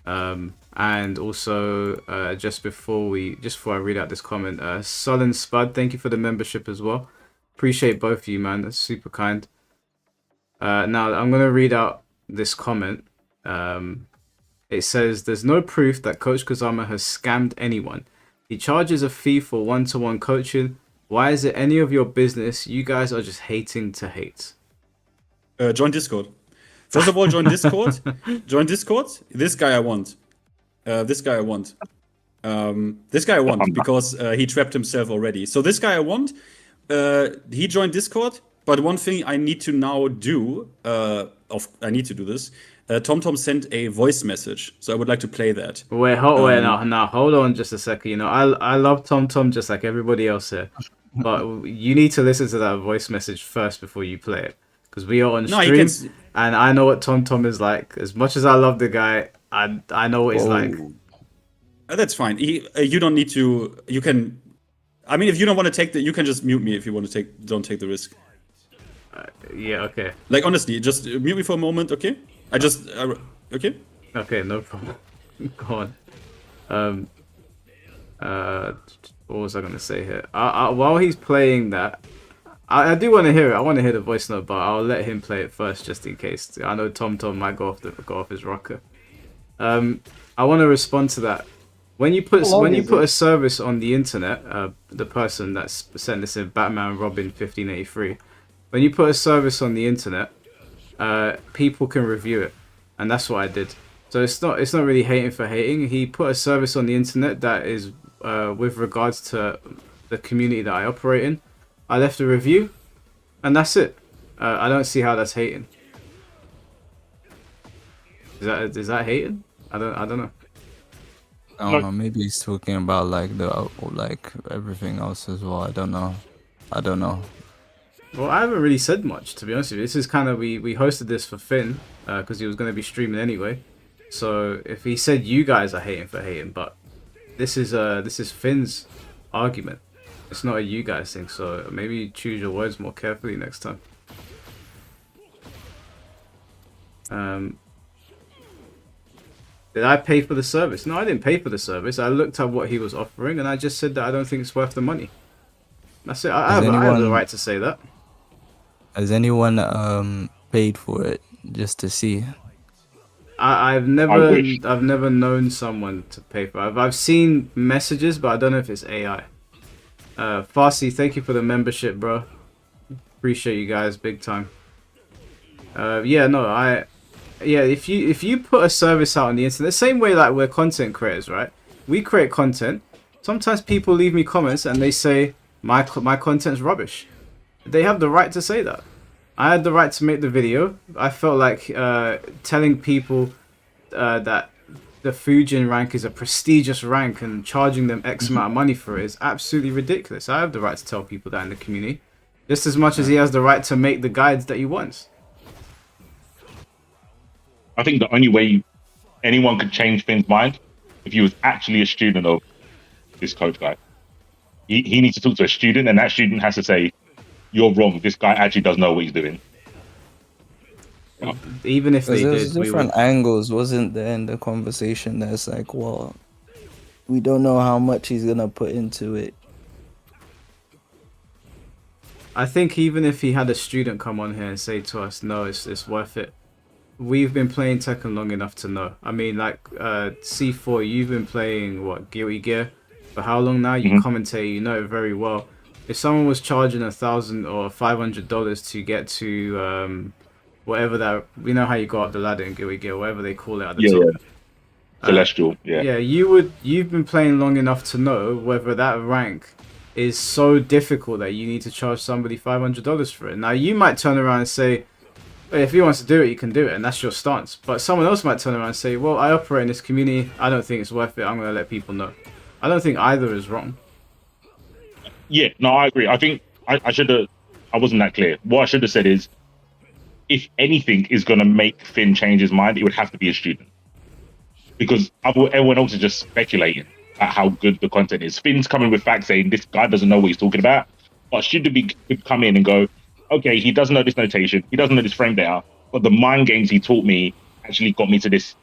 And also, just before I read out this comment, Sullen Spud, thank you for the membership as well. Appreciate both of you, man. That's super kind. Now, I'm going to read out this comment. It says, there's no proof that Coach Kazama has scammed anyone. He charges a fee for one-to-one coaching. Why is it any of your business? You guys are just hating to hate. Join Discord. First of all, join Discord. Join Discord. This guy I want. This guy I want. This guy I want because he trapped himself already. So this guy I want. He joined Discord. But one thing I need to now do. I need to do this. TomTom sent a voice message, so I would like to play that. Wait, hold on just a second. You know, I love TomTom just like everybody else here, but you need to listen to that voice message first before you play it, because we are on stream, and I know what TomTom is like. As much as I love the guy, I know what he's like. That's fine. You don't need to. You can. I mean, if you don't want to take you can just mute me if you want to take. Don't take the risk. Yeah. Okay. Like honestly, just mute me for a moment, okay? Okay? Okay, no problem. Go on. What was I going to say here? While he's playing that, I do want to hear it. I want to hear the voice note, but I'll let him play it first just in case. I know TomTom might go off his rocker. I want to respond to that. When you put a service on the internet, the person that's sent this in, Batman Robin 1583, when you put a service on the internet, people can review it, and that's what I did. So it's not really hating for hating. He put a service on the internet that is with regards to the community that I operate in. I left a review, and that's it. I don't see how that's hating. Is that hating? I don't know. I don't know. Maybe he's talking about like everything else as well. I don't know. Well, I haven't really said much, to be honest with you. This is kind of we hosted this for Finn because he was going to be streaming anyway. So if he said you guys are hating for hating, but this is Finn's argument. It's not a you guys thing. So maybe choose your words more carefully next time. Did I pay for the service? No, I didn't pay for the service. I looked at what he was offering, and I just said that I don't think it's worth the money. That's it. I have the right to say that. Has anyone paid for it just to see? I've never known someone to pay for it. I've seen messages, but I don't know if it's AI. Farsi, thank you for the membership, bro. Appreciate you guys big time. If you put a service out on the internet, the same way like we're content creators, right? We create content. Sometimes people leave me comments and they say my content's rubbish. They have the right to say that. I had the right to make the video. I felt like telling people that the Fujin rank is a prestigious rank and charging them X amount of money for it is absolutely ridiculous. I have the right to tell people that in the community, just as much as he has the right to make the guides that he wants. I think the only way anyone could change Finn's mind if he was actually a student of this coach guy. He needs to talk to a student, and that student has to say, "You're wrong. This guy actually does know what he's doing." Even if they there's did, different angles, wasn't there, in the conversation? That's like, well, we don't know how much he's gonna put into it. I think even if he had a student come on here and say to us, "No, it's worth it," we've been playing Tekken long enough to know. I mean, like C4, you've been playing what, Guilty Gear for how long now? You commentate, you know it very well. If someone was charging $1,000 or $500 to get to whatever that, you know how you go up the ladder in Guilty Gear, whatever they call it at the top. Yeah. Celestial. Yeah, you've been playing long enough to know whether that rank is so difficult that you need to charge somebody $500 for it. Now you might turn around and say, hey, if he wants to do it, you can do it, and that's your stance. But someone else might turn around and say, well, I operate in this community, I don't think it's worth it, I'm going to let people know. I don't think either is wrong. Yeah, no, I agree. I think I should have. I wasn't that clear. What I should have said is, if anything is going to make Finn change his mind, it would have to be a student, because everyone else is just speculating at how good the content is. Finn's coming with facts saying this guy doesn't know what he's talking about, but a student could come in and go, okay, he doesn't know this notation, he doesn't know this frame data, but the mind games he taught me actually got me to this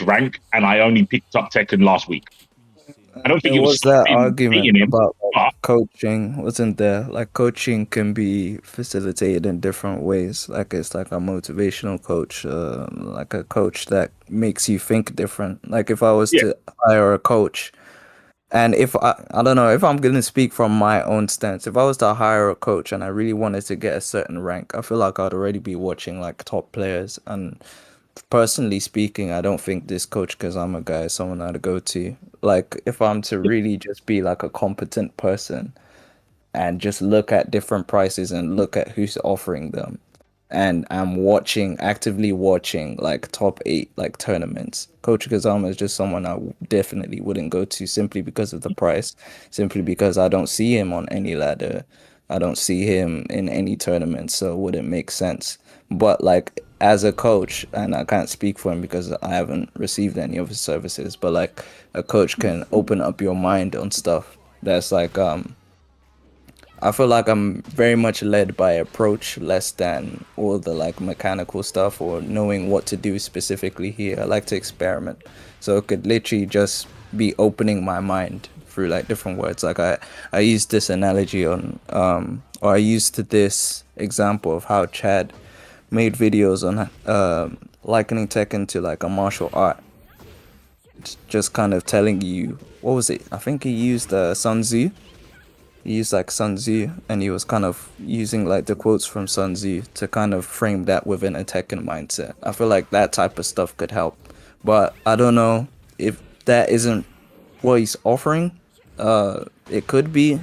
rank, and I only picked up Tekken last week. I don't think There it was that argument him, about but coaching, wasn't there? Like, coaching can be facilitated in different ways. Like, it's like a motivational coach, like a coach that makes you think different. Like, if I was to hire a coach, and if I don't know, if I'm going to speak from my own stance, if I was to hire a coach and I really wanted to get a certain rank, I feel like I'd already be watching like top players. And personally speaking, I don't think this coach Kazama guy is someone I'd go to. Like, if I'm to really just be like a competent person and just look at different prices and look at who's offering them, and I'm actively watching like top 8 like tournaments, Coach Kazama is just someone I definitely wouldn't go to, simply because of the price, simply because I don't see him on any ladder, I don't see him in any tournament, so it wouldn't make sense. But like, as a coach, and I can't speak for him because I haven't received any of his services, but like, a coach can open up your mind on stuff that's like, I feel like I'm very much led by approach, less than all the like mechanical stuff or knowing what to do specifically here. I like to experiment, so it could literally just be opening my mind through like different words. Like, I used this analogy on or I used this example of how Chad made videos on likening Tekken to like a martial art. It's just kind of telling you, what was it? I think he used Sun Tzu. He used like Sun Tzu, and he was kind of using like the quotes from Sun Tzu to kind of frame that within a Tekken mindset. I feel like that type of stuff could help, but I don't know if that isn't what he's offering. It could be.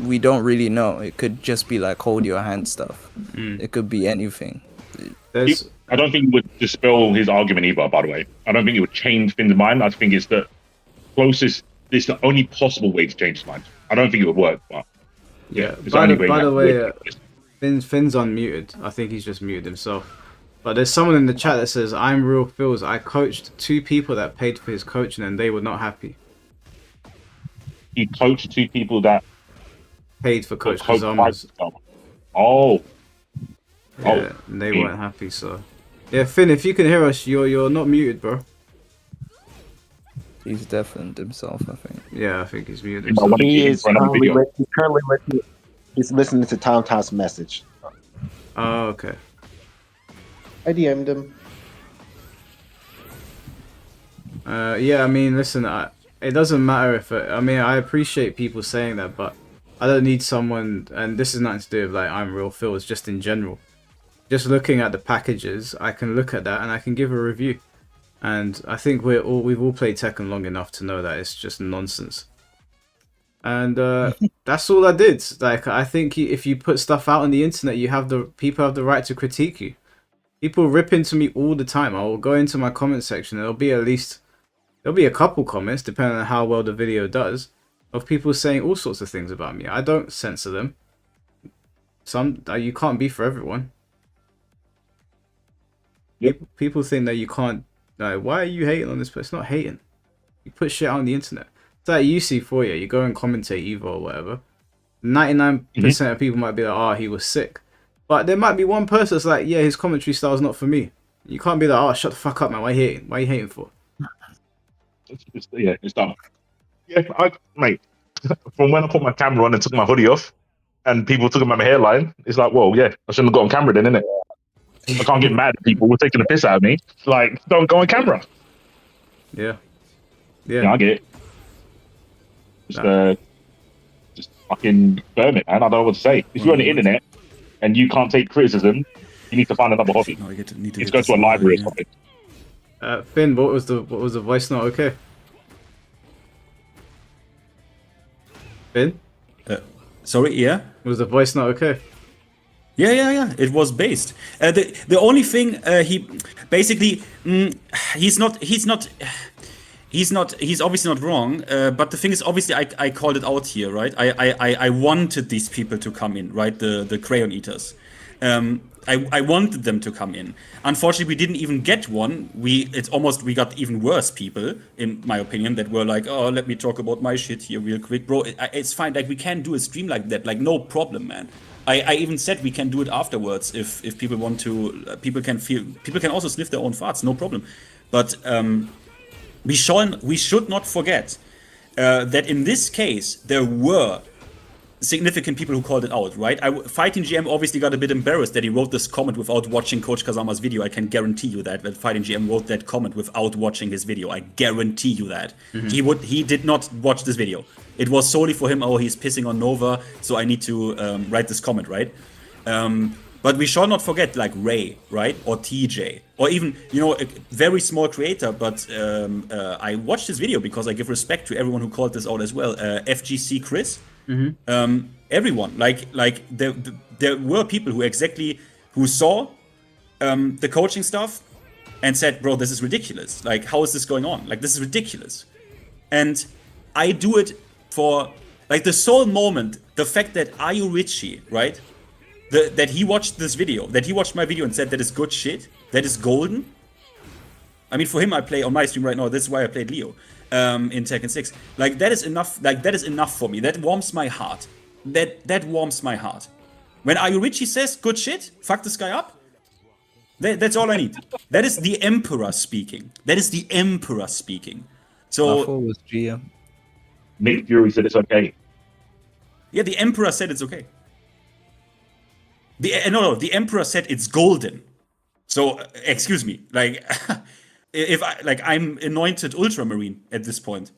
We don't really know. It could just be like hold your hand stuff. It could be anything. I don't think it would dispel his argument either, by the way. I don't think it would change Finn's mind. I think it's the closest, it's the only possible way to change his mind. I don't think it would work, but yeah. It's By only the way, would. Finn's unmuted. I think he's just muted himself. But there's someone in the chat that says, I'm Real Phils. I coached 2 people that paid for his coaching and they were not happy. He coached 2 people that paid for Coach Kazama's. Oh. Yeah, and they weren't happy, so. Yeah, Finn, if you can hear us, you're not muted, bro. He's deafened himself, I think. Yeah, I think he's muted No, himself. he is currently listening to Tom Tom's message. Oh, okay. I DM'd him. Yeah, I mean, listen, it doesn't matter if I mean, I appreciate people saying that, but I don't need someone, and this is nothing to do with like I'm Real Phil, it's just in general. Just looking at the packages, I can look at that and I can give a review. And I think we've all played Tekken long enough to know that it's just nonsense. And that's all I did. Like, I think if you put stuff out on the internet, people have the right to critique you. People rip into me all the time. I will go into my comment section and there'll be at least there'll be a couple comments, depending on how well the video does, of people saying all sorts of things about me. I don't censor them. Some you can't be for everyone. Yep. People think that you can't. Like, why are you hating on this person? It's not hating. You put shit on the internet. It's like UC4, yeah. You go and commentate Evo or whatever. 99% of people might be like, oh, he was sick. But there might be one person that's like, yeah, his commentary style is not for me. You can't be like, oh, shut the fuck up, man. Why are you hating? Why are you hating for? It's done. Yeah, mate. From when I put my camera on and took my hoodie off, and people took about my hairline, it's like, well, yeah, I shouldn't have got on camera then, innit? I can't get mad at people who are taking the piss out of me. Like, don't go on camera. Yeah. Yeah, I get it. Just fucking burn it, man. I don't know what to say. If you're on the internet and you can't take criticism, you need to find another hobby. No, you need to go to a library or something. Finn, what was the voice not okay? Finn? Sorry, yeah? Was the voice not okay? Yeah. It was based. The only thing he basically he's obviously not wrong. But the thing is, obviously, I called it out here, right? I wanted these people to come in, right? The crayon eaters. I wanted them to come in. Unfortunately, we didn't even get one. We got even worse people, in my opinion, that were like, oh, let me talk about my shit here real quick, bro. It's fine. Like, we can do a stream like that. Like, no problem, man. I even said we can do it afterwards if people want to. People can also sniff their own farts, no problem. But we should not forget that in this case there were significant people who called it out, right? Fighting GM obviously got a bit embarrassed that he wrote this comment without watching Coach Kazama's video. I can guarantee you that Fighting GM wrote that comment without watching his video. I guarantee you that. He did not watch this video. It was solely for him, oh, he's pissing on Nova, so I need to write this comment, right? But we shall not forget, like, Ray, right? Or TJ. Or even, a very small creator, but I watched this video because I give respect to everyone who called this out as well. FGC Chris. Everyone. Like there were people who saw the coaching stuff and said, bro, this is ridiculous. Like, how is this going on? Like, this is ridiculous. And I do it for, like, the sole moment, the fact that Ayu Richie, right? That he watched this video, that he watched my video and said that is good shit, that is golden. I mean, for him, I play on my stream right now. This is why I played Leo in Tekken 6. Like, that is enough. Like, that is enough for me. That warms my heart. That warms my heart. When Ayu Richie says good shit, fuck this guy up. That's all I need. That is the Emperor speaking. That is the Emperor speaking. So. I thought it was GM. Nick Fury said it's okay. Yeah, the Emperor said it's okay. The Emperor said it's golden. So, excuse me, like, I'm anointed Ultramarine at this point.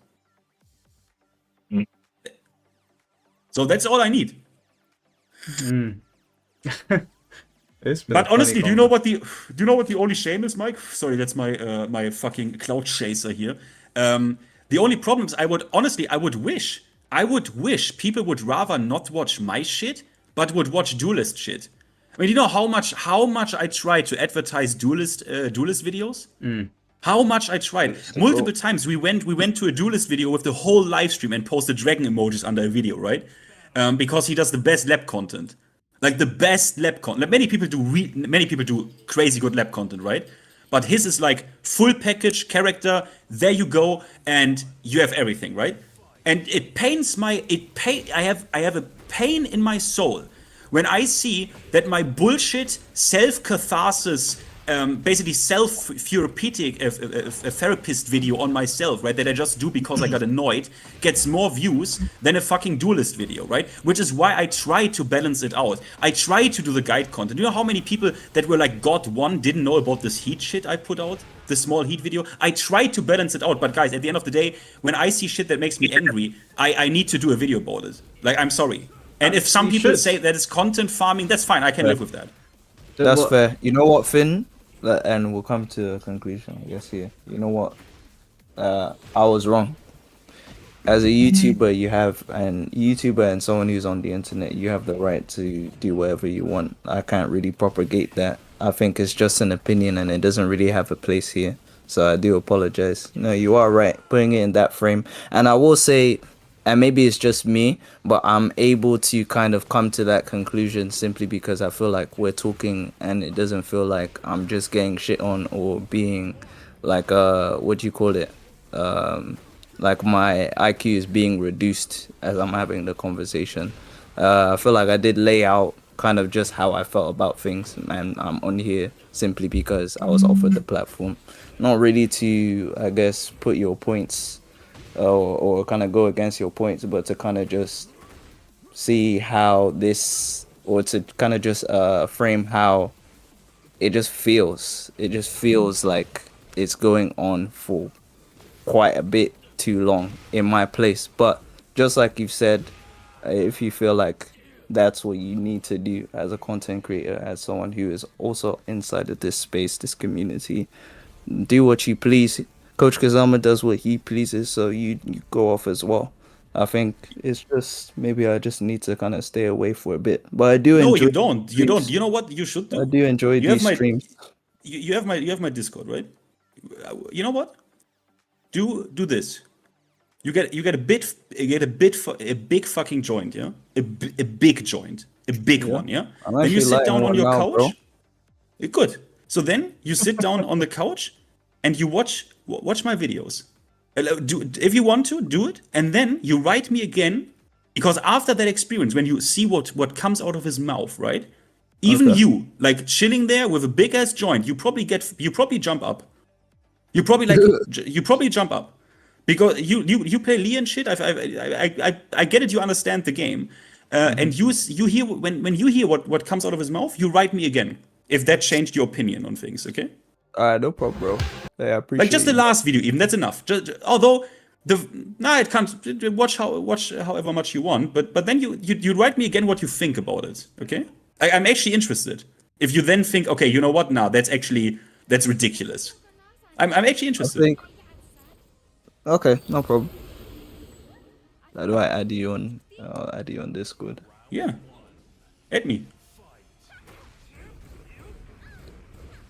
So that's all I need. But honestly, do you know what the only shame is, Mike? Sorry, that's my fucking cloud chaser here. The only problem is I would wish people would rather not watch my shit, but would watch Duelist shit. I mean, you know how much I tried to advertise Duelist videos? How much I tried. Multiple times we went to a Duelist video with the whole live stream and posted dragon emojis under a video, right? Because he does the best lab content. Like, the best lab content. Like, many people do crazy good lab content, right? But his is like full package, character, there you go, and you have everything, right? And it pains I have a pain in my soul when I see that my bullshit self-catharsis, basically self-therapeutic therapist video on myself, right, that I just do because I got annoyed, gets more views than a fucking Duelist video, right? Which is why I try to balance it out. I try to do the guide content. You know how many people that were like God 1 didn't know about this Heat shit I put out? The small Heat video? I try to balance it out, but guys, at the end of the day, when I see shit that makes me angry, I need to do a video about it. Like, I'm sorry. And if some people say that it's content farming, that's fine. I can live with that. That's fair. You know what, Finn? And we'll come to a conclusion, I guess, here. You know what? I was wrong. As a YouTuber, and someone who's on the internet, you have the right to do whatever you want. I can't really propagate that. I think it's just an opinion and it doesn't really have a place here. So I do apologize. No, you are right. Putting it in that frame. And I will say, and maybe it's just me, but I'm able to kind of come to that conclusion simply because I feel like we're talking and it doesn't feel like I'm just getting shit on or being like, what do you call it? Like my IQ is being reduced as I'm having the conversation. I feel like I did lay out kind of just how I felt about things, and I'm on here simply because I was offered the platform. Not really to, I guess, put your points or kind of go against your points, but to kind of just see how this, or to kind of just frame how it just feels. It just feels like it's going on for quite a bit too long in my place. But just like you've said, if you feel like that's what you need to do as a content creator, as someone who is also inside of this space, this community, do what you please. Coach Kazama does what he pleases, so you go off as well. I think it's just maybe I just need to kind of stay away for a bit. But I do enjoy. No, you don't. You don't. You know what you should do? I do enjoy these streams. You have my Discord, right? You know what? Do this. You get a big fucking joint, yeah, a big joint, a big one, yeah. Then you sit down on your couch. Good. So then you sit down on the couch and you watch my videos. If you want to, do it, and then you write me again, because after that experience, when you see what comes out of his mouth, right? Even you, like chilling there with a big ass joint, you probably jump up. You probably jump up. Because you play Lee and shit, I get it. You understand the game, and you hear when you hear what comes out of his mouth, you write me again if that changed your opinion on things. Okay. No problem, bro. Yeah, I appreciate. Like just the last video, even that's enough. Although it can't watch however much you want, but then you write me again what you think about it. Okay. I'm actually interested. If you then think, okay, you know what? Now that's ridiculous. I'm actually interested. Okay, no problem. How do I add you on? I'll add you on Discord. Yeah, add me.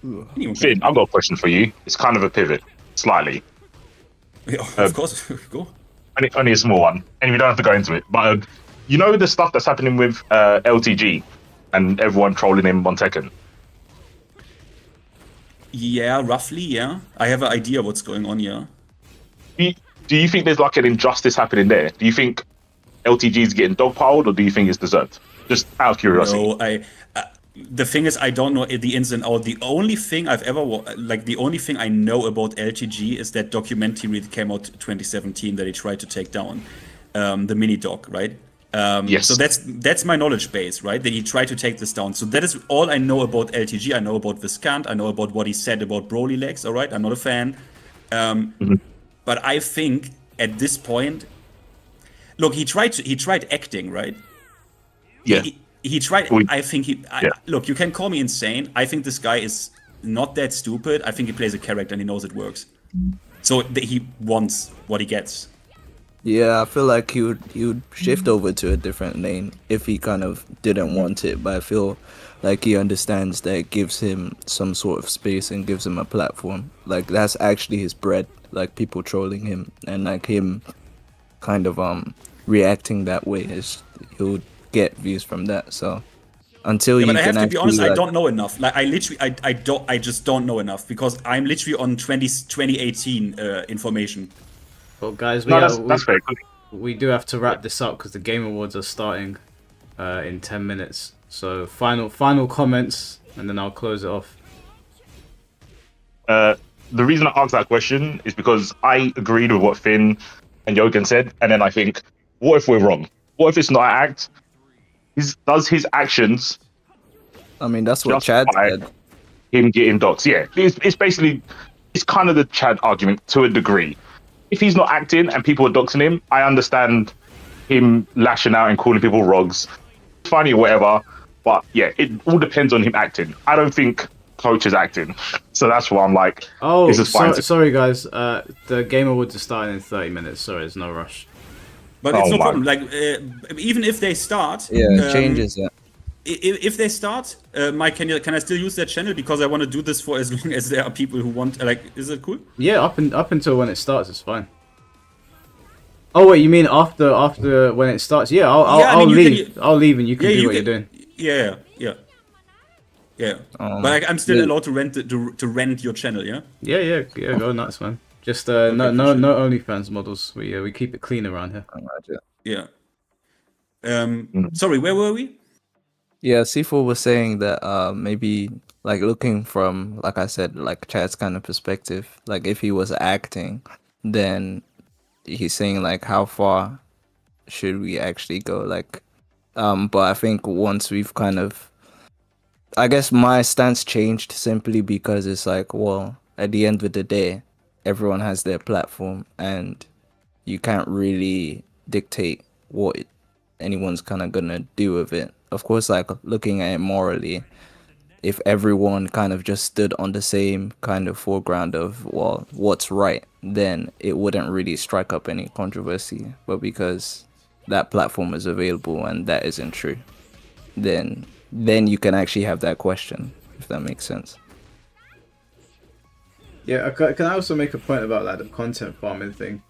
Finn, I've got a question for you. It's kind of a pivot, slightly. Yeah, of course, go. Only a small one, and we don't have to go into it. But you know the stuff that's happening with LTG and everyone trolling him on Tekken. Yeah, roughly. Yeah, I have an idea what's going on. Yeah. Do you think there's like an injustice happening there? Do you think LTG is getting dogpiled, or do you think it's deserved? Just out of curiosity. No, the thing is, I don't know the ins and outs. The only thing the only thing I know about LTG is that documentary that came out 2017 that he tried to take down, the mini doc, right? Yes. So that's my knowledge base, right? That he tried to take this down. So that is all I know about LTG. I know about Viscant. I know about what he said about Broly legs. All right, I'm not a fan. But I think at this point, look, he tried acting, right? Yeah. He tried. I think look, you can call me insane. I think this guy is not that stupid. I think he plays a character and he knows it works. So he wants what he gets. Yeah, I feel like he would shift over to a different lane if he kind of didn't want it. But I feel like he understands that it gives him some sort of space and gives him a platform. Like that's actually his bread. Like people trolling him and like him kind of reacting that way, is he'll get views from that. So until you but I can have to be honest, like, I don't know enough. Like I just don't know enough because I'm literally on 2018 information. Well, guys, that's very good. We do have to wrap this up because the Game Awards are starting in 10 minutes. So final comments, and then I'll close it off. The reason I asked that question is because I agreed with what Finn and Jogan said, and then I think, what if we're wrong? What if it's not an act? Does his actions? I mean, that's what Chad said. Him getting docs, yeah. It's basically, it's kind of the Chad argument to a degree. If he's not acting and people are doxing him, I understand him lashing out and calling people rogs. It's funny or whatever, but yeah, it all depends on him acting. I don't think Coach is acting, so that's why I'm like, oh, this is fine. Sorry guys, the Game Awards are starting in 30 minutes. Sorry, there's no rush. But it's no problem. Like even if they start, changes. Yeah. if they start, Mike, can I still use that channel because I want to do this for as long as there are people who want? Like, is it cool? Yeah, up until when it starts, it's fine. Oh wait, you mean after when it starts? Yeah, I'll leave. I'll leave and you can do what you're doing. Yeah. But I'm still allowed to rent your channel, yeah? Yeah. Go nuts, man. Just no OnlyFans models. We keep it clean around here. Yeah. Sorry, where were we? Yeah, C4 was saying that maybe like looking from, like I said, like Chad's kind of perspective, like if he was acting, then he's saying like how far should we actually go? Like but I think once we've kind of, I guess my stance changed simply because it's like, well, at the end of the day, everyone has their platform and you can't really dictate what anyone's kind of gonna do with it. Of course, like looking at it morally, if everyone kind of just stood on the same kind of foreground of, well, what's right, then it wouldn't really strike up any controversy. But because that platform is available and that isn't true, then you can actually have that question, if that makes sense. Yeah, can I also make a point about like the content farming thing?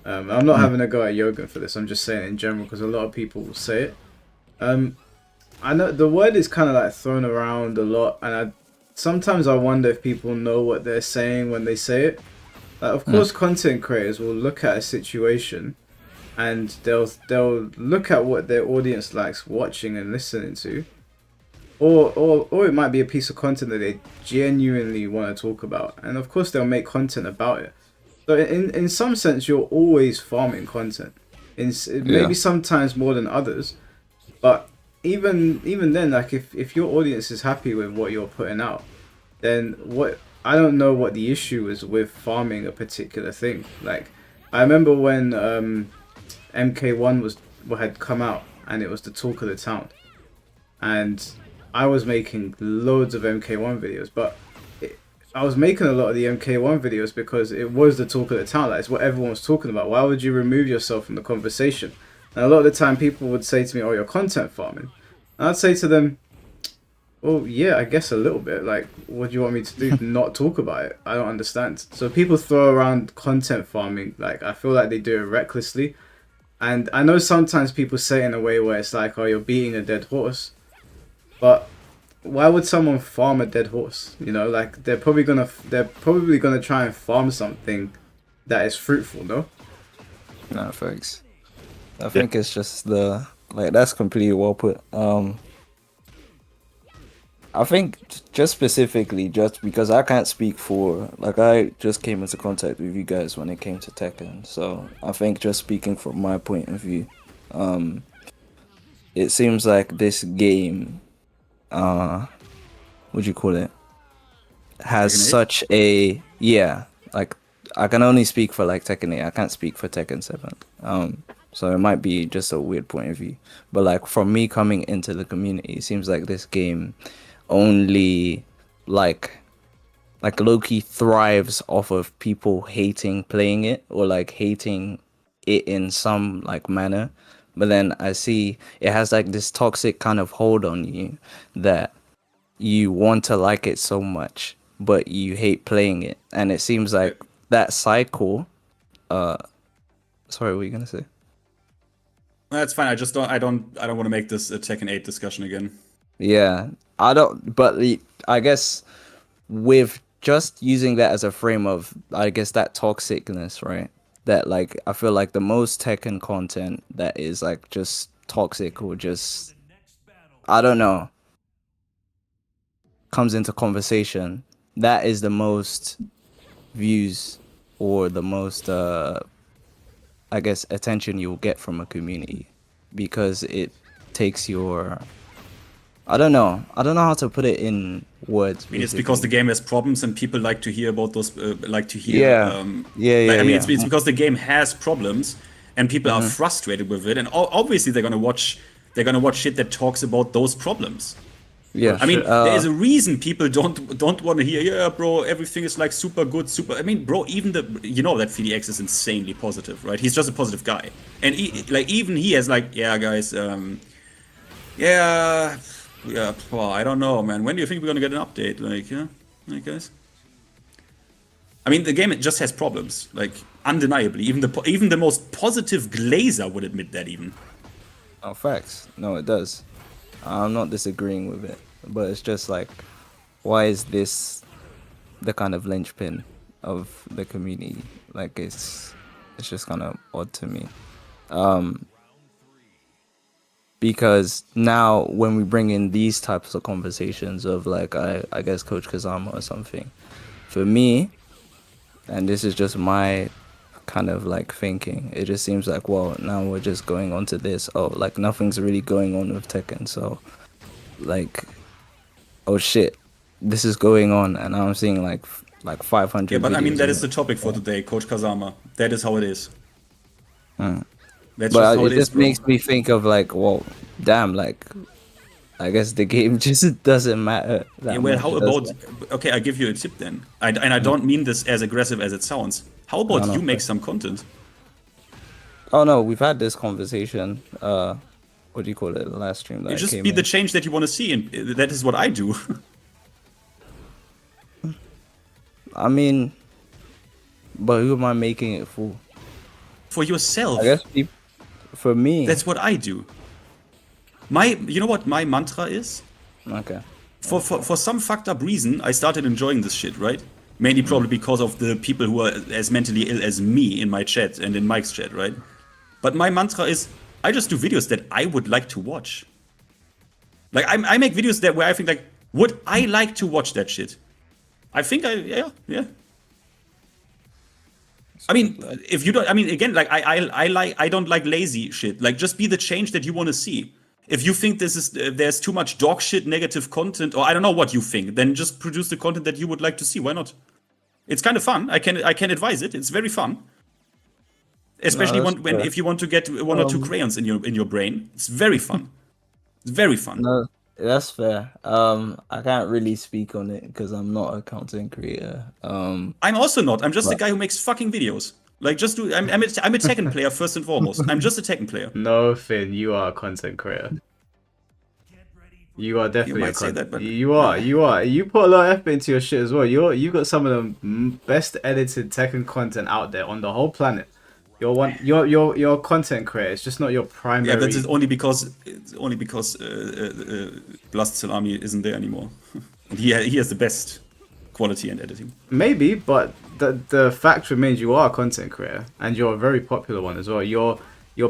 I'm not having a go at Yoga for this. I'm just saying it in general because a lot of people will say it. I know the word is kind of like thrown around a lot, and sometimes I wonder if people know what they're saying when they say it. Like, of course, content creators will look at a situation, and they'll look at what their audience likes watching and listening to, or it might be a piece of content that they genuinely want to talk about, and of course they'll make content about it. So in some sense, you're always farming content. Maybe sometimes more than others, but even then, like if your audience is happy with what you're putting out, then I don't know what the issue is with farming a particular thing. Like I remember when MK1 had come out and it was the talk of the town, and I was making loads of MK1 videos, but I was making a lot of the MK1 videos because it was the talk of the town. Like, it's what everyone was talking about. Why would you remove yourself from the conversation? And a lot of the time people would say to me, oh, you're content farming. And I'd say to them, well, yeah, I guess a little bit. Like, what do you want me to do? Not talk about it? I don't understand. So people throw around content farming. Like, I feel like they do it recklessly. And I know sometimes people say it in a way where it's like, oh, you're beating a dead horse. But why would someone farm a dead horse? You know, like they're probably gonna try and farm something that is fruitful, no? No, thanks. I think it's just that's completely well put. I think just specifically, just because I can't speak for, like, I just came into contact with you guys when it came to Tekken, so I think just speaking from my point of view, it seems like this game, what do you call it, has such a, like, I can only speak for like Tekken 8, I can't speak for Tekken 7, so it might be just a weird point of view, but like from me coming into the community, it seems like this game only like low-key thrives off of people hating playing it, or like hating it in some like manner, but then I see it has like this toxic kind of hold on you that you want to like it so much but you hate playing it, and it seems like that cycle, sorry, what were you gonna say? That's fine. I don't want to make this a Tekken 8 discussion again. Yeah, I don't, but I guess with just using that as a frame of, I guess, that toxicness, right? That, like, I feel like the most Tekken content that is like just toxic or just, I don't know, comes into conversation, that is the most views or the most I guess attention you'll get from a community, because it takes your, I don't know how to put it in words. I mean, it's because the game has problems and people like to hear about those, like to hear. It's because the game has problems and people are frustrated with it, and obviously they're gonna watch shit that talks about those problems. Yeah, I mean, there is a reason people don't want to hear, yeah, bro, everything is like super good, super. I mean, bro, even that FDX is insanely positive, right? He's just a positive guy, and even he has like, yeah, guys, yeah, Yeah, well, I don't know, man. When do you think we're gonna get an update? Like, yeah, I guess. I mean, the game it just has problems, like undeniably. Even the most positive glazer would admit that. Even. Oh, facts. No, it does. I'm not disagreeing with it, but it's just like, why is this the kind of linchpin of the community? Like, it's just kind of odd to me. Because now when we bring in these types of conversations of like, I guess Coach Kazama or something, for me, and this is just my kind of like thinking, it just seems like, well, now we're just going on to this. Oh, like nothing's really going on with Tekken. So like, oh shit, this is going on. And I'm seeing like 500. Yeah, but I mean, that is the topic for today, Coach Kazama. That is how it is. That's but just how it just bro. makes me think of like, well, damn, like I guess the game just doesn't matter. Yeah, well, how about? Okay, I give you a tip then. I don't mean this as aggressive as it sounds. How about you make some content? Oh no, we've had this conversation. What do you call it? The last stream that You I just came be in. the change that you want to see, and that is what I do. I mean, but who am I making it for? For yourself. I guess for me. That's what I do. You know what my mantra is? Okay. For some fucked up reason, I started enjoying this shit, right? Mainly probably because of the people who are as mentally ill as me in my chat and in Mike's chat, right? But my mantra is, I just do videos that I would like to watch. Like, I make videos where I think, like, would I like to watch that shit? I think yeah. I mean, if you don't, I mean, again, like, I don't like lazy shit. Like, just be the change that you want to see. If you think there's too much dog shit, negative content, or I don't know what you think, then just produce the content that you would like to see. Why not? It's kind of fun. I can advise it. It's very fun. Especially if you want to get one or two crayons in your brain. It's very fun. It's very fun. No, that's fair. I can't really speak on it because I'm not a content creator. I'm also not. I'm just a guy who makes fucking videos. Like, just do. I'm a Tekken player first and foremost. I'm just a Tekken player. No, Finn, you are a content creator. You are definitely a content. You are. You put a lot of effort into your shit as well. You got some of the best edited Tekken content out there on the whole planet. You're a content creator. It's just not your primary. Yeah, that's only because Blast Salami isn't there anymore. he has the best quality and editing. Maybe, but the fact remains you are a content creator, and you're a very popular one as well. Your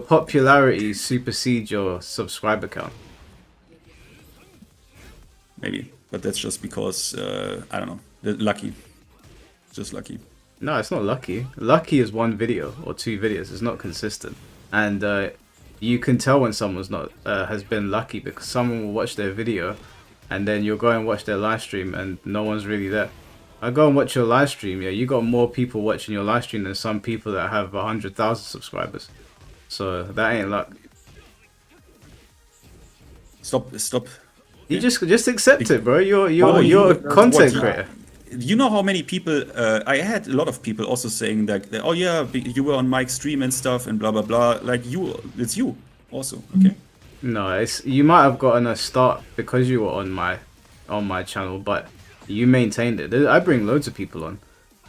popularity supersedes your subscriber count. Maybe, but that's just because I don't know. Lucky, just lucky. No, it's not lucky. Lucky is one video or two videos. It's not consistent, and you can tell when someone's not has been lucky because someone will watch their video, and then you'll go and watch their live stream, and no one's really there. I go and watch your live stream. Yeah, you got more people watching your live stream than some people that have 100,000 subscribers. So that ain't luck. Stop. You just accept it, bro. You're a content creator. You know how many people? I had a lot of people also saying that, oh yeah, you were on Mike's stream and stuff and blah blah blah. Like it's you also. Okay. No, you might have gotten a start because you were on my channel, but you maintained it. I bring loads of people on,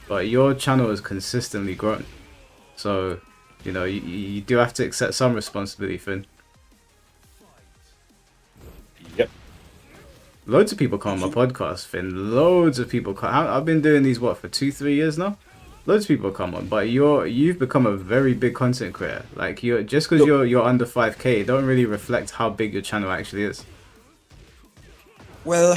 but your channel has consistently grown. So, you do have to accept some responsibility, Finn. Yep. Loads of people come on my podcast, Finn. Loads of people come. I've been doing these, for 2-3 years now? Loads of people come on, but you've become a very big content creator. Like, just because you're under 5K, it don't really reflect how big your channel actually is. Well,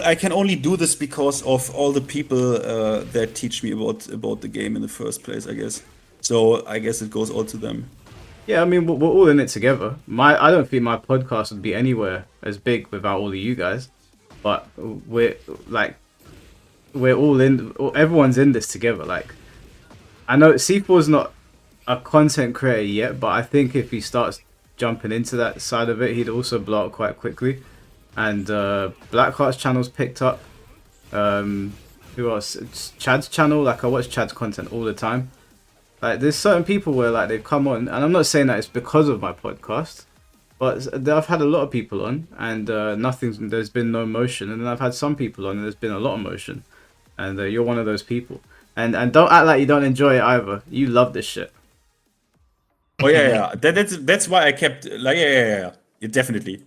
I can only do this because of all the people that teach me about the game in the first place, I guess. So I guess it goes all to them. Yeah, I mean, we're all in it together. I don't think my podcast would be anywhere as big without all of you guys. But we're all in. Everyone's in this together. Like, I know C4's not a content creator yet, but I think if he starts jumping into that side of it, he'd also blow up quite quickly. And Blackheart's channel's picked up. Who else? It's Chad's channel. Like, I watch Chad's content all the time. Like, there's certain people where, like, they've come on, and I'm not saying that it's because of my podcast, But I've had a lot of people on, and there's been no motion. And then I've had some people on, and there's been a lot of motion. And you're one of those people. And don't act like you don't enjoy it either. You love this shit. Oh yeah. That's why I kept like yeah. Definitely.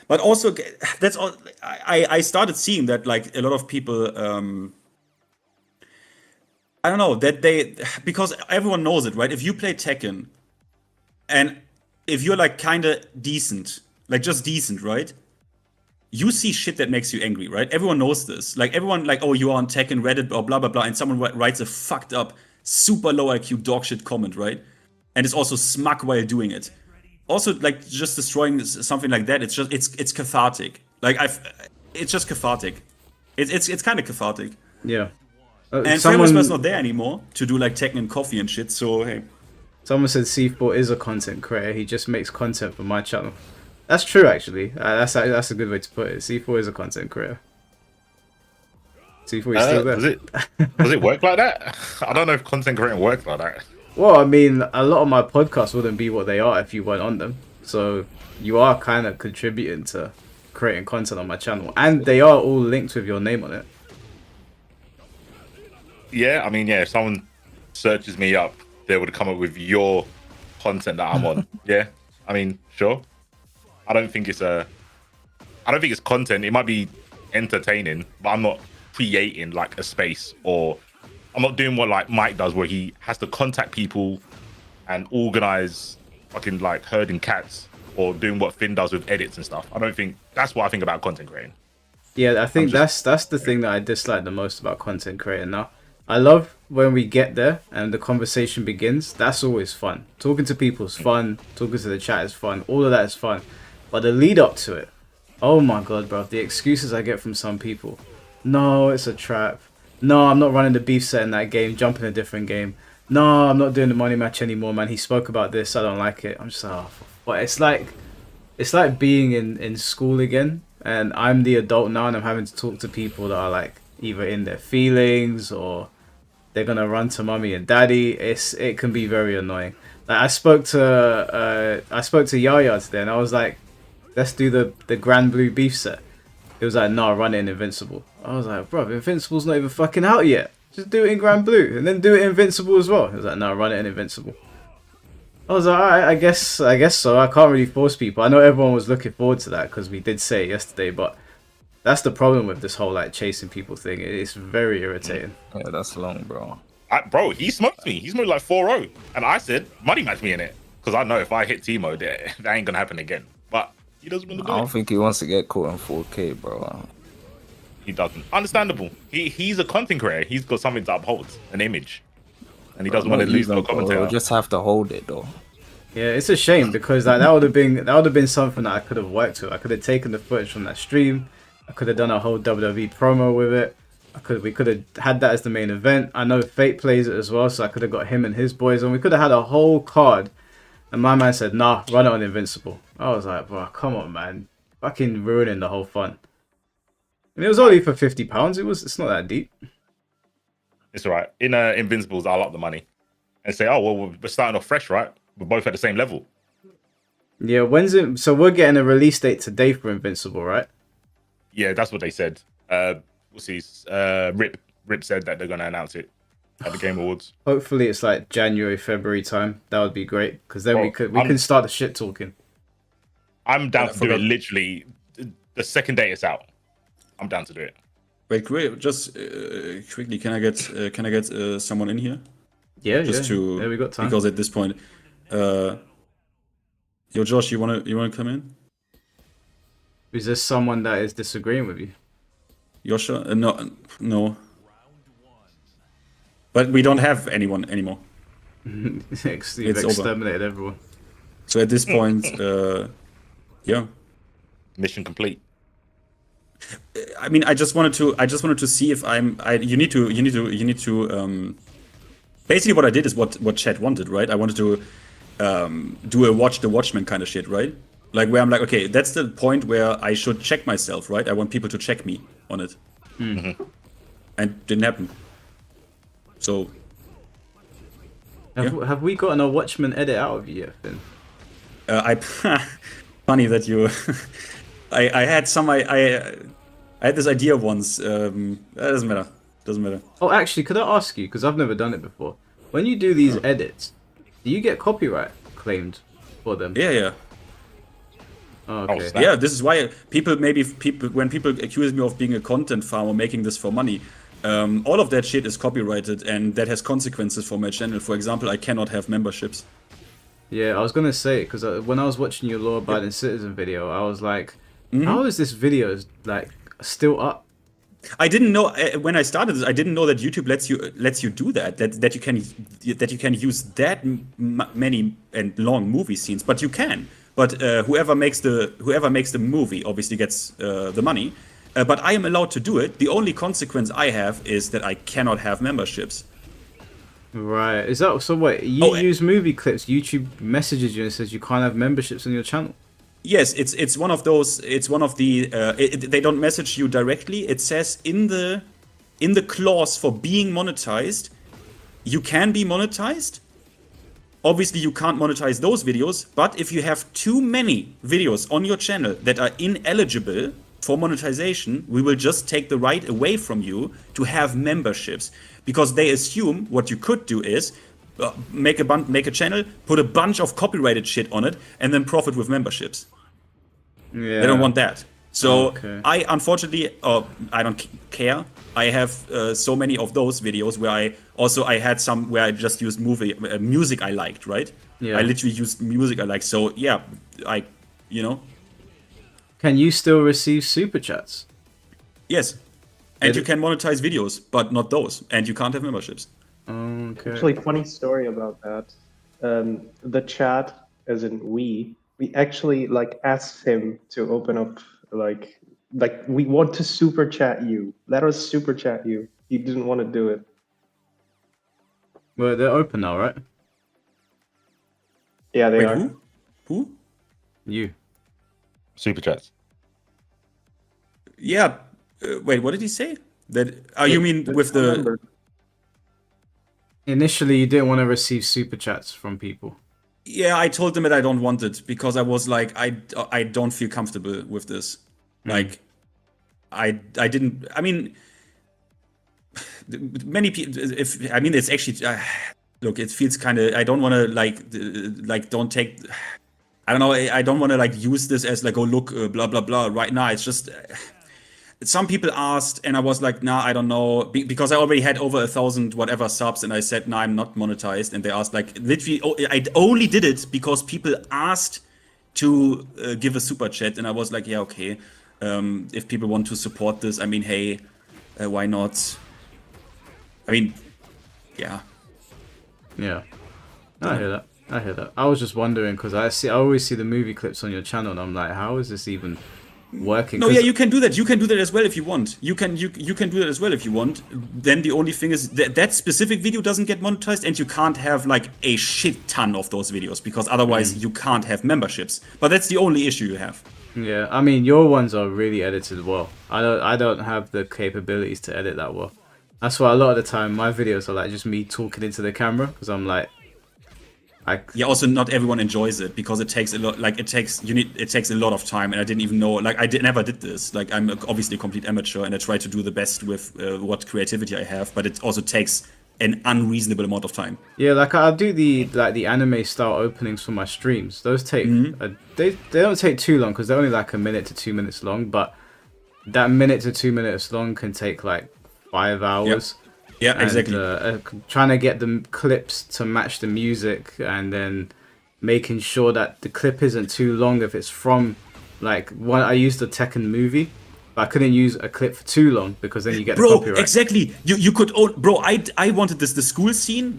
But also that's all. I started seeing that like a lot of people. I don't know that because everyone knows it, right? If you play Tekken, and if you're like kind of decent, like just decent, right? You see shit that makes you angry, right? Everyone knows this. Like everyone, like, oh, you are on Tekken, Reddit, or blah blah blah, and someone writes a fucked up, super low IQ dog shit comment, right? And it's also smug while doing it. Also, like just destroying something like that, it's cathartic. Like it's just cathartic. It's kind of cathartic. Yeah. And Famous not there anymore to do like Tekken and coffee and shit. So hey. Someone said C4 is a content creator. He just makes content for my channel. That's true, actually. That's a good way to put it. C4 is a content creator. C4 is still there. Does it work like that? I don't know if content creating works like that. Well, I mean, a lot of my podcasts wouldn't be what they are if you weren't on them. So you are kind of contributing to creating content on my channel. And they are all linked with your name on it. Yeah, I mean, yeah, if someone searches me up, they would come up with your content that I'm on. Yeah, I mean, sure. I don't think it's content. It might be entertaining, but I'm not creating like a space, or I'm not doing what like Mike does, where he has to contact people and organize fucking like herding cats, or doing what Finn does with edits and stuff. I don't think that's what I think about content creating. Yeah, I think that's the thing that I dislike the most about content creating now. I love when we get there and the conversation begins. That's always fun. Talking to people is fun. Talking to the chat is fun. All of that is fun. But the lead up to it, oh my god, bro, the excuses I get from some people. No, it's a trap. No, I'm not running the beef set in that game. Jump in a different game. No, I'm not doing the money match anymore, man. He spoke about this. I don't like it. I'm just like, oh, but it's like being in school again, and I'm the adult now, and I'm having to talk to people that are like either in their feelings or they're gonna run to mommy and daddy. It can be very annoying. Like I spoke to Yaya today, and I was like, let's do the Grand Blue beef set. It was like, nah, run it in Invincible. I was like, bro, Invincible's not even fucking out yet. Just do it in Grand Blue, and then do it in Invincible as well. It was like, nah, run it in Invincible. I was like, alright, I guess so. I can't really force people. I know everyone was looking forward to that because we did say it yesterday, but that's the problem with this whole like chasing people thing. It's very irritating. Yeah, that's long, bro. Bro, he smoked me. He smoked like 4-0. And I said, money match me in it. Because I know if I hit Timo, that ain't going to happen again. But he doesn't want to do it. I don't think he wants to get caught in 4K, bro. He doesn't. Understandable. He's a content creator. He's got something to uphold, an image. And he doesn't want to lose no commentator. He'll just have to hold it, though. Yeah, it's a shame because like, that would have been something that I could have worked with. I could have taken the footage from that stream. I could have done a whole WWE promo with it. We could have had that as the main event. I know Fate plays it as well, so I could have got him and his boys on. We could have had a whole card. And my man said, nah, run it on Invincible. I was like, bro, come on, man. Fucking ruining the whole fun. And it was only for £50. It's not that deep. It's all right. In Invincibles, I'll up the money. And say, oh, well, we're starting off fresh, right? We're both at the same level. Yeah, when's it? So we're getting a release date today for Invincible, right? Yeah, that's what they said. We'll see. Rip said that they're going to announce it at the Game Awards. Hopefully it's like January, February time. That would be great because then we can start the shit talking. I'm down to do it literally the second day it's out. I'm down to do it. Wait, great. Just quickly, can I get someone in here? Yeah, yeah, we got time. Because at this point, yo, Josh, you wanna come in? Is there someone that is disagreeing with you? Yosha? No. But we don't have anyone anymore. You've exterminated everyone. So at this point, yeah. Mission complete. I mean, I just wanted to see if you need to. Basically, what I did is what Chat wanted, right? I wanted to do a watch the Watchmen kind of shit, right? Like where I'm like, okay, that's the point where I should check myself, right? I want people to check me on it, Mm-hmm. and didn't happen. So, have we gotten a Watchmen edit out of you yet, Finn? I funny that you. I had some. I had this idea once. That doesn't matter. Doesn't matter. Oh, actually, could I ask you? Because I've never done it before. When you do these edits, do you get copyright claimed for them? Yeah, yeah. Oh, okay. Yeah, this is why when people accuse me of being a content farmer making this for money, all of that shit is copyrighted and that has consequences for my channel. For example, I cannot have memberships. Yeah, I was gonna say because when I was watching your law-abiding citizen video, I was like, how is this video like still up? I didn't know when I started this. I didn't know that YouTube lets you do that. That you can use that many and long movie scenes, but you can. But whoever makes the movie obviously gets the money. But I am allowed to do it. The only consequence I have is that I cannot have memberships. Right. Is that so? What you use movie clips? YouTube messages you and says you can't have memberships on your channel. Yes, it's one of those. It's one of the. They don't message you directly. It says in the clause for being monetized, you can be monetized. Obviously, you can't monetize those videos. But if you have too many videos on your channel that are ineligible for monetization, we will just take the right away from you to have memberships, because they assume what you could do is make a channel, put a bunch of copyrighted shit on it, and then profit with memberships. Yeah. They don't want that. So Okay. I unfortunately, I don't care. I have so many of those videos where I had some where I just used music I liked, right? Yeah. I literally used music I liked. So yeah, Can you still receive super chats? Yes. And you can monetize videos, but not those. And you can't have memberships. Okay. Actually, funny story about that. The chat, as in we actually like asked him to open up like we want to super chat you. Let us super chat you. He didn't want to do it. Well, they're open now, right? Yeah, they Wait, are. Who? You. Super chats. Yeah. Wait, what did he say? That you mean with the? Initially, you didn't want to receive super chats from people. Yeah, I told them that I don't want it because I was like, I don't feel comfortable with this. Like, I didn't. I mean, many people. It's actually. Look, it feels kind of. I don't want to don't take. I don't know. I don't want to use this as oh look, blah blah blah. Right now, it's just. Some people asked, and I was like, nah, I don't know, because I already had over 1,000 whatever subs, and I said, nah, I'm not monetized. And they asked, literally, I only did it because people asked to give a super chat, and I was like, yeah, okay. If people want to support this, I mean, hey, why not? I mean, yeah. Yeah. I hear that. I was just wondering because I always see the movie clips on your channel, and I'm like, how is this even working? No, yeah, you can do that. You can do that as well if you want. You can do that as well if you want. Then the only thing is that specific video doesn't get monetized, and you can't have a shit ton of those videos because otherwise you can't have memberships. But that's the only issue you have. Yeah, I mean your ones are really edited well. I don't have the capabilities to edit that well. That's why a lot of the time my videos are just me talking into the camera because I'm like. Yeah, also not everyone enjoys it because it takes a lot. It takes a lot of time, and I didn't even know. Never did this. I'm obviously a complete amateur, and I try to do the best with what creativity I have. But it also takes an unreasonable amount of time. Yeah, I do the anime style openings for my streams. Those take they don't take too long because they're only 1 minute to 2 minutes long. But that minute to 2 minutes long can take 5 hours. Yep. Yeah, exactly. Trying to get the clips to match the music, and then making sure that the clip isn't too long if it's from one. I used the Tekken movie, but I couldn't use a clip for too long because then you get the copyright. Exactly. You could. I wanted this. The school scene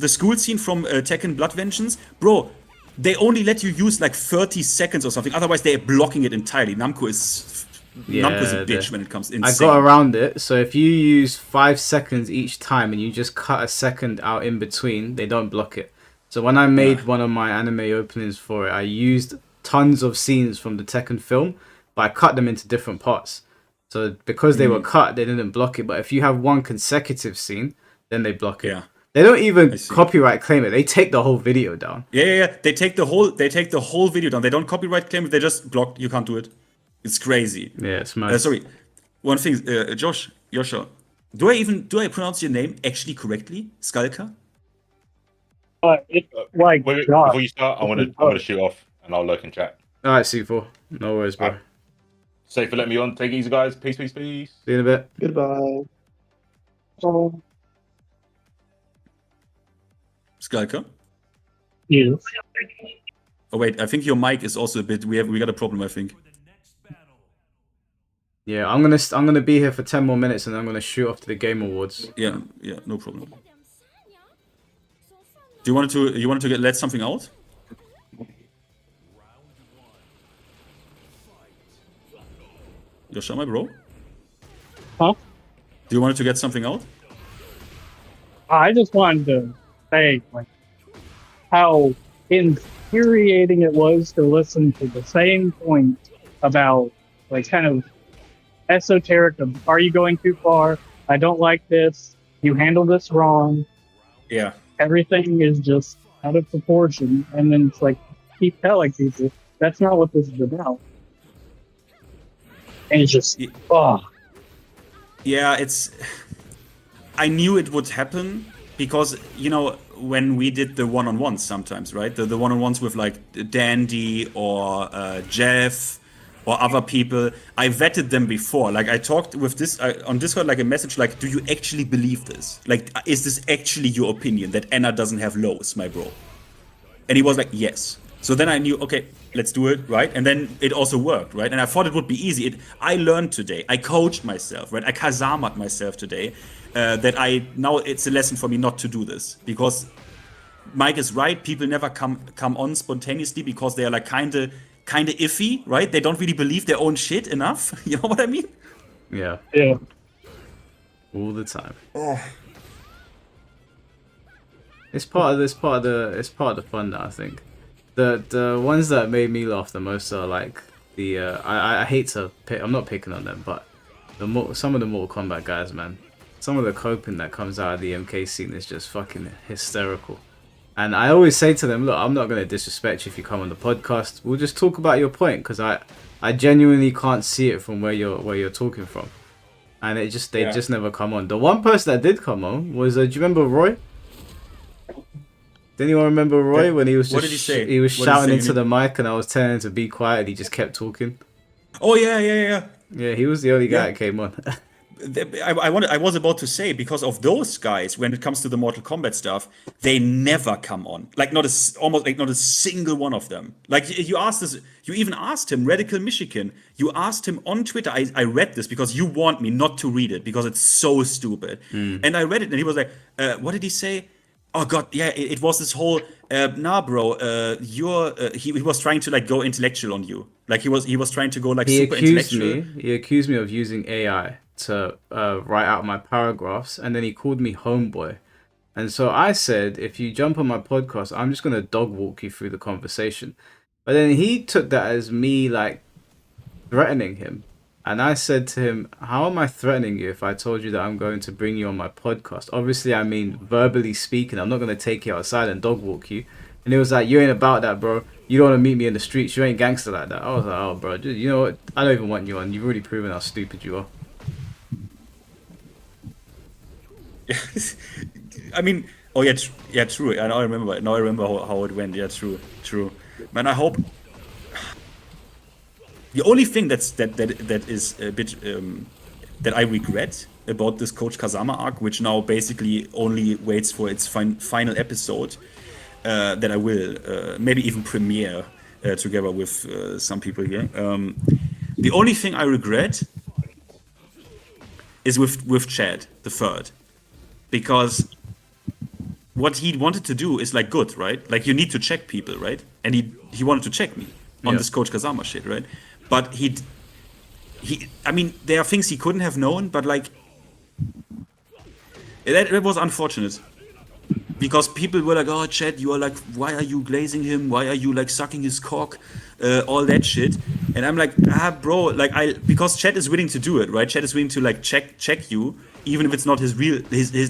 from Tekken Blood Vengeance, bro. They only let you use 30 seconds or something. Otherwise, they're blocking it entirely. Namco's a bitch when it comes in. I got around it. So if you use 5 seconds each time and you just cut a second out in between, they don't block it. So when I made one of my anime openings for it, I used tons of scenes from the Tekken film, but I cut them into different parts. So because they were cut, they didn't block it. But if you have one consecutive scene, then they block it. Yeah. They don't even copyright claim it. They take the whole video down. Yeah. They take the whole video down. They don't copyright claim it. They just block. You can't do it. It's crazy. Yeah, it's mad. Sorry, one thing, Joshua. Do I pronounce your name actually correctly, Skalka? Wait, before you start, I'm gonna shoot off, and I'll lurk in chat. All right, C4. No worries, bro. Right. Safe for letting me on. Take it easy, guys. Peace. See you in a bit. Goodbye. Skalka? Yes. Oh wait, I think your mic is also a bit. We got a problem. I think. Yeah, I'm gonna be here for 10 more minutes, and I'm gonna shoot off to the Game Awards. Yeah, no problem. Do you want to let something out? Yosha, my bro? Huh? Do you want to get something out? I just wanted to say, like, how infuriating it was to listen to the same point about, like, kind of esoteric of, are you going too far? I don't like this. You handled this wrong. Yeah. Everything is just out of proportion. And then it's like, keep telling people, that's not what this is about. And it's just, Yeah, I knew it would happen because, when we did the one-on-ones sometimes, right? The one-on-ones with like Dandy or Jeff or other people, I vetted them before. Like I talked with this on Discord, like a message like, do you actually believe this? Like, is this actually your opinion that Anna doesn't have lows, my bro? And he was like, yes. So then I knew, okay, let's do it, right? And then it also worked, right? And I thought it would be easy. I learned today. I coached myself, right? I kazamat myself today. Now it's a lesson for me not to do this, because Mike is right. People never come on spontaneously because they are like kind of iffy, right? They don't really believe their own shit enough. You know what I mean? Yeah. Yeah. All the time. It's part of the fun that I think. The ones that made me laugh the most are like I hate to pick, I'm not picking on them, but some of the Mortal Kombat guys, man. Some of the coping that comes out of the MK scene is just fucking hysterical. And I always say to them, look, I'm not going to disrespect you if you come on the podcast. We'll just talk about your point, because I genuinely can't see it from where you're talking from. And they just never come on. The one person that did come on was, do you remember Roy? Did anyone remember Roy when he was just, what did he say? He was shouting into the mic and I was telling him to be quiet and he just kept talking? Oh yeah. Yeah, he was the only guy that came on. I was about to say, because of those guys, when it comes to the Mortal Kombat stuff, they never come on. Like almost not a single one of them. Like you even asked him, Radical Michigan. You asked him on Twitter. I read this because you warned me not to read it because it's so stupid. And I read it and he was like, what did he say? Oh god, yeah, it was this whole nah, bro. He was trying to like go intellectual on you. Like he was trying to go like super intellectual. He accused me of using AI to write out my paragraphs, and then he called me homeboy. And so I said, if you jump on my podcast, I'm just gonna dog walk you through the conversation. But then he took that as me like threatening him. And I said to him, how am I threatening you if I told you that I'm going to bring you on my podcast? Obviously, I mean, verbally speaking, I'm not going to take you outside and dog walk you. And he was like, you ain't about that, bro. You don't want to meet me in the streets. You ain't gangster like that. I was like, oh, bro, you know what? I don't even want you on. You've already proven how stupid you are. I mean, oh yeah, true. I remember. Now I remember how it went. Yeah, true. Man, I hope. The only thing that is a bit that I regret about this Coach Kazama arc, which now basically only waits for its final episode, that I will maybe even premiere together with some people here. The only thing I regret is with Chad the third, because what he wanted to do is like good, right? Like you need to check people, right? And he wanted to check me on this Coach Kazama shit, right? But I mean, there are things he couldn't have known, but like, that was unfortunate. because people were like, "Oh, Chad, you are like, why are you glazing him? Why are you like sucking his cock? All that shit." And I'm like, bro, like because Chad is willing to do it, right? Chad is willing to like check you, even if it's not his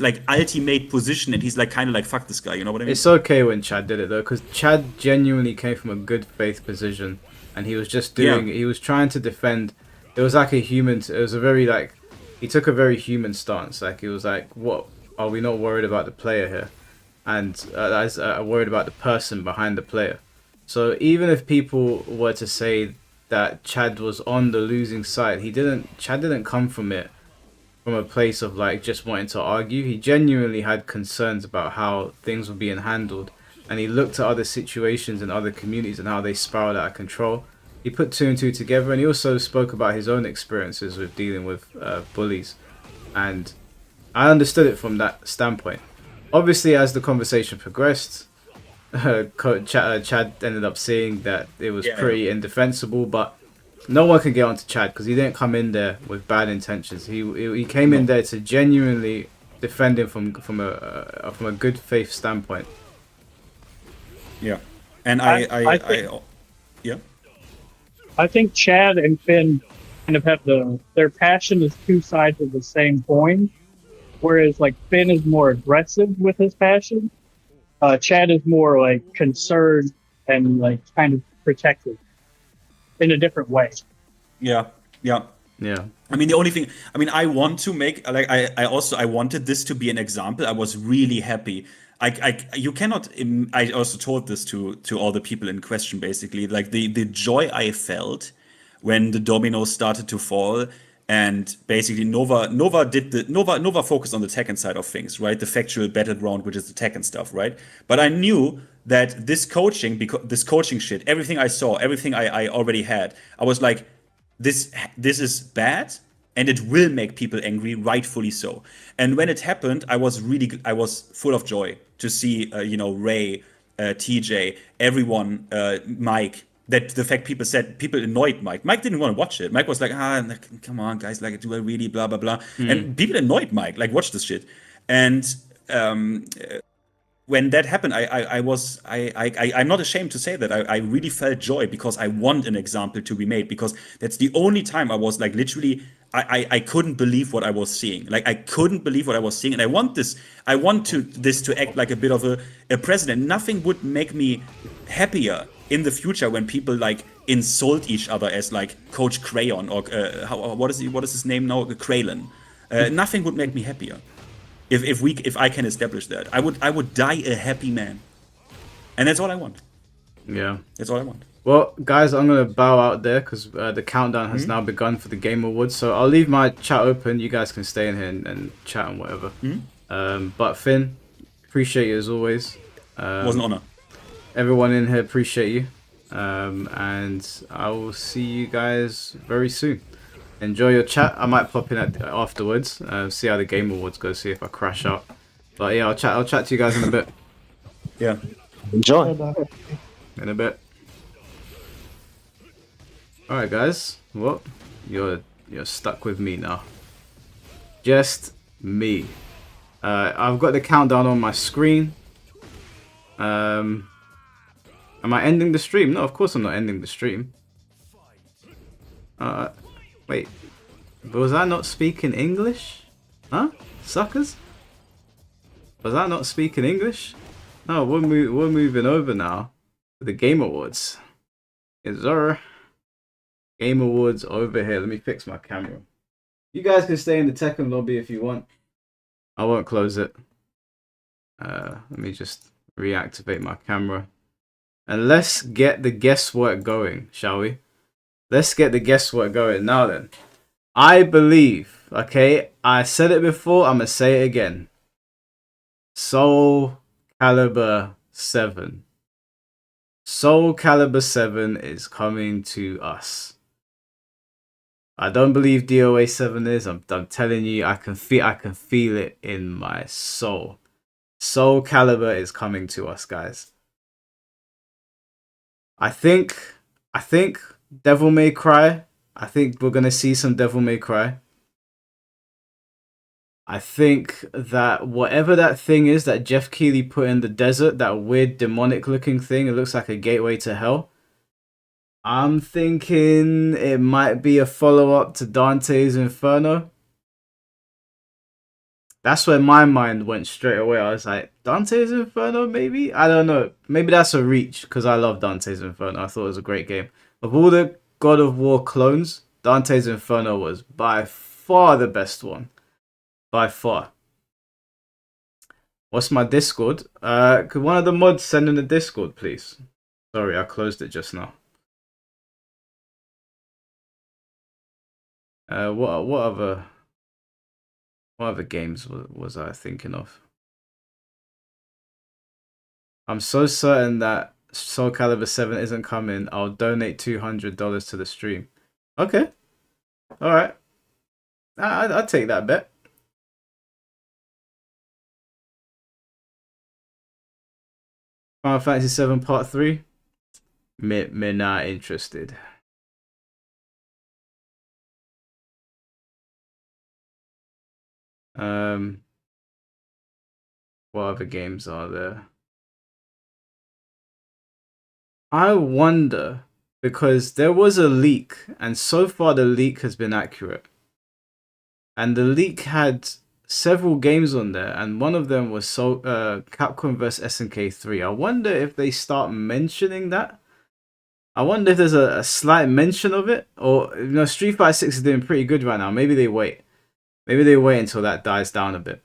like ultimate position, and he's like kind of like, fuck this guy, you know what I mean? It's okay when Chad did it though, because Chad genuinely came from a good faith position, and he was just doing. He was trying to defend. It was like a human. It was a very like. He took a very human stance. Like he was like, "What are we not worried about the player here?" And worried about the person behind the player. So even if people were to say that Chad was on the losing side, Chad didn't come from it from a place of like just wanting to argue. He genuinely had concerns about how things were being handled, and he looked at other situations in other communities and how they spiraled out of control. He put two and two together, and he also spoke about his own experiences with dealing with bullies, and I understood it from that standpoint. Obviously, as the conversation progressed, Chad ended up seeing that it was pretty indefensible, but no one can get onto Chad because he didn't come in there with bad intentions. He came in there to genuinely defend him from a good faith standpoint. Yeah, and I yeah. I think Chad and Finn kind of have their passion is two sides of the same coin. Whereas like Finn is more aggressive with his passion, Chad is more like concerned and like kind of protective in a different way. Yeah. I mean, the only thing, I mean, I want to make like I wanted this to be an example. I was really happy. You cannot. I also told this to all the people in question. Basically, like the joy I felt when the dominoes started to fall. And basically, Nova focused on the Tekken side of things, right? The factual battleground, which is the Tekken stuff, right? But I knew that this coaching shit, everything I saw, everything I already had, I was like, this is bad, and it will make people angry, rightfully so. And when it happened, I was full of joy to see, Ray, TJ, everyone, Mike. That the fact people annoyed Mike. Mike didn't want to watch it. Mike was like, come on, guys, like, do I really, blah, blah, blah. And people annoyed Mike, like, watch this shit. And when that happened, I'm not ashamed to say that I really felt joy because I want an example to be made, because that's the only time I was like literally I couldn't believe what I was seeing. Like I couldn't believe what I was seeing, and I want this to act like a bit of a precedent. Nothing would make me happier in the future when people like insult each other as like Coach Crayon or what is his name now, Kraylin. Nothing would make me happier. If I can establish that, I would die a happy man, and that's all I want. Yeah, that's all I want. Well, guys, I'm gonna bow out there because the countdown has now begun for the Game Awards. So I'll leave my chat open. You guys can stay in here and chat and whatever. But Finn, appreciate you as always. It was an honor. Everyone in here, appreciate you. And I will see you guys very soon. Enjoy your chat. I might pop in afterwards. See how the Game Awards go. See if I crash out. But yeah, I'll chat to you guys in a bit. Yeah. Enjoy. In a bit. Alright guys. Well, you're stuck with me now. Just me. I've got the countdown on my screen. Am I ending the stream? No, of course I'm not ending the stream. Wait, was I not speaking English? Huh? Suckers? Was I not speaking English? No, we're moving over now to the Game Awards. Yes, sir. Game Awards over here. Let me fix my camera. You guys can stay in the Tekken lobby if you want. I won't close it. Let me just reactivate my camera. And let's get the guesswork going, shall we? Let's get the guesswork going. Now then, I believe, okay, I said it before, I'm going to say it again. Soul Calibur 7. Soul Calibur 7 is coming to us. I don't believe DOA 7 is. I'm telling you, I can feel it in my soul. Soul Calibur is coming to us, guys. I think Devil May Cry. I think we're gonna see some Devil May Cry. I think that whatever that thing is that Jeff Keighley put in the desert, that weird demonic looking thing, it looks like a gateway to hell. I'm thinking it might be a follow-up to Dante's Inferno. That's where my mind went straight away. I was like, Dante's Inferno, maybe? I don't know. Maybe that's a reach, because I love Dante's Inferno. I thought it was a great game. Of all the God of War clones, Dante's Inferno was by far the best one. By far. What's my Discord? Could one of the mods send in the Discord, please? Sorry, I closed it just now. What other games was I thinking of? I'm so certain that Soul Calibur 7 isn't coming. I'll donate $200 to the stream. Okay. Alright. I'd take that bet. Final Fantasy 7 Part 3? Me not interested. What other games are there? I wonder, because there was a leak, and so far the leak has been accurate. And the leak had several games on there, and one of them was Capcom vs SNK 3. I wonder if they start mentioning that. I wonder if there's a slight mention of it, or Street Fighter 6 is doing pretty good right now. Maybe they wait. Maybe they wait until that dies down a bit.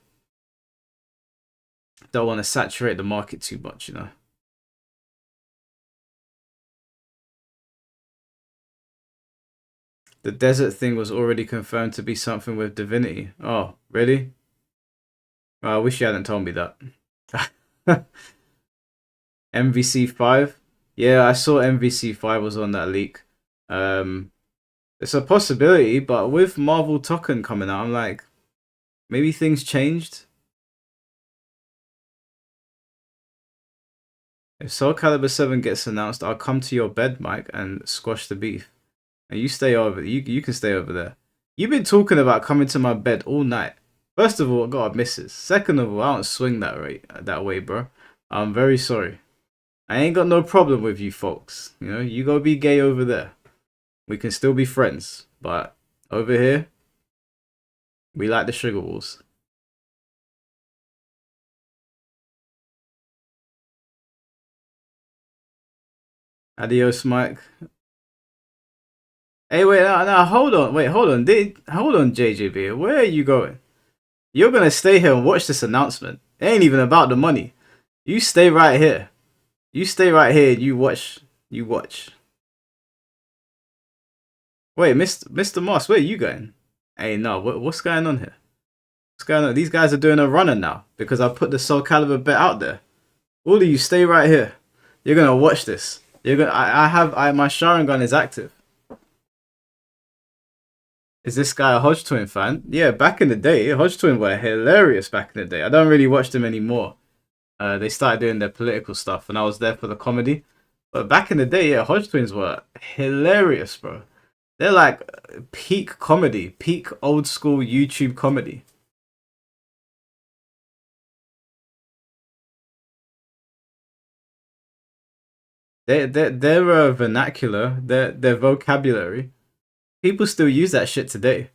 Don't want to saturate the market too much, The desert thing was already confirmed to be something with Divinity. Oh, really? Well, I wish you hadn't told me that. MVC 5? Yeah, I saw MVC 5 was on that leak. It's a possibility, but with Marvel Token coming out, I'm like, maybe things changed. If Soul Calibur 7 gets announced, I'll come to your bed, Mike, and squash the beef. And you stay over. You can stay over there. You've been talking about coming to my bed all night. First of all, I got a missus. Second of all, I don't swing that way, bro. I'm very sorry. I ain't got no problem with you folks. You go be gay over there. We can still be friends. But over here, we like the sugar walls. Adios, Mike. Hey, wait, no, hold on. Wait, hold on. Hold on, JJB. Where are you going? You're going to stay here and watch this announcement. It ain't even about the money. You stay right here. You stay right here and you watch. You watch. Wait, Mr. Moss, where are you going? Hey, no, what's going on here? What's going on? These guys are doing a runner now because I put the Soul Calibur bet out there. All of you stay right here. You're going to watch this. You're gonna. My Sharingan is active. Is this guy a Hodge Twin fan? Yeah, back in the day, Hodge Twin were hilarious back in the day. I don't really watch them anymore. They started doing their political stuff, and I was there for the comedy. But back in the day, yeah, Hodge Twins were hilarious, bro. They're like peak comedy, peak old school YouTube comedy. Their vernacular, their vocabulary. People still use that shit today.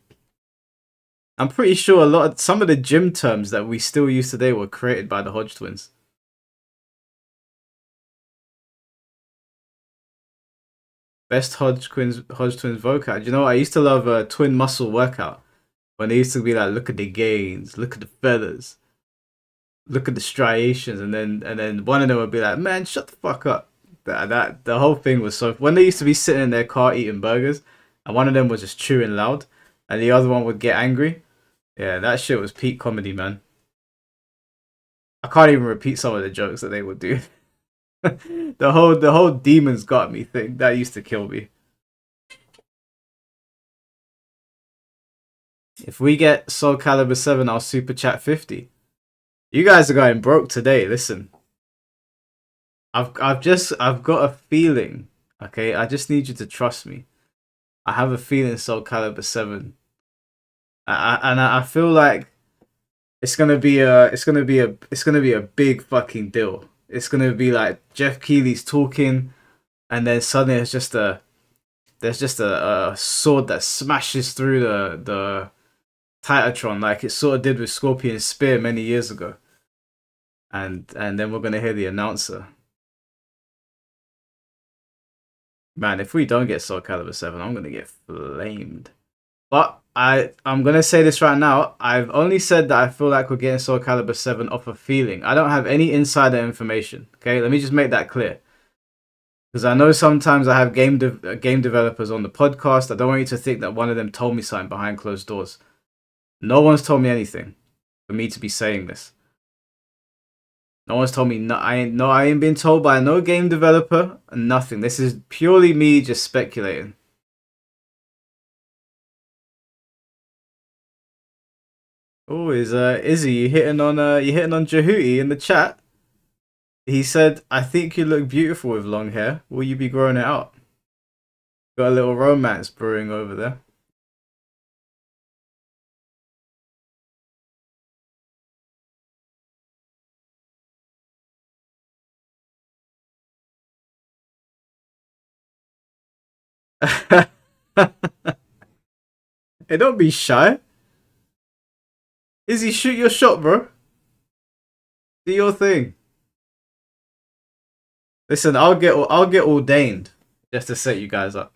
I'm pretty sure some of the gym terms that we still use today were created by the Hodge Twins. Best Hodge Twins vocab. You know, I used to love Twin Muscle Workout when they used to be like, look at the gains, look at the feathers, look at the striations, and then one of them would be like, man, shut the fuck up. The whole thing was so. When they used to be sitting in their car eating burgers, and one of them was just chewing loud, and the other one would get angry. Yeah, that shit was peak comedy, man. I can't even repeat some of the jokes that they would do. the whole demons got me thing that used to kill me. If we get Soul Calibur 7, I'll super chat 50. You guys are going broke today. Listen, I've got a feeling. Okay, I just need you to trust me. I have a feeling Soul Calibur 7. I feel like it's gonna be a big fucking deal. It's gonna be like Jeff Keighley's talking, and then suddenly there's just a sword that smashes through the Titatron like it sort of did with Scorpion's spear many years ago. And then we're gonna hear the announcer. Man, if we don't get Soul Calibur 7, I'm gonna get flamed. But I'm gonna say this right now. I've only said that I feel like we're getting Soul Calibur 7 off a feeling. I don't have any insider information. Okay, let me just make that clear. Because I know sometimes I have game developers on the podcast. I don't want you to think that one of them told me something behind closed doors. No one's told me anything for me to be saying this. No one's told me. I ain't been told by no game developer. Nothing. This is purely me just speculating. Oh, is Izzy you hitting on Jehuti in the chat? He said, "I think you look beautiful with long hair. Will you be growing it out?" Got a little romance brewing over there. Hey, don't be shy. Izzy, shoot your shot, bro. Do your thing. Listen, I'll get ordained just to set you guys up.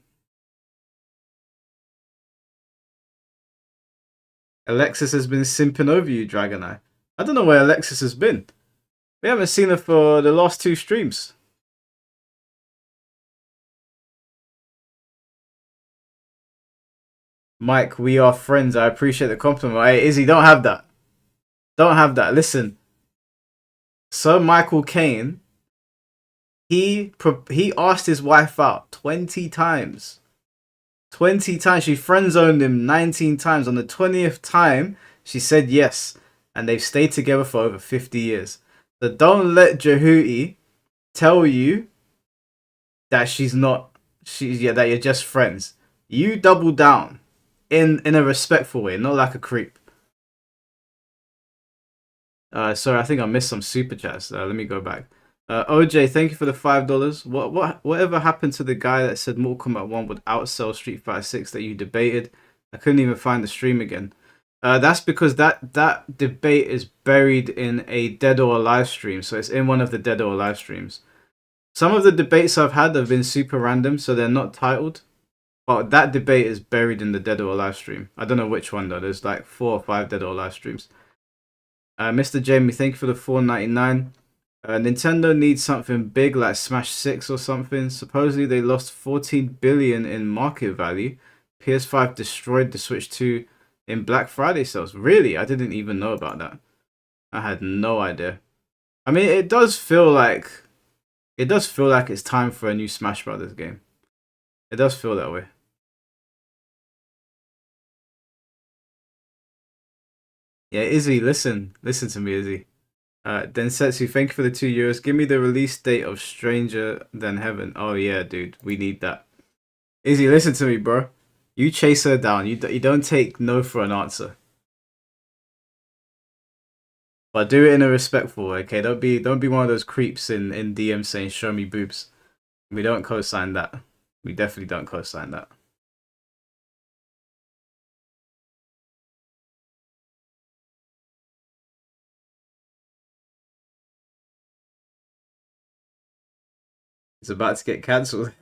Alexis has been simping over you, Dragoneye. I don't know where Alexis has been. We haven't seen her for the last 2 streams. Mike, we are friends. I appreciate the compliment. Hey, Izzy, don't have that. Don't have that. Listen. Sir Michael Caine, he asked his wife out 20 times. 20 times. She friend-zoned him 19 times. On the 20th time, she said yes. And they've stayed together for over 50 years. So don't let Jehuti tell you that that you're just friends. You double down in a respectful way, not like a creep. Sorry, I think I missed some super chats. Let me go back. OJ, thank you for the $5. Whatever happened to the guy that said Mortal Kombat 1 would outsell Street Fighter 6 that you debated? I couldn't even find the stream again. That's because that debate is buried in a Dead or Alive stream, so it's in one of the Dead or Alive streams. Some of the debates I've had have been super random, so they're not titled. But that debate is buried in the Dead or Alive stream. I don't know which one though. There's like 4 or 5 Dead or Alive streams. Mr. Jamie, thank you for the $4.99. Nintendo needs something big like Smash 6 or something. Supposedly they lost 14 billion in market value. PS5 destroyed the Switch 2 in Black Friday sales. Really? I didn't even know about that. I had no idea. I mean, it does feel like it's time for a new Smash Brothers game. It does feel that way. Yeah, Izzy, listen to me, Izzy. Densetsu, thank you for the €2. Give me the release date of Stranger Than Heaven. Oh yeah, dude, we need that. Izzy, listen to me, bro. You chase her down. You don't take no for an answer. But do it in a respectful way, okay? Don't be one of those creeps in DM saying show me boobs. We don't co-sign that. We definitely don't co-sign that. It's about to get cancelled.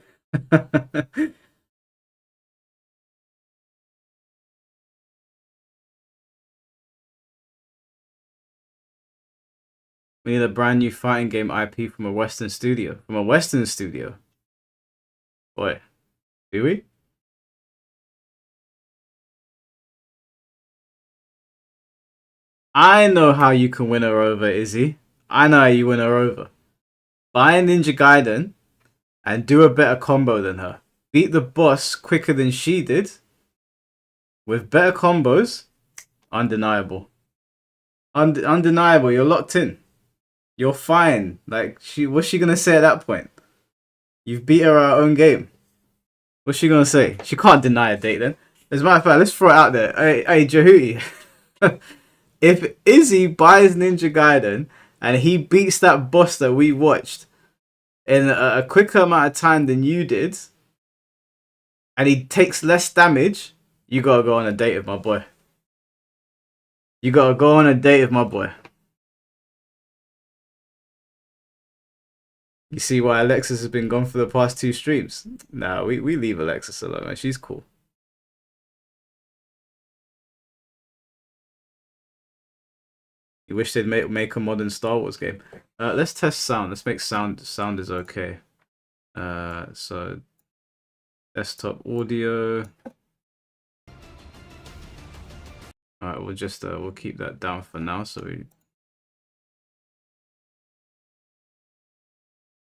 We need a brand new fighting game IP from a Western studio. From a Western studio? Boy, do we? I know how you can win her over, Izzy. I know how you win her over. Buy a Ninja Gaiden and do a better combo than her. Beat the boss quicker than she did. With better combos. Undeniable. Undeniable. You're locked in. You're fine. Like, what's she gonna say at that point? You've beat her at her own game. What's she gonna say? She can't deny a date then. As a matter of fact, let's throw it out there. Hey, Jehuti. if Izzy buys Ninja Gaiden and he beats that boss that we watched in a quicker amount of time than you did, and he takes less damage, you gotta go on a date with my boy. You gotta go on a date with my boy. You see why Alexis has been gone for the past 2 streams? Nah, we leave Alexis alone, man. She's cool. You wish they'd make a modern Star Wars game. Let's test sound. Let's make sound is okay. So desktop audio. Alright, we'll just we'll keep that down for now. So we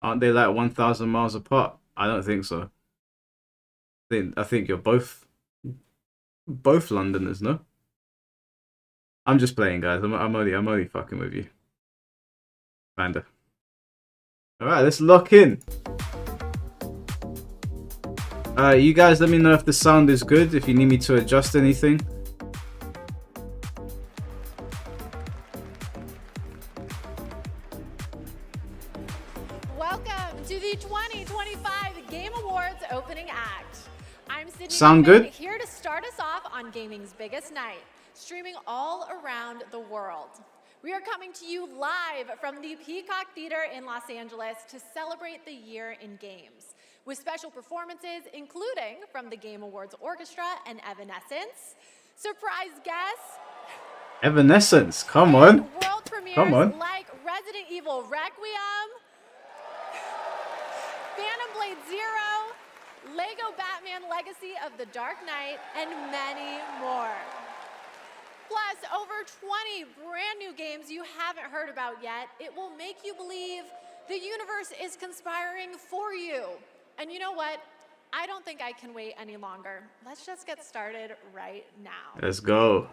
aren't they like 1,000 miles apart? I don't think so. I think you're both Londoners, no? I'm just playing, guys. I'm only fucking with you. Panda. Alright, let's lock in. You guys let me know if the sound is good, if you need me to adjust anything. Welcome to the 2025 Game Awards opening act. I'm Sydney Sound Goodman, good? here to start us off on gaming's biggest night, streaming all around the world. We are coming to you live from the Peacock Theater in Los Angeles to celebrate the year in games, with special performances including from the Game Awards Orchestra and Evanescence, surprise guests, Evanescence, come on. world premieres Come on. like Resident Evil Requiem, Phantom Blade Zero, Lego Batman Legacy of the Dark Knight, and many more. Plus, over 20 brand new games you haven't heard about yet. It will make you believe the universe is conspiring for you. And you know what? I don't think I can wait any longer. Let's just get started right now. Let's go.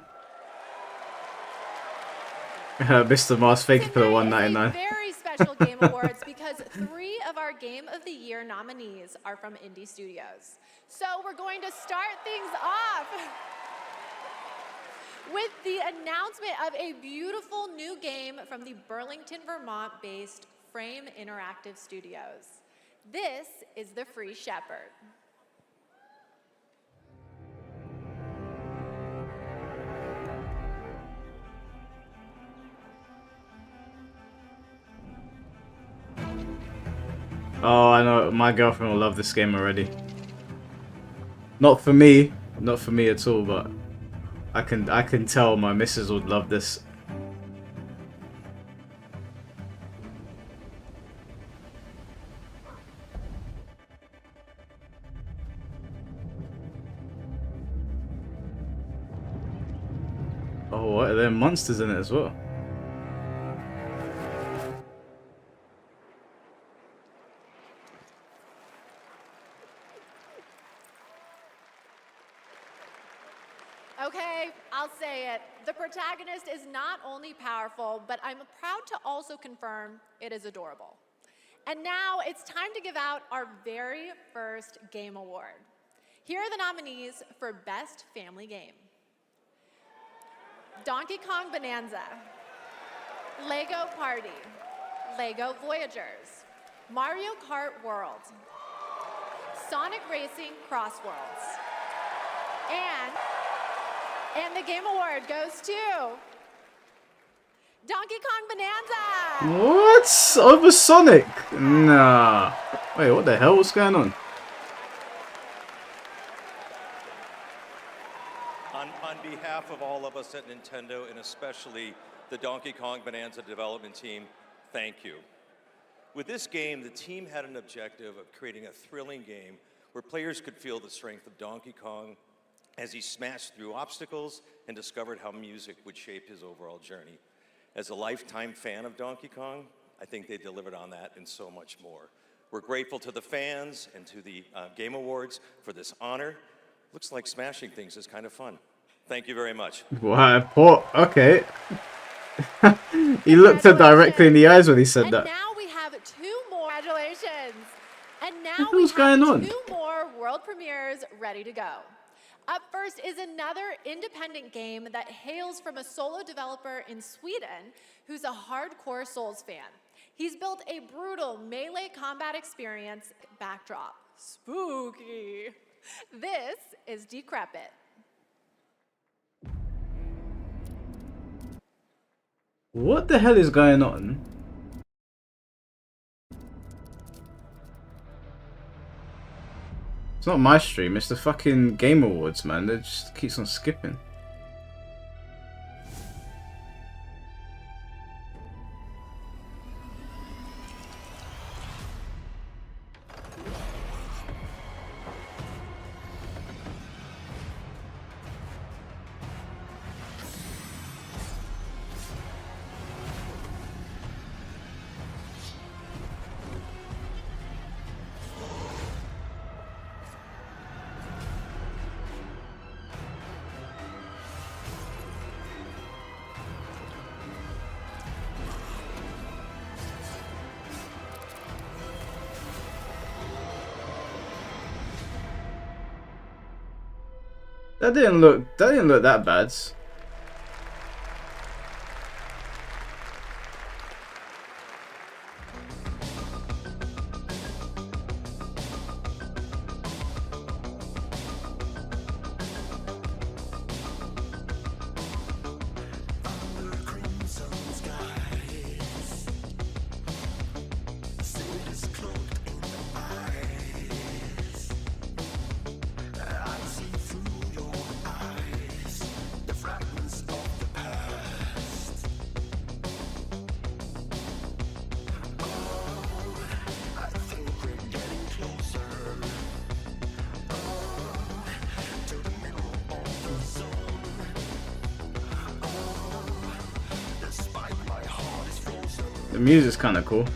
Mr. Mars faking for the $1.99. Very special Game Awards because 3 of our Game of the Year nominees are from indie studios. So we're going to start things off with the announcement of a beautiful new game from the Burlington, Vermont-based Frame Interactive Studios. This is The Free Shepherd. Oh, I know. My girlfriend will love this game already. Not for me at all, but I can tell my missus would love this. Oh, what? Are there monsters in it as well? Okay, I'll say it. The protagonist is not only powerful, but I'm proud to also confirm it is adorable. And now it's time to give out our very first Game Award. Here are the nominees for Best Family Game. Donkey Kong Bonanza, Lego Party, Lego Voyagers, Mario Kart World, Sonic Racing Cross Worlds, and the Game Award goes to Donkey Kong Bonanza! What? Over Sonic? Nah. Wait, what the hell? What's going on? On behalf of all of us at Nintendo, and especially the Donkey Kong Bonanza development team, thank you. With this game, the team had an objective of creating a thrilling game where players could feel the strength of Donkey Kong as he smashed through obstacles and discovered how music would shape his overall journey. As a lifetime fan of Donkey Kong, I think they delivered on that and so much more. We're grateful to the fans and to the Game Awards for this honor. Looks like smashing things is kind of fun. Thank you very much. Wow, poor. Okay. He looked her directly in the eyes when he said that. Now we have 2 more. Congratulations. And now What was going on? 2 more world premieres ready to go. Up first is another independent game that hails from a solo developer in Sweden who's a hardcore Souls fan. He's built a brutal melee combat experience backdrop. Spooky. This is Decrepit. What the hell is going on? It's not my stream, it's the fucking Game Awards, man. It just keeps on skipping. That didn't look that bad. The music's kind of cool.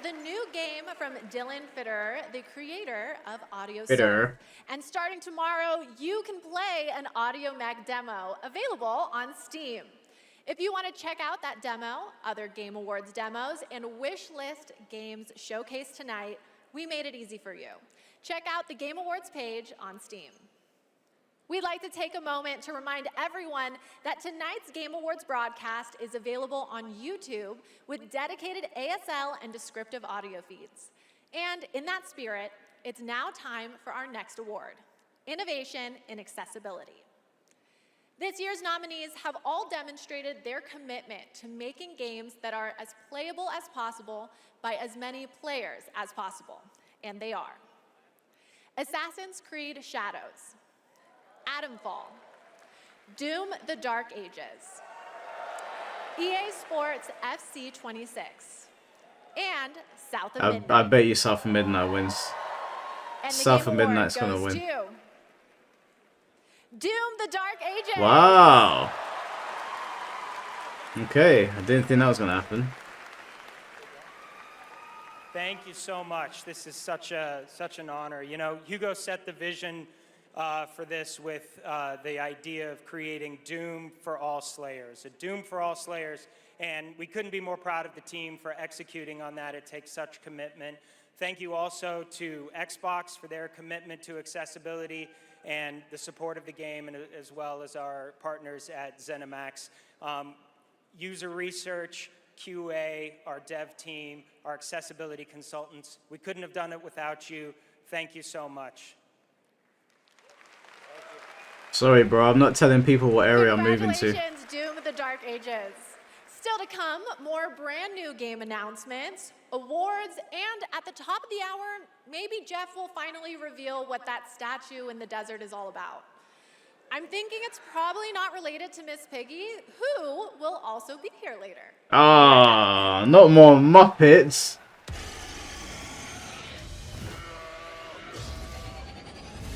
The new game from Dylan Fitter, the creator of Audio Fitter. Soul. And starting tomorrow, you can play an Audio Mech demo available on Steam. If you want to check out that demo, other Game Awards demos, and wish list games showcased tonight, we made it easy for you. Check out the Game Awards page on Steam. We'd like to take a moment to remind everyone that tonight's Game Awards broadcast is available on YouTube with dedicated ASL and descriptive audio feeds. And in that spirit, it's now time for our next award, Innovation in Accessibility. This year's nominees have all demonstrated their commitment to making games that are as playable as possible by as many players as possible, and they are. Assassin's Creed Shadows, Atomfall, Doom: The Dark Ages, EA Sports FC 26, and South of Midnight. I bet you South of Midnight wins. And the South of Game Award Midnight's gonna goes win. to Doom: The Dark Ages. Wow. Okay, I didn't think that was gonna happen. Thank you so much. This is such an honor. You know, Hugo set the vision for this with the idea of creating Doom for all Slayers, a Doom for all Slayers, and we couldn't be more proud of the team for executing on that. It takes such commitment. Thank you also to Xbox for their commitment to accessibility and the support of the game, and as well as our partners at ZeniMax. User research, QA, our dev team, our accessibility consultants. We couldn't have done it without you. Thank you so much. Sorry, bro. I'm not telling people what area I'm moving to. Congratulations, Doom: The Dark Ages. Still to come, more brand new game announcements, awards, and at the top of the hour, maybe Jeff will finally reveal what that statue in the desert is all about. I'm thinking it's probably not related to Miss Piggy, who will also be here later. Ah, not more Muppets.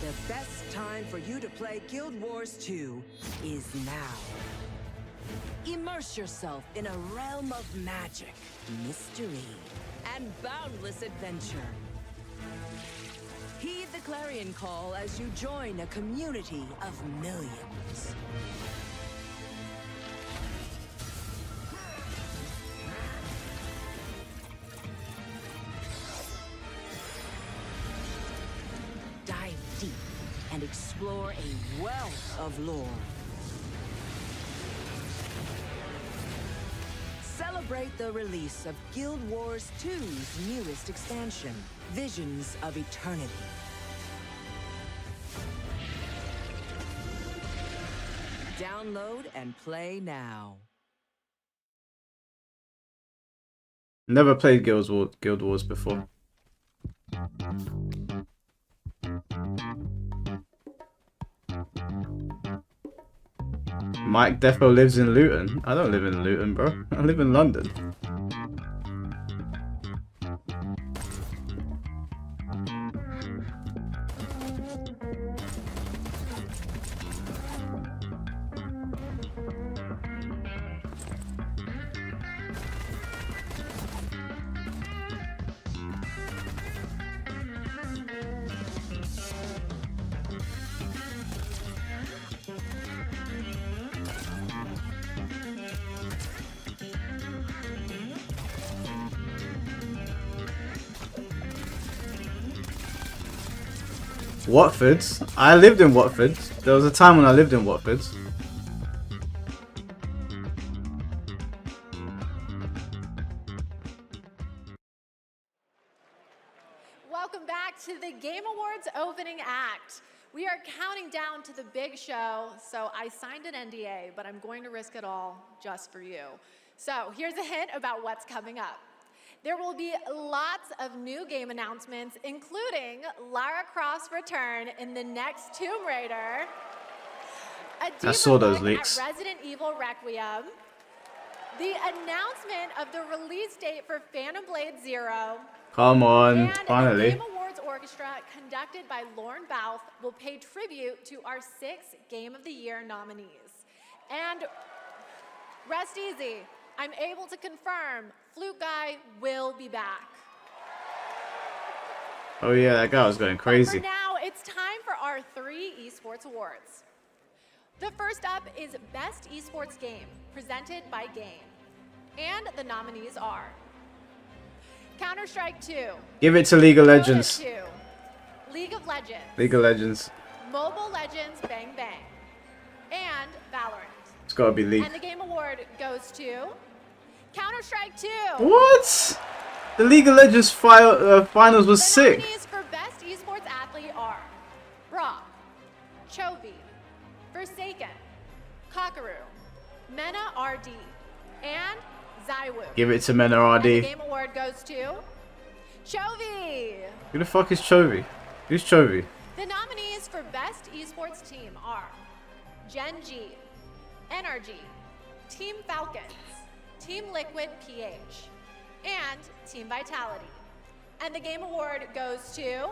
The best time for you to play Guild Wars 2 is now. Immerse yourself in a realm of magic, mystery, and boundless adventure. Heed the clarion call as you join a community of millions. Dive deep and explore a wealth of lore. Celebrate the release of Guild Wars 2's newest expansion, Visions of Eternity. Download and play now. Never played Guild Wars before. Mike Defo lives in Luton. I don't live in Luton, bro. I live in London. Watford? I lived in Watford. There was a time when I lived in Watford. Welcome back to the Game Awards opening act. We are counting down to the big show, so I signed an NDA, but I'm going to risk it all just for you. So here's a hint about what's coming up. There will be lots of new game announcements, including Lara Croft's return in the next Tomb Raider, a I saw those deeper look leaks. at Resident Evil Requiem, the announcement of the release date for Phantom Blade Zero, Come on, and finally. the Game Awards Orchestra, conducted by Lauren Bouth, will pay tribute to our 6 Game of the Year nominees. And rest easy, I'm able to confirm Flute Guy will be back. Oh yeah, that guy was going For crazy. now, it's time for our 3 esports awards. The first up is Best Esports Game, presented by Game. And the nominees are Counter-Strike 2, Give it to League of Legends. Dota 2, League of Legends, League of Legends. Mobile Legends Bang Bang, and Valorant. It's gotta be League. And the Game Award goes to Counter-Strike 2. What? The League of Legends finals was sick. Nominees for Best Esports Athlete are Brock, Chovy, Forsaken, Kakaru, Mena RD, and Zywoo. Give it to Mena And the RD. Game Award goes to Chovy. Who the fuck is Chovy? Who's Chovy? The nominees for Best Esports Team are Gen G, NRG, Team Falcons, Team Liquid PH, and Team Vitality. And the Game Award goes to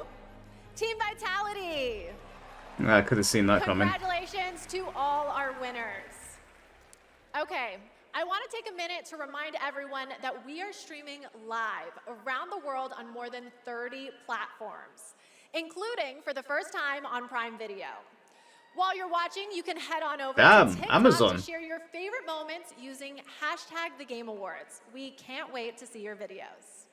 Team Vitality. I could have seen that coming. Congratulations to all our winners. Okay, I want to take a minute to remind everyone that we are streaming live around the world on more than 30 platforms, including for the first time on Prime Video. While you're watching, you can head on over Damn, to TikTok Amazon. to share your favorite moments using #TheGameAwards. We can't wait to see your videos.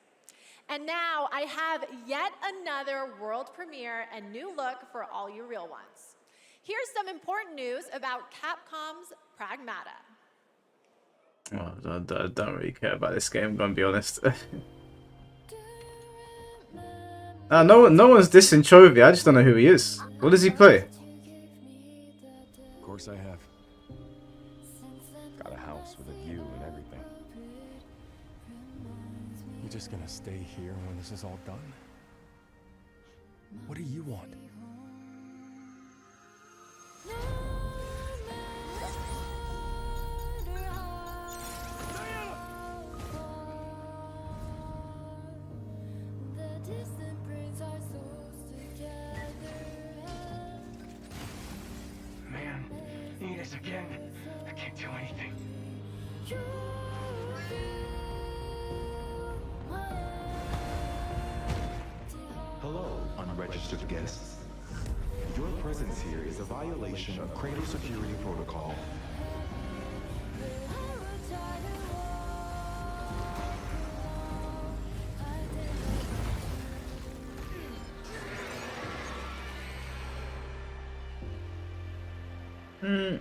And now I have yet another world premiere and new look for all you real ones. Here's some important news about Capcom's Pragmata. Oh, I don't really care about this game, I'm gonna be honest. No one's dissing Chovy, I just don't know who he is. What does he play? Of course I have. Got a house with a view and everything. You just gonna stay here when this is all done? What do you want? this again. I can't do anything. Hello, unregistered guests. Your presence here is a violation of cradle security protocol.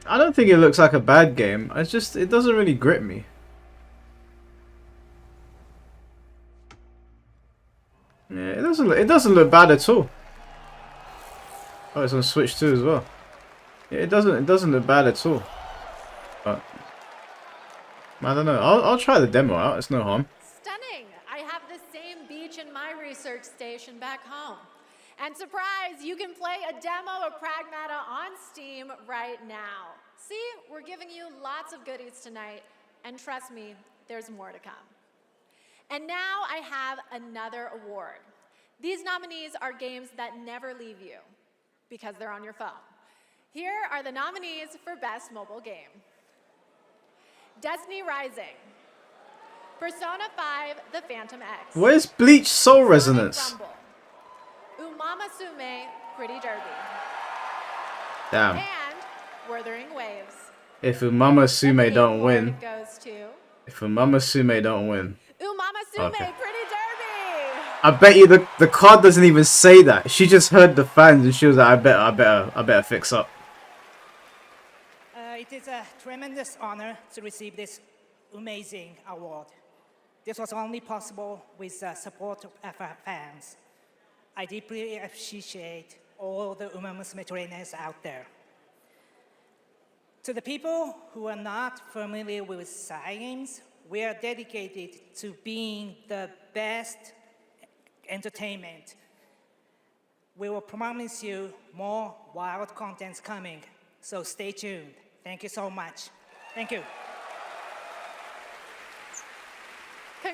I don't think it looks like a bad game. It's just, it doesn't really grip me. Yeah, it doesn't look bad at all. Oh, it's on Switch too as well. Yeah, it doesn't look bad at all. But I don't know. I'll try the demo out. It's no harm. Stunning. I have the same beach in my research station back home. And surprise, you can play a demo of Pragmata on Steam right now. See, we're giving you lots of goodies tonight, and trust me, there's more to come. And now I have another award. These nominees are games that never leave you because they're on your phone. Here are the nominees for Best Mobile Game. Destiny Rising, Persona 5, The Phantom X. Where's Bleach Soul Resonance? Rumble, Umama Sume, Pretty Derby. Damn. And Wuthering Waves. If Umama Sume don't win. It goes to If Umama Sume don't win. Umama Sume, Okay. Pretty Derby. I bet you the card doesn't even say that. She just heard the fans and she was like, I better fix up. It is a tremendous honor to receive this amazing award. This was only possible with the support of our fans. I deeply appreciate all the Uma Musume trainers out there. To the people who are not familiar with science, we are dedicated to being the best entertainment. We will promise you more wild contents coming, so stay tuned. Thank you so much. Thank you.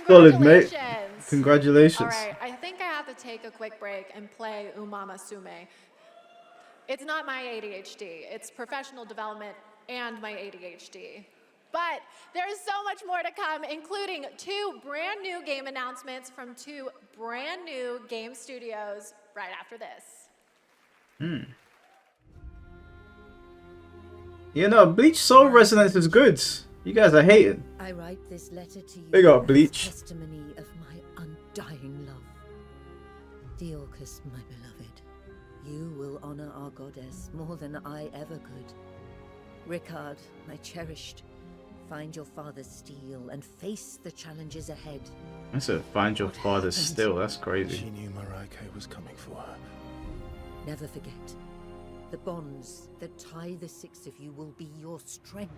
Solid, mate. Congratulations. All right, I think I have to take a quick break and play Umama Sume. It's not my ADHD. It's professional development and my ADHD. But there's so much more to come, including 2 brand new game announcements from 2 brand new game studios right after this. You know, Bleach Soul Resonance is good. You guys are hating. I write this letter to you Big up, as Bleach. testimony of my undying love. Theorcus, my beloved, you will honor our goddess more than I ever could. Ricard, my cherished, find your father's steel and face the challenges ahead. I said, find your father still. That's crazy. She knew Maraike was coming for her. Never forget, the bonds that tie the 6 of you will be your strength.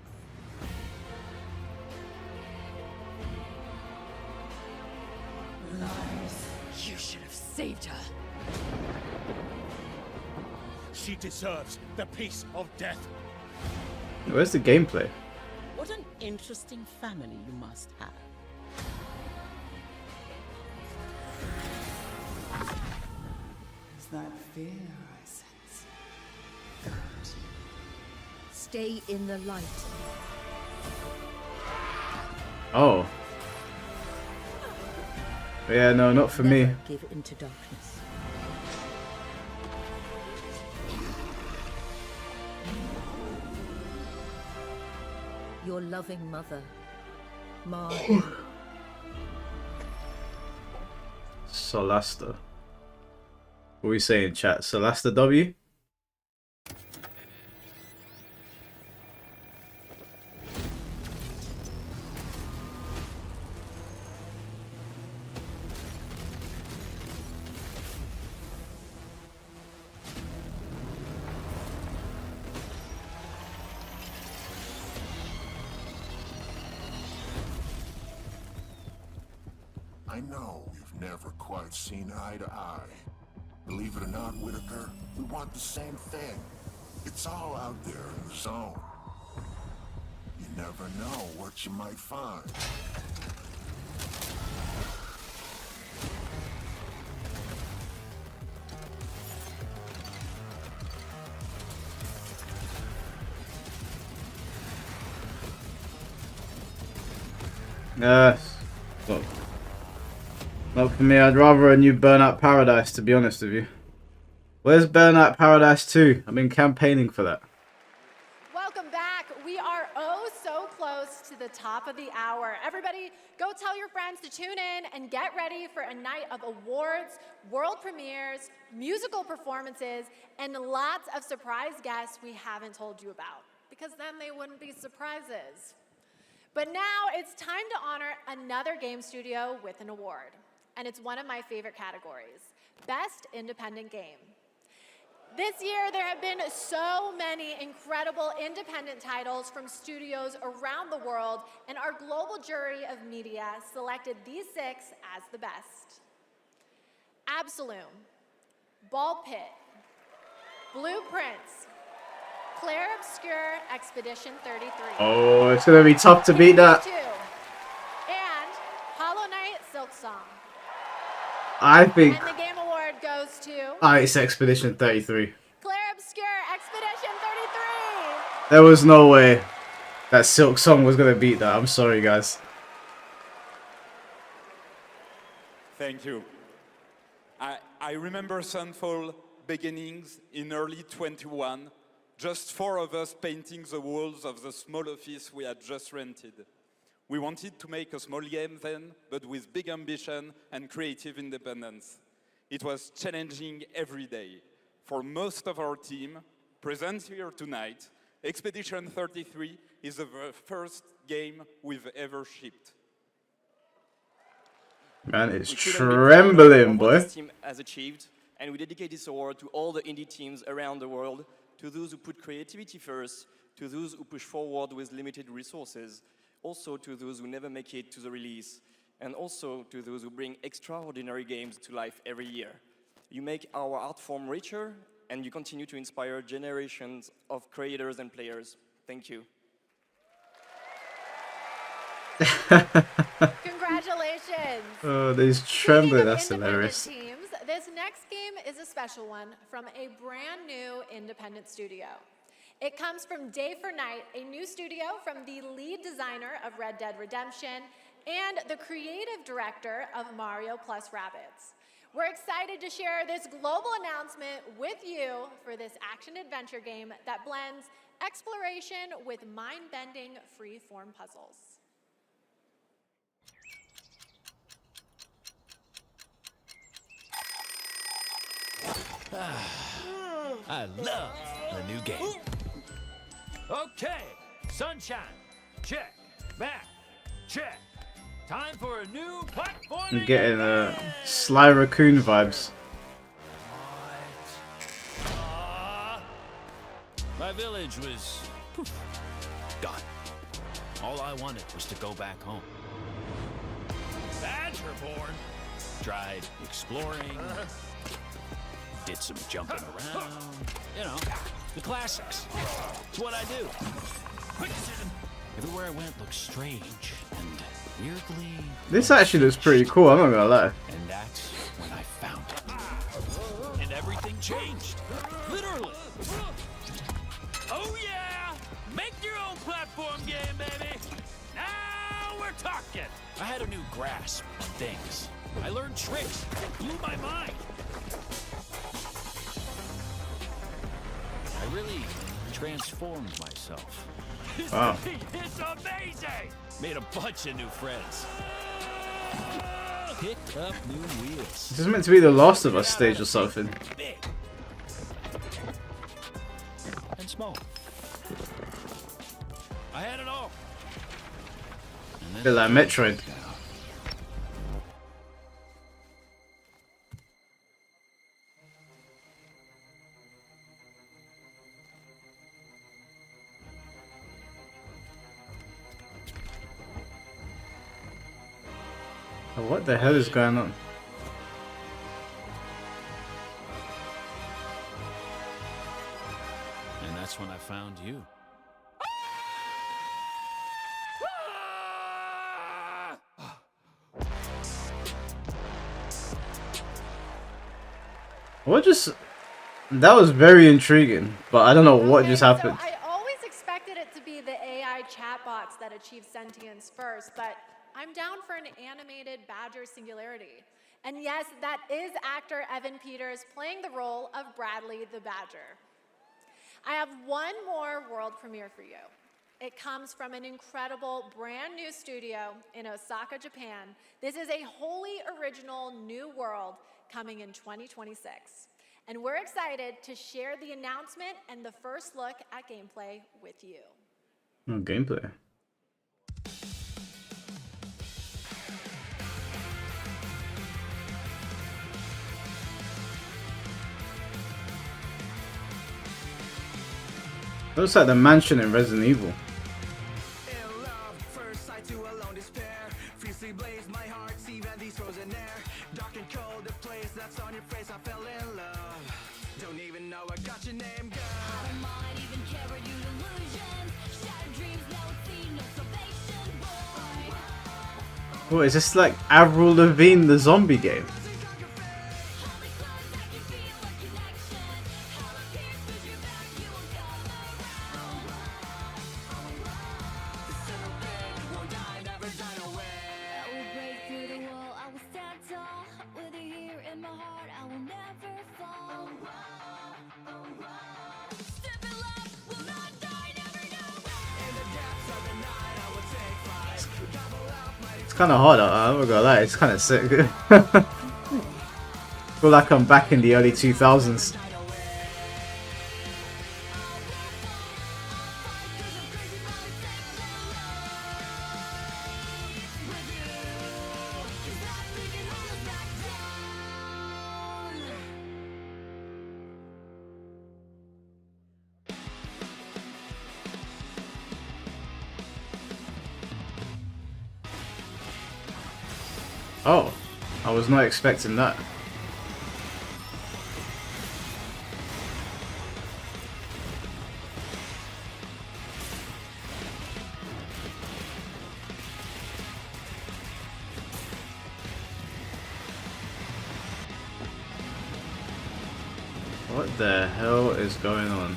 Lies. You should have saved her. She deserves the peace of death. Where's the gameplay? What an interesting family you must have. Is that fear I sense? Good. Stay in the light. Oh. Yeah, no, not for me. Never give into darkness. Your loving mother, Marley. Solasta. What are we saying, chat? Solasta W? I know we've never quite seen eye to eye. Believe it or not, Whitaker, we want the same thing. It's all out there in the zone. You never know what you might find. Well, not for me. I'd rather a new Burnout Paradise, to be honest with you. Where's Burnout Paradise 2? I've been campaigning for that. Welcome back. We are oh so close to the top of the hour. Everybody, go tell your friends to tune in and get ready for a night of awards, world premieres, musical performances, and lots of surprise guests we haven't told you about, because then they wouldn't be surprises. But now it's time to honor another game studio with an award, and it's one of my favorite categories, Best Independent Game. This year, there have been so many incredible independent titles from studios around the world, and our global jury of media selected these 6 as the best. Absolum, Ball Pit, Blueprints, Claire Obscure Expedition 33. Oh, it's going to be tough to beat that. And Hollow Knight Silksong. I think And the game award goes to Ice Expedition 33. Claire Obscure Expedition 33. There was no way that Silk Song was going to beat that. I'm sorry, guys. Thank you. I remember Sunfall beginnings in early 21, just 4 of us painting the walls of the small office we had just rented. We wanted to make a small game then, but with big ambition and creative independence. It was challenging every day. For most of our team, present here tonight, Expedition 33 is the first game we've ever shipped. Man, it's trembling, boy. This team has achieved, and we dedicate this award to all the indie teams around the world, to those who put creativity first, to those who push forward with limited resources, also to those who never make it to the release, and also to those who bring extraordinary games to life every year. You make our art form richer, and you continue to inspire generations of creators and players. Thank you. Congratulations. Oh, these trembling. That's hilarious. Teams, this next game is a special one from a brand new independent studio. It comes from Day for Night, a new studio from the lead designer of Red Dead Redemption and the creative director of Mario plus Rabbids. We're excited to share this global announcement with you for this action-adventure game that blends exploration with mind-bending free-form puzzles. I love a new game. Okay, sunshine, check. Back, check. Time for a new platform. I'm getting Sly Raccoon vibes. My village was done. All I wanted was to go back home. Badgerborn. Tried exploring. Did some jumping around. You know, the classics. It's what I do. Everywhere I went looked strange and weirdly... This actually looks pretty cool, I'm not gonna lie. And that's when I found it. And everything changed. Literally. Oh yeah! Make your own platform game, baby! Now we're talking! I had a new grasp on things. I learned tricks that blew my mind. I really transformed myself. Wow. It's amazing! Made a bunch of new friends. Picked up new wheels. This is meant to be the Last of Us stage or something. Big. And small. I had it all. A bit like Metroid. Oh, what the hell is going on? And that's when I found you. What just... That was very intriguing, but I don't know what just happened. So I always expected it to be the AI chatbots that achieve sentience first, but I'm down for an animated Badger Singularity. And yes, that is actor Evan Peters playing the role of Bradley the Badger. I have one more world premiere for you. It comes from an incredible brand new studio in Osaka, Japan. This is a wholly original new world coming in 2026. And we're excited to share the announcement and the first look at gameplay with you. Oh, gameplay. Looks like the mansion in Resident Evil. What is this, like Avril Lavigne the zombie game? It's kind of hard, I'm not gonna lie, it's kind of sick. Feel like I'm back in the early 2000s. Oh, I was not expecting that. What the hell is going on?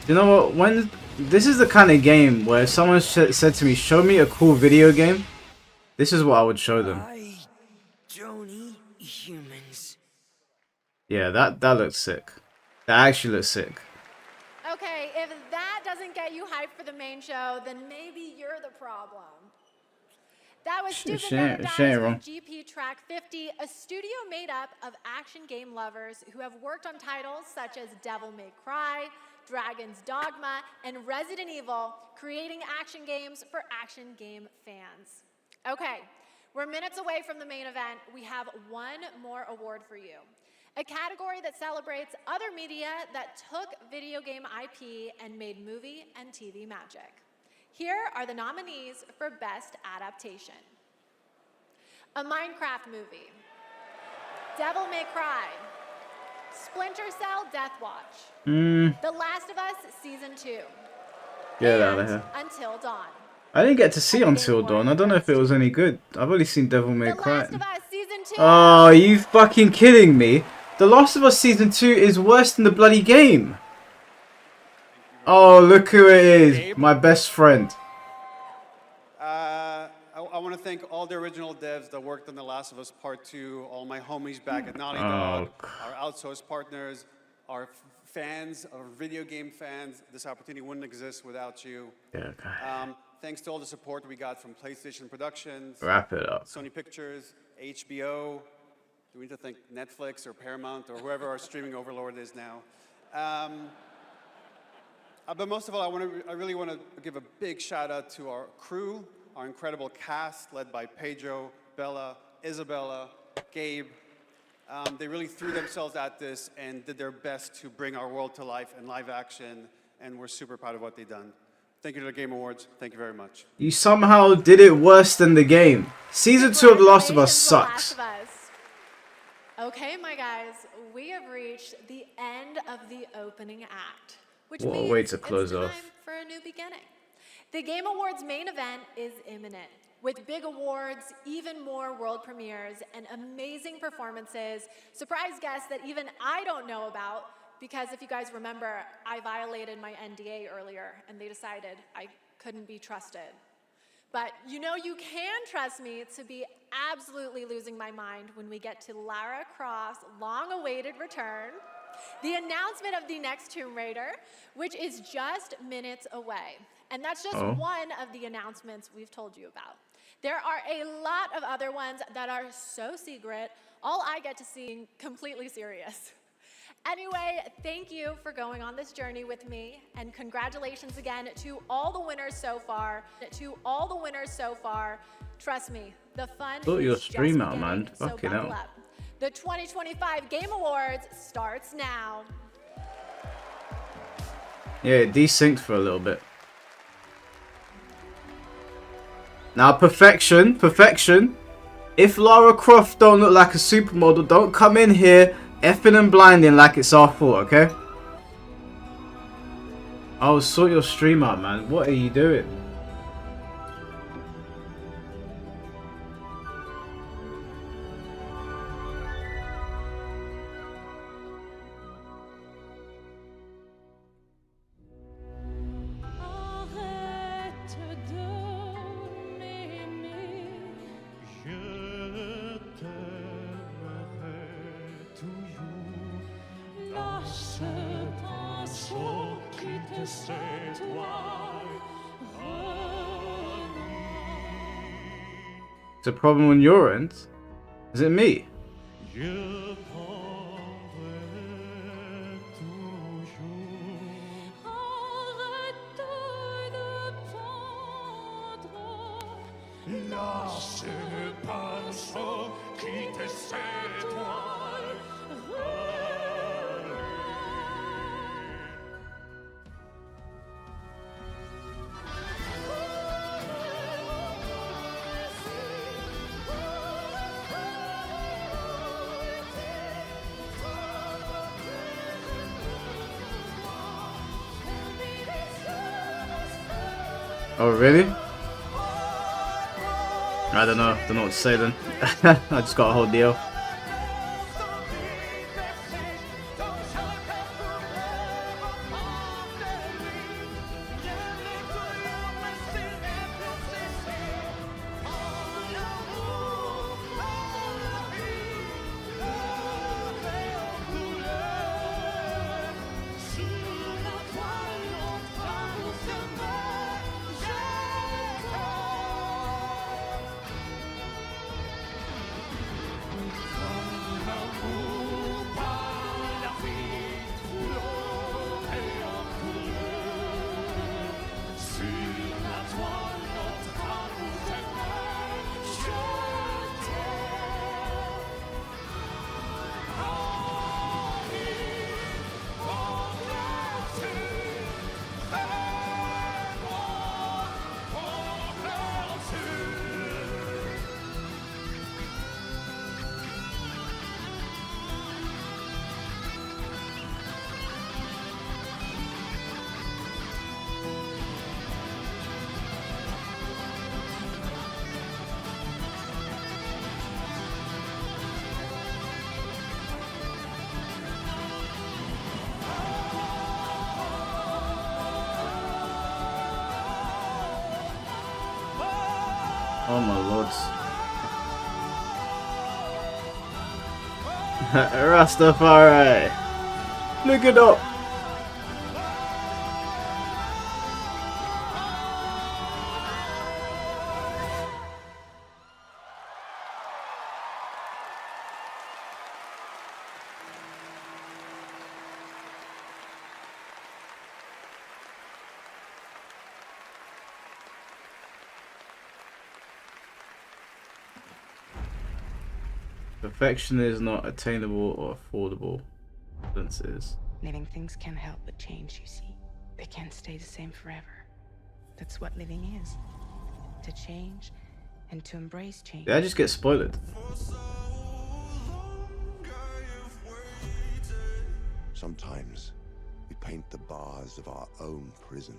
You know what? When this is the kind of game where if someone said to me, "Show me a cool video game," this is what I would show them. I don't eat humans. Yeah, that looks sick. That actually looks sick. Okay, if that doesn't get you hyped for the main show, then maybe you're the problem. That was Stupid Paradise wrong. with GP Track 50, a studio made up of action game lovers who have worked on titles such as Devil May Cry, Dragon's Dogma, and Resident Evil, creating action games for action game fans. Okay, we're minutes away from the main event. We have one more award for you. A category that celebrates other media that took video game IP and made movie and TV magic. Here are the nominees for Best Adaptation. A Minecraft movie, Devil May Cry, Splinter Cell Death Watch, The Last of Us Season 2, Get out of here. Until Dawn. I didn't get to see Until Dawn. I don't know if it was any good. I've only seen Devil May Cry. Last of Us Season 2. Oh, are you fucking kidding me? The Last of Us Season 2 is worse than the bloody game. Oh, look who it is. My best friend. I want to thank all the original devs that worked on The Last of Us Part 2, all my homies back at Naughty Dog, our outsourced partners, our fans, our video game fans. This opportunity wouldn't exist without you. Yeah, okay. Thanks to all the support we got from PlayStation Productions, Wrap it up. Sony Pictures, HBO. Do we need to thank Netflix or Paramount or whoever our streaming overlord is now? But most of all, I really want to give a big shout out to our crew, our incredible cast led by Pedro, Bella, Isabella, Gabe. They really threw themselves at this and did their best to bring our world to life in live action, and we're super proud of what they've done. Thank you to the Game Awards. Thank you very much. You somehow did it worse than the game. Season 2 of The Last of Us sucks. Okay, my guys, we have reached the end of the opening act, which What a means way to close it's time off. for a new beginning. The Game Awards main event is imminent, with big awards, even more world premieres, and amazing performances, surprise guests that even I don't know about, because if you guys remember, I violated my NDA earlier, and they decided I couldn't be trusted. But you know you can trust me to be absolutely losing my mind when we get to Lara Croft's long-awaited return, the announcement of the next Tomb Raider, which is just minutes away. And that's just one of the announcements we've told you about. There are a lot of other ones that are so secret, all I get to see completely serious. Anyway, thank you for going on this journey with me, and congratulations again to all the winners so far. Trust me, the fun Sort your is stream just out, man. beginning, so Fucking buckle hell. up. The 2025 Game Awards starts now. Yeah, it desynced for a little bit. Now, perfection. If Lara Croft don't look like a supermodel, don't come in here effing and blinding like it's our fault, okay? Oh, sort your stream out, man. What are you doing? It's a problem on your end. Is it me? Oh, really? I don't know what to say then. I just got a whole deal. Oh my lords. Rastafari! Look it up! Perfection is not attainable or affordable. Balance is. Living things can't help but change, you see. They can't stay the same forever. That's what living is. To change and to embrace change. Did I just get spoiled? Sometimes we paint the bars of our own prison.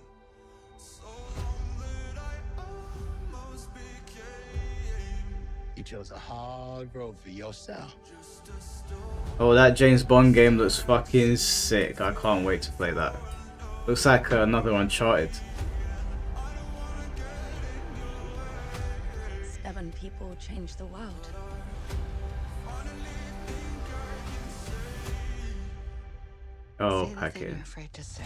You chose a hard road for yourself. Oh, that James Bond game looks fucking sick. I can't wait to play that. Looks like another Uncharted. fun people change the world. Oh, Say the pack thing it. you're afraid to say.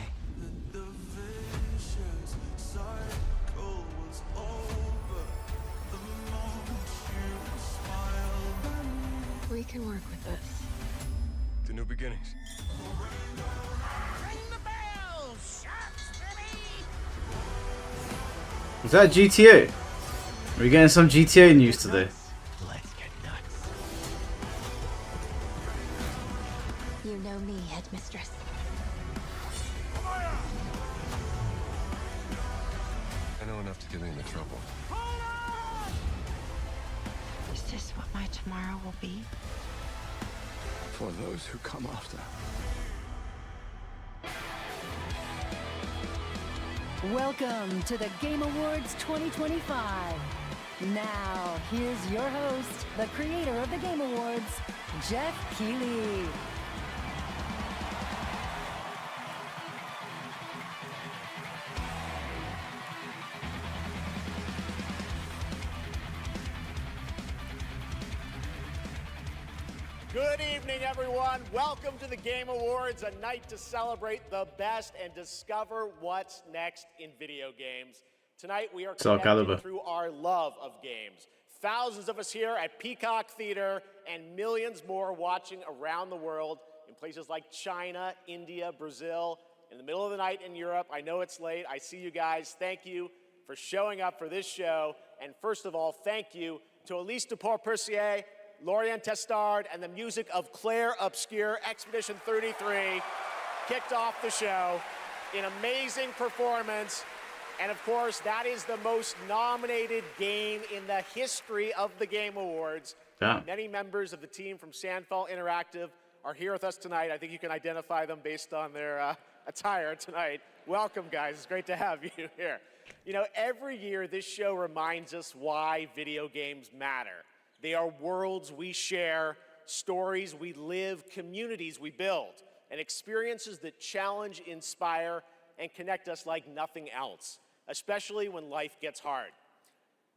We can work with this. The new beginnings. Is that GTA? Are we getting some GTA news today? Let's get nuts. You know me, headmistress. I know enough to get me into trouble. Is this what my tomorrow will be? For those who come after. Welcome to the Game Awards 2025. Now, here's your host, the creator of the Game Awards, Jeff Keighley. Good evening, everyone. Welcome to the Game Awards, a night to celebrate the best and discover what's next in video games. Tonight, we are connected through our love of games. Thousands of us here at Peacock Theater and millions more watching around the world in places like China, India, Brazil, in the middle of the night in Europe. I know it's late. I see you guys. Thank you for showing up for this show. And first of all, thank you to Elise Duport-Percier, Lorian Testard, and the music of Claire Obscure. Expedition 33 kicked off the show. An amazing performance. And of course, that is the most nominated game in the history of the Game Awards. Yeah. Many members of the team from Sandfall Interactive are here with us tonight. I think you can identify them based on their attire tonight. Welcome, guys. It's great to have you here. You know, every year this show reminds us why video games matter. They are worlds we share, stories we live, communities we build, and experiences that challenge, inspire, and connect us like nothing else, especially when life gets hard.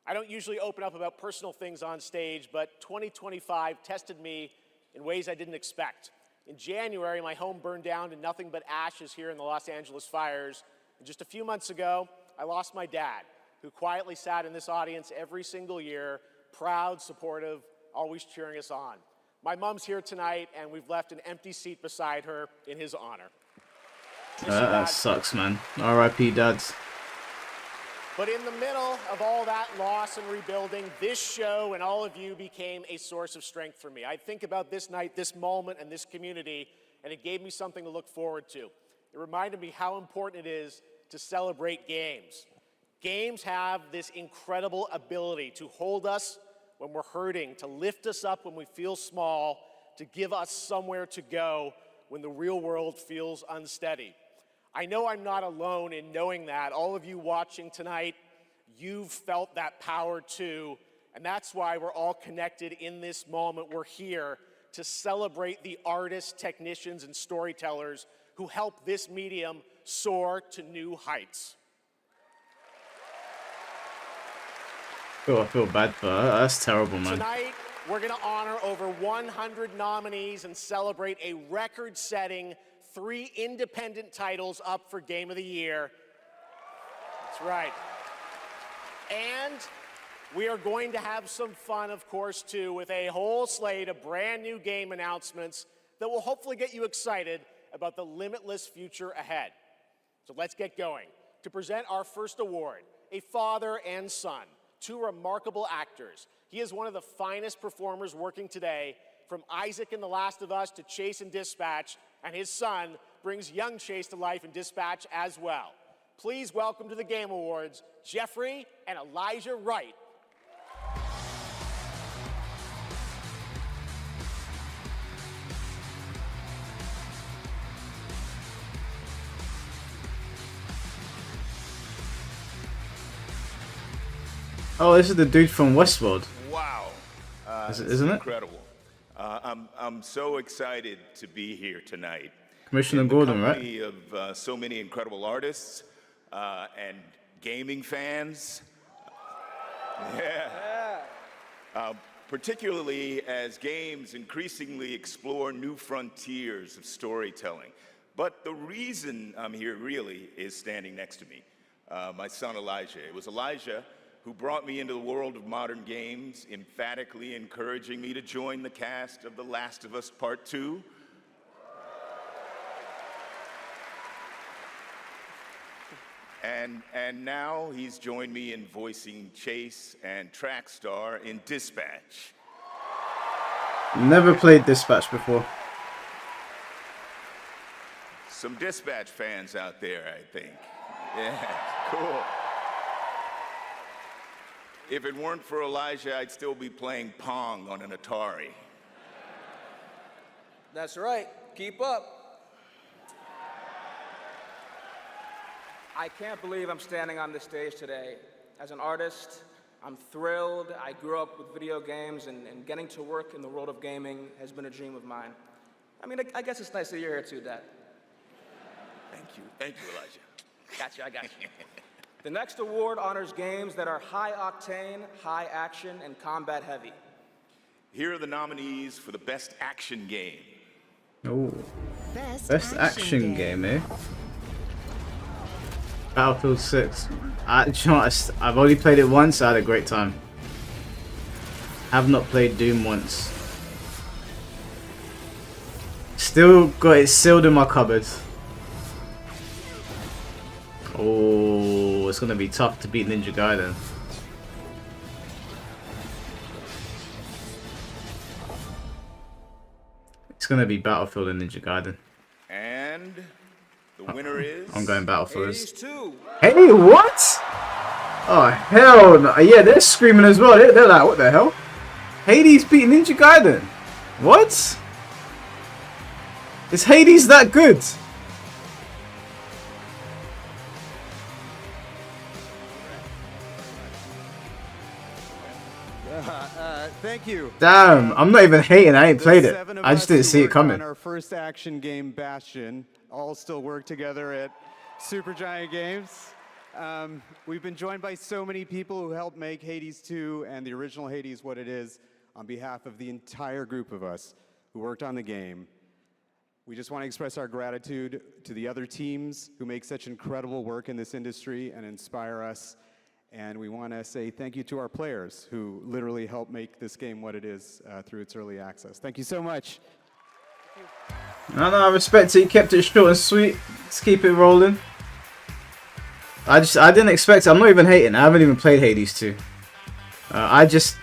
I don't usually open up about personal things on stage, but 2025 tested me in ways I didn't expect. In January, my home burned down to nothing but ashes here in the Los Angeles fires. And just a few months ago, I lost my dad, who quietly sat in this audience every single year, proud, supportive, always cheering us on. My mom's here tonight, and we've left an empty seat beside her in his honor. That sucks, man. R.I.P. dads. But in the middle of all that loss and rebuilding, this show and all of you became a source of strength for me. I think about this night, this moment, and this community, and it gave me something to look forward to. It reminded me how important it is to celebrate games. Games have this incredible ability to hold us when we're hurting, to lift us up when we feel small, to give us somewhere to go when the real world feels unsteady. I know I'm not alone in knowing that. All of you watching tonight, you've felt that power too, and that's why we're all connected in this moment. We're here to celebrate the artists, technicians, and storytellers who help this medium soar to new heights. Oh, I feel bad for her. That's terrible, man. Tonight, we're going to honor over 100 nominees and celebrate a record-setting 3 independent titles up for Game of the Year. That's right. And we are going to have some fun, of course, too, with a whole slate of brand new game announcements that will hopefully get you excited about the limitless future ahead. So let's get going. To present our first award, a father and son, 2 remarkable actors. He is one of the finest performers working today, from Isaac in The Last of Us to Chase in Dispatch, and his son brings young Chase to life in Dispatch as well. Please welcome to the Game Awards, Jeffrey and Elijah Wright. Oh, this is the dude from Westworld. Wow. Isn't it? Incredible. I'm so excited to be here tonight. Commissioner Gordon, right? In the company of so many incredible artists and gaming fans. Yeah. particularly as games increasingly explore new frontiers of storytelling. But the reason I'm here really is standing next to me, my son Elijah. It was Elijah who brought me into the world of modern games, emphatically encouraging me to join the cast of The Last of Us Part 2. And now he's joined me in voicing Chase and Trackstar in Dispatch. Never played Dispatch before. Some Dispatch fans out there, I think. Yeah, cool. If it weren't for Elijah, I'd still be playing Pong on an Atari. That's right. Keep up. I can't believe I'm standing on this stage today. As an artist, I'm thrilled. I grew up with video games, and getting to work in the world of gaming has been a dream of mine. I mean, I guess it's nice that you're here too, Dad. Thank you, Elijah. Gotcha, I got you. The next award honors games that are high octane, high action, and combat heavy. Here are the nominees for the Best Action Game. Oh, best action game, eh? Battlefield 6. I've only played it once. I had a great time. Have not played Doom once. Still got it sealed in my cupboard. Oh, it's gonna be tough to beat Ninja Gaiden. It's gonna be Battlefield and Ninja Gaiden. And the winner is... I'm going Battlefield. Hades 2. Hey, what? Oh, hell no. Yeah, they're screaming as well. They're like, what the hell? Hades beat Ninja Gaiden. What? Is Hades that good? Thank you. Damn, I'm not even hating. I ain't played it. I just didn't see it coming. On our first action game, Bastion, all still work together at Supergiant Games. We've been joined by so many people who helped make Hades 2 and the original Hades what it is. On behalf of the entire group of us who worked on the game, we just want to express our gratitude to the other teams who make such incredible work in this industry and inspire us. And we want to say thank you to our players who literally helped make this game what it is through its early access. Thank you so much. No, I respect it. You kept it short and sweet. Let's keep it rolling. I didn't expect it. I'm not even hating. I haven't even played Hades 2. I just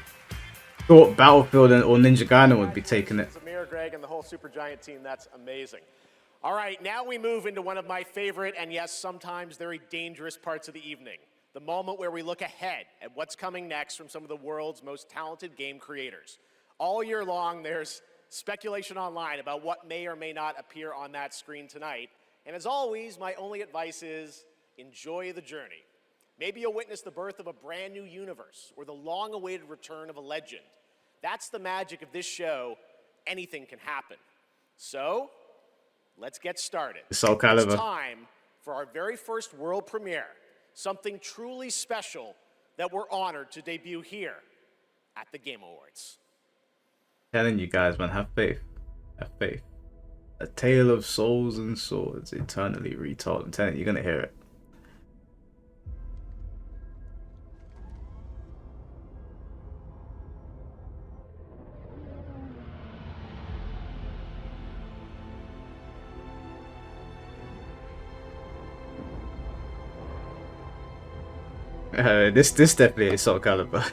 thought Battlefield or Ninja Gaiden would be taking it. Amir, Greg, and the whole Supergiant team, that's amazing. All right, now we move into one of my favorite and yes, sometimes very dangerous parts of the evening. The moment where we look ahead at what's coming next from some of the world's most talented game creators. All year long, there's speculation online about what may or may not appear on that screen tonight. And as always, my only advice is enjoy the journey. Maybe you'll witness the birth of a brand new universe or the long-awaited return of a legend. That's the magic of this show. Anything can happen. So, let's get started. Soul Calibur. It's time for our very first world premiere. Something truly special that we're honored to debut here at the Game Awards. Telling you guys, man, have faith. Have faith. A tale of souls and swords, eternally retold. I'm telling you, you're gonna hear it. This definitely is Soul Calibur.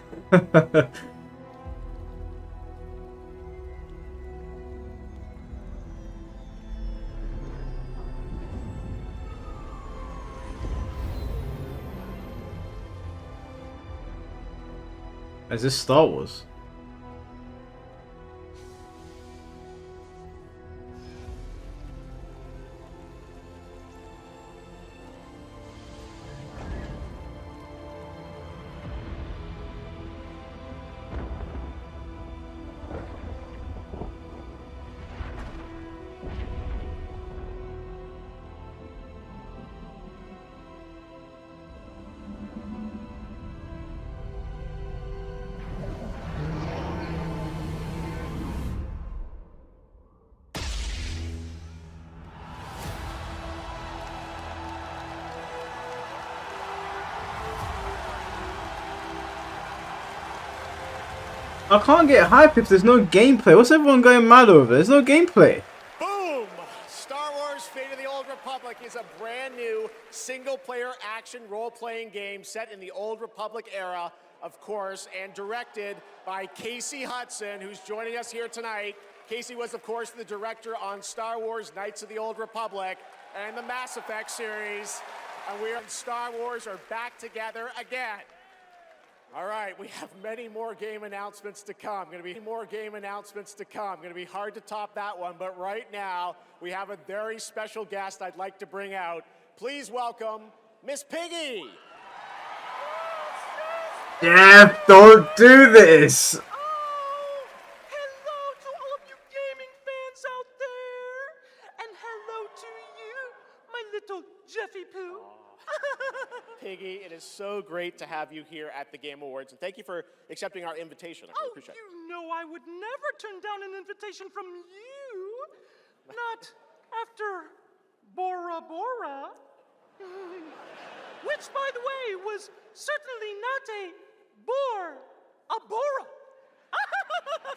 Is this Star Wars? I can't get hype if there's no gameplay. What's everyone going mad over? There's no gameplay. Boom! Star Wars Fate of the Old Republic is a brand new single-player action role-playing game set in the Old Republic era, of course, and directed by Casey Hudson, who's joining us here tonight. Casey was, of course, the director on Star Wars Knights of the Old Republic and the Mass Effect series. And we and Star Wars are back together again. All right, we have many more game announcements to come. Going to be more game announcements to come. Going to be hard to top that one, but right now we have a very special guest I'd like to bring out. Please welcome Miss Piggy. Jeff, don't do this. Hello to all of you gaming fans out there, and hello to you, my little Jeffy Poo. Piggy, it is so great to have you here at the Game Awards, and thank you for accepting our invitation. I really appreciate it. You know I would never turn down an invitation from you. Not after Bora Bora. Which, by the way, was certainly not a Bora.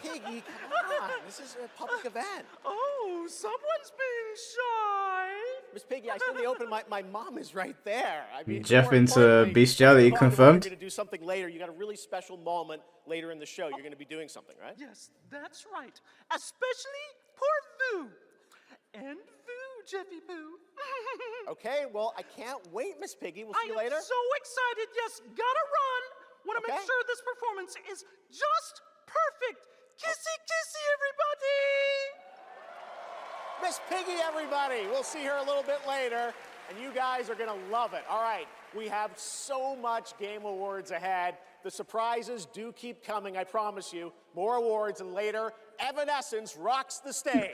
Piggy, come on. This is a public event. Oh, someone's being shy. Miss Piggy, I said in the open, my mom is right there. I mean, Jeff into bestiality confirmed. You're going to do something later. You got a really special moment later in the show. You're going to be doing something, right? Yes, that's right. Especially for Vu. And Vu, Jeffy Poo. Okay, well, I can't wait, Miss Piggy. We'll see you later. I am so excited. Yes, gotta run. Want to make sure this performance is just perfect. Kissy, kissy, everybody. Miss Piggy, everybody. We'll see her a little bit later, and you guys are going to love it. All right, we have so much Game Awards ahead. The surprises do keep coming, I promise you. More awards, and later, Evanescence rocks the stage.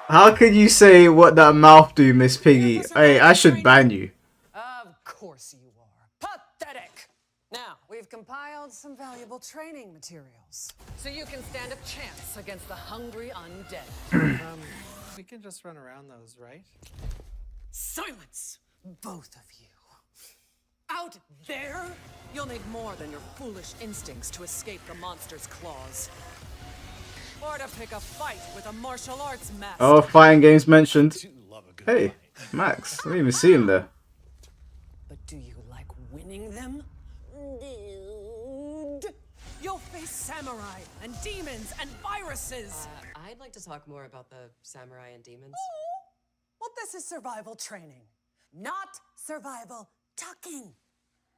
How could you say what that mouth do, Miss Piggy? Hey, I should ban you. Of course you are. Pathetic. Now, we've compiled some valuable training materials, so you can stand a chance against the hungry undead. We can just run around those, right? Silence, both of you. Out there, you'll need more than your foolish instincts to escape the monster's claws. Or to pick a fight with a martial arts master. Oh, fighting games mentioned. Hey, Max. I didn't even see him there. But do you like winning them? Dude. You'll face samurai and demons and viruses. I'd like to talk more about the samurai and demons. Well, this is survival training, not survival talking.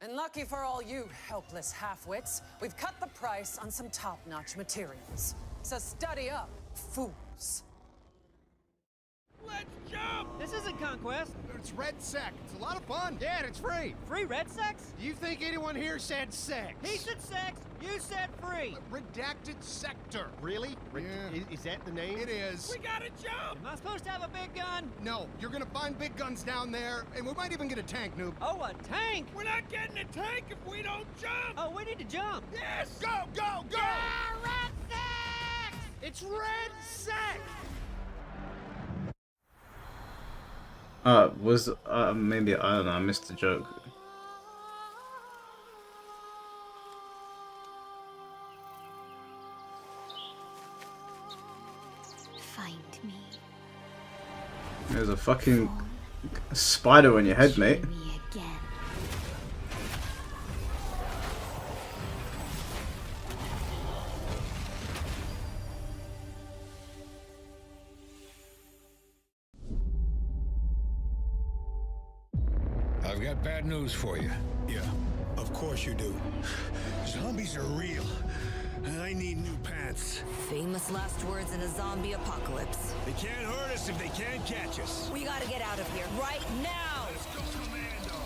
And lucky for all you helpless half-wits, we've cut the price on some top-notch materials. So study up, fools. Let's jump! This isn't Conquest. It's Red Sec. It's a lot of fun. Yeah, and it's free. Free Red Sex? Do you think anyone here said sex? He said sex. You said free. Redacted Sector. Really? Is that the name? It is. We gotta jump! Am I supposed to have a big gun? No. You're gonna find big guns down there, and we might even get a tank, noob. Oh, a tank? We're not getting a tank if we don't jump! Oh, we need to jump. Yes! Go, go, go! Yeah, Red Sex! It's Red Sex! Maybe, I don't know, I missed the joke. Find me. There's a fucking spider on your head, mate. Me again. I've got bad news for you. Yeah, of course you do. Zombies are real. I need new pants. Famous last words in a zombie apocalypse. They can't hurt us if they can't catch us. We gotta get out of here right now! Let's go, Commando!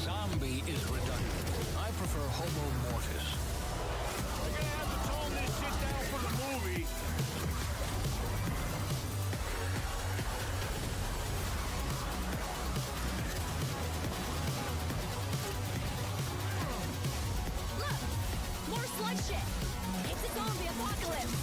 Zombie is redundant. I prefer Homo Mortis. We're gonna have to tone this shit down for the movie. Look! More sludge shit! It's a zombie apocalypse!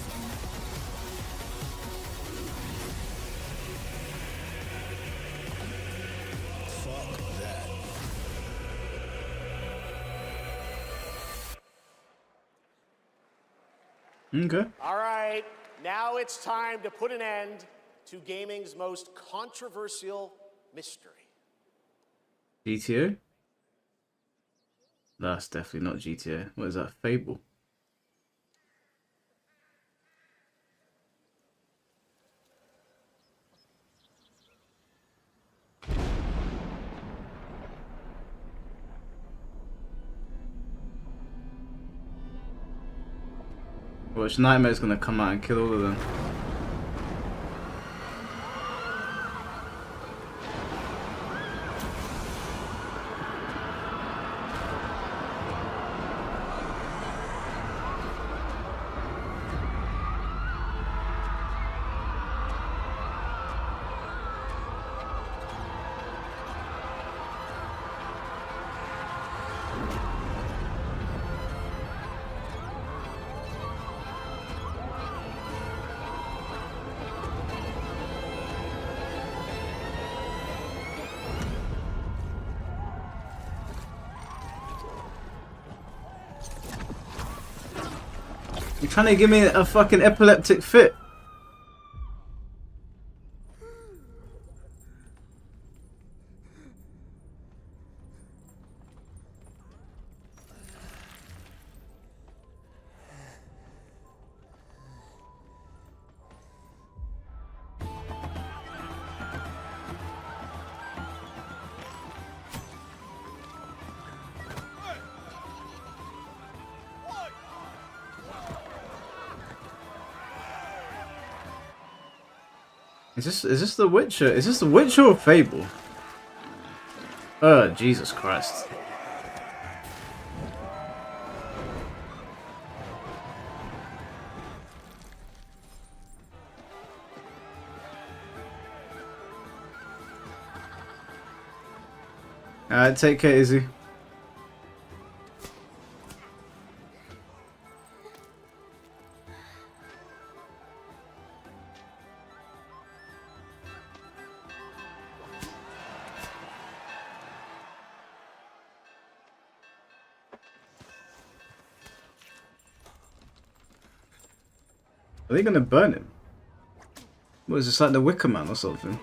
Okay. All right, now it's time to put an end to gaming's most controversial mystery. GTA? That's definitely not GTA. What is that? Fable? Watch, Nightmare's gonna come out and kill all of them. You're trying to give me a fucking epileptic fit. Is this The Witcher? Is this The Witcher or Fable? Jesus Christ. Alright, take care, Izzy. Are they gonna burn him? What is this, like the Wicker Man or something?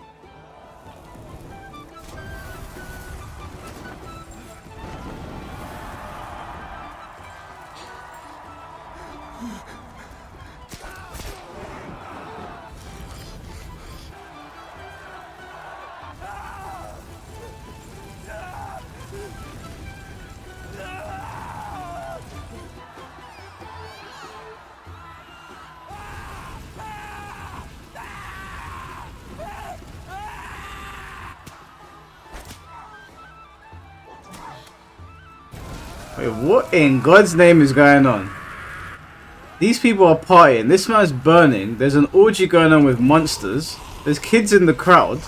Wait, what in God's name is going on? These people are partying. This man's burning. There's an orgy going on with monsters. There's kids in the crowd.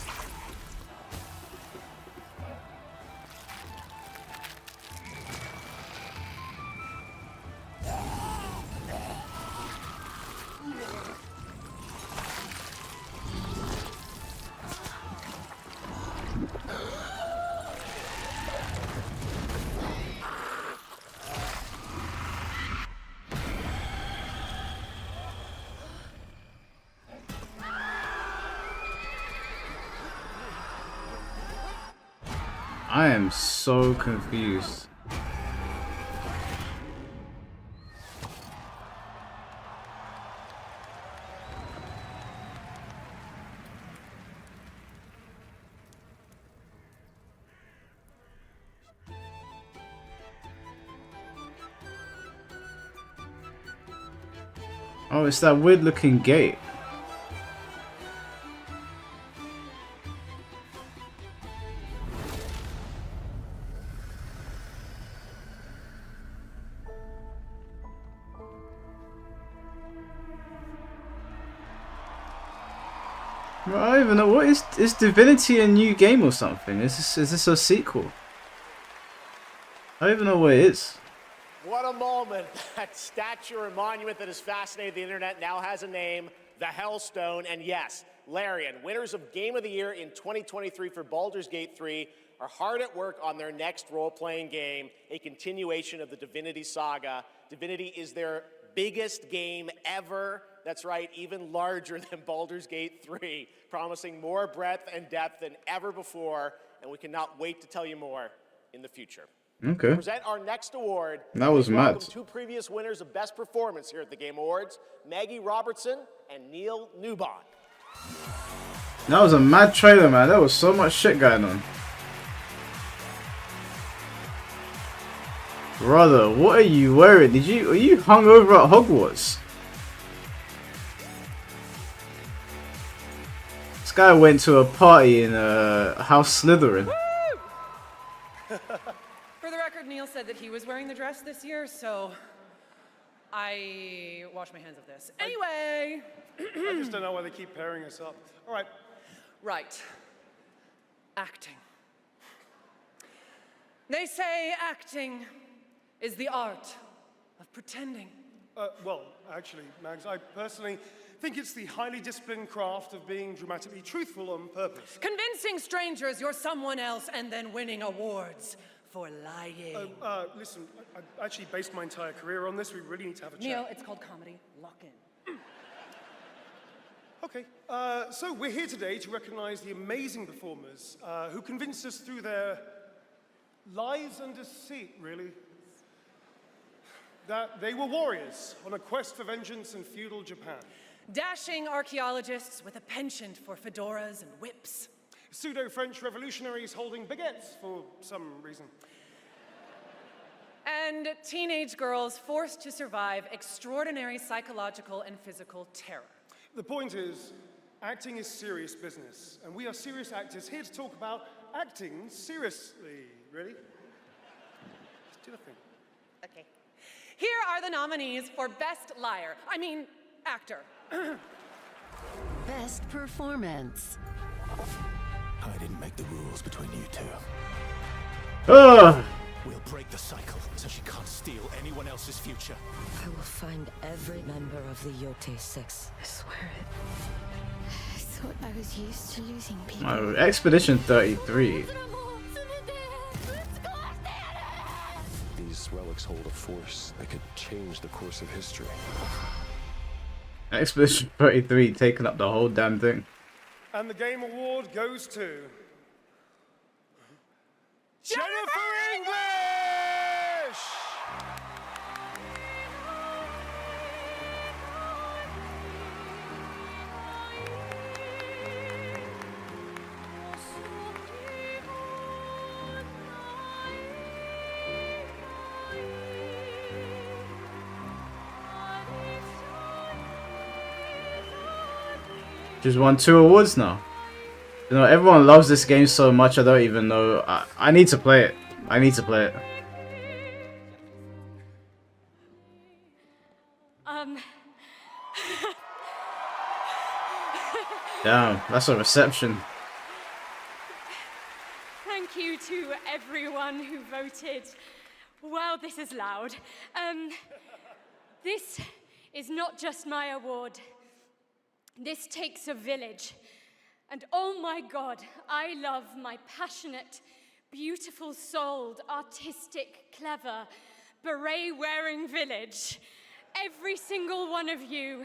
I am so confused. Oh, it's that weird looking gate. I don't even know, what is Divinity a new game or something? Is this a sequel? I don't even know what it is. What a moment. That statue or monument that has fascinated the internet now has a name, the Hellstone. And yes, Larian, winners of Game of the Year in 2023 for Baldur's Gate 3, are hard at work on their next role-playing game, a continuation of the Divinity saga. Divinity is their biggest game ever. That's right, even larger than Baldur's Gate 3, promising more breadth and depth than ever before, and we cannot wait to tell you more in the future. Okay. To present our next award, That was please welcome mad. two previous winners of Best Performance here at the Game Awards, Maggie Robertson and Neil Newbon. That was a mad trailer, man. There was so much shit going on. Brother, what are you wearing? Are you hungover at Hogwarts? This guy went to a party in House Slytherin. For the record, Neil said that he was wearing the dress this year, so I wash my hands of this. Anyway. I just don't know why they keep pairing us up. All right. Right. Acting. They say acting is the art of pretending. Well, actually, Mags, I personally think it's the highly disciplined craft of being dramatically truthful on purpose. Convincing strangers you're someone else and then winning awards for lying. Listen, I actually based my entire career on this. We really need to have a chat. Neil, it's called comedy. Lock in. Okay, so we're here today to recognize the amazing performers who convinced us through their lies and deceit, really, that they were warriors on a quest for vengeance in feudal Japan. Dashing archaeologists with a penchant for fedoras and whips. Pseudo-French revolutionaries holding baguettes for some reason. And teenage girls forced to survive extraordinary psychological and physical terror. The point is, acting is serious business, and we are serious actors here to talk about acting seriously, really. Just do the thing. Okay. Here are the nominees for Best Liar. I mean, Actor. Best Performance. I didn't make the rules between you two. We'll break the cycle so she can't steal anyone else's future. I will find every member of the Yote Six. I swear it. I thought I was used to losing people. Expedition 33. These relics hold a force that could change the course of history. Expedition 33 taking up the whole damn thing. And the Game Award goes to... Jennifer English! She's won 2 awards now. You know, everyone loves this game so much, I don't even know. I need to play it. I need to play it. Damn, that's a reception. Thank you to everyone who voted. Wow, this is loud. This is not just my award. This takes a village. And oh my God, I love my passionate, beautiful-souled, artistic, clever, beret-wearing village. Every single one of you.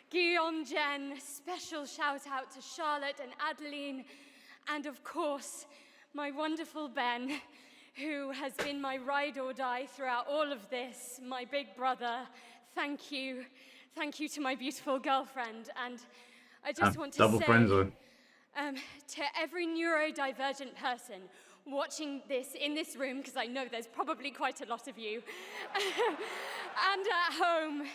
Guillaume, Jen, special shout-out to Charlotte and Adeline, and of course, my wonderful Ben, who has been my ride or die throughout all of this, my big brother. Thank you. Thank you to my beautiful girlfriend. And I just want to double say... friend zone. To every neurodivergent person watching this in this room, because I know there's probably quite a lot of you, and at home,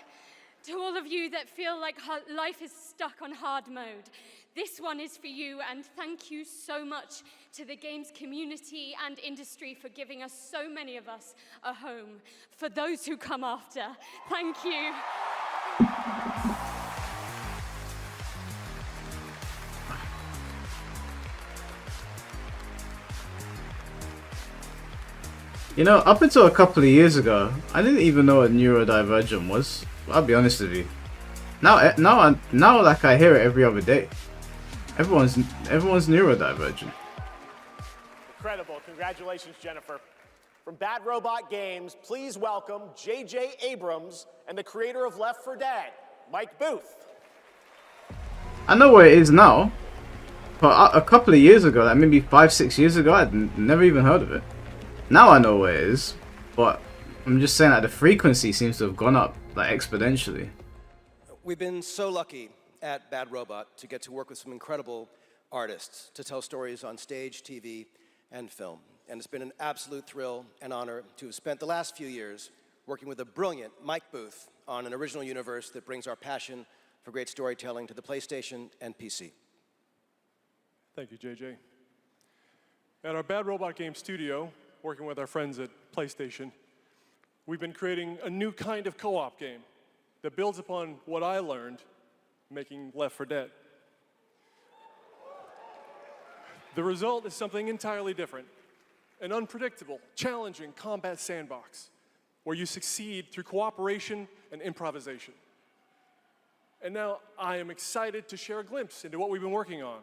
to all of you that feel like life is stuck on hard mode, this one is for you, and thank you so much to the games community and industry for giving us, so many of us, a home. For those who come after, thank you. You know, up until a couple of years ago, I didn't even know what neurodivergent was. I'll be honest with you. Now, like I hear it every other day. Everyone's neurodivergent. Incredible. Congratulations, Jennifer. From Bad Robot Games, please welcome J.J. Abrams and the creator of Left 4 Dead, Mike Booth. I know where it is now, but a couple of years ago, like maybe 5-6 years ago, I'd never even heard of it. Now I know where it is, but I'm just saying that the frequency seems to have gone up like exponentially. We've been so lucky at Bad Robot to get to work with some incredible artists to tell stories on stage, TV, and film. And it's been an absolute thrill and honor to have spent the last few years working with a brilliant Mike Booth on an original universe that brings our passion for great storytelling to the PlayStation and PC. Thank you, JJ. At our Bad Robot Game studio, working with our friends at PlayStation, we've been creating a new kind of co-op game that builds upon what I learned making Left 4 Dead. The result is something entirely different, an unpredictable, challenging combat sandbox where you succeed through cooperation and improvisation. And now I am excited to share a glimpse into what we've been working on.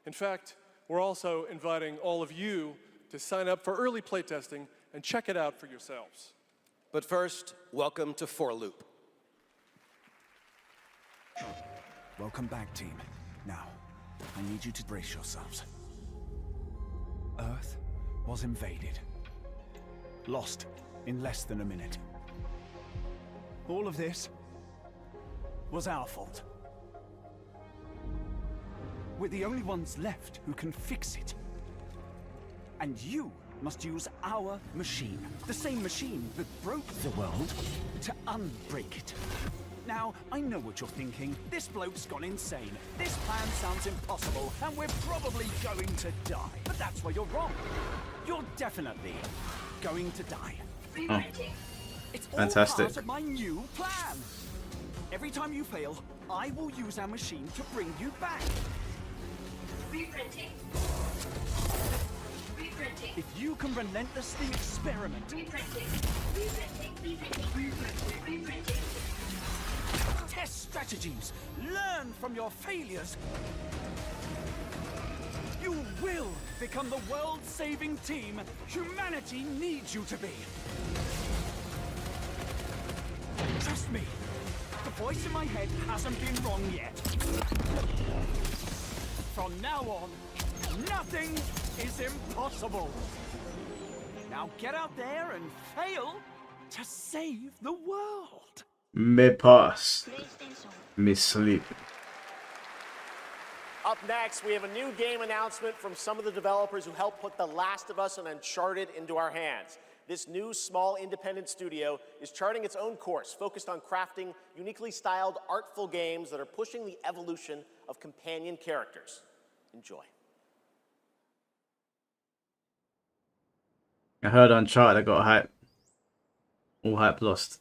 In fact, we're also inviting all of you to sign up for early playtesting and check it out for yourselves. But first, welcome to 4 Loop. Welcome back, team. Now, I need you to brace yourselves. Earth was invaded. Lost in less than a minute. All of this was our fault. We're the only ones left who can fix it. And you must use our machine, the same machine that broke the world, to unbreak it. Now, I know what you're thinking. This bloke's gone insane. This plan sounds impossible, and we're probably going to die. But that's where you're wrong. You're definitely going to die. Oh. It's all Fantastic. part of my new plan. Every time you fail, I will use our machine to bring you back. Reprinting. Reprinting. If you can relentlessly experiment. Reprinting. Reprinting. Test strategies. Learn from your failures. You will become the world-saving team humanity needs you to be. Trust me. The voice in my head hasn't been wrong yet. From now on, nothing is impossible. Now get out there and fail to save the world. Me pass. Me sleep. Up next, we have a new game announcement from some of the developers who helped put The Last of Us and Uncharted into our hands. This new, small, independent studio is charting its own course, focused on crafting uniquely styled, artful games that are pushing the evolution of companion characters. Enjoy. I heard Uncharted, I got hype. All hype lost.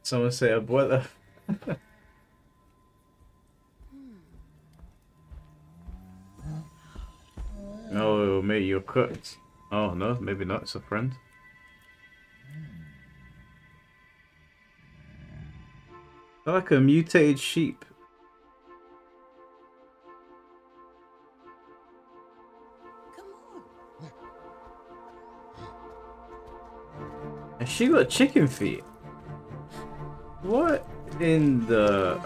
Someone say abuela. Oh, mate, you're cooked. Oh no, maybe not. It's a friend. They're like a mutated sheep. And she got chicken feet. What in the...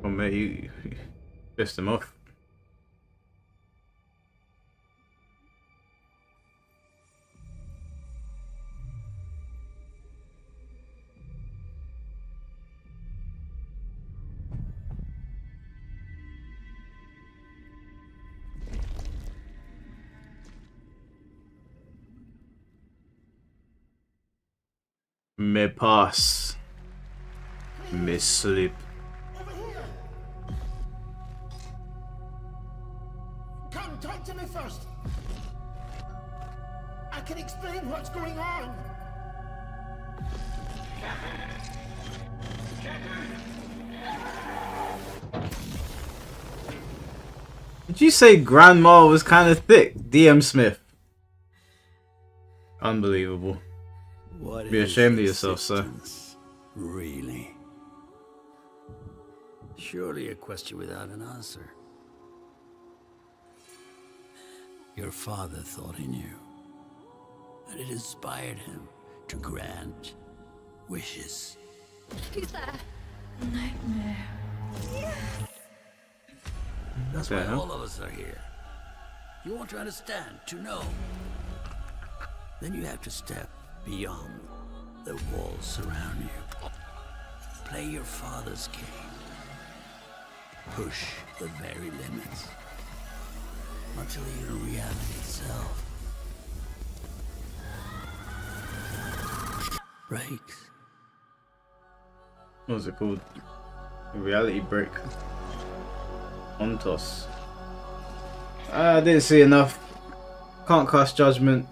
Oh mate, you pissed him off. Me pass. Me sleep. Come, talk to me first. I can explain what's going on. Did you say Grandma was kind of thick? DM Smith. Unbelievable. What Be is ashamed of yourself, sir. existence, really? Surely a question without an answer. Your father thought he knew, and it inspired him to grant wishes. Who's that? Nightmare. That's Okay, why huh? all of us are here. You want to understand, to know. Then you have to step beyond the walls surround you. Play your father's game. Push the very limits. Until you're reality itself breaks. What was it called? A reality break. Ontos. I didn't see enough. Can't cast judgment.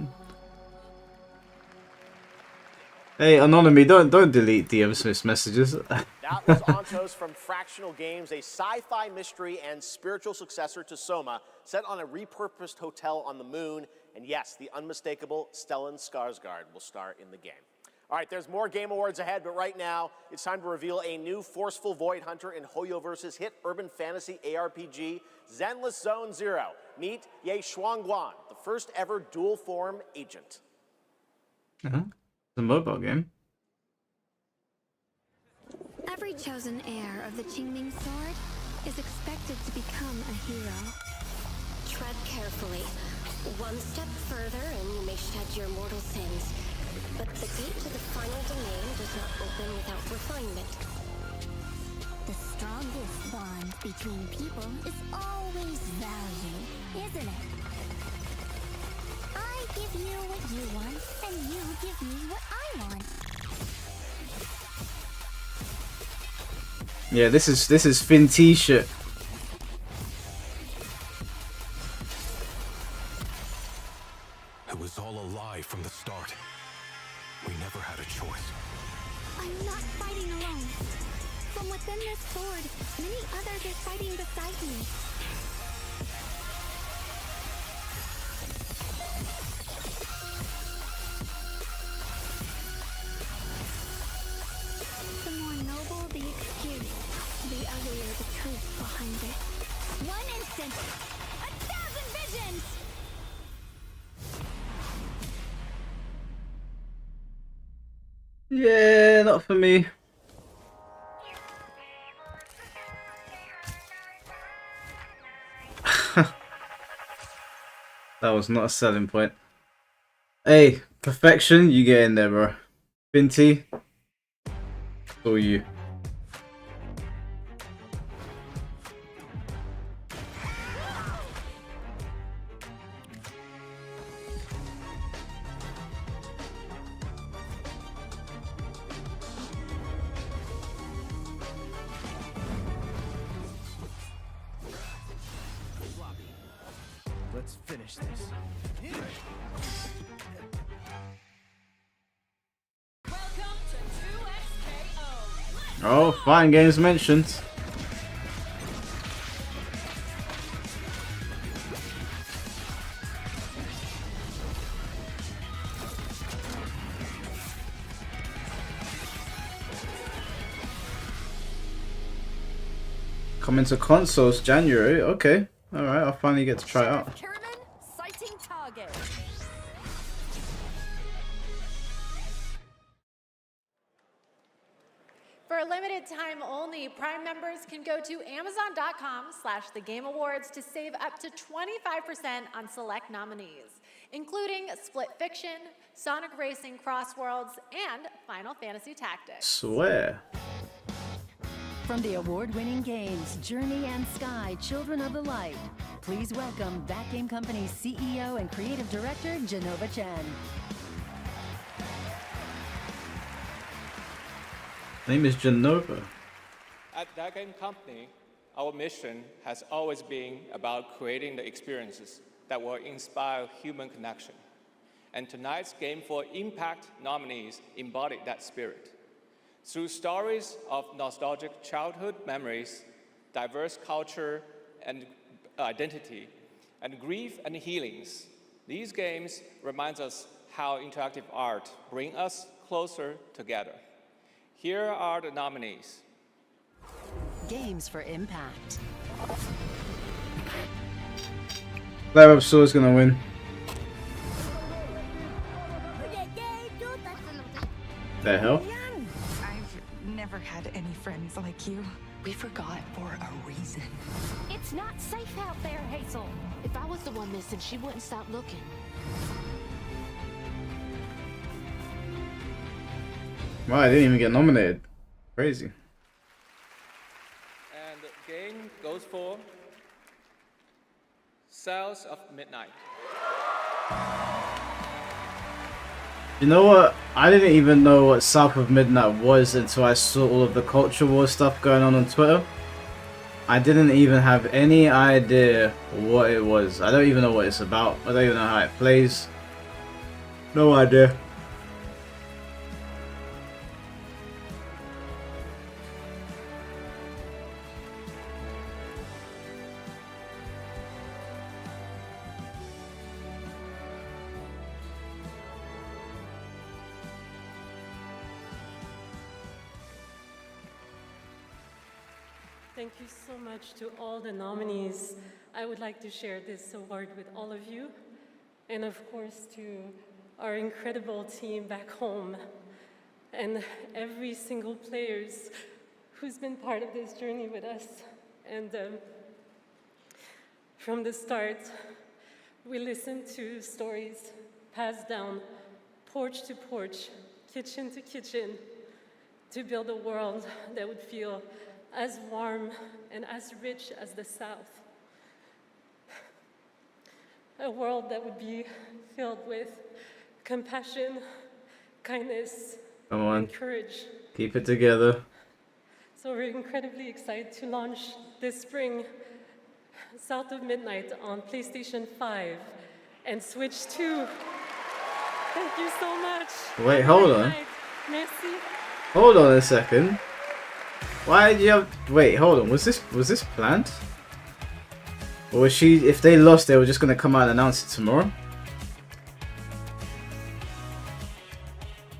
Hey, Anonymous, don't delete DM Smith's messages. That was Ontos from Fractional Games, a sci-fi mystery and spiritual successor to Soma, set on a repurposed hotel on the moon. And yes, the unmistakable Stellan Skarsgård will star in the game. All right, there's more Game Awards ahead, but right now, it's time to reveal a new forceful Void Hunter in Hoyoverse's hit urban fantasy ARPG, Zenless Zone Zero. Meet Ye Shuangguan, the first ever dual-form agent. It's a mobile game. Every chosen heir of the Qingming sword is expected to become a hero. Tread carefully. One step further and you may shed your mortal sins. But the gate to the final domain does not open without refinement. The strongest bond between people is always value, isn't it? I give you what you want, and you give me what I want. Yeah, this is Finn T-shirt. It was all a lie from the start. We never had a choice. I'm not fighting alone. From within this sword, many others are fighting beside me. The more noble the excuse, the uglier the truth behind it. One instant, 1,000 visions! Yeah, not for me. That was not a selling point. Hey, perfection, you get in there, bro. Finty, or you. Let's finish this. Oh, fine games mentioned. Coming to consoles January. Okay, all right. I'll finally get to try it out. Sighting target. For a limited time only, Prime members can go to Amazon.com/thegameawards to save up to 25% on select nominees, including Split Fiction, Sonic Racing Cross Worlds, and Final Fantasy Tactics. Swear. From the award-winning games Journey and Sky Children of the Light, please welcome That Game Company's CEO and Creative Director, Genova Chen. Name is Genova. At that game company, our mission has always been about creating the experiences that will inspire human connection. And tonight's Game for Impact nominees embody that spirit. Through stories of nostalgic childhood memories, diverse culture and identity, and grief and healings, these games remind us how interactive art brings us closer together. Here are the nominees. Games for Impact. Glad Absol's gonna win. The hell? I've never had any friends like you. We forgot for a reason. It's not safe out there, Hazel. If I was the one missing, she wouldn't stop looking. Wow, I didn't even get nominated. Crazy. And the game goes for Cells of Midnight. You know what? I didn't even know what South of Midnight was until I saw all of the culture war stuff going on Twitter. I didn't even have any idea what it was. I don't even know what it's about. I don't even know how it plays. No idea. Thank you so much to all the nominees. I would like to share this award with all of you, and of course to our incredible team back home, and every single player who's been part of this journey with us. And from the start, we listened to stories passed down porch to porch, kitchen to kitchen, to build a world that would feel as warm and as rich as the South. A world that would be filled with compassion, kindness, Come on. and courage. Keep it together. So we're incredibly excited to launch this spring South of Midnight on PlayStation 5 and Switch 2. Thank you so much. Wait, hold on. Merci. Hold on a second. Why did you have... Wait, hold on. Was this planned? Or was she... If they lost, they were just going to come out and announce it tomorrow?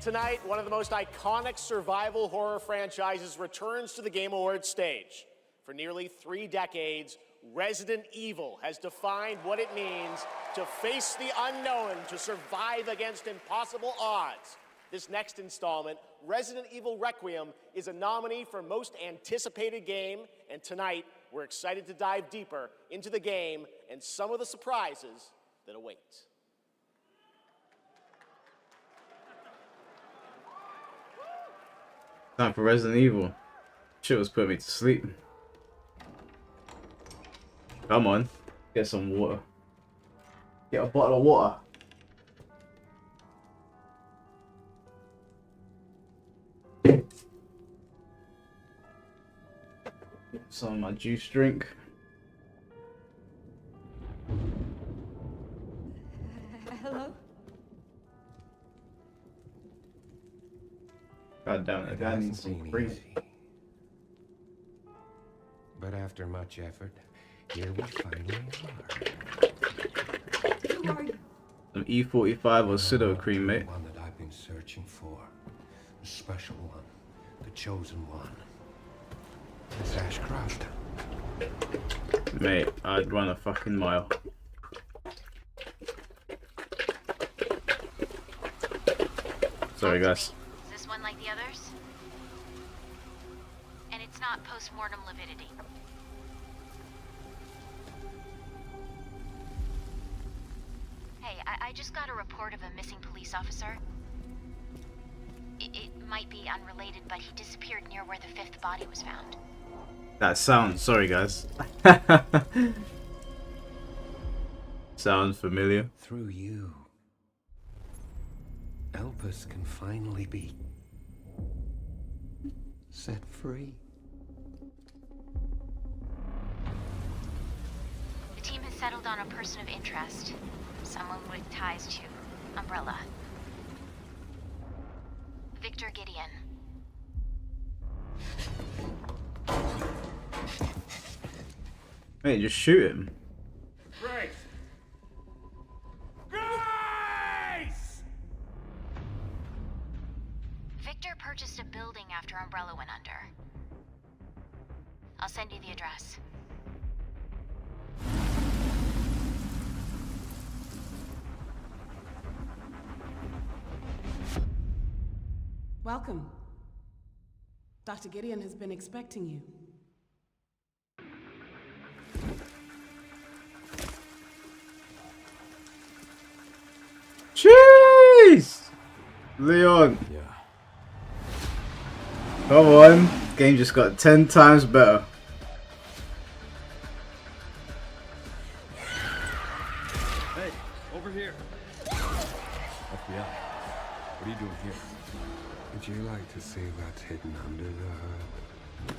Tonight, one of the most iconic survival horror franchises returns to the Game Awards stage. For nearly 3 decades, Resident Evil has defined what it means to face the unknown, to survive against impossible odds. This next installment, Resident Evil Requiem, is a nominee for Most Anticipated Game, and tonight we're excited to dive deeper into the game and some of the surprises that await. Time for Resident Evil. Shit was putting me to sleep. Come on. Get some water. Get a bottle of water. Some of my juice drink. Hello? God damn it, that needs some cream. But after much effort, here we finally Who are you? Some E45 or pseudo cream, mate. are. One that I've been searching for. The special one. The chosen one. It's Ashcroft. Mate, I'd run a fucking mile. Sorry, guys. Is this one like the others? And it's not post-mortem lividity. Hey, I just got a report of a missing police officer. It might be unrelated, but he disappeared near where the 5th body was found. That sounds... Sorry, guys. Sounds familiar. Through you, Elpis can finally be set free. The team has settled on a person of interest. Someone with ties to Umbrella. Victor Gideon. Wait, just shoot him. Grace! Grace! Victor purchased a building after Umbrella went under. I'll send you the address. Welcome. Dr. Gideon has been expecting you. Jeez! Leon. Yeah. Come on. Game just got 10 times better. Hey, over here. FBI. What are you doing here? Would you like to see what's hidden under the hood?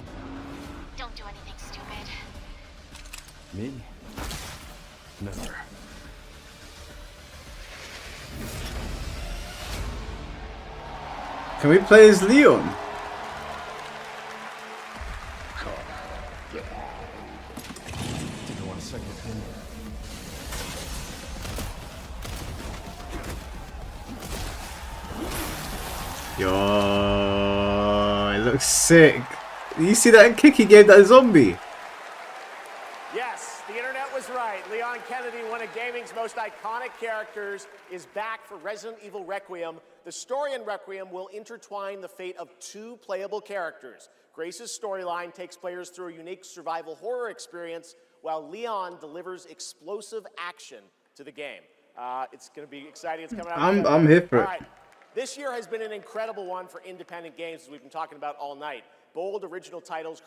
Don't do anything stupid. Me? Never. Can we play as Leon? Didn't want a second opinion. Yo, it looks sick. You see that kick he gave that zombie? Yes, the internet was right. Leon Kennedy, one of gaming's most iconic characters, is back for Resident Evil Requiem. The story in Requiem will intertwine the fate of two playable characters. Grace's storyline takes players through a unique survival horror experience, while Leon delivers explosive action to the game. It's going to be exciting. It's coming out. I'm here for it. All right. This year has been an incredible one for independent games, as we've been talking about all night. Bold, original titles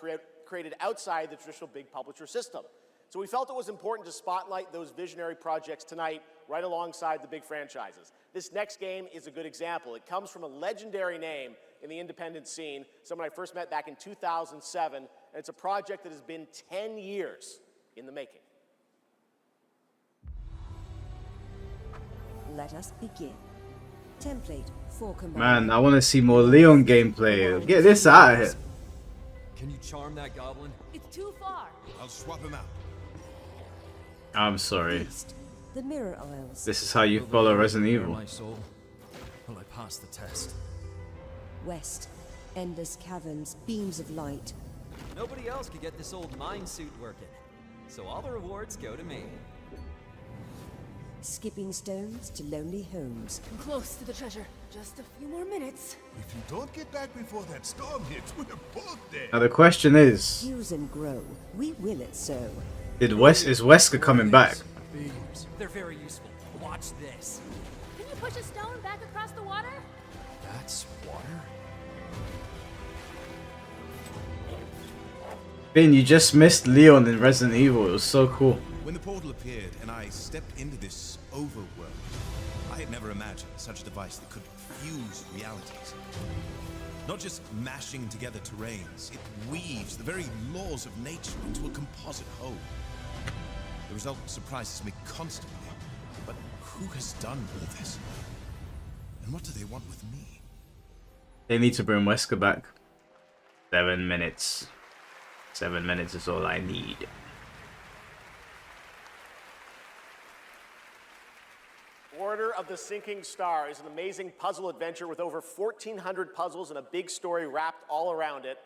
created outside the traditional big publisher system. So we felt it was important to spotlight those visionary projects tonight, right alongside the big franchises. This next game is a good example. It comes from a legendary name in the independent scene, someone I first met back in 2007, and it's a project that has been 10 years in the making. Let us begin. Template for command. Man, I want to see more Leon gameplay. Get this out of here. Can you charm that goblin? It's too far. I'll swap him out. I'm sorry. The Mirror Isles. This is how you follow Resident Evil. My soul. Will I pass the test? West. Endless caverns, beams of light. Nobody else could get this old mine suit working, so all the rewards go to me. Skipping stones to lonely homes. I'm close to the treasure. Just a few more minutes. If you don't get back before that storm hits, we're both dead. Now the question is, Fuse and grow. We will it so. is Wesker coming back? Beams. They're very useful. Watch this. Can you push a stone back across the water? That's water? Finn, you just missed Leon in Resident Evil. It was so cool. When the portal appeared and I stepped into this overworld, I had never imagined such a device that could fuse realities. Not just mashing together terrains, it weaves the very laws of nature into a composite whole. The result surprises me constantly, but who has done all this? And what do they want with me? They need to bring Wesker back. 7 minutes. 7 minutes is all I need. Order of the Sinking Star is an amazing puzzle adventure with over 1,400 puzzles and a big story wrapped all around it.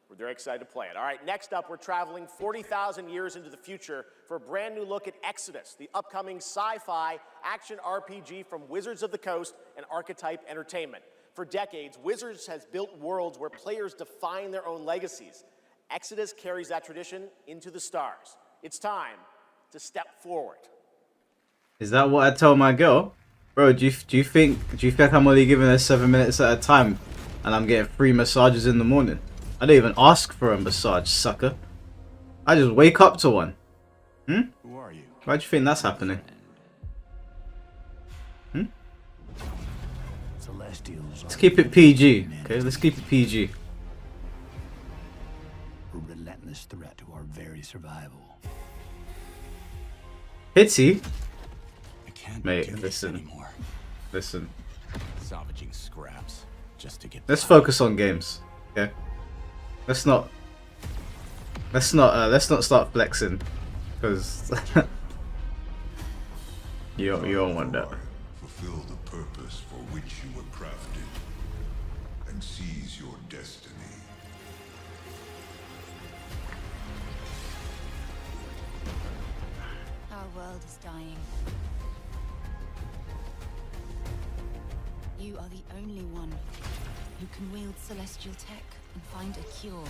We're very excited to play it. All right, next up, we're traveling 40,000 years into the future for a brand new look at Exodus, the upcoming sci-fi action RPG from Wizards of the Coast and Archetype Entertainment. For decades, Wizards has built worlds where players define their own legacies. Exodus carries that tradition into the stars. It's time to step forward. Is that what I tell my girl? Bro, do you think I'm only giving her 7 minutes at a time and I'm getting free massages in the morning? I don't even ask for a massage, sucker. I just wake up to one. Hmm? Who are you? Why do you think that's happening? Hmm? Celestials. Let's keep it PG, okay? Let's keep it PG. relentless threat to our very survival. Pity? I can't Mate, do this listen. anymore. Listen. Salvaging scraps just to get Let's by. focus on games. Okay? Let's not start flexing. Because you don't want that. Fulfill the purpose for which you were crafted, and seize your destiny. Our world is dying. You are the only one who can wield celestial tech and find a cure.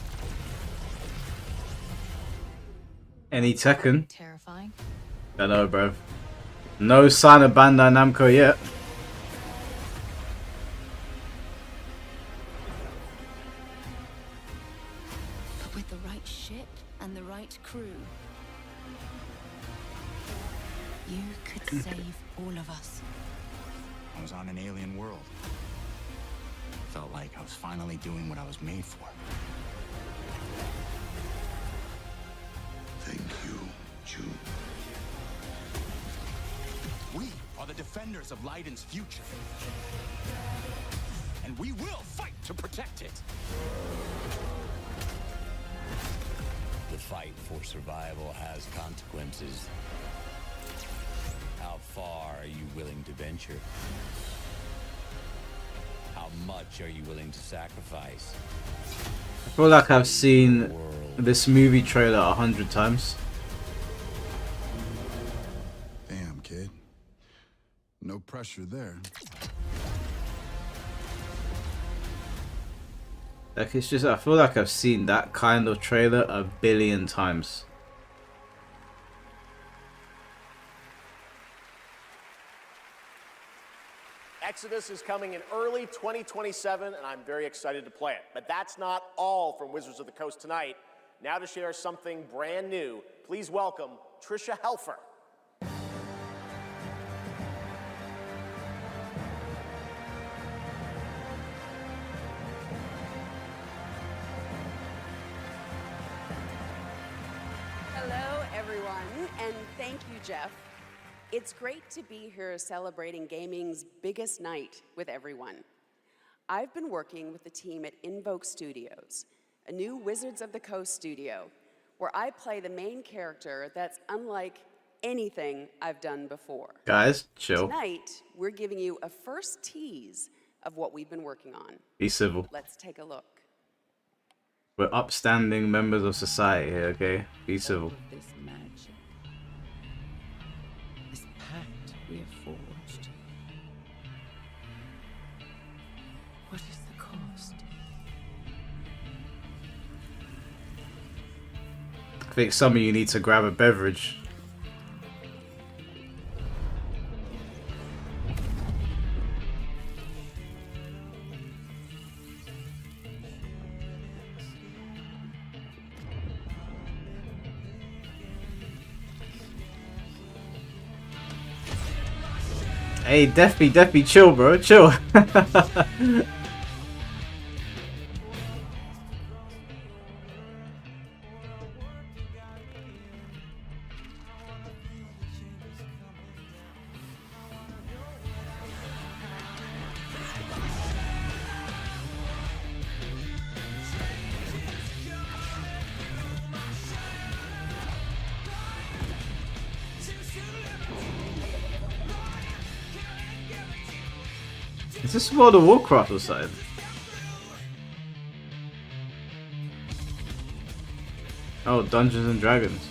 Any Tekken? Terrifying. I know, bruv. No sign of Bandai Namco yet. But with the right ship and the right crew, you could save all of us. I was on an alien world. Felt like I was finally doing what I was made for. Thank you, Chu. We are the defenders of Leiden's future. And we will fight to protect it. The fight for survival has consequences. How far are you willing to venture? How much are you willing to sacrifice? I feel like I've seen this movie trailer 100 times. Damn, kid. No pressure there. Like, it's just, I feel like I've seen that kind of trailer 1 billion times. Exodus is coming in early 2027, and I'm very excited to play it. But that's not all from Wizards of the Coast tonight. Now to share something brand new, please welcome Trisha Helfer. Hello, everyone, and thank you, Jeff. It's great to be here celebrating gaming's biggest night with everyone. I've been working with the team at Invoke Studios, a new Wizards of the Coast studio, where I play the main character that's unlike anything I've done before. Guys, chill. Tonight, we're giving you a first tease of what we've been working on. Be civil. Let's take a look. We're upstanding members of society here, okay? Be civil. This magic, this pact we have forged. What is the cost? I think some of you need to grab a beverage. Hey, Deafy, chill, bro, chill. Is this World of Warcraft or something? Oh, Dungeons and Dragons.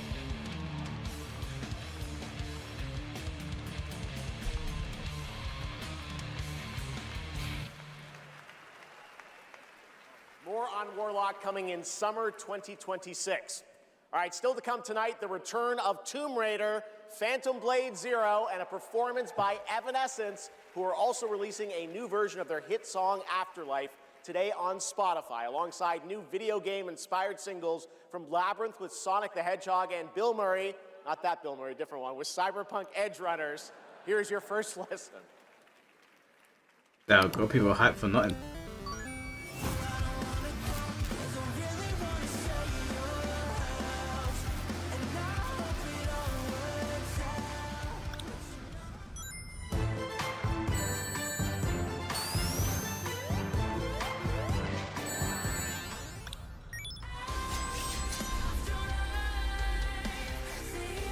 More on Warlock coming in summer 2026. All right, still to come tonight, the return of Tomb Raider, Phantom Blade Zero, and a performance by Evanescence, who are also releasing a new version of their hit song Afterlife today on Spotify, alongside new video game-inspired singles from Labyrinth with Sonic the Hedgehog and Bill Murray, not that Bill Murray, a different one, with Cyberpunk Edge Runners. Here's your first listen. Now, got people hyped for nothing.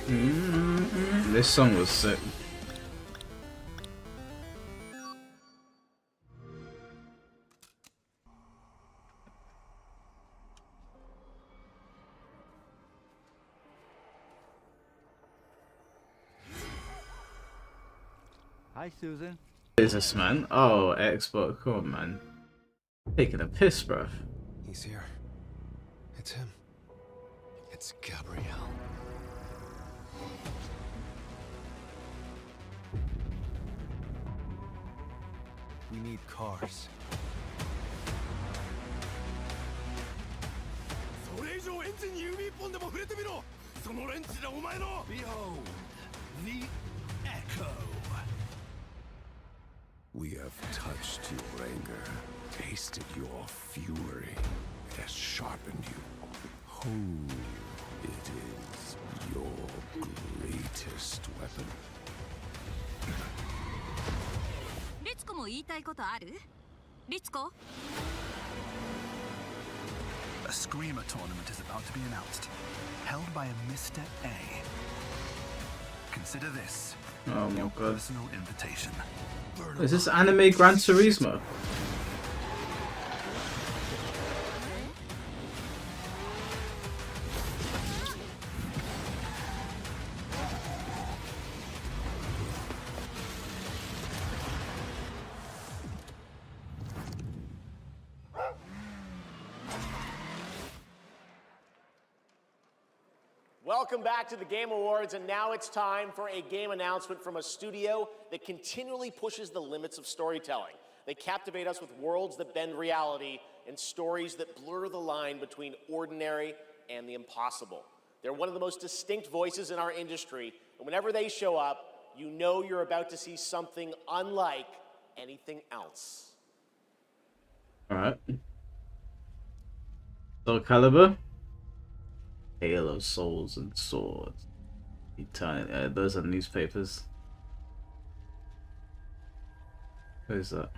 This song was sick. Hi, Susan. What is this, man? Oh, Xbox. Come on, man. Taking a piss, bruv. He's here. It's him. It's Gabrielle. We need cars. Behold, the echo. We have touched your anger, tasted your fury. It has sharpened you. Who it is your greatest weapon. リツコも言いたいことある？リツコ？ A Screamer tournament is about to be announced, held by a Mr. A. Consider this your personal invitation. Is this anime Gran Turismo? Welcome back to the Game Awards, and now it's time for a game announcement from a studio that continually pushes the limits of storytelling. They captivate us with worlds that bend reality and stories that blur the line between ordinary and the impossible. They're one of the most distinct voices in our industry, and whenever they show up, you know you're about to see something unlike anything else. Alright. Soul Calibur. Halo, Souls, and Swords. Eternity. Those are newspapers. What is that?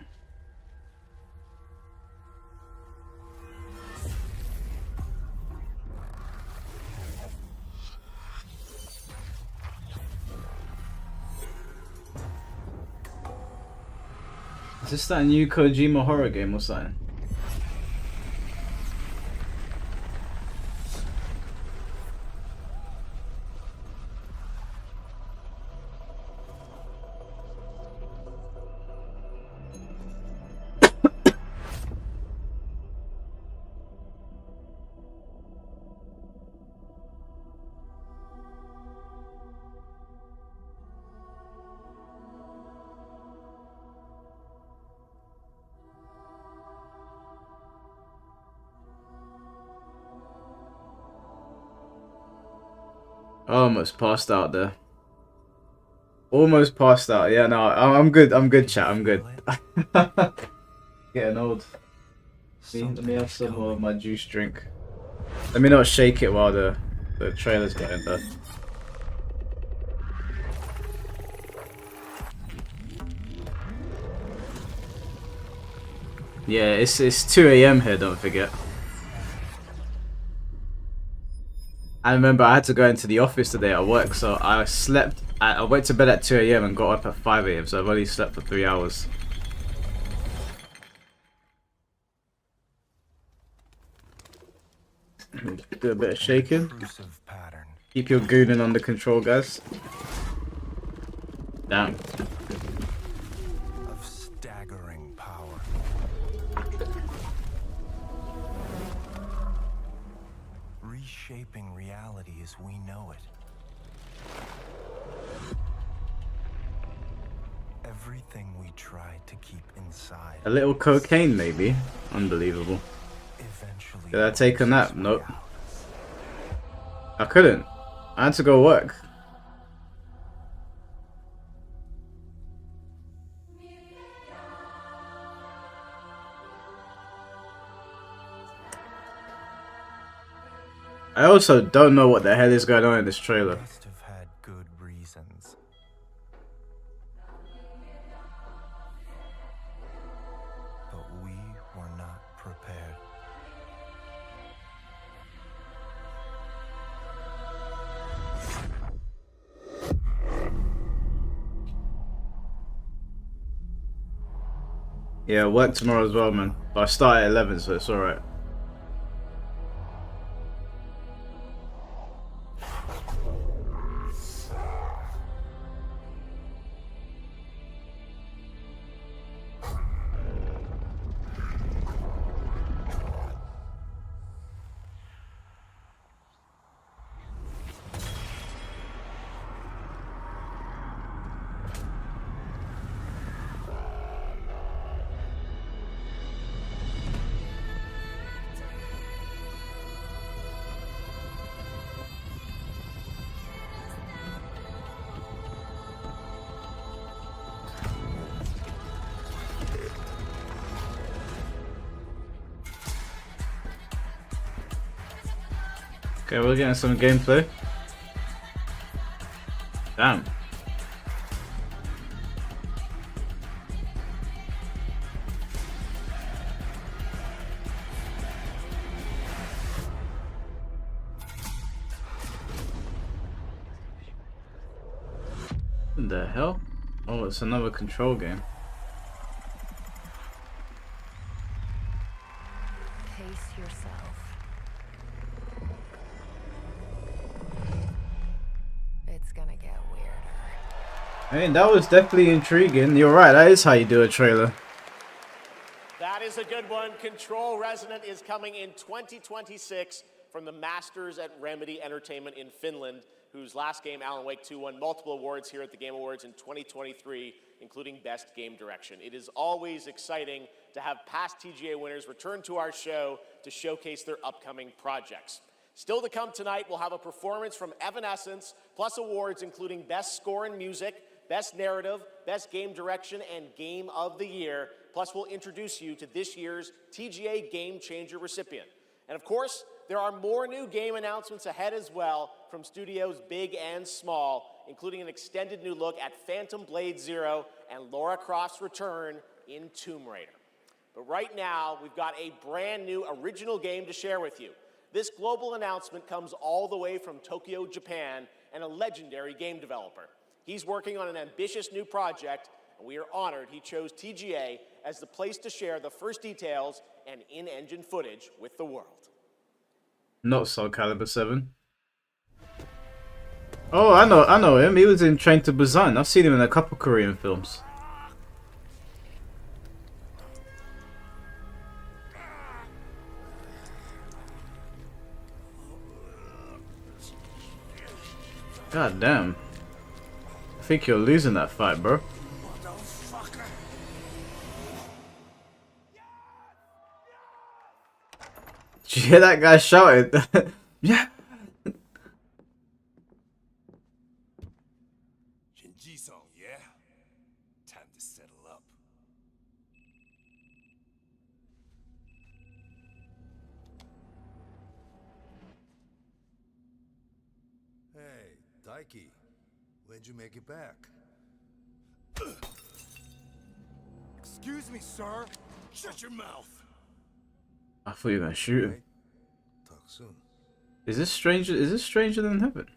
Is this that new Kojima horror game or something? Almost passed out there. Almost passed out. Yeah, no, I'm good. I'm good, chat. I'm good. Getting old. Let me have some more of my juice drink. Let me not shake it while the trailer's getting done. Yeah, it's 2 AM here. Don't forget. I remember I had to go into the office today at work, so I slept. I went to bed at 2 AM and got up at 5 AM, so I've only slept for 3 hours. Do a bit of shaking. Keep your gooning under control, guys. Damn. Of staggering power. Reshaping reality as we know it. Everything we tried to keep inside. A little cocaine, maybe. Unbelievable. Did I take a nap? Nope. I couldn't. I had to go work. I also don't know what the hell is going on in this trailer. Must have had good reasons. But we were not prepared. Yeah, work tomorrow as well, man. But I start at 11, so it's alright. Okay, we're getting some gameplay. Damn. What the hell? Oh, it's another control game. Pace yourself. It's gonna get weirder. I mean, that was definitely intriguing. You're right, that is how you do a trailer. That is a good one. Control Resonant is coming in 2026 from the masters at Remedy Entertainment in Finland, whose last game, Alan Wake 2, won multiple awards here at the Game Awards in 2023, including Best Game Direction. It is always exciting to have past TGA winners return to our show to showcase their upcoming projects. Still to come tonight, we'll have a performance from Evanescence, plus awards including Best Score in Music, Best Narrative, Best Game Direction, and Game of the Year. Plus, we'll introduce you to this year's TGA Game Changer recipient. And of course, there are more new game announcements ahead as well from studios big and small, including an extended new look at Phantom Blade Zero and Lara Croft's return in Tomb Raider. But right now, we've got a brand new original game to share with you. This global announcement comes all the way from Tokyo, Japan, and a legendary game developer. He's working on an ambitious new project, and we are honored he chose TGA as the place to share the first details and in-engine footage with the world. Not Soul Calibur 7. Oh, I know him. He was in Train to Busan. I've seen him in a couple Korean films. God damn. I think you're losing that fight, bro. Did you hear that guy shouting? Yeah. Shinji-song, yeah? Time to settle up. Hey, Daiki, when'd you make it back? Excuse me, sir. Shut your mouth. I thought you were gonna shoot him. Talk soon. Is this stranger? Is this Stranger Than Heaven?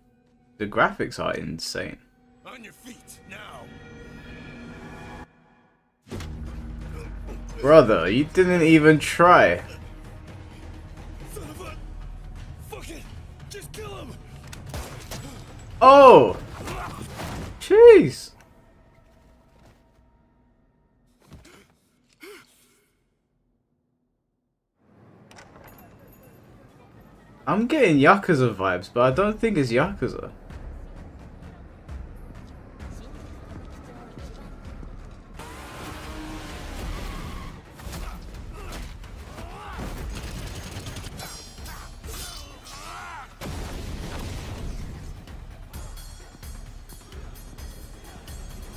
The graphics are insane. On your feet now. Brother, you didn't even try. Son of a... Fuck it. Just kill him. Oh! Jeez! I'm getting Yakuza vibes, but I don't think it's Yakuza.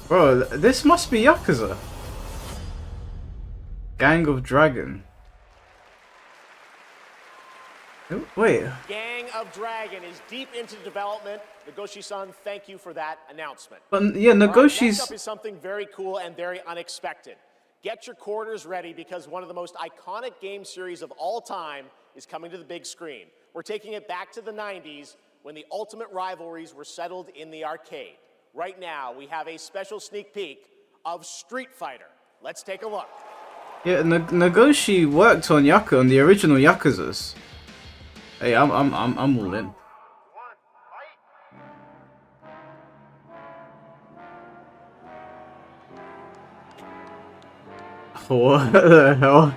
Bro, this must be Yakuza. Gang of Dragon. Wait. Gang of Dragon is deep into development. Nagoshi-san, thank you for that announcement. But yeah, Nagoshi's... Nagoshi's... next up is something very cool and very unexpected. Get your quarters ready because one of the most iconic game series of all time is coming to the big screen. We're taking it back to the 90s when the ultimate rivalries were settled in the arcade. Right now, we have a special sneak peek of Street Fighter. Let's take a look. Yeah, Nagoshi worked on on the original Yakuzas. Hey, I'm all in. What the hell?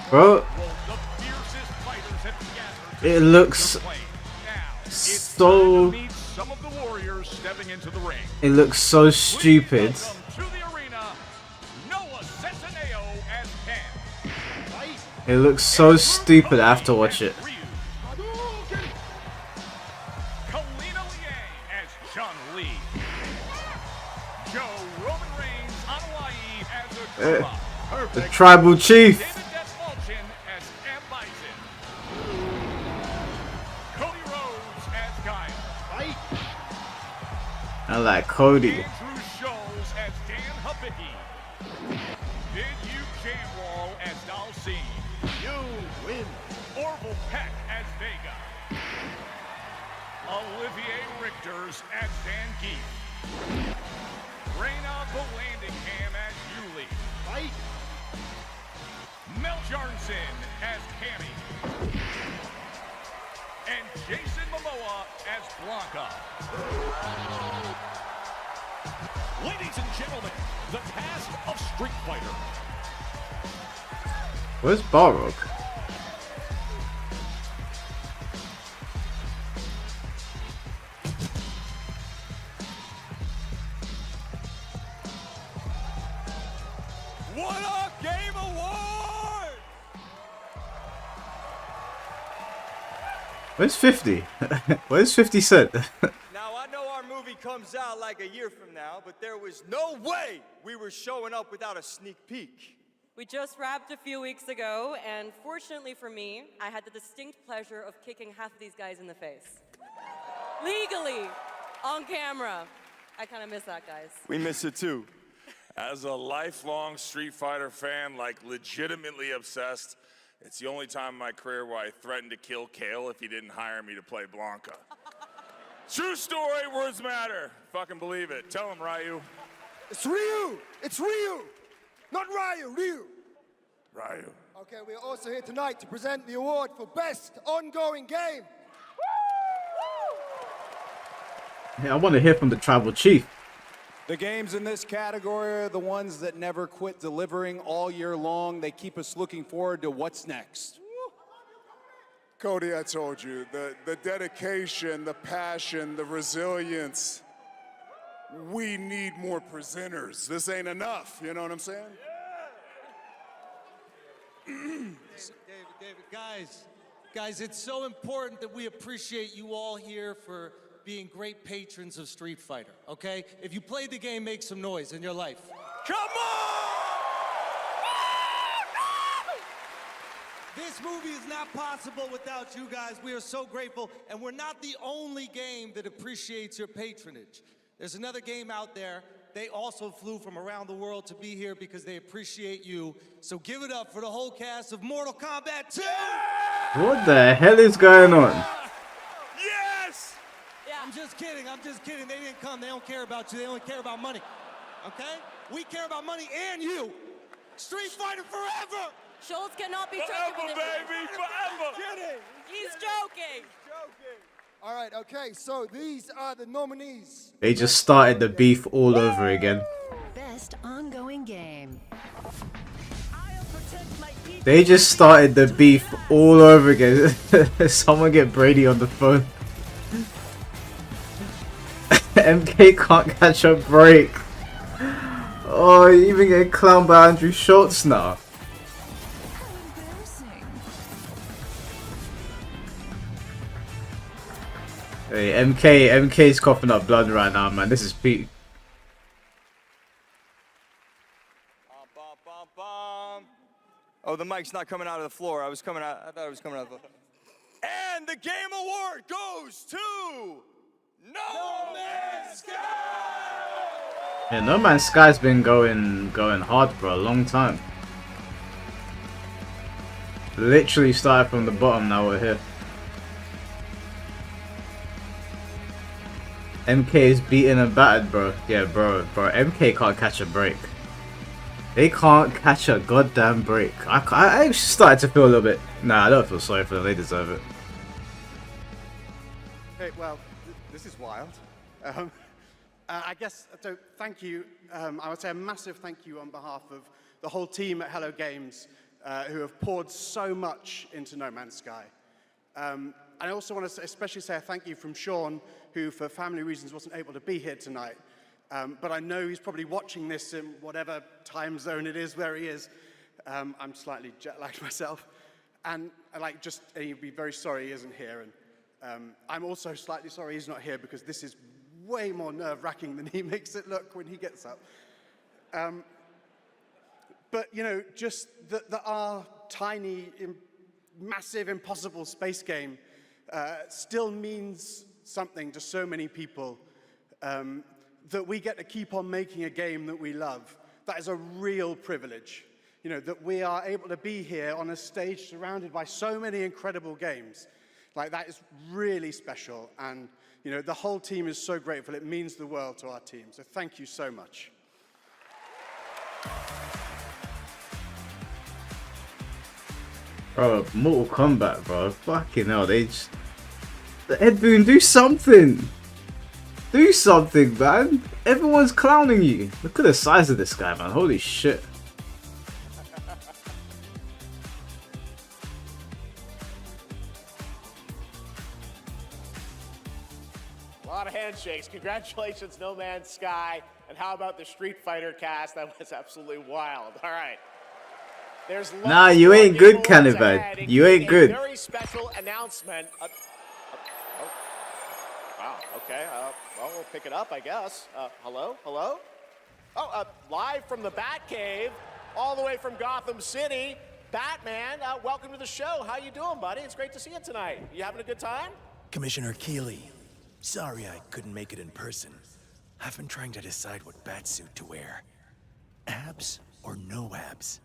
Bro, it looks so... It looks so stupid. It looks so stupid, I have to watch it. The tribal chief. I like Cody. Ladies and gentlemen, the cast of Street Fighter. Where's Balrog? What a game award! Where's 50? Where's 50 Cent? Now, I know our movie comes out like a year from now, but there was no way we were showing up without a sneak peek. We just wrapped a few weeks ago, and fortunately for me, I had the distinct pleasure of kicking half of these guys in the face. Legally, on camera. I kind of miss that, guys. We miss it too. As a lifelong Street Fighter fan, like legitimately obsessed, it's the only time in my career where I threatened to kill Kale if he didn't hire me to play Blanca. True story, words matter. Fucking believe it. Tell him, Ryu. It's Ryu! It's Ryu! Not Ryu, Ryu! Ryu. Okay, we're also here tonight to present the award for Best Ongoing Game. Hey, I want to hear from the tribal chief. The games in this category are the ones that never quit delivering all year long. They keep us looking forward to what's next. Cody, I told you, the dedication, the passion, the resilience. We need more presenters. This ain't enough, you know what I'm saying? David, guys, it's so important that we appreciate you all here for being great patrons of Street Fighter, okay? If you played the game, make some noise in your life. Come on! This movie is not possible without you guys. We are so grateful, and we're not the only game that appreciates your patronage. There's another game out there. They also flew from around the world to be here because they appreciate you. So give it up for the whole cast of Mortal Kombat 2! What the hell is going on? Yes! I'm just kidding. They didn't come. They don't care about you. They only care about money. Okay? We care about money and you. Street Fighter forever! Schultz cannot be Forever, joking with baby, forever! Kidding! He's joking! All right, okay, so these are the nominees. They just started the beef all over again. Best ongoing game. They just started the beef all over again. Someone get Brady on the phone. MK can't catch a break. Oh, you even get clowned by Andrew Schultz now. Hey, MK's coughing up blood right now, man. This is peak. Oh, the mic's not coming out of the floor. I thought it was coming out of the floor. And the game award goes to No Man's Sky! Yeah, No Man's Sky's been going hard for a long time. Literally started from the bottom, now we're here. MK is beaten and battered, bro. Yeah, bro. MK can't catch a break. They can't catch a goddamn break. I started to feel a little bit. Nah, I don't feel sorry for them. They deserve it. Okay, well, this is wild. I guess, so thank you. I would say a massive thank you on behalf of the whole team at Hello Games who have poured so much into No Man's Sky. I also want to especially say a thank you from Sean, who for family reasons wasn't able to be here tonight. But I know he's probably watching this in whatever time zone it is where he is. I'm slightly jet-lagged myself. And he'd be very sorry he isn't here. And I'm also slightly sorry he's not here because this is way more nerve-wracking than he makes it look when he gets up. But, you know, just that our tiny, massive, impossible space game still means something to so many people. That we get to keep on making a game that we love. That is a real privilege. You know, that we are able to be here on a stage surrounded by so many incredible games. Like, that is really special. And, you know, the whole team is so grateful. It means the world to our team. So thank you so much. Bro, Mortal Kombat, bro. Fucking hell, they just... Ed Boon, do something! Do something, man! Everyone's clowning you. Look at the size of this guy, man. Holy shit. A lot of handshakes. Congratulations, No Man's Sky. And how about the Street Fighter cast? That was absolutely wild. All right. There's nah, you ain't good, Cannibal. You ain't good. Very special announcement. Wow, okay. Well, we'll pick it up, I guess. Hello? Hello? Oh, live from the Batcave, all the way from Gotham City, Batman, welcome to the show. How you doing, buddy? It's great to see you tonight. You having a good time? Commissioner Keeley, sorry I couldn't make it in person. I've been trying to decide what batsuit to wear. Abs or no abs?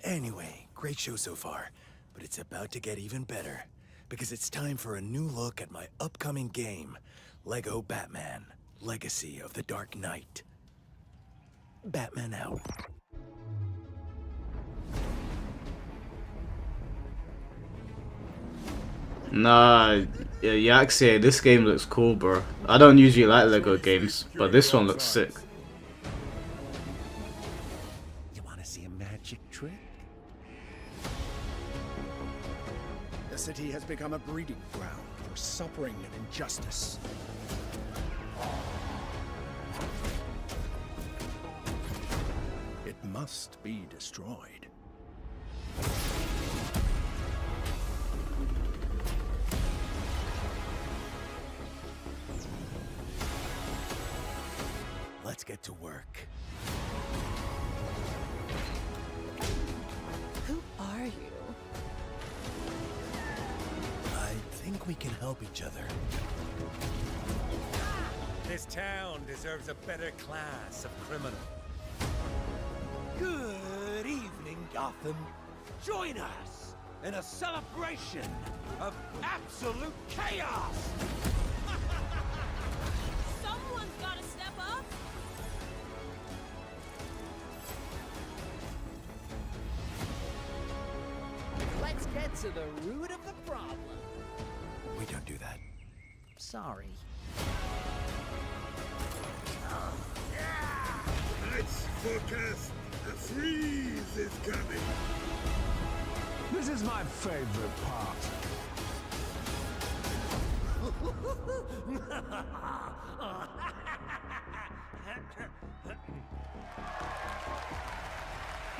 Anyway, great show so far, but it's about to get even better. Because it's time for a new look at my upcoming game, Lego Batman, Legacy of the Dark Knight. Batman out. Nah, Yaxie, this game looks cool, bro. I don't usually like Lego games, but this one looks sick. You want to see a magic trick? The city has become a breeding ground for suffering and injustice. It must be destroyed. Let's get to work. Who are you? I think we can help each other. This town deserves a better class of criminal. Good evening, Gotham. Join us in a celebration of absolute chaos! Someone's gotta step up! Let's get to the root of the problem. We don't do that. Sorry. Tonight's forecast, a freeze is coming. This is my favorite part.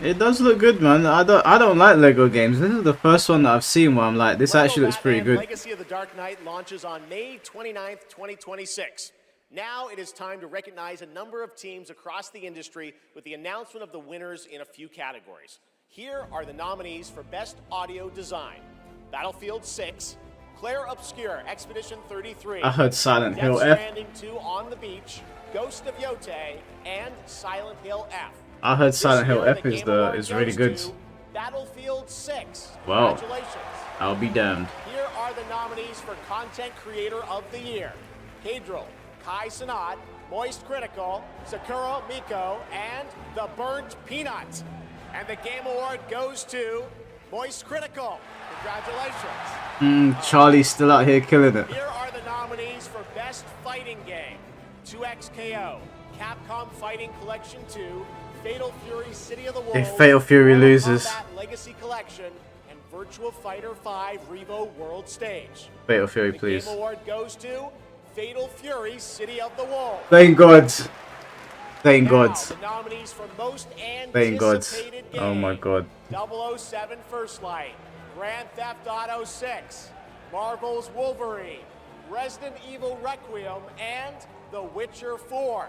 It does look good, man. I don't like Lego games. This is the first one that I've seen where I'm like, this actually looks pretty good. Legacy of the Dark Knight launches on May 29th, 2026. Now it is time to recognize a number of teams across the industry with the announcement of the winners in a few categories. Here are the nominees for Best Audio Design: Battlefield 6, Claire Obscure, Expedition 33. I heard Silent Hill Death F. Stranding 2 On the Beach, Ghost of Yote, and Silent Hill F. I heard Silent Hill This year, F the is Game Award really goes good. to Battlefield 6. Wow. Congratulations. I'll be damned. Here are the nominees for Content Creator of the Year: Cadril, Kai Sanat, Moist Critical, Sakura Miko, and The Burnt Peanut. And the Game Award goes to Moist Critical. Congratulations. Charlie's still out here killing it. Here are the nominees for Best Fighting Game: 2XKO, Capcom Fighting Collection 2, Fatal Fury City of the Wolves, If Fatal Fury Mortal loses. Kombat Legacy Collection, and Virtua Fighter 5 Revo World Stage. Fatal Fury, please. The Game Award goes to Fatal Fury City of the Wolves. Thank God. Thank God. The nominees for Most Thank God. Anticipated Game: Oh my God. 007 First Light, Grand Theft Auto 6, Marvel's Wolverine, Resident Evil Requiem, and The Witcher 4.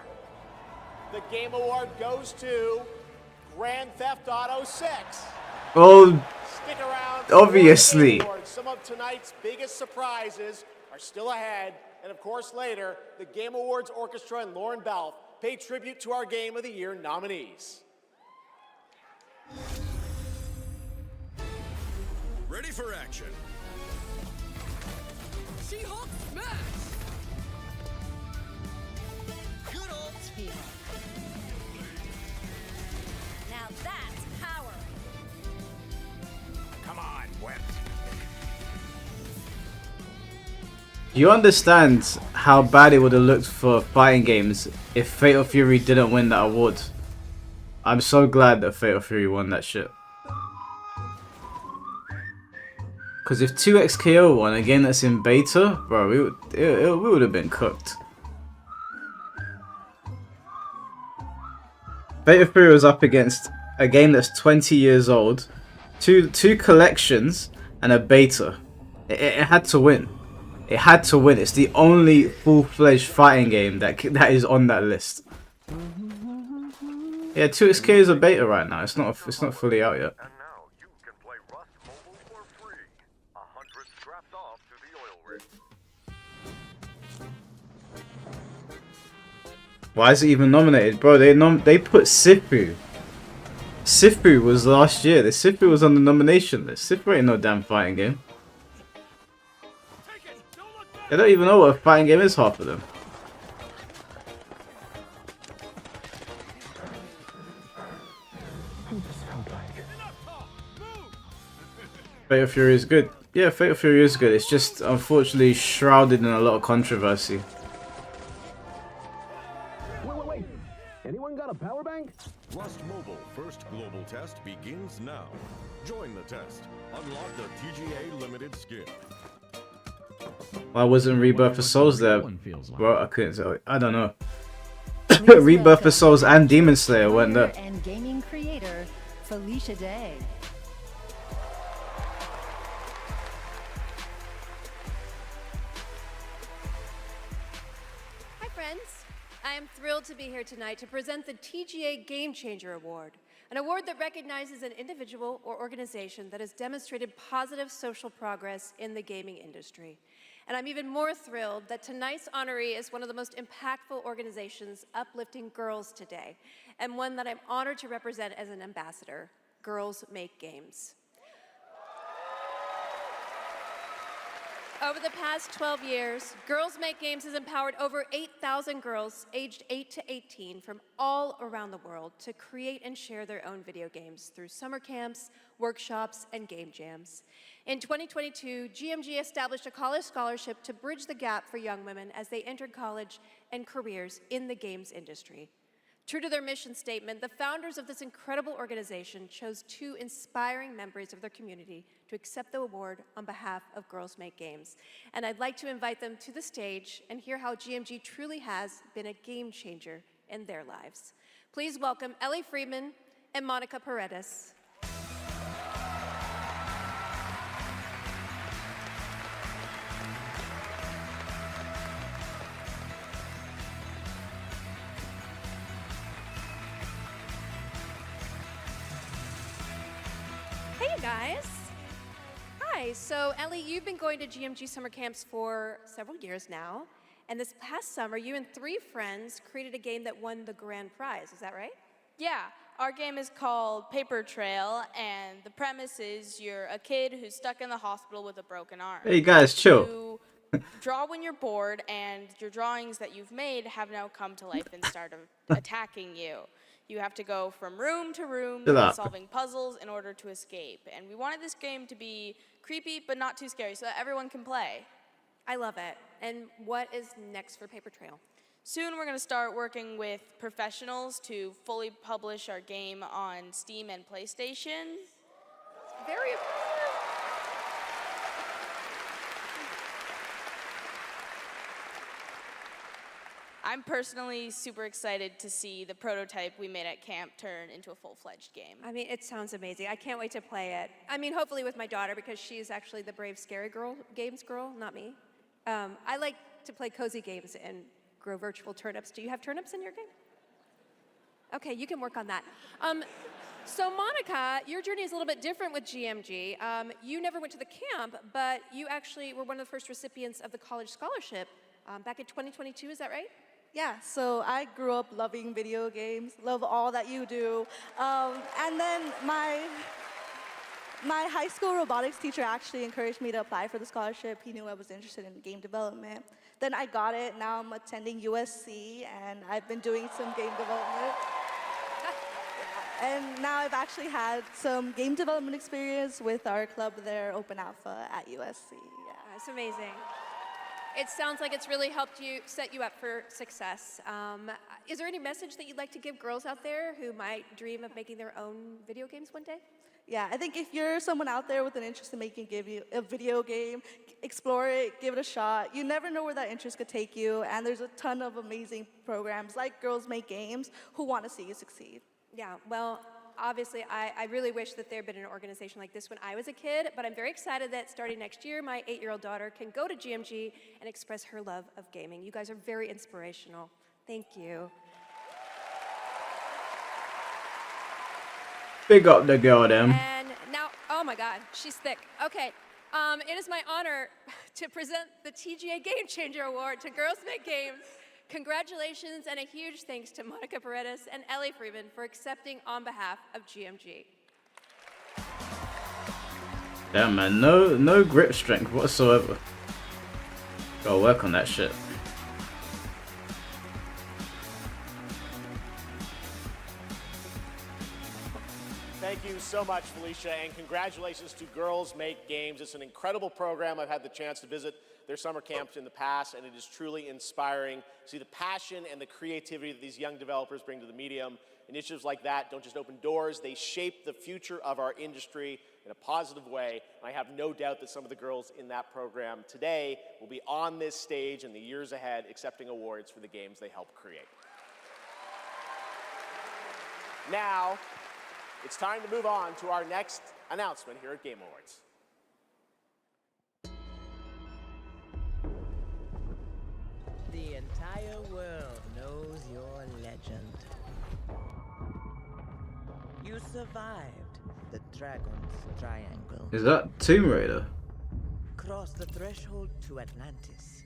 The Game Award goes to Grand Theft Auto 6. Oh, Stick around for more obviously. Game Awards. Some of tonight's biggest surprises are still ahead. And of course, later, the Game Awards Orchestra and Lauren Balfe pay tribute to our Game of the Year nominees. Ready for action. She-Hulk smash! Good old team. Now that's power. Come on, Wet. Do you understand how bad it would have looked for fighting games if Fatal Fury didn't win that award? I'm so glad that Fatal Fury won that shit. Because if 2XKO won a game that's in beta, bro, we would have been cooked. Fatal Fury was up against a game that's 20 years old, two collections, and a beta. It had to win. It had to win. It's the only full-fledged fighting game that is on that list. Yeah, 2XK is a beta right now. It's not fully out yet. Why is it even nominated, bro? They put Sifu. Sifu was last year. The Sifu was on the nomination list. Sifu ain't no damn fighting game. They don't even know what a fighting game is, half of them. Fatal Fury is good. Yeah, Fatal Fury is good. It's just unfortunately shrouded in a lot of controversy. Wait. Anyone got a power bank? Rust Mobile first global test begins now. Join the test. Unlock the TGA limited skin. Why wasn't Rebirth of Souls there? Bro, I couldn't tell. I don't know. Rebirth of Souls and Demon Slayer weren't there. And gaming creator Felicia Day. Hi friends. I am thrilled to be here tonight to present the TGA Game Changer Award, an award that recognizes an individual or organization that has demonstrated positive social progress in the gaming industry. And I'm even more thrilled that tonight's honoree is one of the most impactful organizations uplifting girls today, and one that I'm honored to represent as an ambassador, Girls Make Games. Over the past 12 years, Girls Make Games has empowered over 8,000 girls aged 8 to 18 from all around the world to create and share their own video games through summer camps, workshops, and game jams. In 2022, GMG established a college scholarship to bridge the gap for young women as they entered college and careers in the games industry. True to their mission statement, the founders of this incredible organization chose 2 inspiring members of their community to accept the award on behalf of Girls Make Games. And I'd like to invite them to the stage and hear how GMG truly has been a game changer in their lives. Please welcome Ellie Friedman and Monica Paredes. Hey guys. Hi, so Ellie, you've been going to GMG summer camps for several years now, and this past summer you and 3 friends created a game that won the grand prize, is that right? Yeah, our game is called Paper Trail, and the premise is you're a kid who's stuck in the hospital with a broken arm. Hey guys, chill. You draw when you're bored, and your drawings that you've made have now come to life and start attacking you. You have to go from room to room solving puzzles in order to escape. And we wanted this game to be creepy but not too scary so that everyone can play. I love it. And what is next for Paper Trail? Soon we're going to start working with professionals to fully publish our game on Steam and PlayStation. Very impressive. I'm personally super excited to see the prototype we made at camp turn into a full-fledged game. I mean, it sounds amazing. I can't wait to play it. I mean, hopefully with my daughter, because she's actually the brave, scary games girl, not me. I like to play cozy games and grow virtual turnips. Do you have turnips in your game? Okay, you can work on that. So Monica, your journey is a little bit different with GMG. You never went to the camp, but you actually were one of the first recipients of the college scholarship back in 2022, is that right? Yeah, so I grew up loving video games, love all that you do. And then my high school robotics teacher actually encouraged me to apply for the scholarship. He knew I was interested in game development. Then I got it. Now I'm attending USC, and I've been doing some game development. And now I've actually had some game development experience with our club there, Open Alpha at USC. Yeah. That's amazing. It sounds like it's really helped you set you up for success. Is there any message that you'd like to give girls out there who might dream of making their own video games one day? Yeah, I think if you're someone out there with an interest in making a video game, explore it, give it a shot. You never know where that interest could take you, and there's a ton of amazing programs like Girls Make Games who want to see you succeed. Yeah, well, obviously, I really wish that there had been an organization like this when I was a kid, but I'm very excited that starting next year, my 8-year-old daughter can go to GMG and express her love of gaming. You guys are very inspirational. Thank you. Big up the girl, them. And now, oh my God, she's thick. Okay, it is my honor to present the TGA Game Changer Award to Girls Make Games. Congratulations and a huge thanks to Monica Paredes and Ellie Freeman for accepting on behalf of GMG. Yeah, man, no grip strength whatsoever. Gotta work on that shit. Thank you so much, Felicia, and congratulations to Girls Make Games. It's an incredible program. I've had the chance to visit their summer camps in the past, and it is truly inspiring to see the passion and the creativity that these young developers bring to the medium. Initiatives like that don't just open doors, they shape the future of our industry in a positive way. And I have no doubt that some of the girls in that program today will be on this stage in the years ahead accepting awards for the games they helped create. Now, it's time to move on to our next announcement here at Game Awards. The entire world knows your legend. You survived the Dragon's Triangle. Is that Tomb Raider? Crossed the threshold to Atlantis.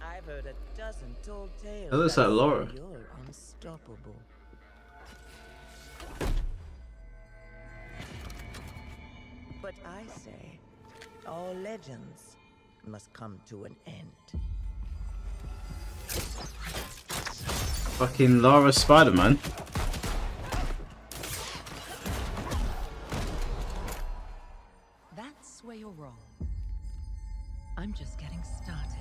I've heard a dozen told tales. Oh, that's that Laura. You're unstoppable. But I say, all legends must come to an end. Fucking Lara Spider-Man. That's where you're wrong. I'm just getting started.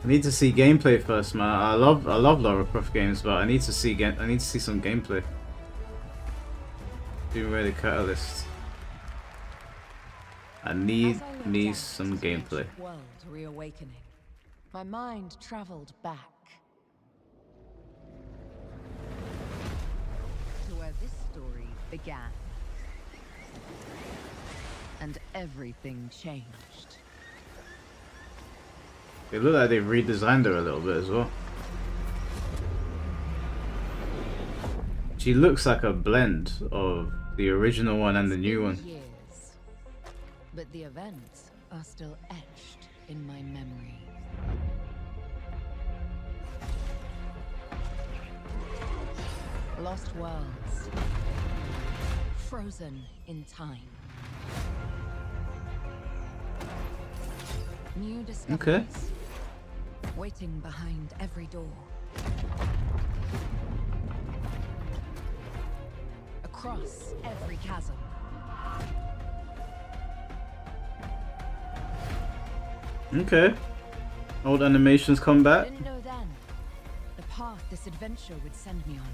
I need to see gameplay first, man. I love Lara Croft games, but I need to see some gameplay. Tomb Raider Catalyst. I need some gameplay. World reawakening. My mind traveled back to where this story began. And everything changed. They look like they've redesigned her a little bit as well. She looks like a blend of the original one and the new one. Years, but the events are still etched in my memory. Lost worlds, frozen in time. New discoveries, waiting behind every door. Across every chasm. Okay. Old animations come back. Didn't know then the path this adventure would send me on.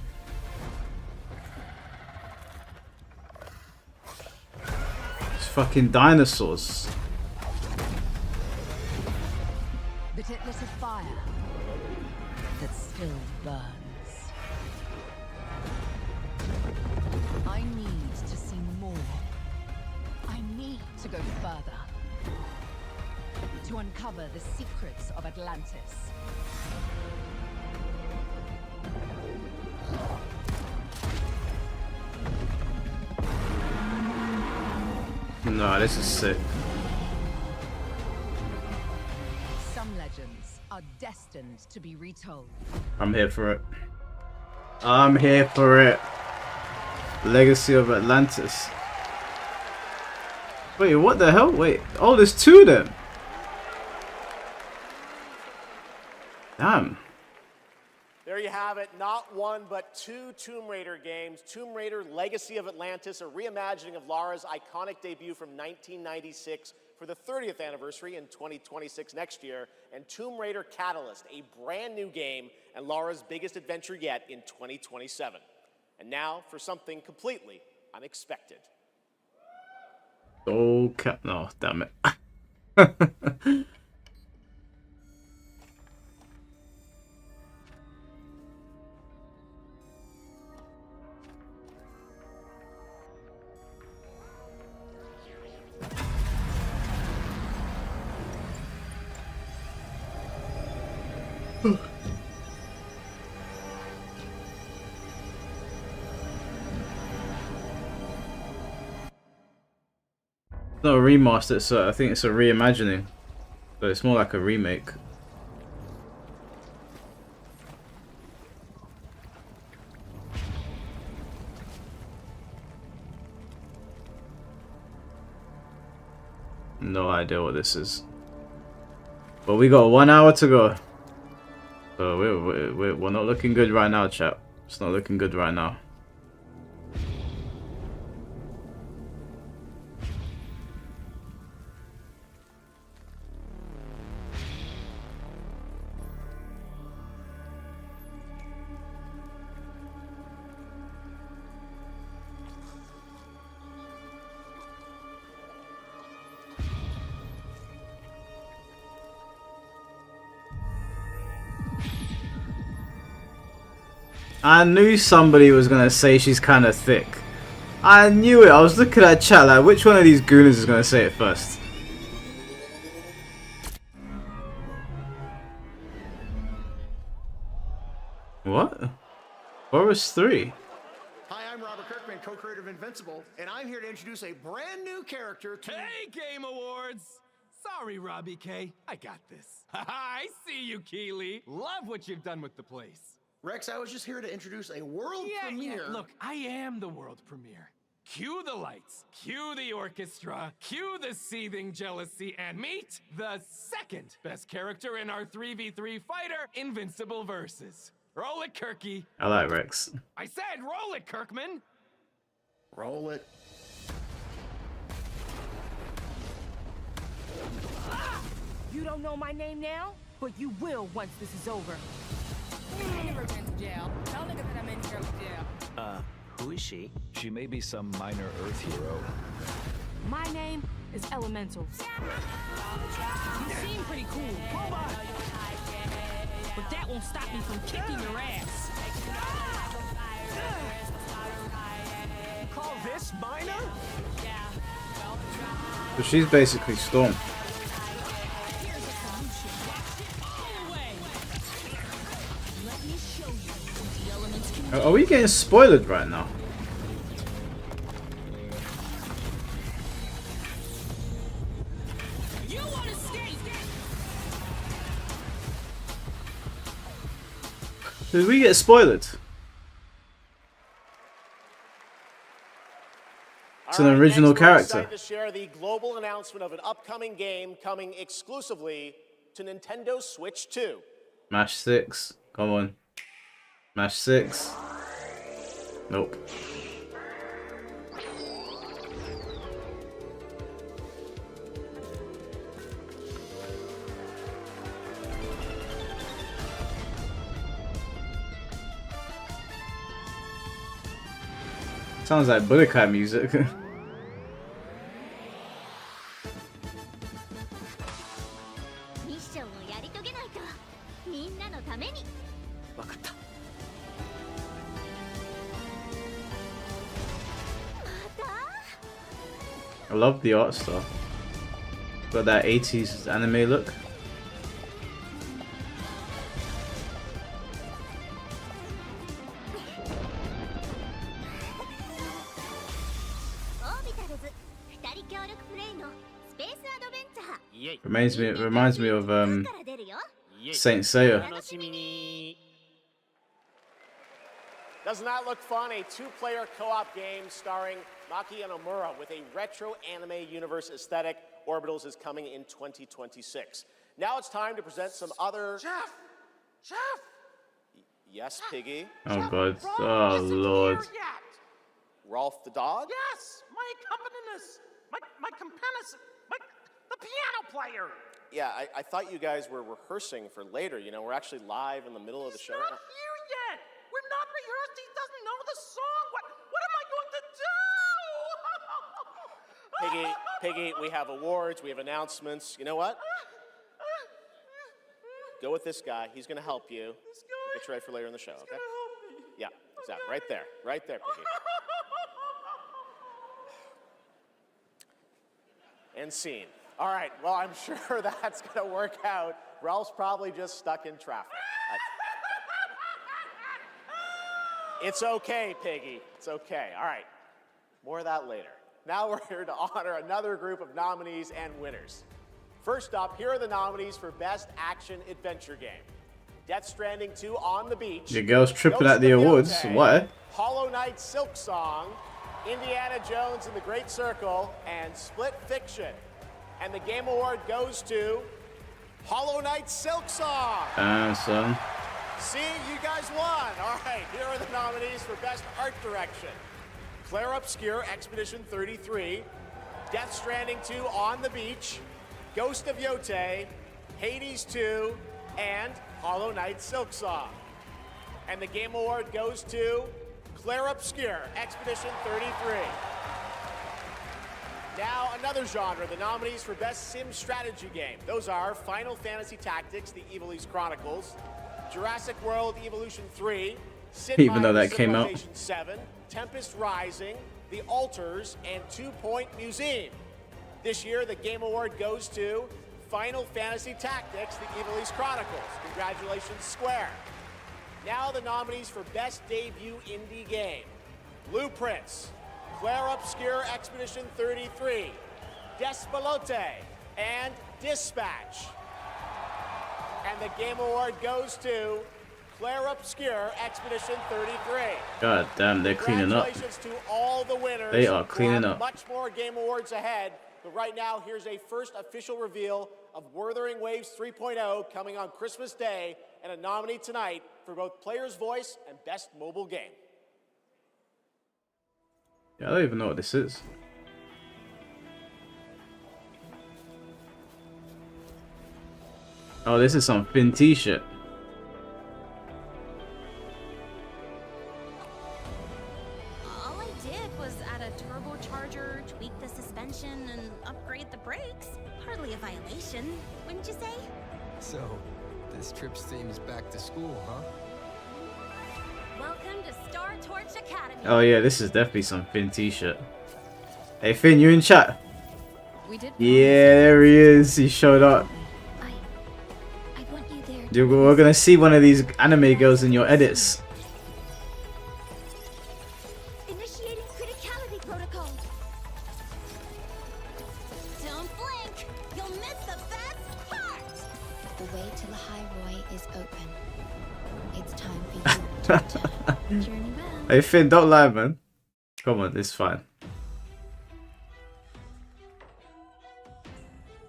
It's fucking dinosaurs. But it lit a fire that still burns. I need to see more. I need to go further. To uncover the secrets of Atlantis. No, this is sick. Some legends are destined to be retold. I'm here for it. I'm here for it. Legacy of Atlantis. Wait, what the hell? Wait. Oh, there's two of them. Damn. There you have it. Not one, but two Tomb Raider games. Tomb Raider Legacy of Atlantis, a reimagining of Lara's iconic debut from 1996 for the 30th anniversary in 2026 next year, and Tomb Raider Catalyst, a brand new game and Lara's biggest adventure yet in 2027. And now for something completely unexpected. Oh, no, damn it. It's not a remaster, so I think it's a reimagining, but it's more like a remake. No idea what this is, but we got 1 hour to go, so we're not looking good right now, chat. It's not looking good right now. I knew somebody was gonna say she's kind of thick. I knew it. I was looking at chat like, which one of these gooners is gonna say it first? What? Forest 3. Hi, I'm Robert Kirkman, co-creator of Invincible, and I'm here to introduce a brand new character to... Hey, Game Awards! Sorry, Robbie K. I got this. I see you, Keeley. Love what you've done with the place. Rex, I was just here to introduce a world premiere. Yeah, look, I am the world premiere. Cue the lights, cue the orchestra, cue the seething jealousy, and meet the second best character in our 3v3 fighter, Invincible Versus. Roll it, Kirky. I like Rex. I said roll it, Kirkman. Roll it. You don't know my name now? but you will once this is over. I never been to jail. Tell niggas that I'm in here with jail. Who is she? She may be some minor Earth hero. My name is Elemental. You seem pretty cool. But that won't stop me from kicking your ass. You call this minor? So she's basically Storm. Are we getting spoiled right now? Did we get spoiled? It's an original character. Excited to share the global announcement of an upcoming game coming exclusively to Nintendo Switch 2. Mash 6. Come on. Mash 6. Nope. Sounds like Budokai music. I love the art style. Got that 80s anime look. Reminds me of Saint Seiya. Doesn't that look fun? A two-player co-op game starring Maki and Omura with a retro anime universe aesthetic. Orbitals is coming in 2026. Now it's time to present some other... Chef! Yes, Piggy? Oh god. Oh lord. Rolf the dog? Yes! My accompanist! My accompanist! The piano player! Yeah, I thought you guys were rehearsing for later. You know, we're actually live in the middle of the show. He's not here yet! We're not rehearsed. He doesn't know the song. What am I going to do? Piggy, we have awards, we have announcements. You know what? Go with this guy. He's going to help you. Get you ready for later in the show, okay? Yeah, exactly. Right there, Piggy. And scene. All right, well, I'm sure that's going to work out. Ralph's probably just stuck in traffic. It's okay, Piggy. It's okay. All right, more of that later. Now we're here to honor another group of nominees and winners. First up, here are the nominees for Best Action Adventure Game. Death Stranding 2 On the Beach. Your girl's tripping at the awards. What? Hollow Knight Silk Song, Indiana Jones and the Great Circle, and Split Fiction. And the Game Award goes to Hollow Knight Silk Song. Son. See, you guys won. All right, here are the nominees for Best Art Direction. Claire Obscure, Expedition 33, Death Stranding 2 On the Beach, Ghost of Yote, Hades 2, and Hollow Knight Silk Song. And the Game Award goes to Claire Obscure, Expedition 33. Now, another genre, the nominees for Best Sim Strategy Game. Those are Final Fantasy Tactics, The Evil East Chronicles, Jurassic World Evolution 3, Sid Even though Meier's that came out. Civilization 7, Tempest Rising, The Alters, and 2 Point Museum. This year, the Game Award goes to Final Fantasy Tactics, The Evil East Chronicles. Congratulations, Square. Now the nominees for Best Debut Indie Game. Blueprints, Claire Obscure Expedition 33, Despelote, and Dispatch. And the Game Award goes to Claire Obscure Expedition 33. God damn, they're cleaning up. Congratulations to all the winners. They are cleaning We'll up. have much more Game Awards ahead, but right now, here's a first official reveal of Wuthering Waves 3.0 coming on Christmas Day, and a nominee tonight for both Player's Voice and Best Mobile Game. Yeah, I don't even know what this is. Oh, this is some Finn t-shirt. All I did was add a turbocharger, tweak the suspension, and upgrade the brakes. Hardly a violation, wouldn't you say? So, this trip's theme is back to school, huh? Welcome to Star Torch Academy. Oh yeah, this is definitely some Finn t-shirt. Hey Finn, you in chat? Yeah, there he is. He showed up. Dude, we're gonna see one of these anime girls in your edits. Initiating criticality protocol. Don't blink. You'll miss the best part. The way to the High Roy is open. It's time for you to journey well. Hey Finn, don't lie, man. Come on, it's fine.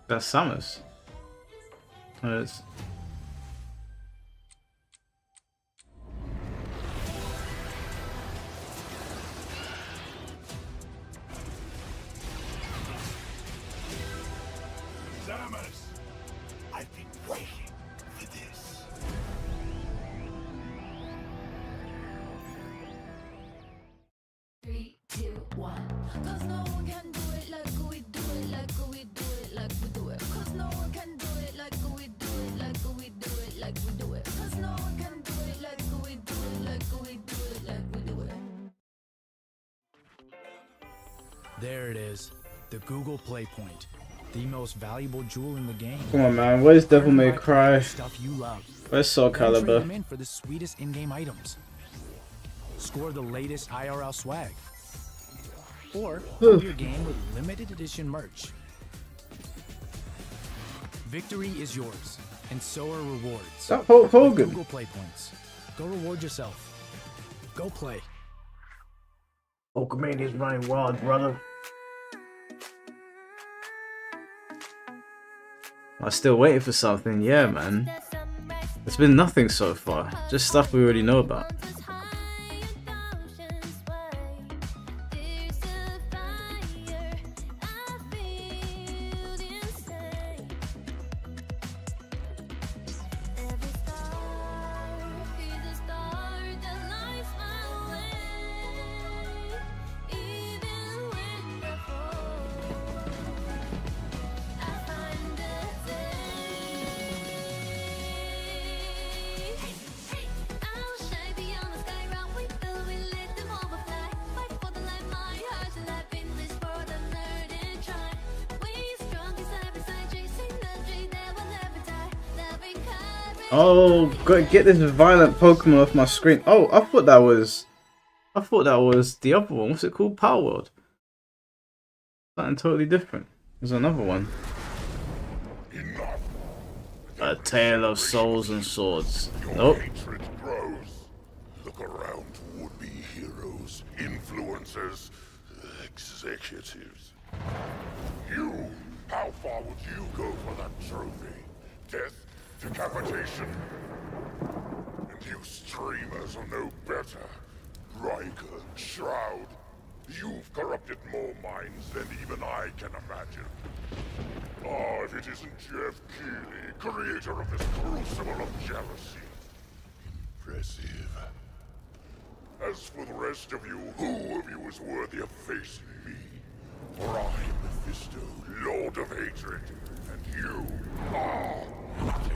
That's Samus. Oh, it's... Samus! I've been waiting for this. Three, two, one. 'Cause no one can do it like we do it, like we do it, like we do it. 'Cause no one can do it like we do it, like we do it, like we do it. 'Cause no one can do it like we do it, like we do it, like we do it. There it is, the Google Play Point, the most valuable jewel in the game. Come on, man. Where's Devil May Cry? Stuff you love. Where's Soul Then trade Calibur? them in for the sweetest in-game items. Score the latest IRL swag. Or play your game with limited edition merch. Victory is yours, and so are rewards. That Hulk Hogan. With Google Play Points. Go reward yourself. Go play. Hulkamania's running wild, brother. I'm still waiting for something, yeah, man. There's been nothing so far, just stuff we already know about. Oh, get this violent Pokemon off my screen. Oh, I thought that was the other one. What's it called? Power World. Something totally different. There's another one. A Tale of Souls and Swords. Nope. Hatred grows. Look around, would-be heroes, influencers, executives. You, how far would you go for that trophy? Death? Decapitation? And you streamers are no better. Riker, Shroud, you've corrupted more minds than even I can imagine. Oh, if it isn't Jeff Keighley, creator of this crucible of jealousy. Impressive. As for the rest of you, who of you is worthy of facing me? For I am Mephisto, Lord of Hatred, and you are nothing.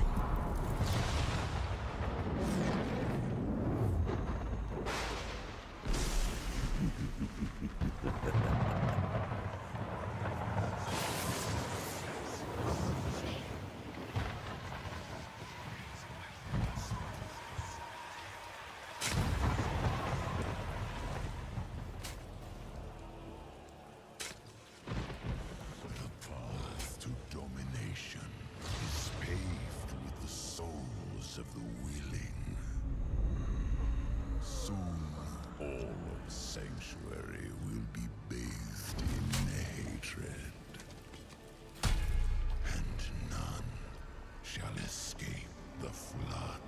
Of the willing. Soon, all of Sanctuary will be bathed in hatred, and none shall escape the flood.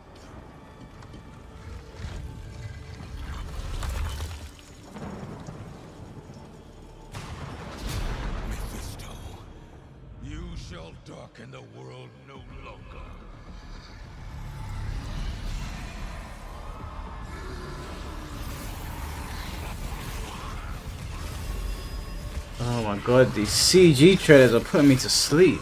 Mephisto, you shall darken the world no longer. Oh my god, these CG trailers are putting me to sleep.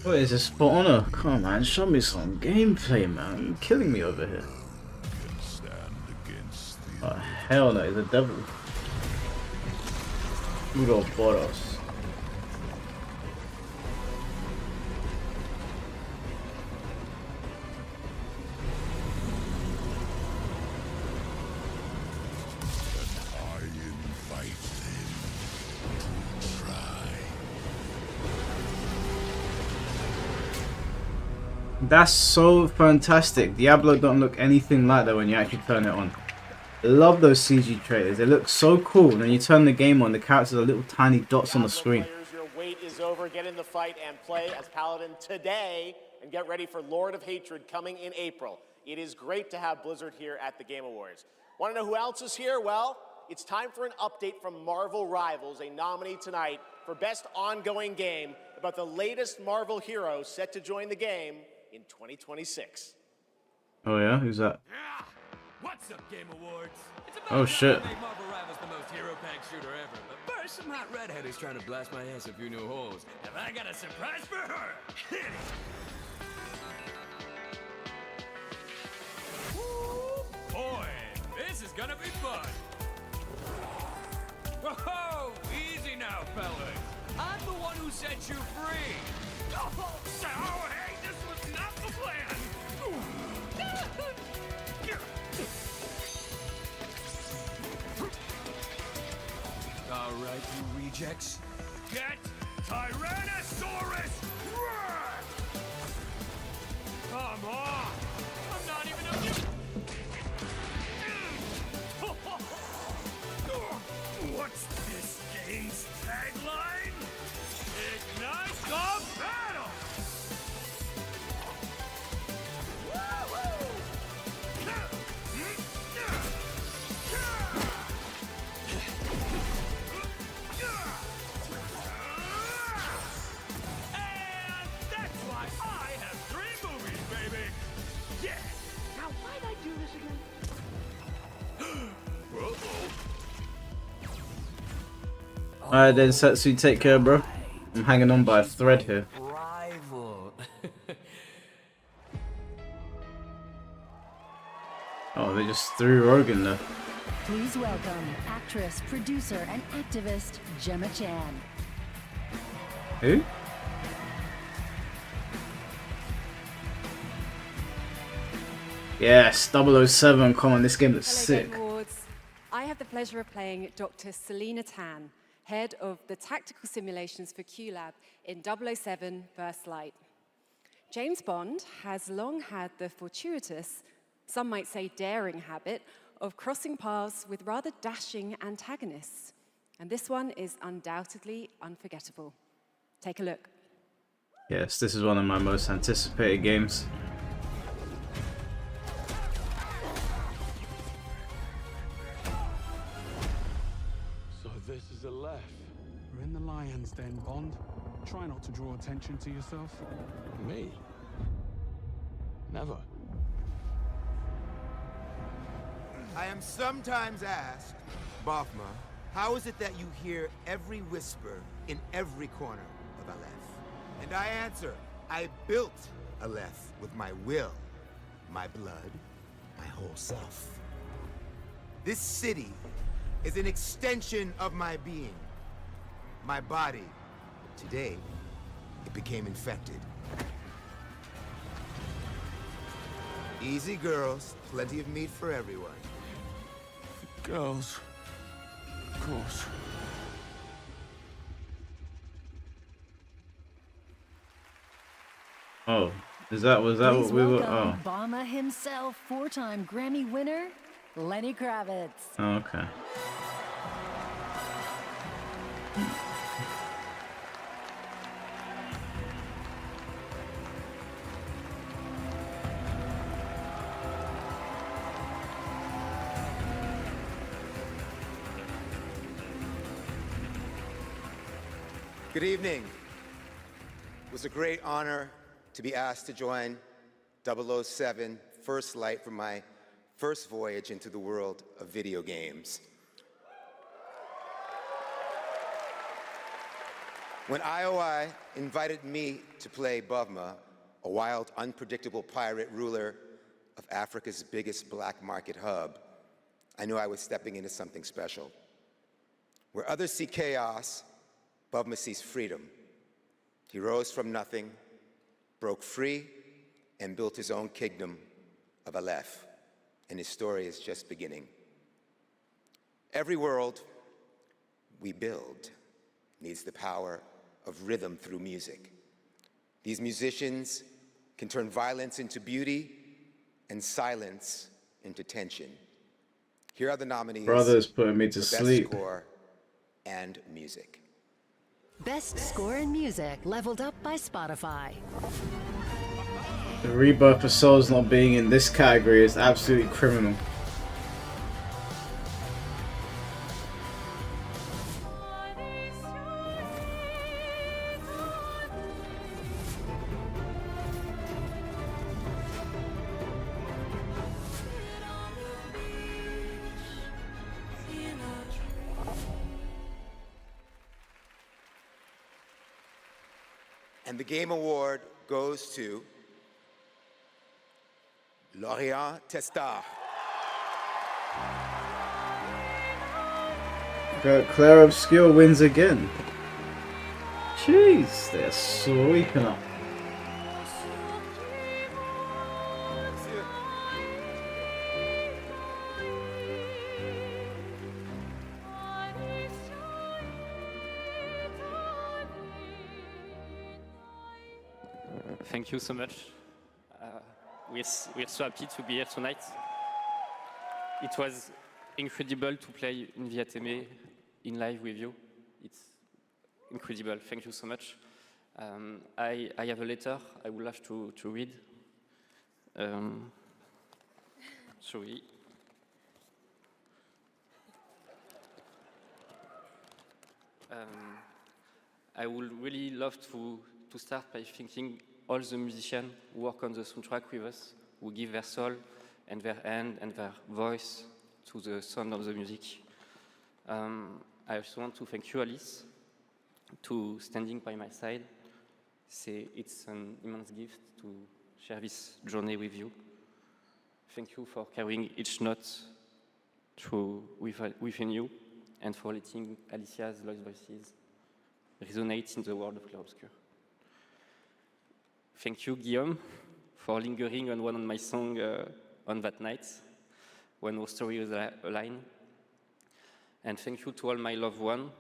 What is this for honor? Come on, man, show me some gameplay, man. You're killing me over here. Oh, hell no, he's a devil. Uroboros. That's so fantastic. Diablo don't look anything like that when you actually turn it on. I love those CG trailers. They look so cool. When you turn the game on, the characters are little tiny dots on the screen. Players, your wait is over. Get in the fight and play as Paladin today, and get ready for Lord of Hatred coming in April. It is great to have Blizzard here at the Game Awards. Want to know who else is here? Well, it's time for an update from Marvel Rivals, a nominee tonight for Best Ongoing Game about the latest Marvel hero set to join the game in 2026. Oh yeah, who's that? Yeah. What's up, Game Awards? It's about Oh shit. to make Marvel Rivals the most hero-packed shooter ever. But first, some hot redhead is trying to blast my ass a few new holes. Have I got a surprise for her? Hit it! Woo, boy, this is gonna be fun. Whoa, easy now, fellas. I'm the one who set you free. Oh, so, hey, this was not the plan. All right, you rejects. Get Tyrannosaurus Rex! Come on! I'm not even a... What's this game's tagline? Ignite the battle! And that's why I have 3 movies, baby! Yeah! Now why'd I do this again? Alright then, Setsu, take care, bro. I'm hanging on by a thread here. Rival. Oh, they just threw Rogan there. Please welcome actress, producer, and activist Gemma Chan. Who? Yes, 007. Come on, this game looks sick. Game Awards. I have the pleasure of playing Dr. Selena Tan, head of the tactical simulations for QLab in 007 First Light. James Bond has long had the fortuitous, some might say daring habit, of crossing paths with rather dashing antagonists. And this one is undoubtedly unforgettable. Take a look. Yes, this is one of my most anticipated games. So this is a left. We're in the lion's den, Bond. Try not to draw attention to yourself. Me? Never. I am sometimes asked, Bafma, how is it that you hear every whisper in every corner of Aleph? And I answer, I built Aleph with my will, my blood, my whole self. This city is an extension of my being, my body. Today, it became infected. Easy, girls. Plenty of meat for everyone. Girls. Of course. Oh, was that Please what we were? welcome Oh, Obama himself, 4-time Grammy winner, Lenny Kravitz. oh okay. Good evening. It was a great honor to be asked to join 007 First Light for my first voyage into the world of video games. When IOI invited me to play Bavma, a wild, unpredictable pirate ruler of Africa's biggest black market hub, I knew I was stepping into something special. Where others see chaos, Bavma sees freedom. He rose from nothing, broke free, and built his own kingdom of Aleph, and his story is just beginning. Every world we build needs the power of rhythm through music. These musicians can turn violence into beauty and silence into tension. Here are the nominees. Brother's putting me to for sleep. Best Score and Music. Best Score in Music, leveled up by Spotify. The rebirth of Souls not being in this category is absolutely criminal. And the Game Award goes to Lorient Testar. Claire Obscure wins again. Jeez, they're sweeping up. Thank you so much. We're so happy to be here tonight. It was incredible to play in Viateme in live with you. It's incredible. Thank you so much. I have a letter I would love to read. Sorry. I would really love to start by thanking all the musicians who work on the soundtrack with us, who give their soul and their hand and their voice to the sound of the music. I also want to thank you, Alice, to standing by my side. It's an immense gift to share this journey with you. Thank you for carrying each note within you and for letting Alicia's lost voices resonate in the world of Clair Obscur. Thank you, Guillaume, for lingering on one of my songs on that night when our story was aligned. And thank you to all my loved ones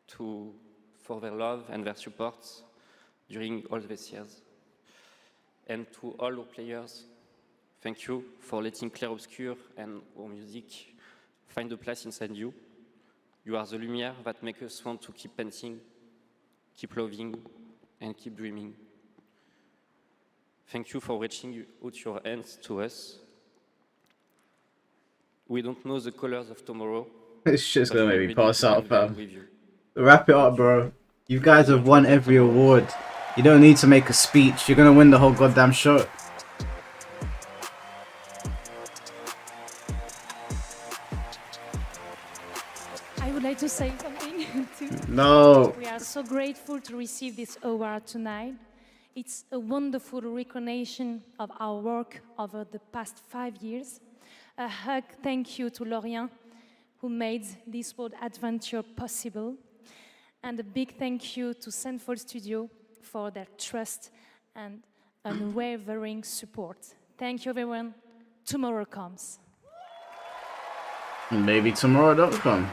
for their love and their support during all these years. And to all our players, thank you for letting Clair Obscur and our music find a place inside you. You are the lumière that makes us want to keep painting, keep loving, and keep dreaming. Thank you for reaching out your hands to us. We don't know the colors of tomorrow. It's just gonna make me pass out, fam. Wrap it up, bro. You guys have won every award. You don't need to make a speech. You're gonna win the whole goddamn show. I would like to say something too. No. We are so grateful to receive this award tonight. It's a wonderful recognition of our work over the past 5 years. A hug thank you to Lorient, who made this world adventure possible. And a big thank you to Sandfall Studio for their trust and unwavering support. Thank you, everyone. Tomorrow comes. Maybe tomorrow don't come.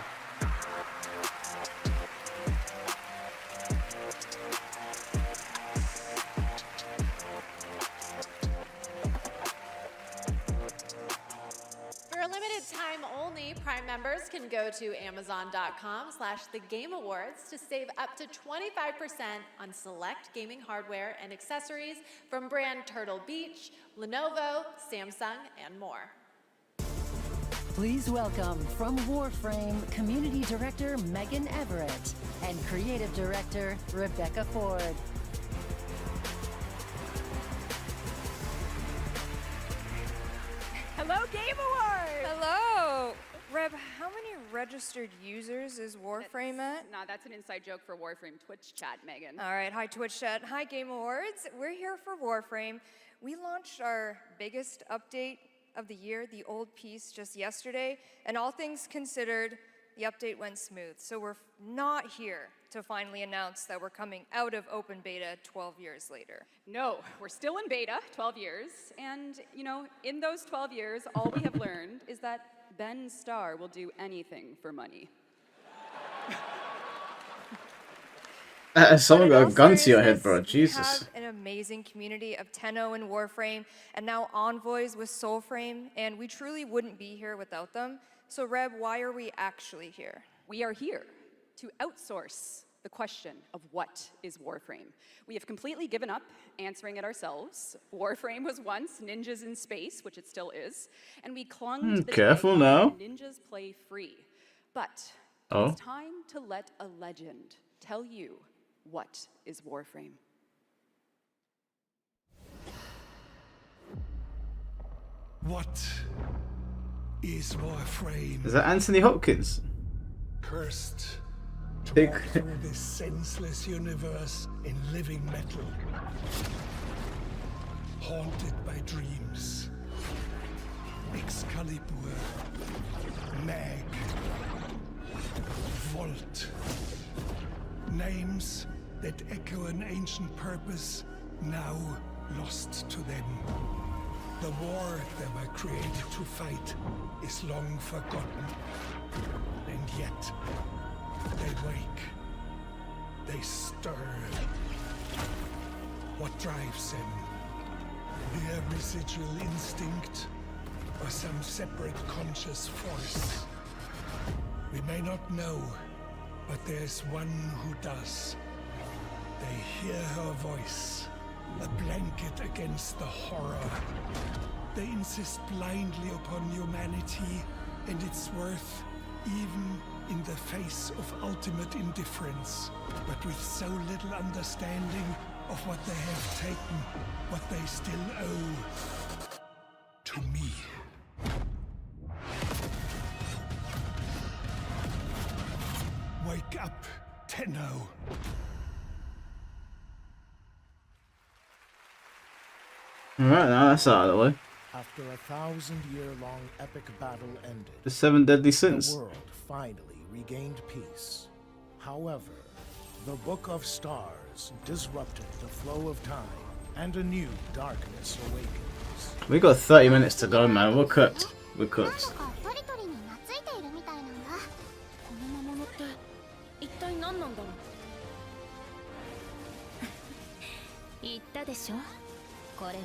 Prime members can go to amazon.com/thegameawards to save up to 25% on select gaming hardware and accessories from brand Turtle Beach, Lenovo, Samsung, and more. Please welcome from Warframe Community Director Megan Everett and Creative Director Rebecca Ford. Hello, Game Awards! Hello! Reb, how many registered users is Warframe at? Nah, that's an inside joke for Warframe Twitch chat, Megan. All right, hi Twitch chat, hi Game Awards. We're here for Warframe. We launched our biggest update of the year, the old piece, just yesterday, and all things considered, the update went smooth. So we're not here to finally announce that we're coming out of open beta 12 years later. No, we're still in beta, 12 years, and you know, in those 12 years, all we have learned is that Ben Starr will do anything for money. Someone got a gun to your head, bro. Jesus. We have an amazing community of Tenno and Warframe, and now Envoys with Soulframe, and we truly wouldn't be here without them. So Reb, why are we actually here? We are here to outsource the question of what is Warframe. We have completely given up answering it ourselves. Warframe was once ninjas in space, which it still is, and we clung to the Careful tagline, now. ninjas play free. But Oh. it's time to let a legend tell you what is Warframe. What is Warframe? Is that Anthony Hopkins? Cursed to Big. walk through this senseless universe in living metal, haunted by dreams. Excalibur, Mag, Volt. Names that echo an ancient purpose, now lost to them. The war they were created to fight is long forgotten. And yet, they wake. They stir. What drives them? Their residual instinct, or some separate conscious force? We may not know, but there's one who does. They hear her voice, a blanket against the horror. They insist blindly upon humanity and its worth, even in the face of ultimate indifference, but with so little understanding of what they have taken, what they still owe to me. Wake up, Tenno. Alright, now that's out of the way. After a 1,000-year-long epic battle ended, The 7 deadly sins. the world finally regained peace. However, the Book of Stars disrupted the flow of time, and a new darkness awakens. We got 30 minutes to go, man. We're cooked. We're cooked. 一体何なんだろう言ったでしょこれは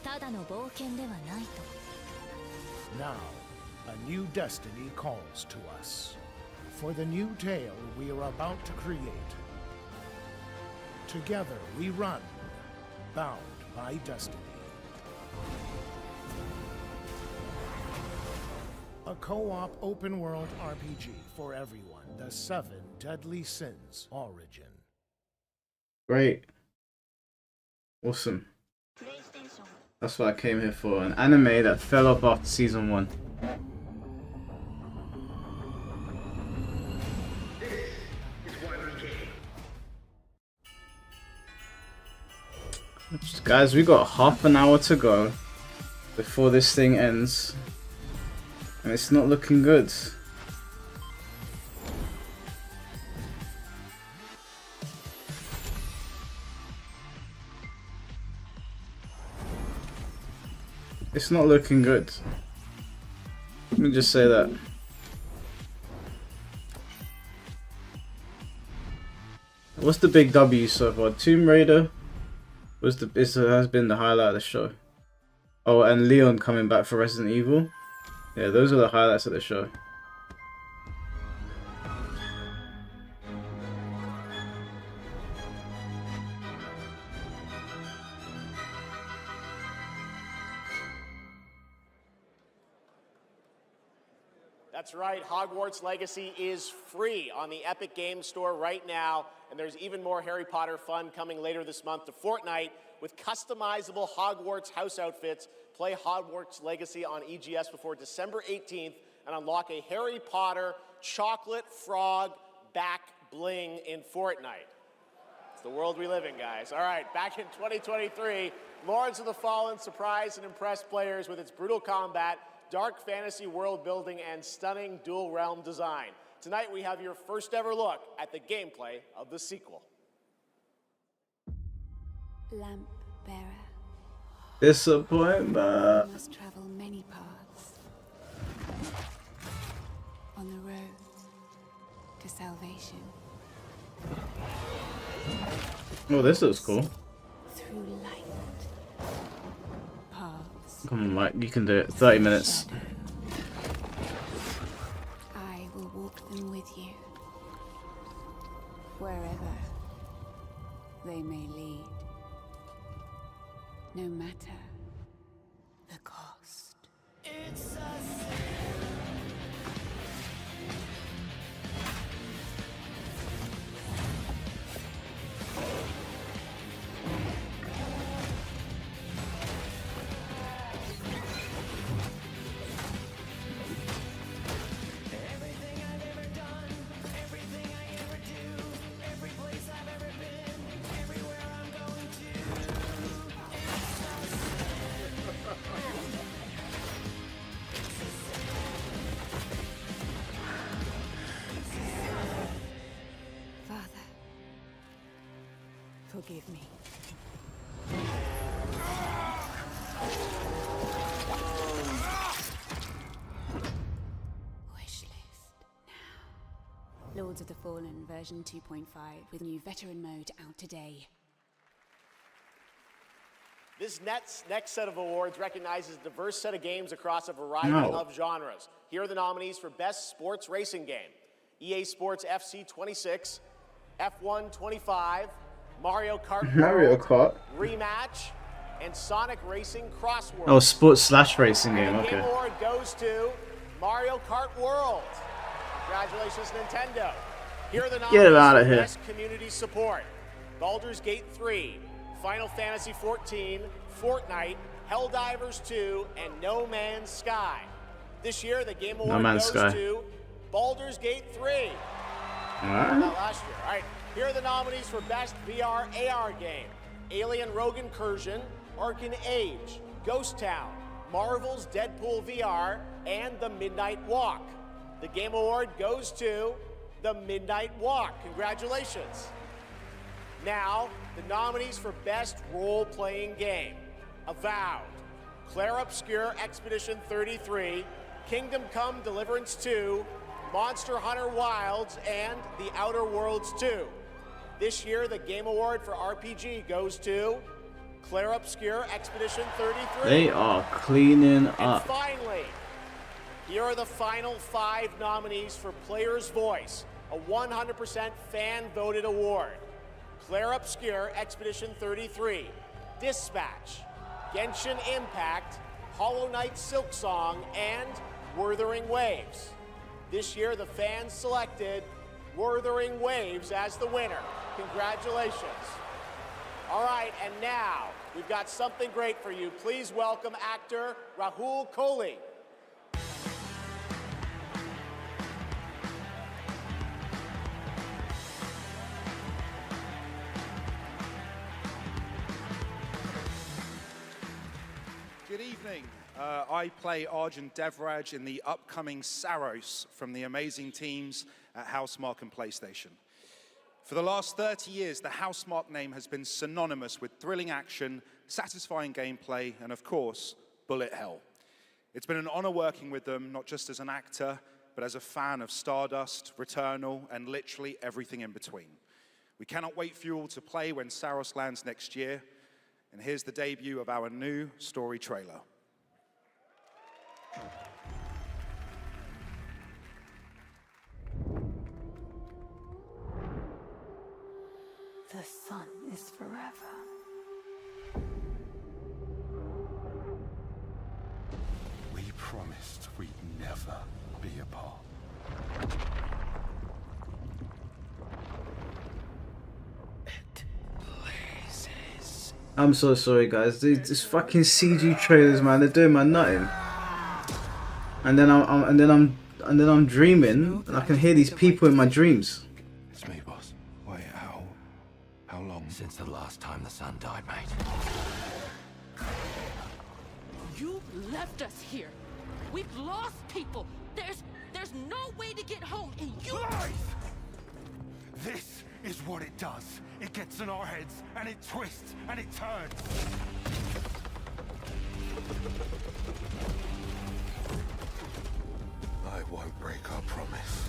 ただの冒険ではないと Now, a new destiny calls to us. For the new tale we are about to create. Together we run, bound by destiny. A co-op open-world RPG for everyone. The 7 Deadly Sins Origin. Great. Awesome. That's what I came here for. An anime that fell off after season 1. Guys, we got half an hour to go before this thing ends. And it's not looking good. It's not looking good. Let me just say that. What's the big W so far? Tomb Raider has been the highlight of the show. Oh, and Leon coming back for Resident Evil. Yeah, those are the highlights of the show. That's right, Hogwarts Legacy is free on the Epic Games Store right now, and there's even more Harry Potter fun coming later this month to Fortnite with customizable Hogwarts house outfits. Play Hogwarts Legacy on EGS before December 18th and unlock a Harry Potter chocolate frog back bling in Fortnite. It's the world we live in, guys. All right, back in 2023, Lords of the Fallen surprised and impressed players with its brutal combat, dark fantasy world building, and stunning dual realm design. Tonight we have your first ever look at the gameplay of the sequel. Lamp bearer. Disappointment. You must travel many paths. On the road to salvation. Oh, this looks cool. Through light. Paths. Come on, Mike, you can do it. 30 minutes. I will walk them with you. Wherever they may lead. No matter the cost. It's a forgive me. Wishlist now. Lords of the Fallen version 2.5 with new veteran mode out today. This next set of awards recognizes a diverse set of games across a variety of genres. Here are the nominees for Best Sports Racing Game. EA Sports FC 26, F1 25, Mario Kart Rematch, and Sonic Racing Crossworld. Oh, sports / racing game, The okay. Game Award goes to Mario Kart World. Congratulations, Nintendo. Here are the nominees Get it out of for here. Best Community Support. Baldur's Gate 3, Final Fantasy 14, Fortnite, Helldivers 2, and No Man's Sky. This year, the Game Award goes to Baldur's Gate 3. Not last year. All right, here are the nominees for Best VR AR Game. Alien Rogue Incursion, Arcan Age, Ghost Town, Marvel's Deadpool VR, and The Midnight Walk. The Game Award goes to The Midnight Walk. Congratulations. Now, the nominees for Best Role-Playing Game. Avowed, Claire Obscure Expedition 33, Kingdom Come Deliverance 2, Monster Hunter Wilds, and The Outer Worlds 2. This year, the Game Award for RPG goes to Claire Obscure Expedition 33. They are cleaning And up. finally, here are the final 5 nominees for Player's Voice, a 100% fan-voted award. Claire Obscure Expedition 33, Dispatch, Genshin Impact, Hollow Knight Silksong, and Wuthering Waves. This year, the fans selected Wuthering Waves as the winner. Congratulations. All right, and now we've got something great for you. Please welcome actor Rahul Kohli. Good evening. I play Arjun Devraj in the upcoming Saros from the amazing teams at Housemarque and PlayStation. For the last 30 years, the Housemarque name has been synonymous with thrilling action, satisfying gameplay, and of course, bullet hell. It's been an honor working with them, not just as an actor, but as a fan of Stardust, Returnal, and literally everything in between. We cannot wait for you all to play when Saros lands next year. And here's the debut of our new story trailer. The sun is forever. We promised we'd never be be a part. I'm so sorry, guys. These fucking CG trailers, man, they're doing my nutting. And then I'm dreaming, and I can hear these people in my dreams. It's me, boss. Wait, how long? Since the last time the sun died, mate. You left us here. We've lost people. There's no way to get home, and you... Life! This is what it does. It gets in our heads, and it twists, and it turns. I won't break our promise.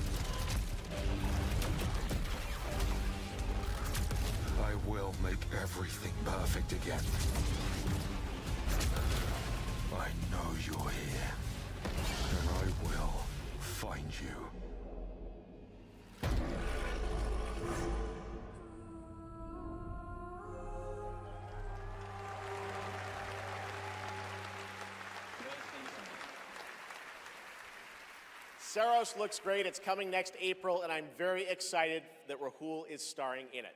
I will make everything perfect again. I know you're here, and I will find you. Saros looks great. It's coming next April, and I'm very excited that Rahul is starring in it.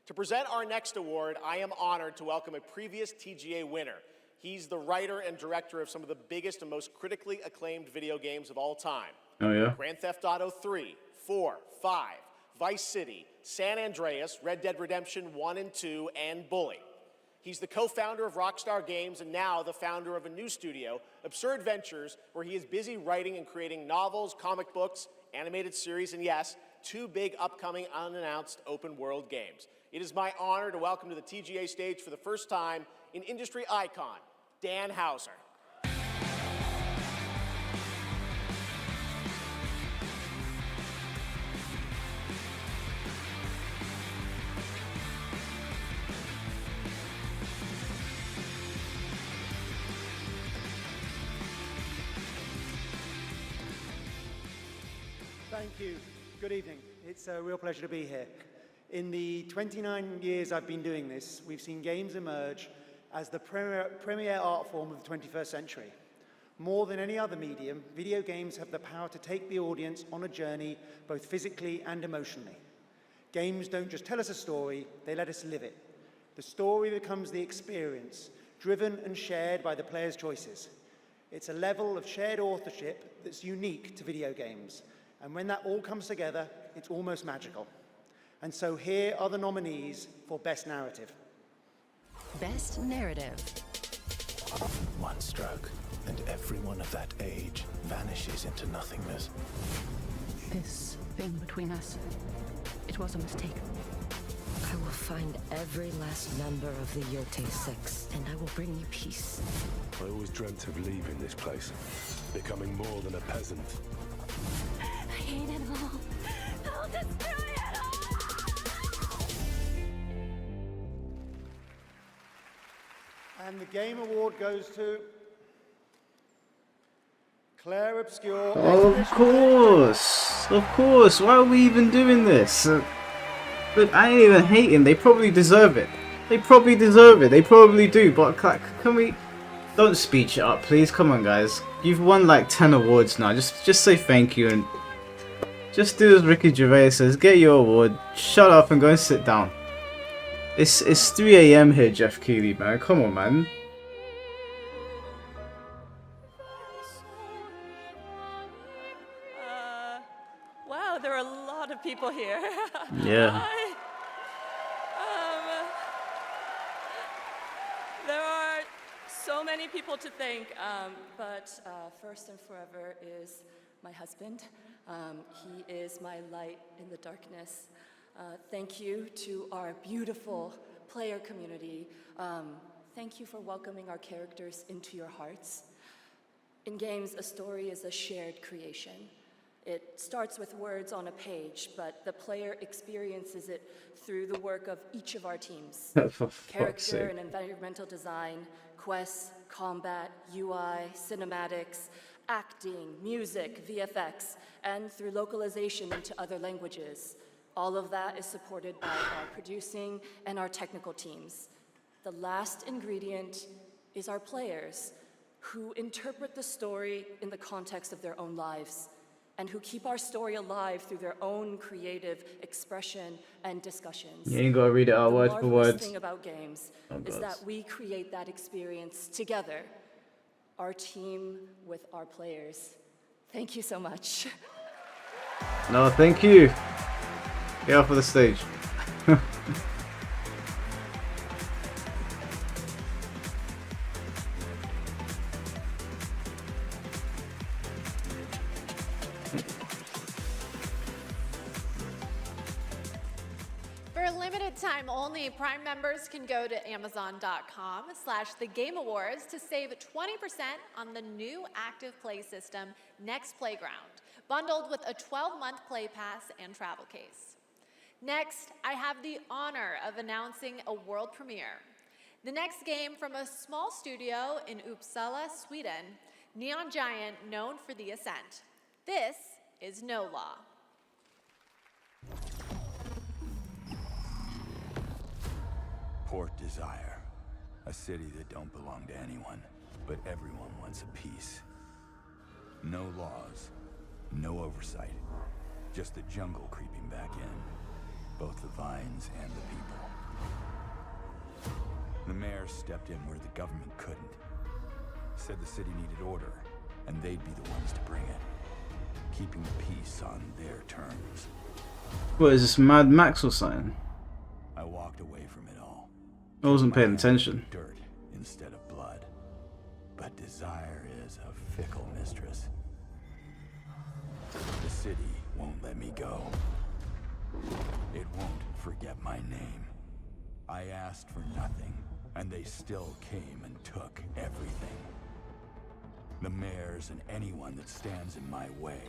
To present our next award, I am honored to welcome a previous TGA winner. He's the writer and director of some of the biggest and most critically acclaimed video games of all time. Oh yeah? Grand Theft Auto 3, 4, 5, Vice City, San Andreas, Red Dead Redemption 1 and 2, and Bully. He's the co-founder of Rockstar Games and now the founder of a new studio, Absurd Ventures, where he is busy writing and creating novels, comic books, animated series, and yes, 2 big upcoming unannounced open world games. It is my honor to welcome to the TGA stage for the first time an industry icon, Dan Houser. Thank you. Good evening. It's a real pleasure to be here. In the 29 years I've been doing this, we've seen games emerge as the premier art form of the 21st century. More than any other medium, video games have the power to take the audience on a journey, both physically and emotionally. Games don't just tell us a story, they let us live it. The story becomes the experience, driven and shared by the player's choices. It's a level of shared authorship that's unique to video games. And when that all comes together, it's almost magical. And so here are the nominees for Best Narrative. Best Narrative. One stroke, and everyone of that age vanishes into nothingness. This thing between us, it was a mistake. I will find every last member of the Yote Six, and I will bring you peace. I always dreamt of leaving this place, becoming more than a peasant. I hate it all. I'll destroy it all! And the Game Award goes to Claire Obscure. Of course! Of course! Why are we even doing this? Look, I ain't even hating. They probably deserve it. They probably deserve it. They probably do. But can we... Don't speech it up, please. Come on, guys. You've won like 10 awards now. Just say thank you and... Just do as Ricky Gervais says. Get your award. Shut up and go and sit down. It's 3 AM here, Jeff Keighley, man. Come on, man. Wow, there are a lot of people here. Yeah. There are so many people to thank, but first and forever is my husband. He is my light in the darkness. Thank you to our beautiful player community. Thank you for welcoming our characters into your hearts. In games, a story is a shared creation. It starts with words on a page, but the player experiences it through the work of each of our teams. Character and environmental design, quests, combat, UI, cinematics, acting, music, VFX, and through localization into other languages. All of that is supported by our producing and our technical teams. The last ingredient is our players, who interpret the story in the context of their own lives. and who keep our story alive through their own creative expression and discussions. You ain't gotta read it out word for The marvelous word. thing about games Oh, is God. that we create that experience together, our team with our players. Thank you so much. No, thank you. Get off of the stage. For a limited time only, Prime members can go to Amazon.com/The Game Awards to save 20% on the new active play system, Next Playground, bundled with a 12-month play pass and travel case. Next, I have the honor of announcing a world premiere. The next game from a small studio in Uppsala, Sweden, Neon Giant, known for The Ascent. This is No Law. Port Desire. A city that don't belong to anyone, but everyone wants a piece. No laws, no oversight. Just the jungle creeping back in. Both the vines and the people. The mayor stepped in where the government couldn't. Said the city needed order, and they'd be the ones to bring it. Keeping the peace on their terms. What is this, Mad Max or something? I walked away from it all. I wasn't paying attention. Dirt instead of blood. But desire is a fickle mistress. The city won't let me go. It won't forget my name. I asked for nothing, and they still came and took everything. The mayors and anyone that stands in my way.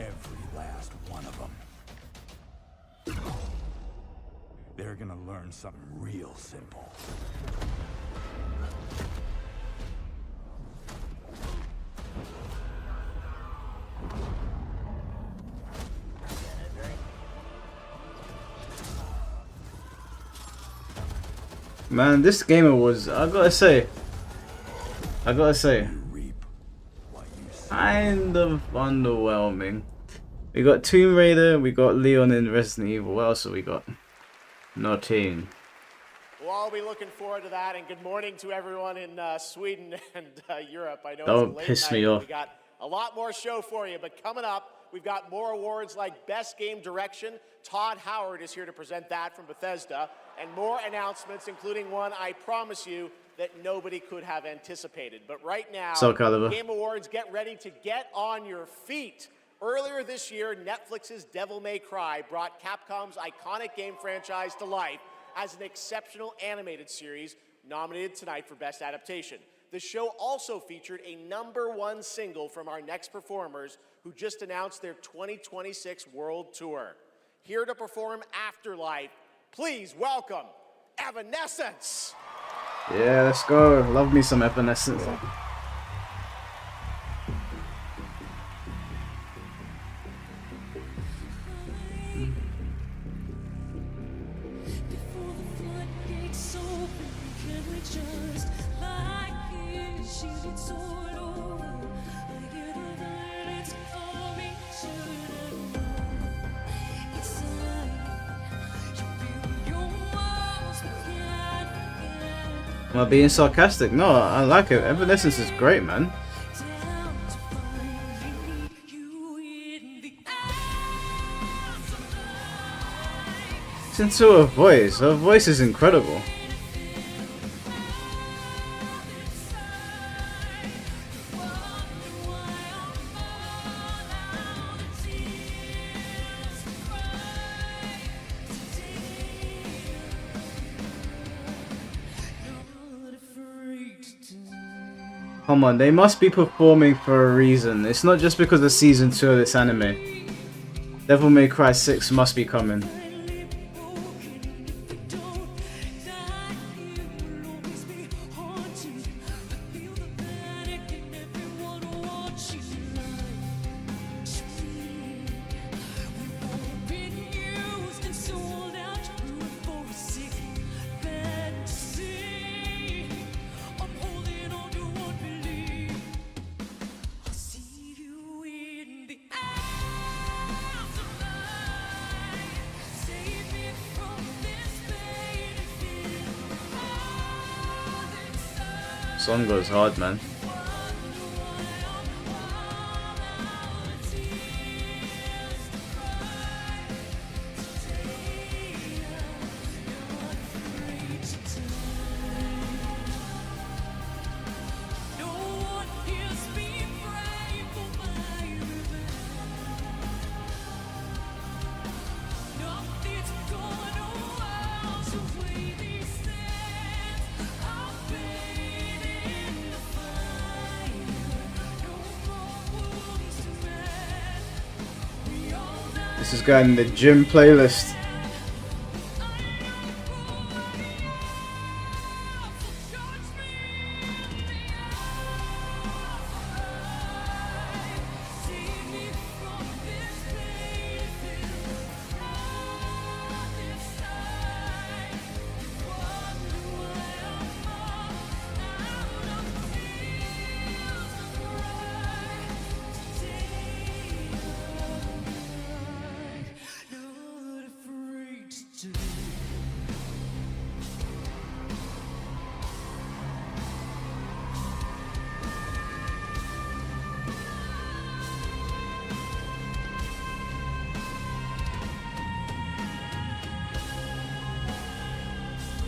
Every last one of them. They're gonna learn something real simple. Man, this Game Awards, I gotta say, kind of underwhelming. We got Tomb Raider, we got Leon in Resident Evil. What else have we got? Nothing. We'll all be looking forward to that, and good morning to everyone in Sweden and Europe. I know Don't it's a late piss night, me but off. we got a lot more show for you, but coming up, we've got more awards like Best Game Direction. Todd Howard is here to present that from Bethesda, and more announcements, including one I promise you that nobody could have anticipated. But right now, Soul Calibur. Game Awards, get ready to get on your feet. Earlier this year, Netflix's Devil May Cry brought Capcom's iconic game franchise to life as an exceptional animated series nominated tonight for Best Adaptation. The show also featured a #1 single from our next performers who just announced their 2026 World Tour. Here to perform Afterlife, please welcome Evanescence. Yeah, let's go. Love me some Evanescence. Am I being sarcastic? No, I like it. Evanescence is great, man. Listen to her voice. Her voice is incredible. Come on, they must be performing for a reason. It's not just because of season 2 of this anime. Devil May Cry 6 must be coming. Song goes hard, man. This is going in the gym playlist.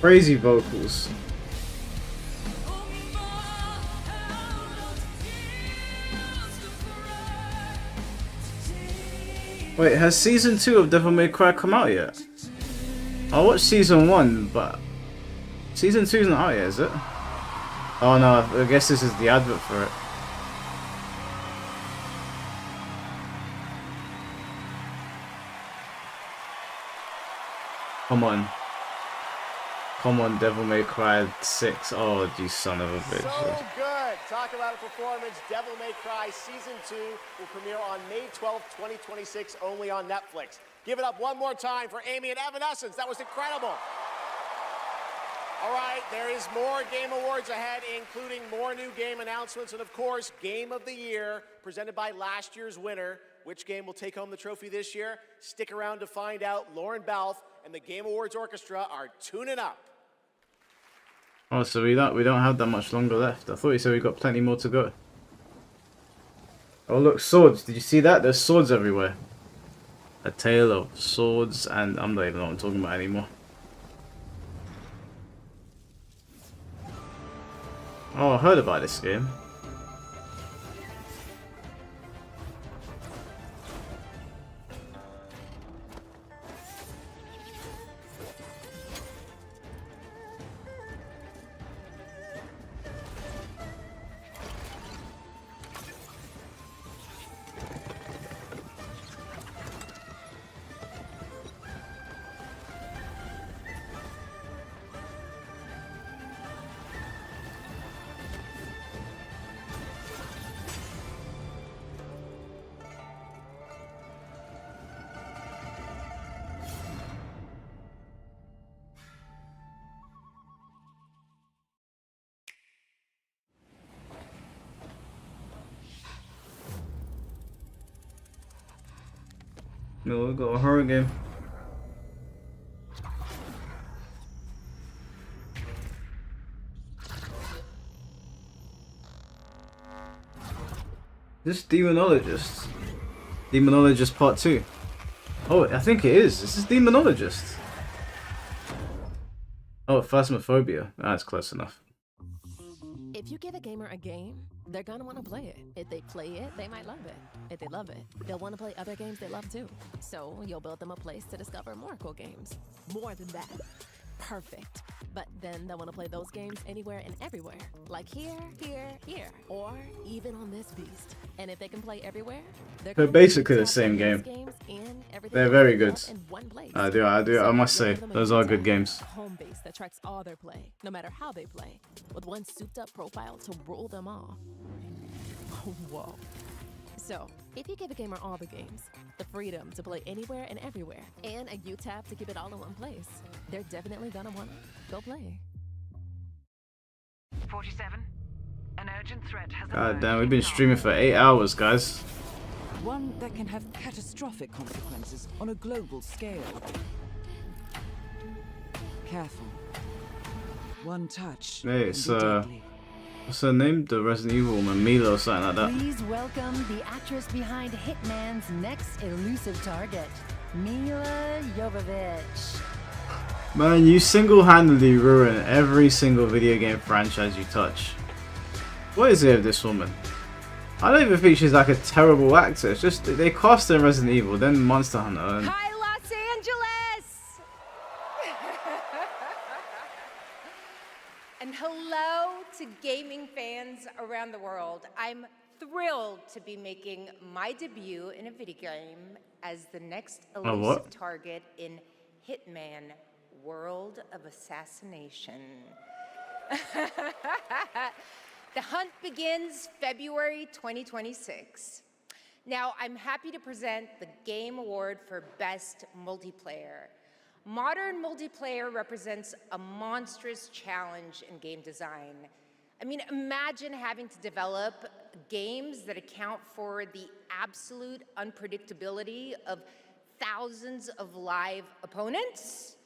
Crazy vocals. Wait, has season 2 of Devil May Cry come out yet? I watched season 1, but season 2's not out yet, is it? Oh no, I guess this is the advert for it. Come on. Come on, Devil May Cry 6. Oh, you son of a bitch. So good. Talk about a performance. Devil May Cry Season 2 will premiere on May 12th, 2026, only on Netflix. Give it up one more time for Amy and Evanescence. That was incredible. All right, there is more Game Awards ahead, including more new game announcements and, of course, Game of the Year, presented by last year's winner. Which game will take home the trophy this year? Stick around to find out. Lauren Balfe and the Game Awards Orchestra are tuning up. Oh, so we don't have that much longer left. I thought you said we got plenty more to go. Oh look, swords. Did you see that? There's swords everywhere. A tale of swords, and I'm not even know what I'm talking about anymore. Oh, I heard about this game. No, we got a horror game. This Demonologist. Demonologist Part 2. Oh, I think it is. This is Demonologist. Oh, Phasmophobia. That's close enough. If you give a gamer a game, they're gonna want to play it. If they play it, they might love it. If they love it, they'll want to play other games they love too. So you'll build them a place to discover more cool games. More than that. Perfect. But then they'll want to play those games anywhere and everywhere. Like here, here, here. Or even on this beast. And if they can play everywhere, they're basically the same game. They're very good. I must say, those are good games. Home base that tracks all their play, no matter how they play, with one souped-up profile to rule them all. Whoa. So, if you give a gamer all the games, the freedom to play anywhere and everywhere, and a U-tab to keep it all in one place, they're definitely gonna wanna go play. 47. An urgent threat has God damn, we've been streaming for 8 hours, guys. One that can have catastrophic consequences on a global scale. Careful. One touch. Hey, it's What's her name? The Resident Evil woman, Mila or something like that. Please welcome the actress behind Hitman's next elusive target, Mila Jovovich. Man, you single-handedly ruin every single video game franchise you touch. What is it with this woman? I don't even think she's like a terrible actor. It's just they cast her in Resident Evil, then Monster Hunter. And Hi, Los Angeles! And hello to gaming fans around the world. I'm thrilled to be making my debut in a video game as the next elusive target in Hitman World of Assassination. The hunt begins February 2026. Now, I'm happy to present the Game Award for Best Multiplayer. Modern multiplayer represents a monstrous challenge in game design. I mean, imagine having to develop games that account for the absolute unpredictability of thousands of live opponents,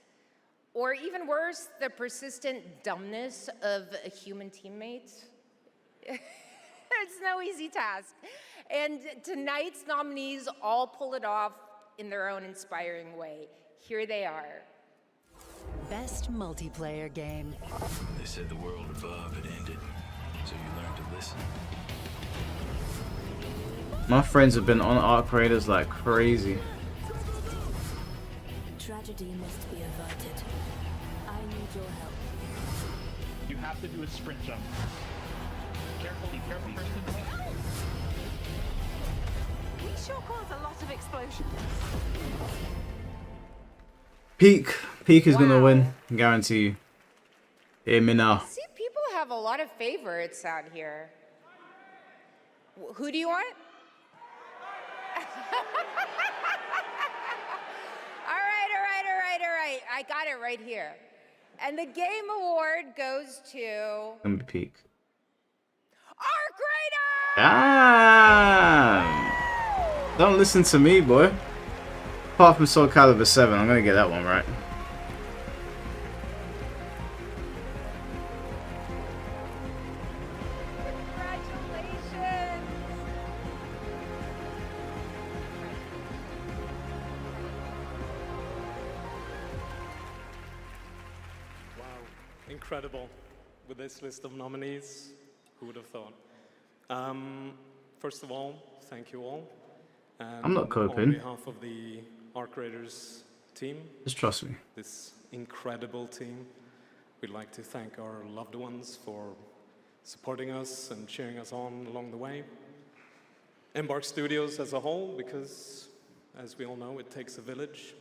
or even worse, the persistent dumbness of a human teammate. It's no easy task. And tonight's nominees all pull it off in their own inspiring way. Here they are. Best multiplayer game. They said the world above had ended, so you learned to listen. my friends have been on Arc Raiders like crazy. Tragedy must be averted. I need your help. You have to do a sprint jump. Carefully, carefully. We sure cause a lot of explosions. Peak is gonna win, guarantee you. Hear me now. See, people have a lot of favorites out here. Who do you want? All right. I got it right here. And the game award goes to Gonna be Peak. Arc Raiders! Damn! Don't listen to me, boy. Apart from Soul Calibur 7, I'm gonna get that one right. Incredible with this list of nominees. Who would have thought? First of all, thank you all. And I'm not coping. On behalf of the Arc Raiders team, Just trust me. this incredible team, we'd like to thank our loved ones for supporting us and cheering us on along the way. Embark Studios as a whole, because as we all know, it takes a village,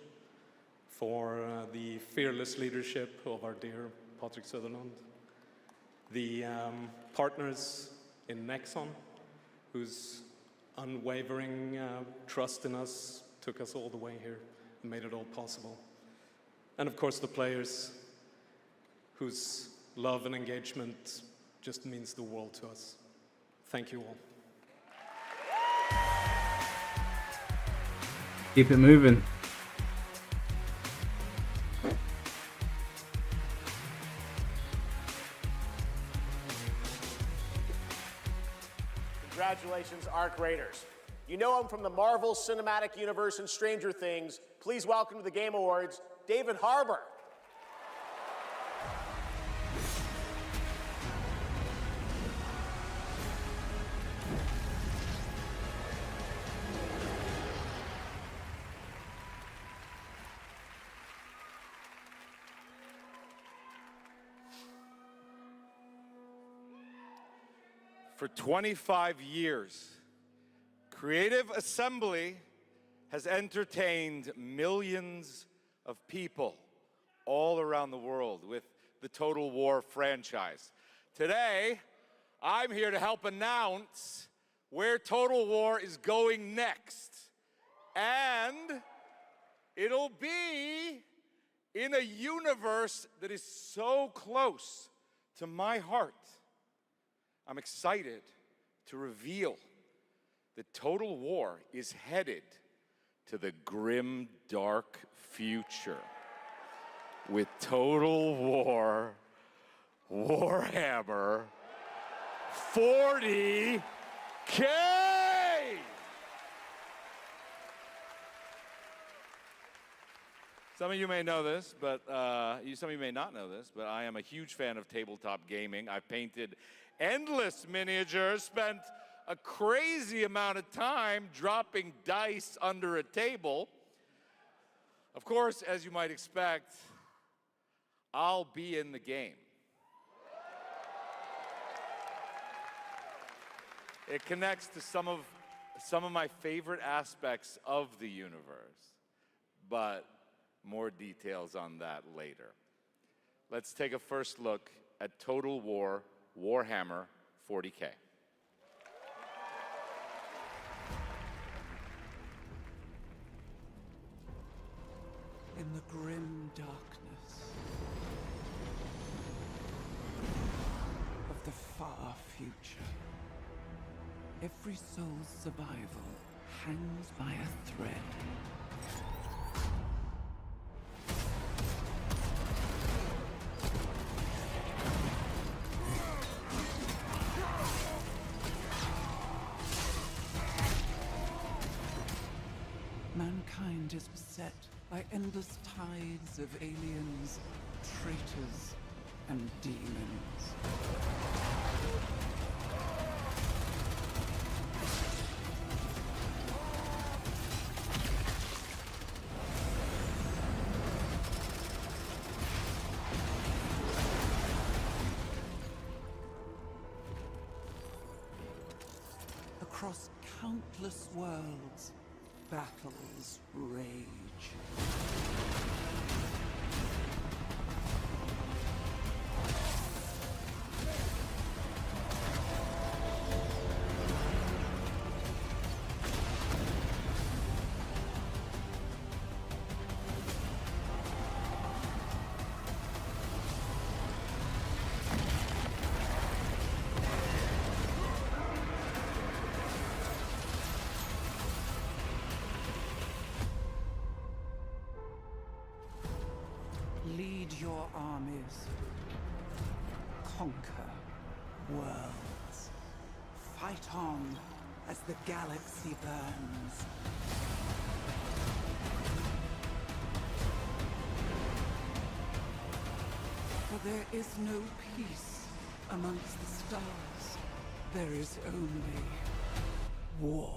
for the fearless leadership of our dear Patrick Sutherland, the partners in Nexon, whose unwavering trust in us took us all the way here and made it all possible. And of course the players, whose love and engagement just means the world to us. Thank you all. Keep it moving. Congratulations, Arc Raiders. You know him from the Marvel Cinematic Universe and Stranger Things. Please welcome to the Game Awards, David Harbour. For 25 years, Creative Assembly has entertained millions of people all around the world with the Total War franchise. Today, I'm here to help announce where Total War is going next. And it'll be in a universe that is so close to my heart. I'm excited to reveal that Total War is headed to the grim, dark future with Total War Warhammer $40K! Some of you may know this, but some of you may not know this, but I am a huge fan of tabletop gaming. I've painted endless miniatures, spent a crazy amount of time dropping dice under a table. Of course, as you might expect, I'll be in the game. It connects to some of my favorite aspects of the universe, but more details on that later. Let's take a first look at Total War Warhammer 40K. In the grim darkness of the far future, every soul's survival hangs by a thread. Mankind is beset by endless tides of aliens, traitors, and demons. Across countless worlds, battles rage. Lead your armies. Conquer worlds. Fight on as the galaxy burns. For there is no peace amongst the stars. There is only war.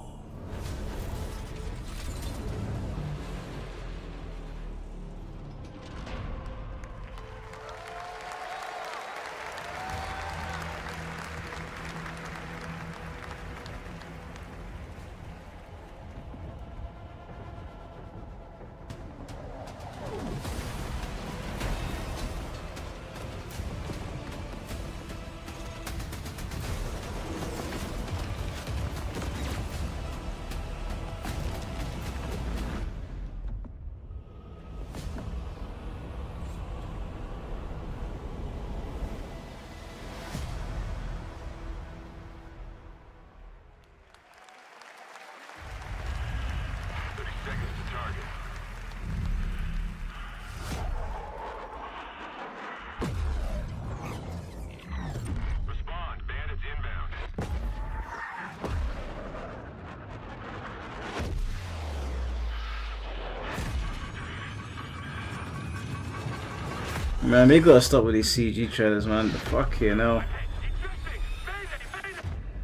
Man, they gotta stop with these CG trailers, man. Fuck you know.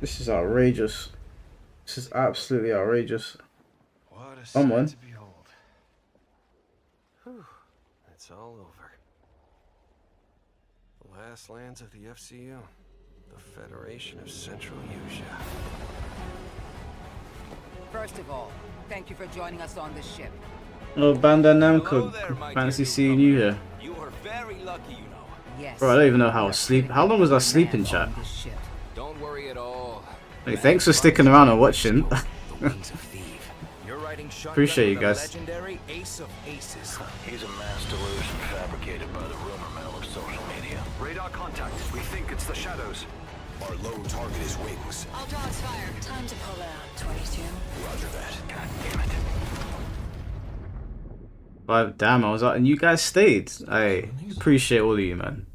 This is outrageous. This is absolutely outrageous. What a Come on. sight to behold. Whew, it's all over. The last lands of the FCU, the Federation of Central Asia. First of all, thank you for joining us on this ship. Oh, Bandai Namco. Fancy seeing you here. You are very lucky, you know. Yes. Bro, I don't even know how I was sleep. How long was I sleeping, chat? Don't worry at all. Hey, thanks for sticking around and watching. You're riding shotgun Appreciate you with a guys. legendary ace of aces. He's a mass delusion fabricated by the rumor mill of social media. Radar contact. We think it's the shadows. Our lone target is Wings. All dogs fire. Time to pull out, 22. Roger that. God damn it. But damn, I was out and you guys stayed. I appreciate all of you, man.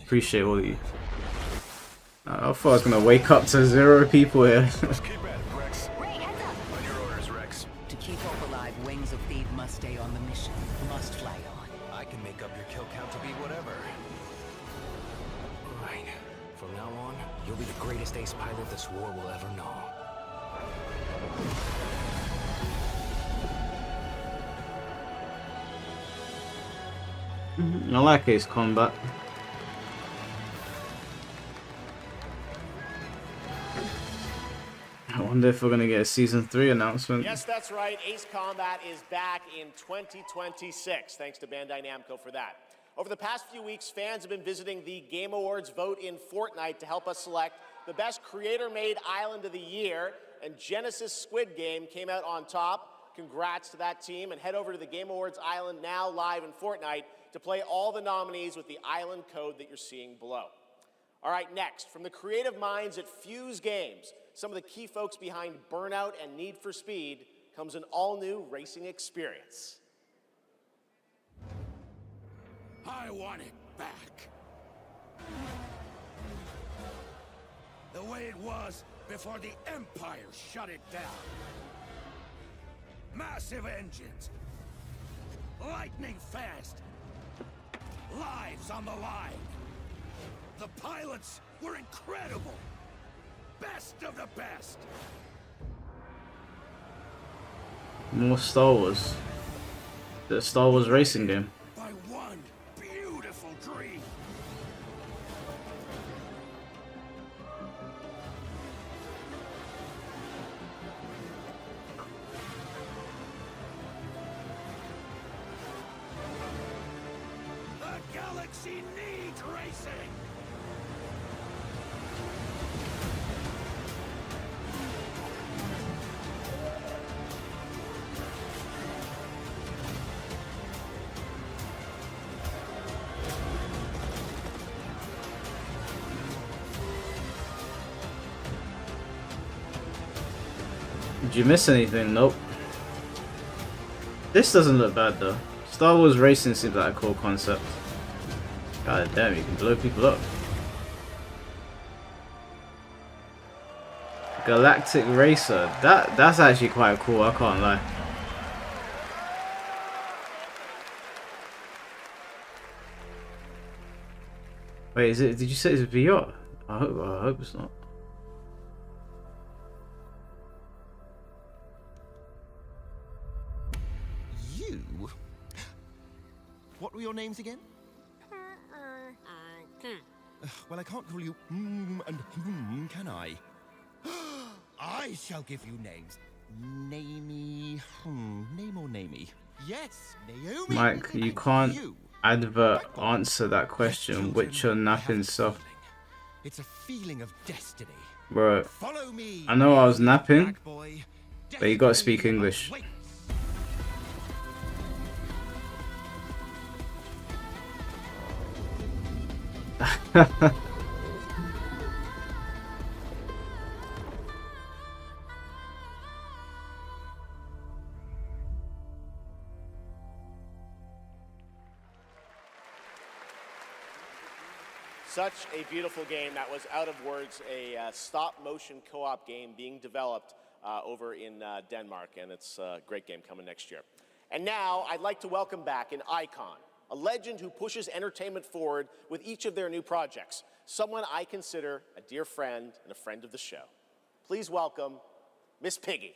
Appreciate all of you. I thought I was gonna wake up to 0 people here. Let's keep at it, Rex. On your orders, Rex. To keep hope alive, Wings of Thief must stay on the mission. Must fly on. I can make up your kill count to be whatever. Right. From now on, you'll be the greatest ace pilot this war will ever know. I like Ace Combat. I wonder if we're gonna get a season 3 announcement. Yes, that's right. Ace Combat is back in 2026. Thanks to Bandai Namco for that. Over the past few weeks, fans have been visiting the Game Awards vote in Fortnite to help us select the best creator-made island of the year, and Genesis Squid Game came out on top. Congrats to that team, and head over to the Game Awards island now live in Fortnite to play all the nominees with the island code that you're seeing below. All right, next, from the creative minds at Fuse Games, some of the key folks behind Burnout and Need for Speed, comes an all-new racing experience. I want it back. The way it was before the Empire shut it down. Massive engines. Lightning fast. Lives on the line. The pilots were incredible. Best of the best. More Star Wars. The Star Wars racing game. By one beautiful dream. The galaxy needs racing. Did you miss anything? Nope. This doesn't look bad though. Star Wars racing seems like a cool concept. God damn, you can blow people up. Galactic Racer. That's actually quite cool, I can't lie. Wait, is it, did you say it's VR? I hope it's not. You? What were your names again? Well, I can't call you and can I? I shall give you names. Namey. Name or namey? Yes, Naomi. Mike, you can't advert answer that question. Which are napping stuff? It's a feeling of destiny. Bro, I know I was napping, but you gotta speak English. Such a beautiful game. That was Out of Words, a stop-motion co-op game being developed over in Denmark, and it's a great game coming next year. And now, I'd like to welcome back an icon, a legend who pushes entertainment forward with each of their new projects, someone I consider a dear friend and a friend of the show. Please welcome Miss Piggy.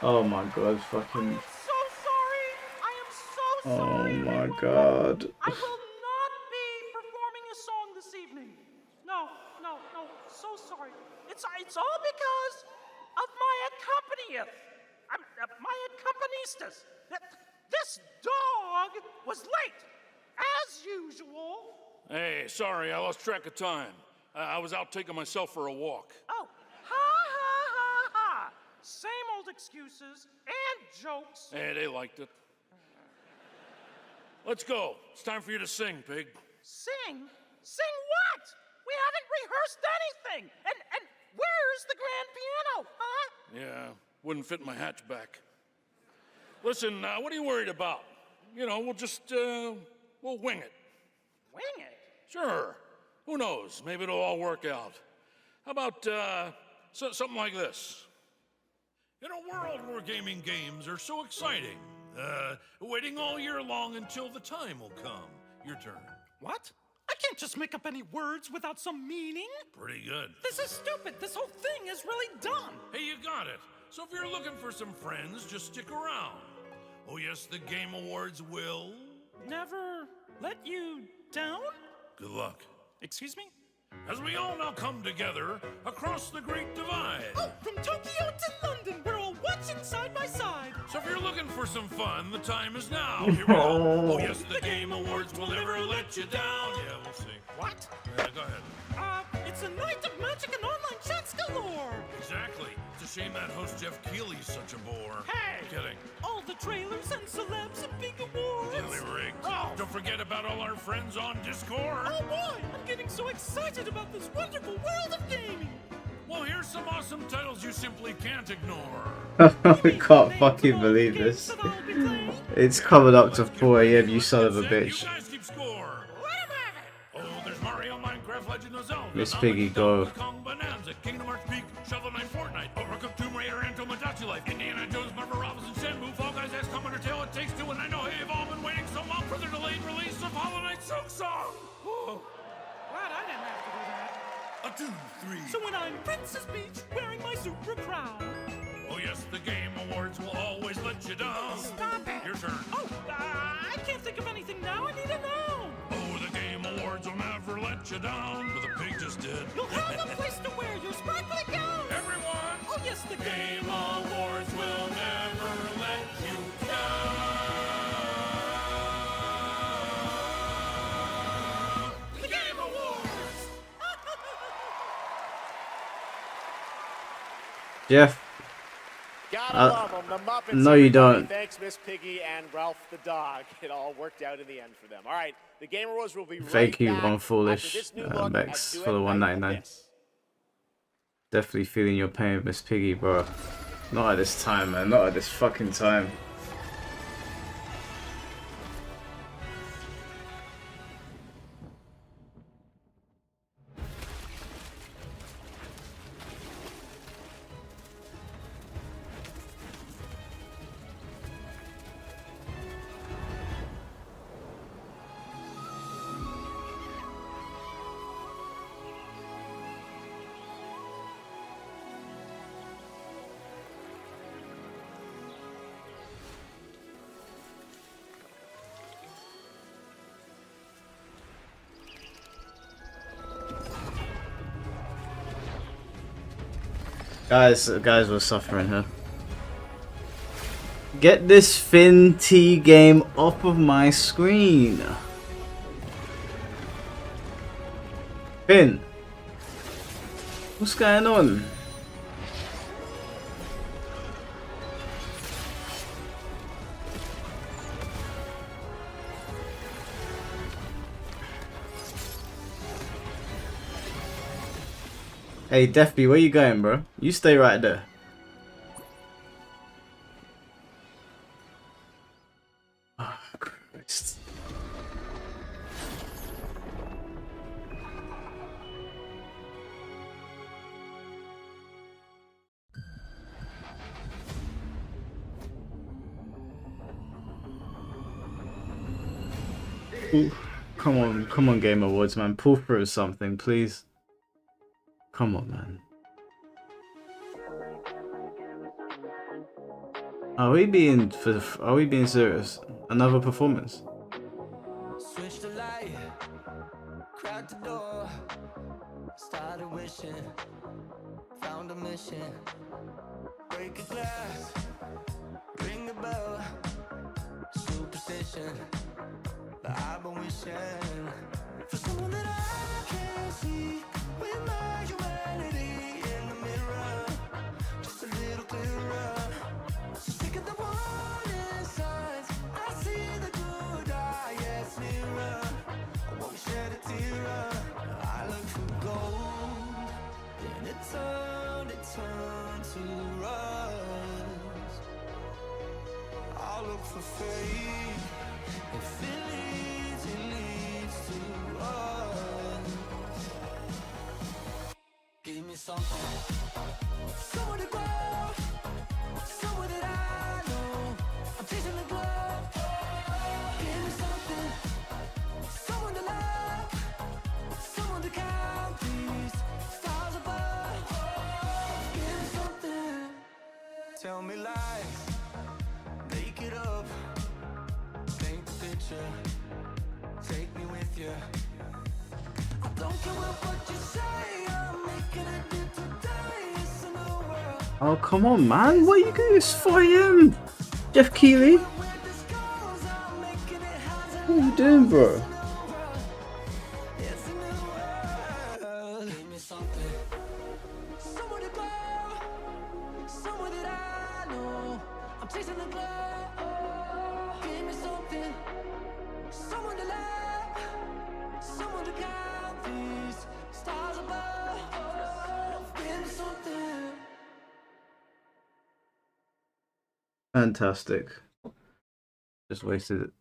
Oh my god, fucking... I'm so sorry. I am so sorry. Oh my god. I will not be performing a song this evening. No. So sorry. It's all because of my accompanist. My accompanist. This dog was late, as usual. Hey, sorry, I lost track of time. I was out taking myself for a walk. Oh, ha. Same old excuses and jokes. Hey, they liked it. Let's go. It's time for you to sing, pig. Sing? Sing what? We haven't rehearsed anything. And where's the grand piano, huh? Yeah, wouldn't fit in my hatchback. Listen, what are you worried about? You know, we'll just, we'll wing it. Wing it? Sure. Who knows? Maybe it'll all work out. How about something like this? In a world where gaming games are so exciting, waiting all year long until the time will come. Your turn. What? I can't just make up any words without some meaning. Pretty good. This is stupid. This whole thing is really dumb. Hey, you got it. So if you're looking for some friends, just stick around. Oh yes, the Game Awards will... Never let you down? Good luck. Excuse me? As we all now come together across the Great Divide. Oh, from Tokyo to London, we're all watching side by side. So if you're looking for some fun, the time is now. Here we go. Oh yes, the Game Awards will never let you down. Yeah, we'll see. What? Go ahead. It's a night of magic and online chats galore. Exactly. It's a shame that host Jeff Keighley's such a bore. Hey! Kidding. All the trailers and celebs and big awards. Really rigged. Oh. Don't forget about all our friends on Discord. Oh boy, I'm getting so excited about this wonderful world of gaming. Well, here's some awesome titles you simply can't ignore. I can't fucking believe this. It's coming up to 4 AM, you son of a bitch. You guys keep score. Oh, there's Mario, Minecraft, Legend of Zelda, Miss Piggy, go. Kong Bonanza, Kingdom Hearts Peak, Shovel Knight, Fortnite, Overcooked, Tomb Raider, and Tomodachi Life, Indiana Jones, Marvel Robinson, Shenmue, Fall Guys, XCOM, Undertale, It Takes Two, and I know you've all been waiting so long for the delayed release of Hollow Knight Silk Song. Whoa. Glad I didn't have to do that. 1, 2, 3. So when I'm Princess Peach wearing my super crown. Oh yes, the Game Awards will always let you down. Stop it. Your turn. Oh, I can't think of anything now. I need to know. Oh, the Game Awards will never let you down. But the pig just did. You'll have a place to wear your sparkly gown. Everyone. Oh yes, the Game Awards will never let you down. The Game Awards. Jeff. Gotta love them. The Muppets. No, you don't. Thanks, Miss Piggy and Ralph the dog. It all worked out in the end for them. All right, the Game Awards will be right Thank you, back One Foolish after this new look Bex at for the Duet Night $1.99. This. Definitely feeling your pain with Miss Piggy, bro. Not at this time, man. Not at this fucking time. Guys, we're suffering here. Get this Fin T game off of my screen. Fin, what's going on? Hey, Defby, where you going, bro? You stay right there. Oh, Christ. Ooh, come on, Game Awards, man. Pull through something, please. Come on, man. Are we being serious? Another performance? Switch the light, crack the door, started wishing, found a mission, break a glass, ring the bell, superstition, but I've been wishing for someone that I can see with my humanity in the mirror, just a little clearer. So sick of the warning signs, I see the good eye, yes, nearer. I won't shed a tear. I look for gold, then it turned to rust. I look for faith, if it leads to us. Give me something. Somewhere to go. Somewhere that I know. I'm chasing the glow. Give me something. Someone to love. Someone to count these stars above. Give me something. Tell me lies. Make it up. Paint the picture. Take me with you. I don't care what you say. I'm making it into today. It's a new world. Oh, come on, man. What are you doing? It's 4 AM. Jeff Keighley. What are you doing, bro? It's a new world. Give me something. Somewhere to go. Somewhere that I know. I'm chasing the glow. Give me something. Someone to love. Someone to count these stars above. Give me something. Fantastic. Just wasted.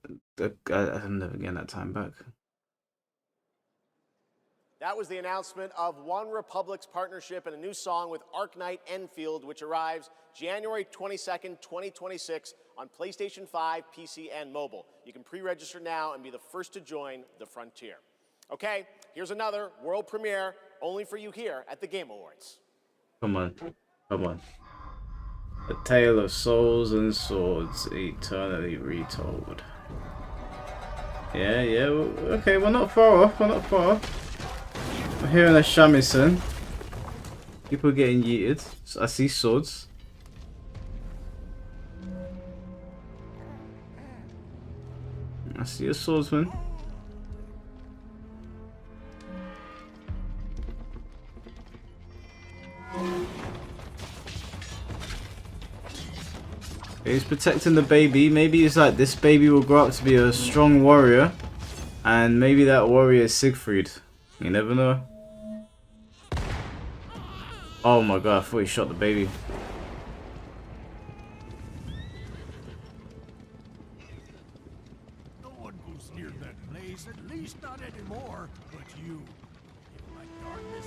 I'm never getting that time back. That was the announcement of One Republic's partnership and a new song with Arknight Enfield, which arrives January 22nd, 2026 on PlayStation 5, PC, and mobile. You can pre-register now and be the first to join the frontier. Okay, here's another world premiere only for you here at the Game Awards. Come on. Come on. A Tale of Souls and Swords, eternally retold. Yeah, yeah. Okay, we're not far off. We're not far off. We're hearing a shamisen. People getting yeeted. I see swords. I see a swordsman. He's protecting the baby. Maybe it's like this baby will grow up to be a strong warrior. And maybe that warrior is Siegfried. You never know. Oh my god, I thought he shot the baby. No one goes near that place, at least not anymore. But you, my darkness.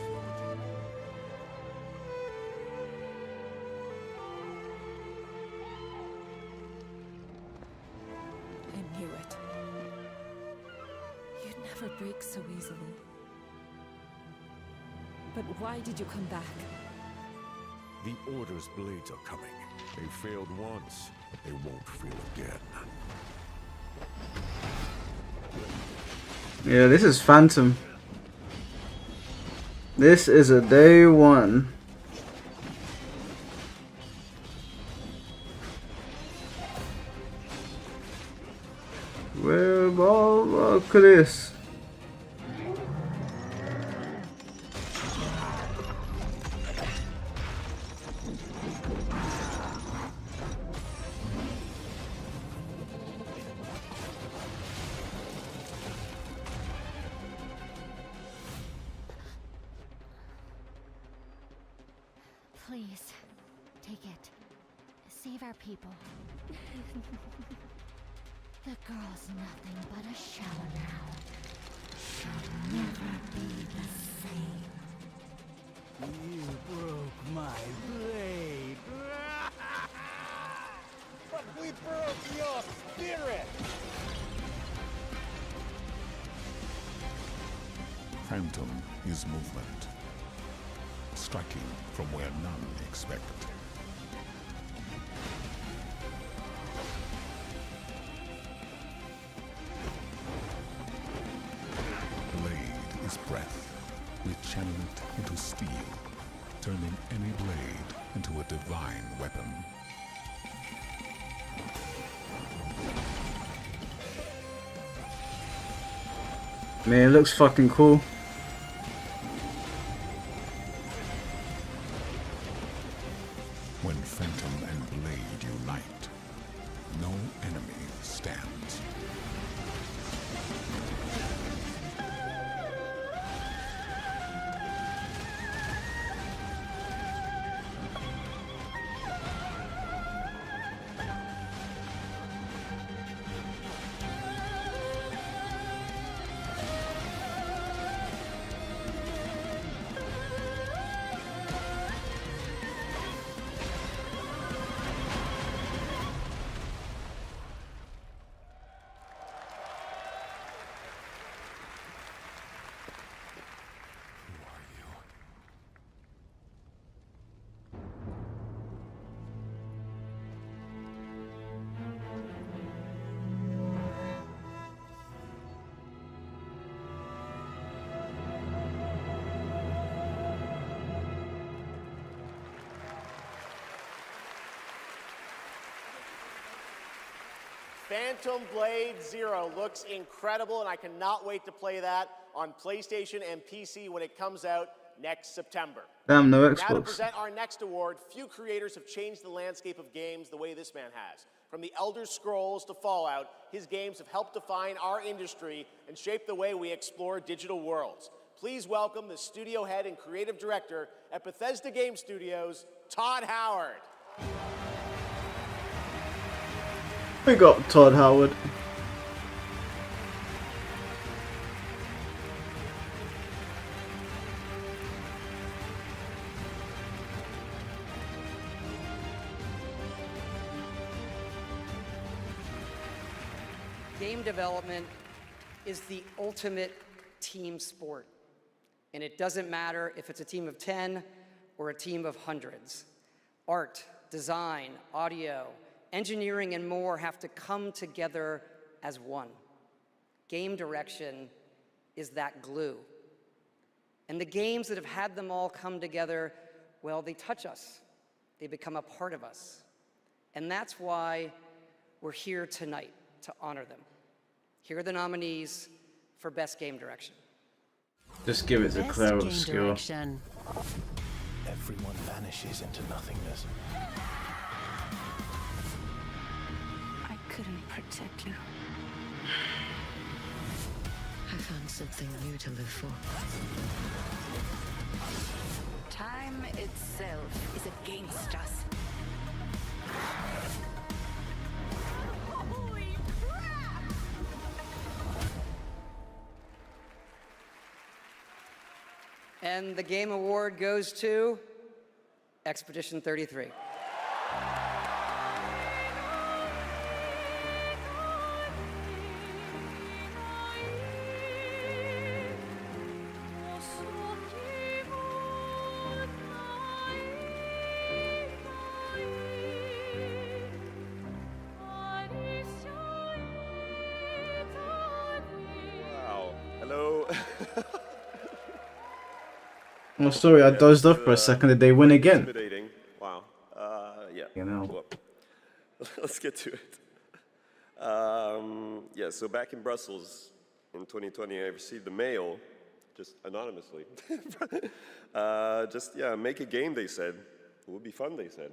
I knew it. You'd never break so easily. But why did you come back? The Order's blades are coming. They failed once, but they won't fail again. Yeah, this is Phantom. This is a day one. Where, look at this. Please, take it. Save our people. The girl's nothing but a shell now. She'll never be the same. You broke my blade. But we broke your spirit! Phantom is movement, striking from where none expect. Blade is breath. We channel it into steel, turning any blade into a divine weapon. Man, it looks fucking cool. When Phantom and Blade unite, no enemy stands. Phantom Blade Zero looks incredible, and I cannot wait to play that on PlayStation and PC when it comes out next September. Damn, no Now to Xbox. present our next award, few creators have changed the landscape of games the way this man has. From the Elder Scrolls to Fallout, his games have helped define our industry and shape the way we explore digital worlds. Please welcome the studio head and creative director at Bethesda Game Studios, Todd Howard. We got Todd Howard. Game development is the ultimate team sport. And it doesn't matter if it's a team of 10 or a team of hundreds. Art, design, audio, engineering, and more have to come together as one. Game direction is that glue. And the games that have had them all come together, well, they touch us. They become a part of us. And that's why we're here tonight, to honor them. Here are the nominees for Best Game Direction. Just give it to Best Claire Game Obscure. Direction. Everyone vanishes into nothingness. I couldn't protect you. I found something new to live for. Time itself is against us. Holy crap! And the Game Award goes to Expedition 33. Wow. Hello. Oh, sorry, I dozed off for a second. Did they win again? Intimidating. Wow. Yeah. You know. Well, let's get to it. Yeah, so back in Brussels in 2020, I received a mail, just anonymously. Make a game, they said. It would be fun, they said.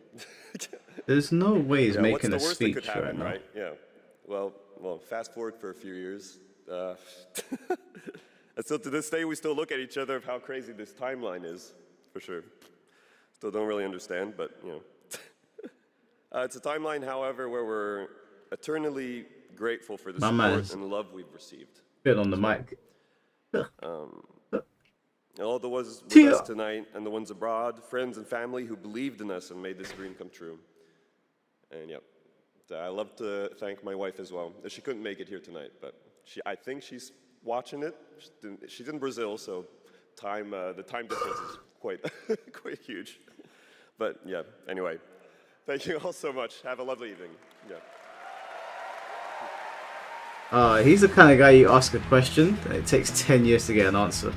There's no way he's Yeah, making a what's the worst that speech could happen, right now. right? Yeah. Well, fast forward for a few years. And so to this day, we still look at each other of how crazy this timeline is, for sure. Still don't really understand, but, you know. It's a timeline, however, where we're eternally grateful for the My support man's and love we've received. Bit on the mic. All the ones with us tonight and the ones abroad, friends and family who believed in us and made this dream come true. And yep, I love to thank my wife as well. She couldn't make it here tonight, but I think she's watching it. She's in Brazil, so the time difference is quite quite huge. But yeah, anyway, thank you all so much. Have a lovely evening. Yeah. He's the kind of guy you ask a question and it takes 10 years to get an answer.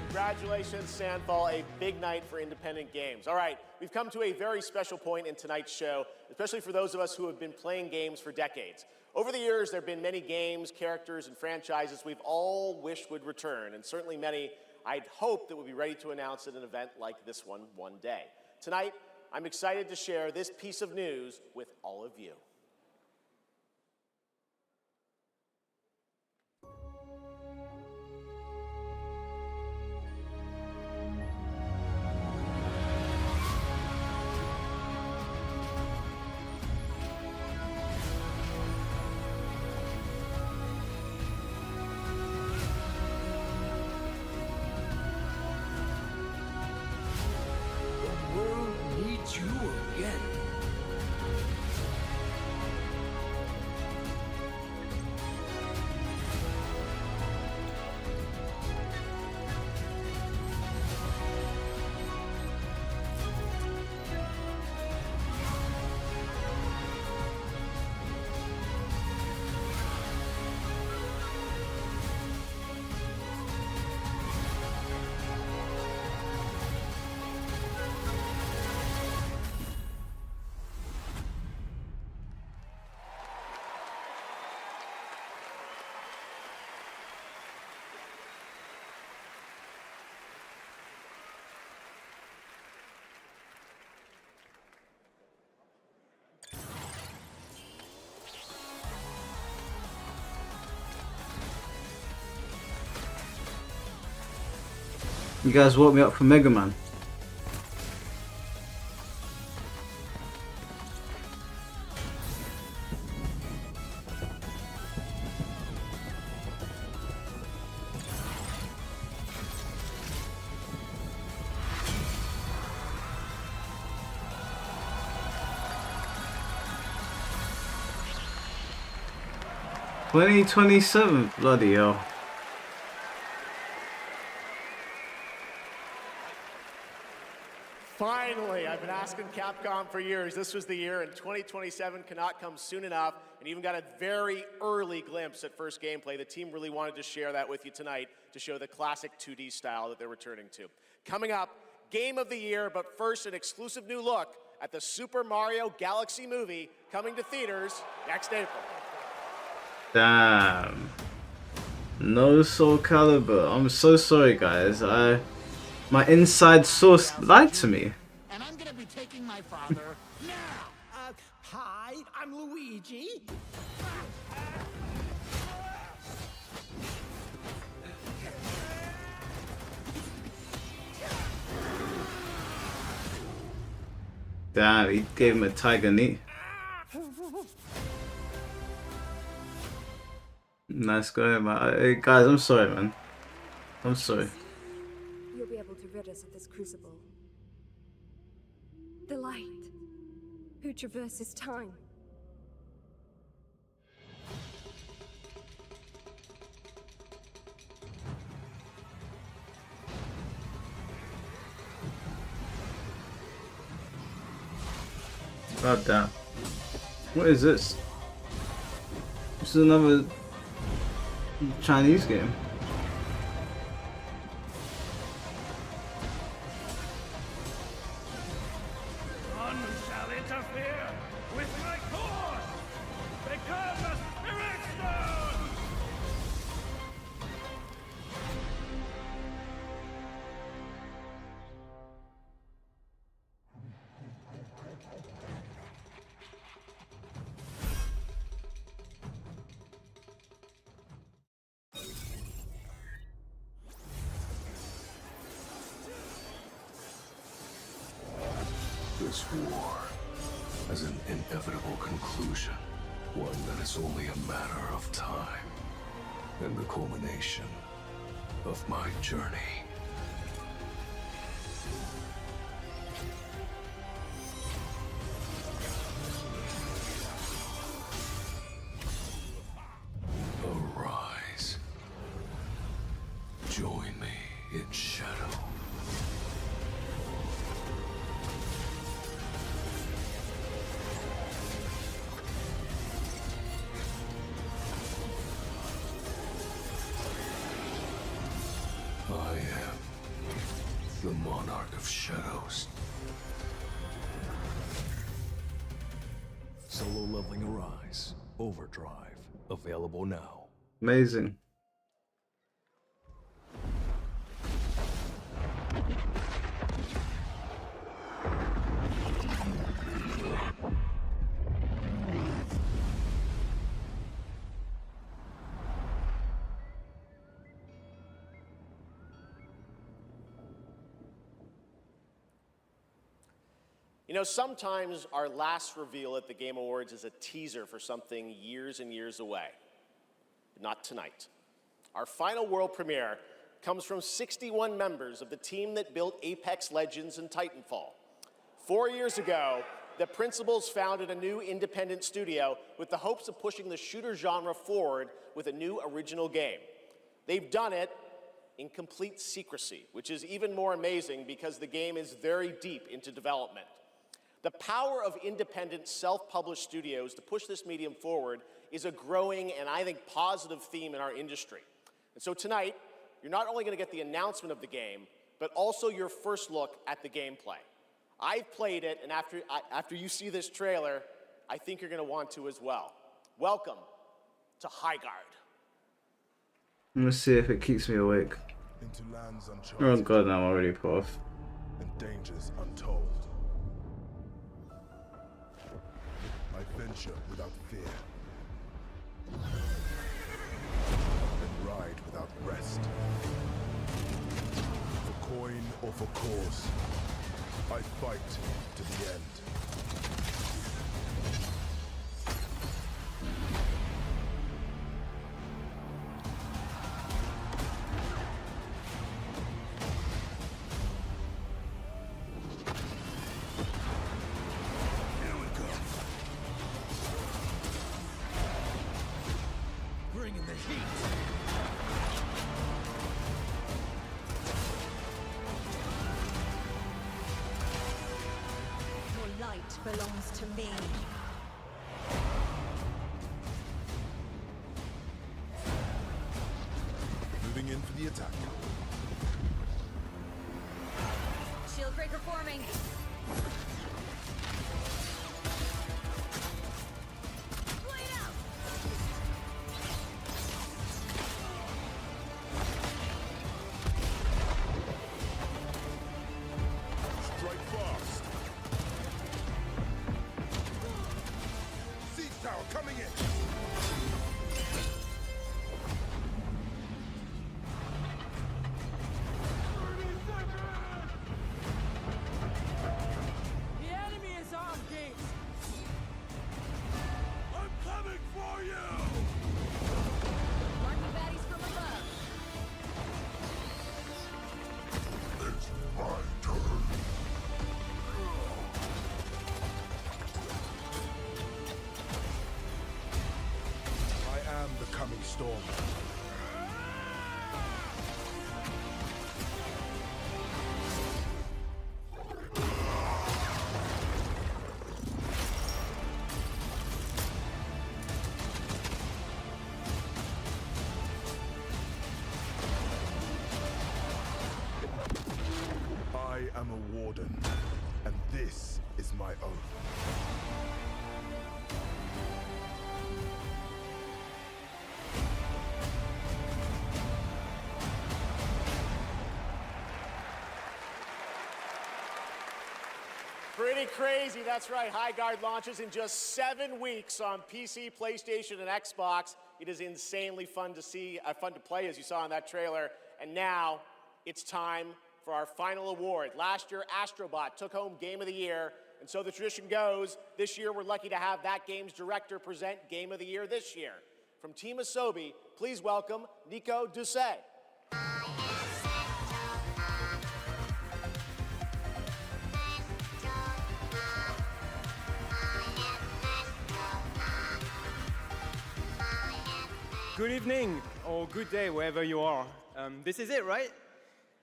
Congratulations, Sandfall, a big night for independent games. All right, we've come to a very special point in tonight's show, especially for those of us who have been playing games for decades. Over the years, there have been many games, characters, and franchises we've all wished would return, and certainly many I'd hoped that would be ready to announce at an event like this one day. Tonight, I'm excited to share this piece of news with all of you. The world needs you again. You guys woke me up for Mega Man. $2027, bloody hell. Finally, I've been asking Capcom for years. This was the year, and 2027 cannot come soon enough. And even got a very early glimpse at first gameplay. The team really wanted to share that with you tonight to show the classic 2D style that they're returning to. Coming up, Game of the Year, but first an exclusive new look at the Super Mario Galaxy movie coming to theaters next April. Damn. No Soul Calibur. I'm so sorry, guys. My inside source lied to me. And I'm gonna be taking my father now. Hi, I'm Luigi. Damn, he gave him a tiger knee. Nice going, man. Hey, guys, I'm sorry, man. I'm sorry. You'll be able to rid us of this crucible. The light, who traverses time. God damn. What is this? This is another Chinese game. None shall interfere with my course! Become a spirit stone! This war has an inevitable conclusion, one that is only a matter of time, and the culmination of my journey. Arise. Join me in shadow. I am the Monarch of Shadows. Solo leveling Arise. Overdrive. Available now. Amazing. You know, sometimes our last reveal at the Game Awards is a teaser for something years and years away. But not tonight. Our final world premiere comes from 61 members of the team that built Apex Legends and Titanfall. 4 years ago, the principals founded a new independent studio with the hopes of pushing the shooter genre forward with a new original game. They've done it in complete secrecy, which is even more amazing because the game is very deep into development. The power of independent, self-published studios to push this medium forward is a growing and I think positive theme in our industry. And so tonight, you're not only going to get the announcement of the game, but also your first look at the gameplay. I've played it, and after you see this trailer, I think you're going to want to as well. Welcome to Highguard. Let's see if it keeps me awake. Into lands Oh god, I'm already put off. and dangers untold. I venture without fear and ride without rest. For for cause. I fight to the end. Bringing the heat. Your light belongs to me. Moving in for the attack. Shield breaker forming. Blade out. Strike fast. Siege tower coming in. The enemy is on gates. I'm coming for you. Marking baddies from above. It's my turn. I am the coming storm. I am a warden, and this is my oath. Pretty crazy, that's right. High Guard launches in just 7 weeks on PC, PlayStation, and Xbox. It is insanely fun to see, fun to play, as you saw in that trailer. And now it's time for our final award. Last year, Astrobot took home Game of the Year, and so the tradition goes, this year we're lucky to have that game's director present Game of the Year this year. From Team Asobi, please welcome Nico Doucet. Good evening or good day wherever you are. This is it, right?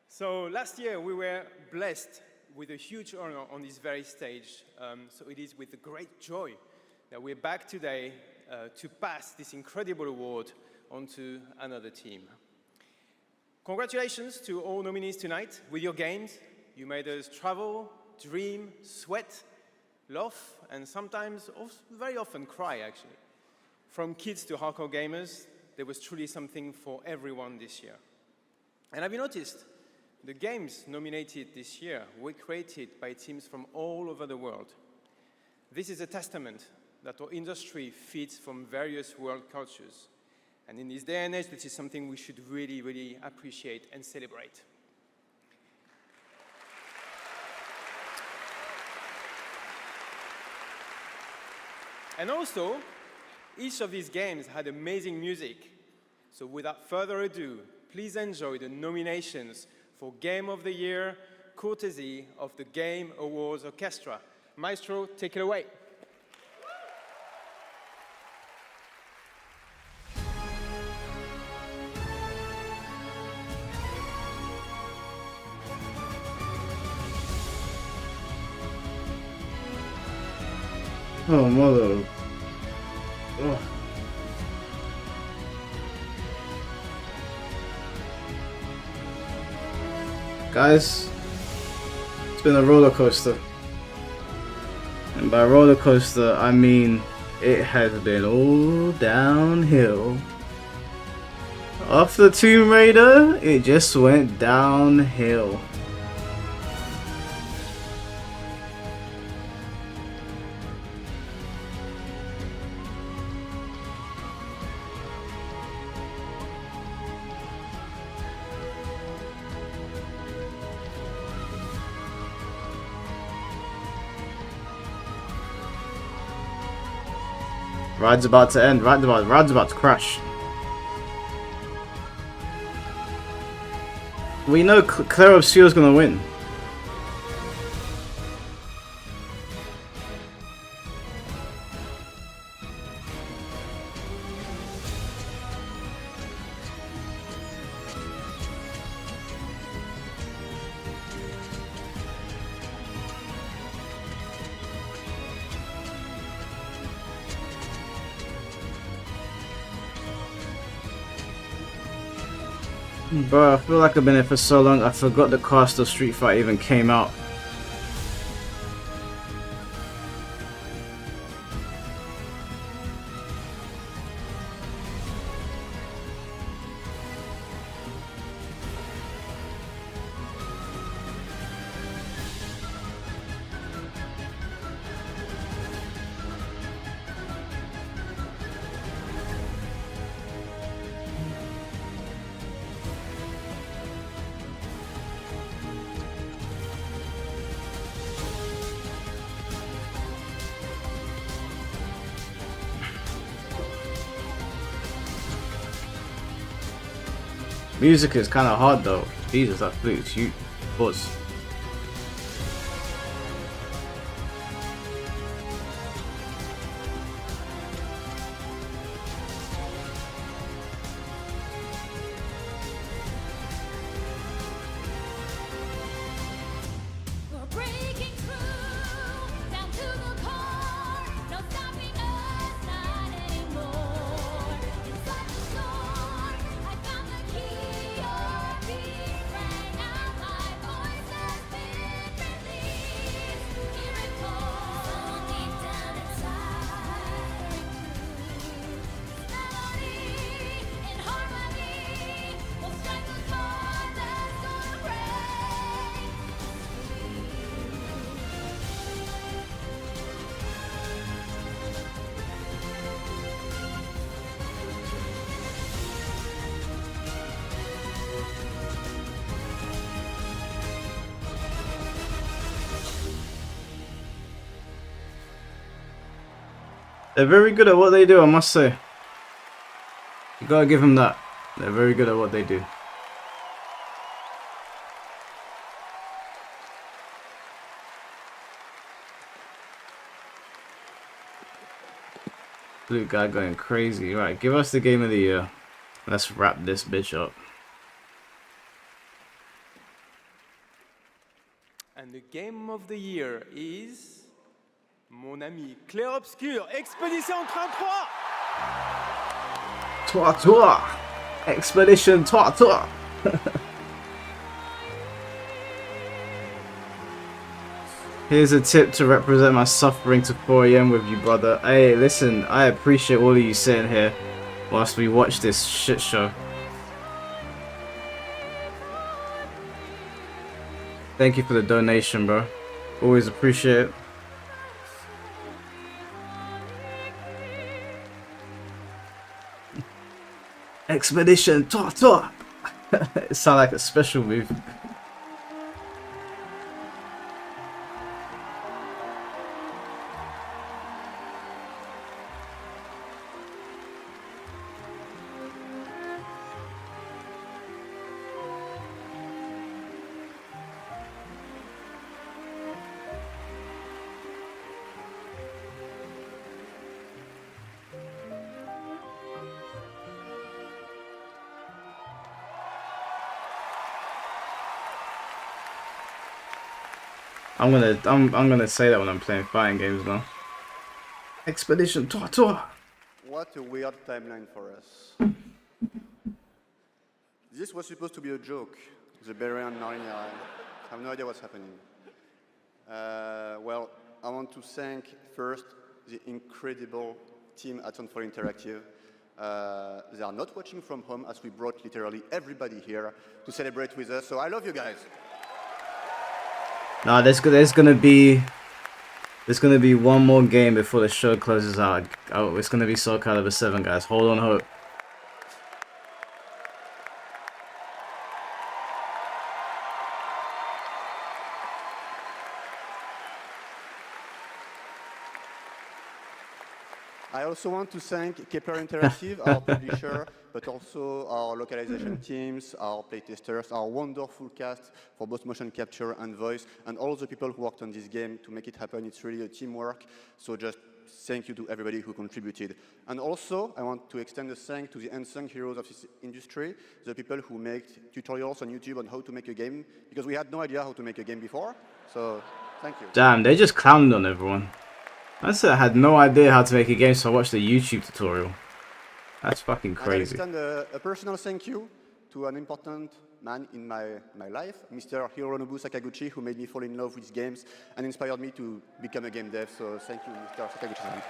So last year we were blessed with a huge honor on this very stage. So it is with great joy that we're back today to pass this incredible award on to another team. Congratulations to all nominees tonight. With your games, you made us travel, dream, sweat, laugh, and sometimes, very often cry, actually. From kids to hardcore gamers, there was truly something for everyone this year. And have you noticed? The games nominated this year were created by teams from all over the world. This is a testament that our industry feeds from various world cultures. And in this day and age, this is something we should really, really appreciate and celebrate. And also, each of these games had amazing music. So without further ado, please enjoy the nominations for Game of the Year, courtesy of the Game Awards Orchestra. Maestro, take it away. Oh, mother. Oh. Guys, it's been a roller coaster. And by roller coaster, I mean it has been all downhill. After Tomb Raider, it just went downhill. Ride's about to end. Ride's about to crash. We know Claire Obscure's gonna win. Bro, I feel like I've been here for so long, I forgot the cast of Street Fighter even came out. Music is kind of hard though. Jesus, that flute is huge. Pause. They're very good at what they do, I must say. You gotta give them that. They're very good at what they do. Blue guy going crazy. Right, give us the game of the year. Let's wrap this bitch up. And the game of the year is... Mon ami Claire Obscure, Expedition 33! Toi! Expedition Toi! Here's a tip to represent my suffering to 4 AM with you, brother. Hey, listen, I appreciate all of you sitting here whilst we watch this shit show. Thank you for the donation, bro. Always appreciate it. Expedition Toi! It sounds like a special move. I'm gonna say that when I'm playing fighting games now. Expedition Toi! What a weird timeline for us. This was supposed to be a joke. The Barbarian Narnia. I have no idea what's happening. Well, I want to thank first the incredible team at Unfold Interactive. They are not watching from home as we brought literally everybody here to celebrate with us. So I love you guys. Nah, there's gonna be one more game before the show closes out. Oh, it's gonna be Soul Calibur 7, guys. Hold on hope. I also want to thank Kepler Interactive, our publisher, but also our localization teams, our playtesters, our wonderful cast for both motion capture and voice, and all the people who worked on this game to make it happen. It's really a teamwork. So just thank you to everybody who contributed. And also, I want to extend a thank to the unsung heroes of this industry, the people who make tutorials on YouTube on how to make a game, because we had no idea how to make a game before. So thank you. Damn, they just clowned on everyone. I said I had no idea how to make a game, so I watched the YouTube tutorial. That's fucking crazy. And I extend a personal thank you to an important man in my life, Mr. Hironobu Sakaguchi, who made me fall in love with games and inspired me to become a game dev. So thank you, Mr. Sakaguchi.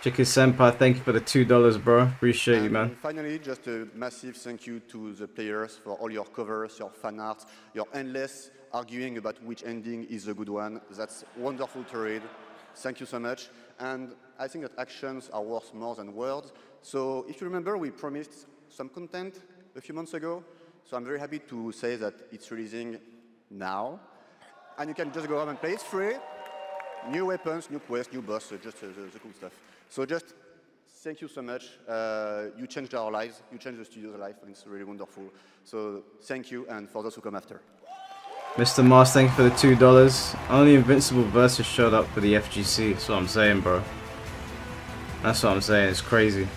Chicky Senpai, thank you for the $2, bro. Appreciate you, man. Finally, just a massive thank you to the players for all your covers, your fan art, your endless arguing about which ending is a good one. That's wonderful to read. Thank you so much. And I think that actions are worth more than words. So if you remember, we promised some content a few months ago. So I'm very happy to say that it's releasing now. And you can just go home and play. It's free. New weapons, new quests, new boss, just the cool stuff. So just thank you so much. You changed our lives. You changed the studio's life, and it's really wonderful. So thank you, and for those who come after. Mr. Mars, thank you for the $2. Only Invincible Versus showed up for the FGC. That's what I'm saying, bro. That's what I'm saying. It's crazy.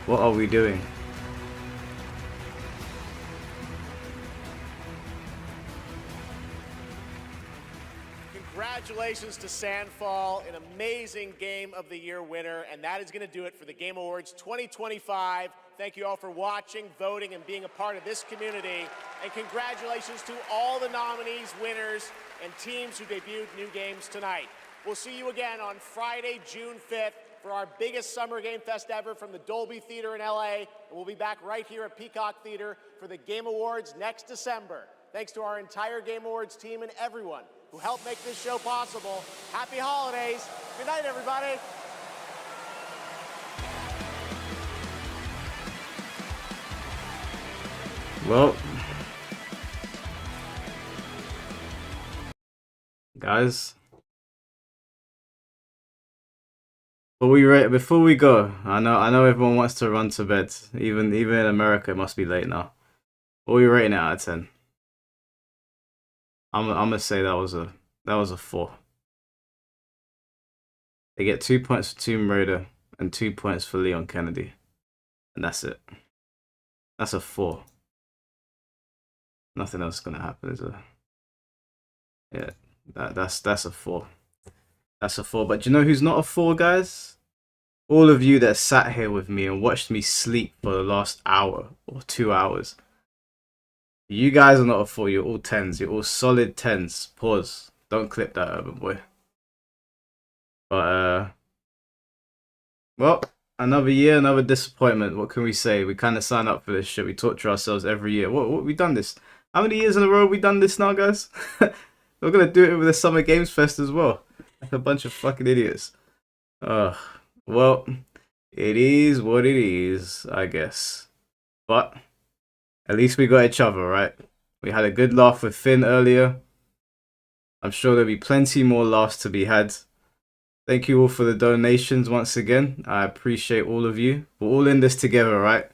What are we doing? Congratulations to Sandfall, an amazing Game of the Year winner, and that is going to do it for the Game Awards 2025. Thank you all for watching, voting, and being a part of this community. And congratulations to all the nominees, winners, and teams who debuted new games tonight. We'll see you again on Friday, June 5th for our biggest Summer Game Fest ever from the Dolby Theater in LA. And we'll be back right here at Peacock Theater for the Game Awards next December. Thanks to our entire Game Awards team and everyone who helped make this show possible. Happy holidays. Good night, everybody. Well, guys, before we go, I know everyone wants to run to bed. Even in America, it must be late now. What are we rating it out of 10? I'm gonna say that was a 4. They get 2 points for Tomb Raider and 2 points for Leon Kennedy, and that's it. That's a 4. Nothing else is gonna happen, is it? Yeah, that's a 4. That's a 4. But do you know who's not a 4, guys? All of you that sat here with me and watched me sleep for the last hour or 2 hours. You guys are not a 4. You're all 10s. You're all solid 10s. Pause. Don't clip that, Urban Boy. But well, another year, another disappointment. What can we say? We kind of sign up for this shit. We torture ourselves every year. What we done this? How many years in a row have we done this now, guys? We're gonna do it with the Summer Games Fest as well. Like a bunch of fucking idiots. Well, it is what it is, I guess. But at least we got each other, right? We had a good laugh with Finn earlier. I'm sure there'll be plenty more laughs to be had. Thank you all for the donations once again. I appreciate all of you. We're all in this together, right?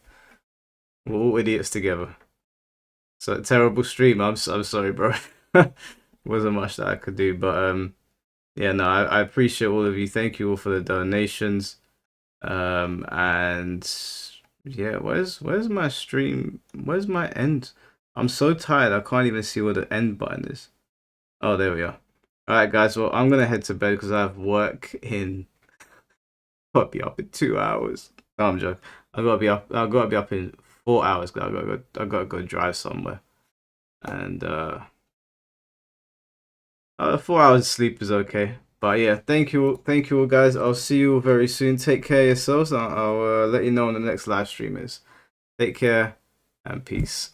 We're all idiots together. So terrible stream. I'm sorry, bro. Wasn't much that I could do, but yeah, no, I appreciate all of you. Thank you all for the donations. And yeah, where's my stream? Where's my end? I'm so tired. I can't even see where the end button is. Oh, there we are. All right, guys. Well, I'm gonna head to bed because I have work in. I'll be up in 2 hours. No, I'm joking. I gotta be up in 4 hours. I gotta go drive somewhere, and 4 hours of sleep is okay. But yeah, thank you all, guys. I'll see you all very soon. Take care of yourselves. I'll let you know when the next live stream is. Take care and peace.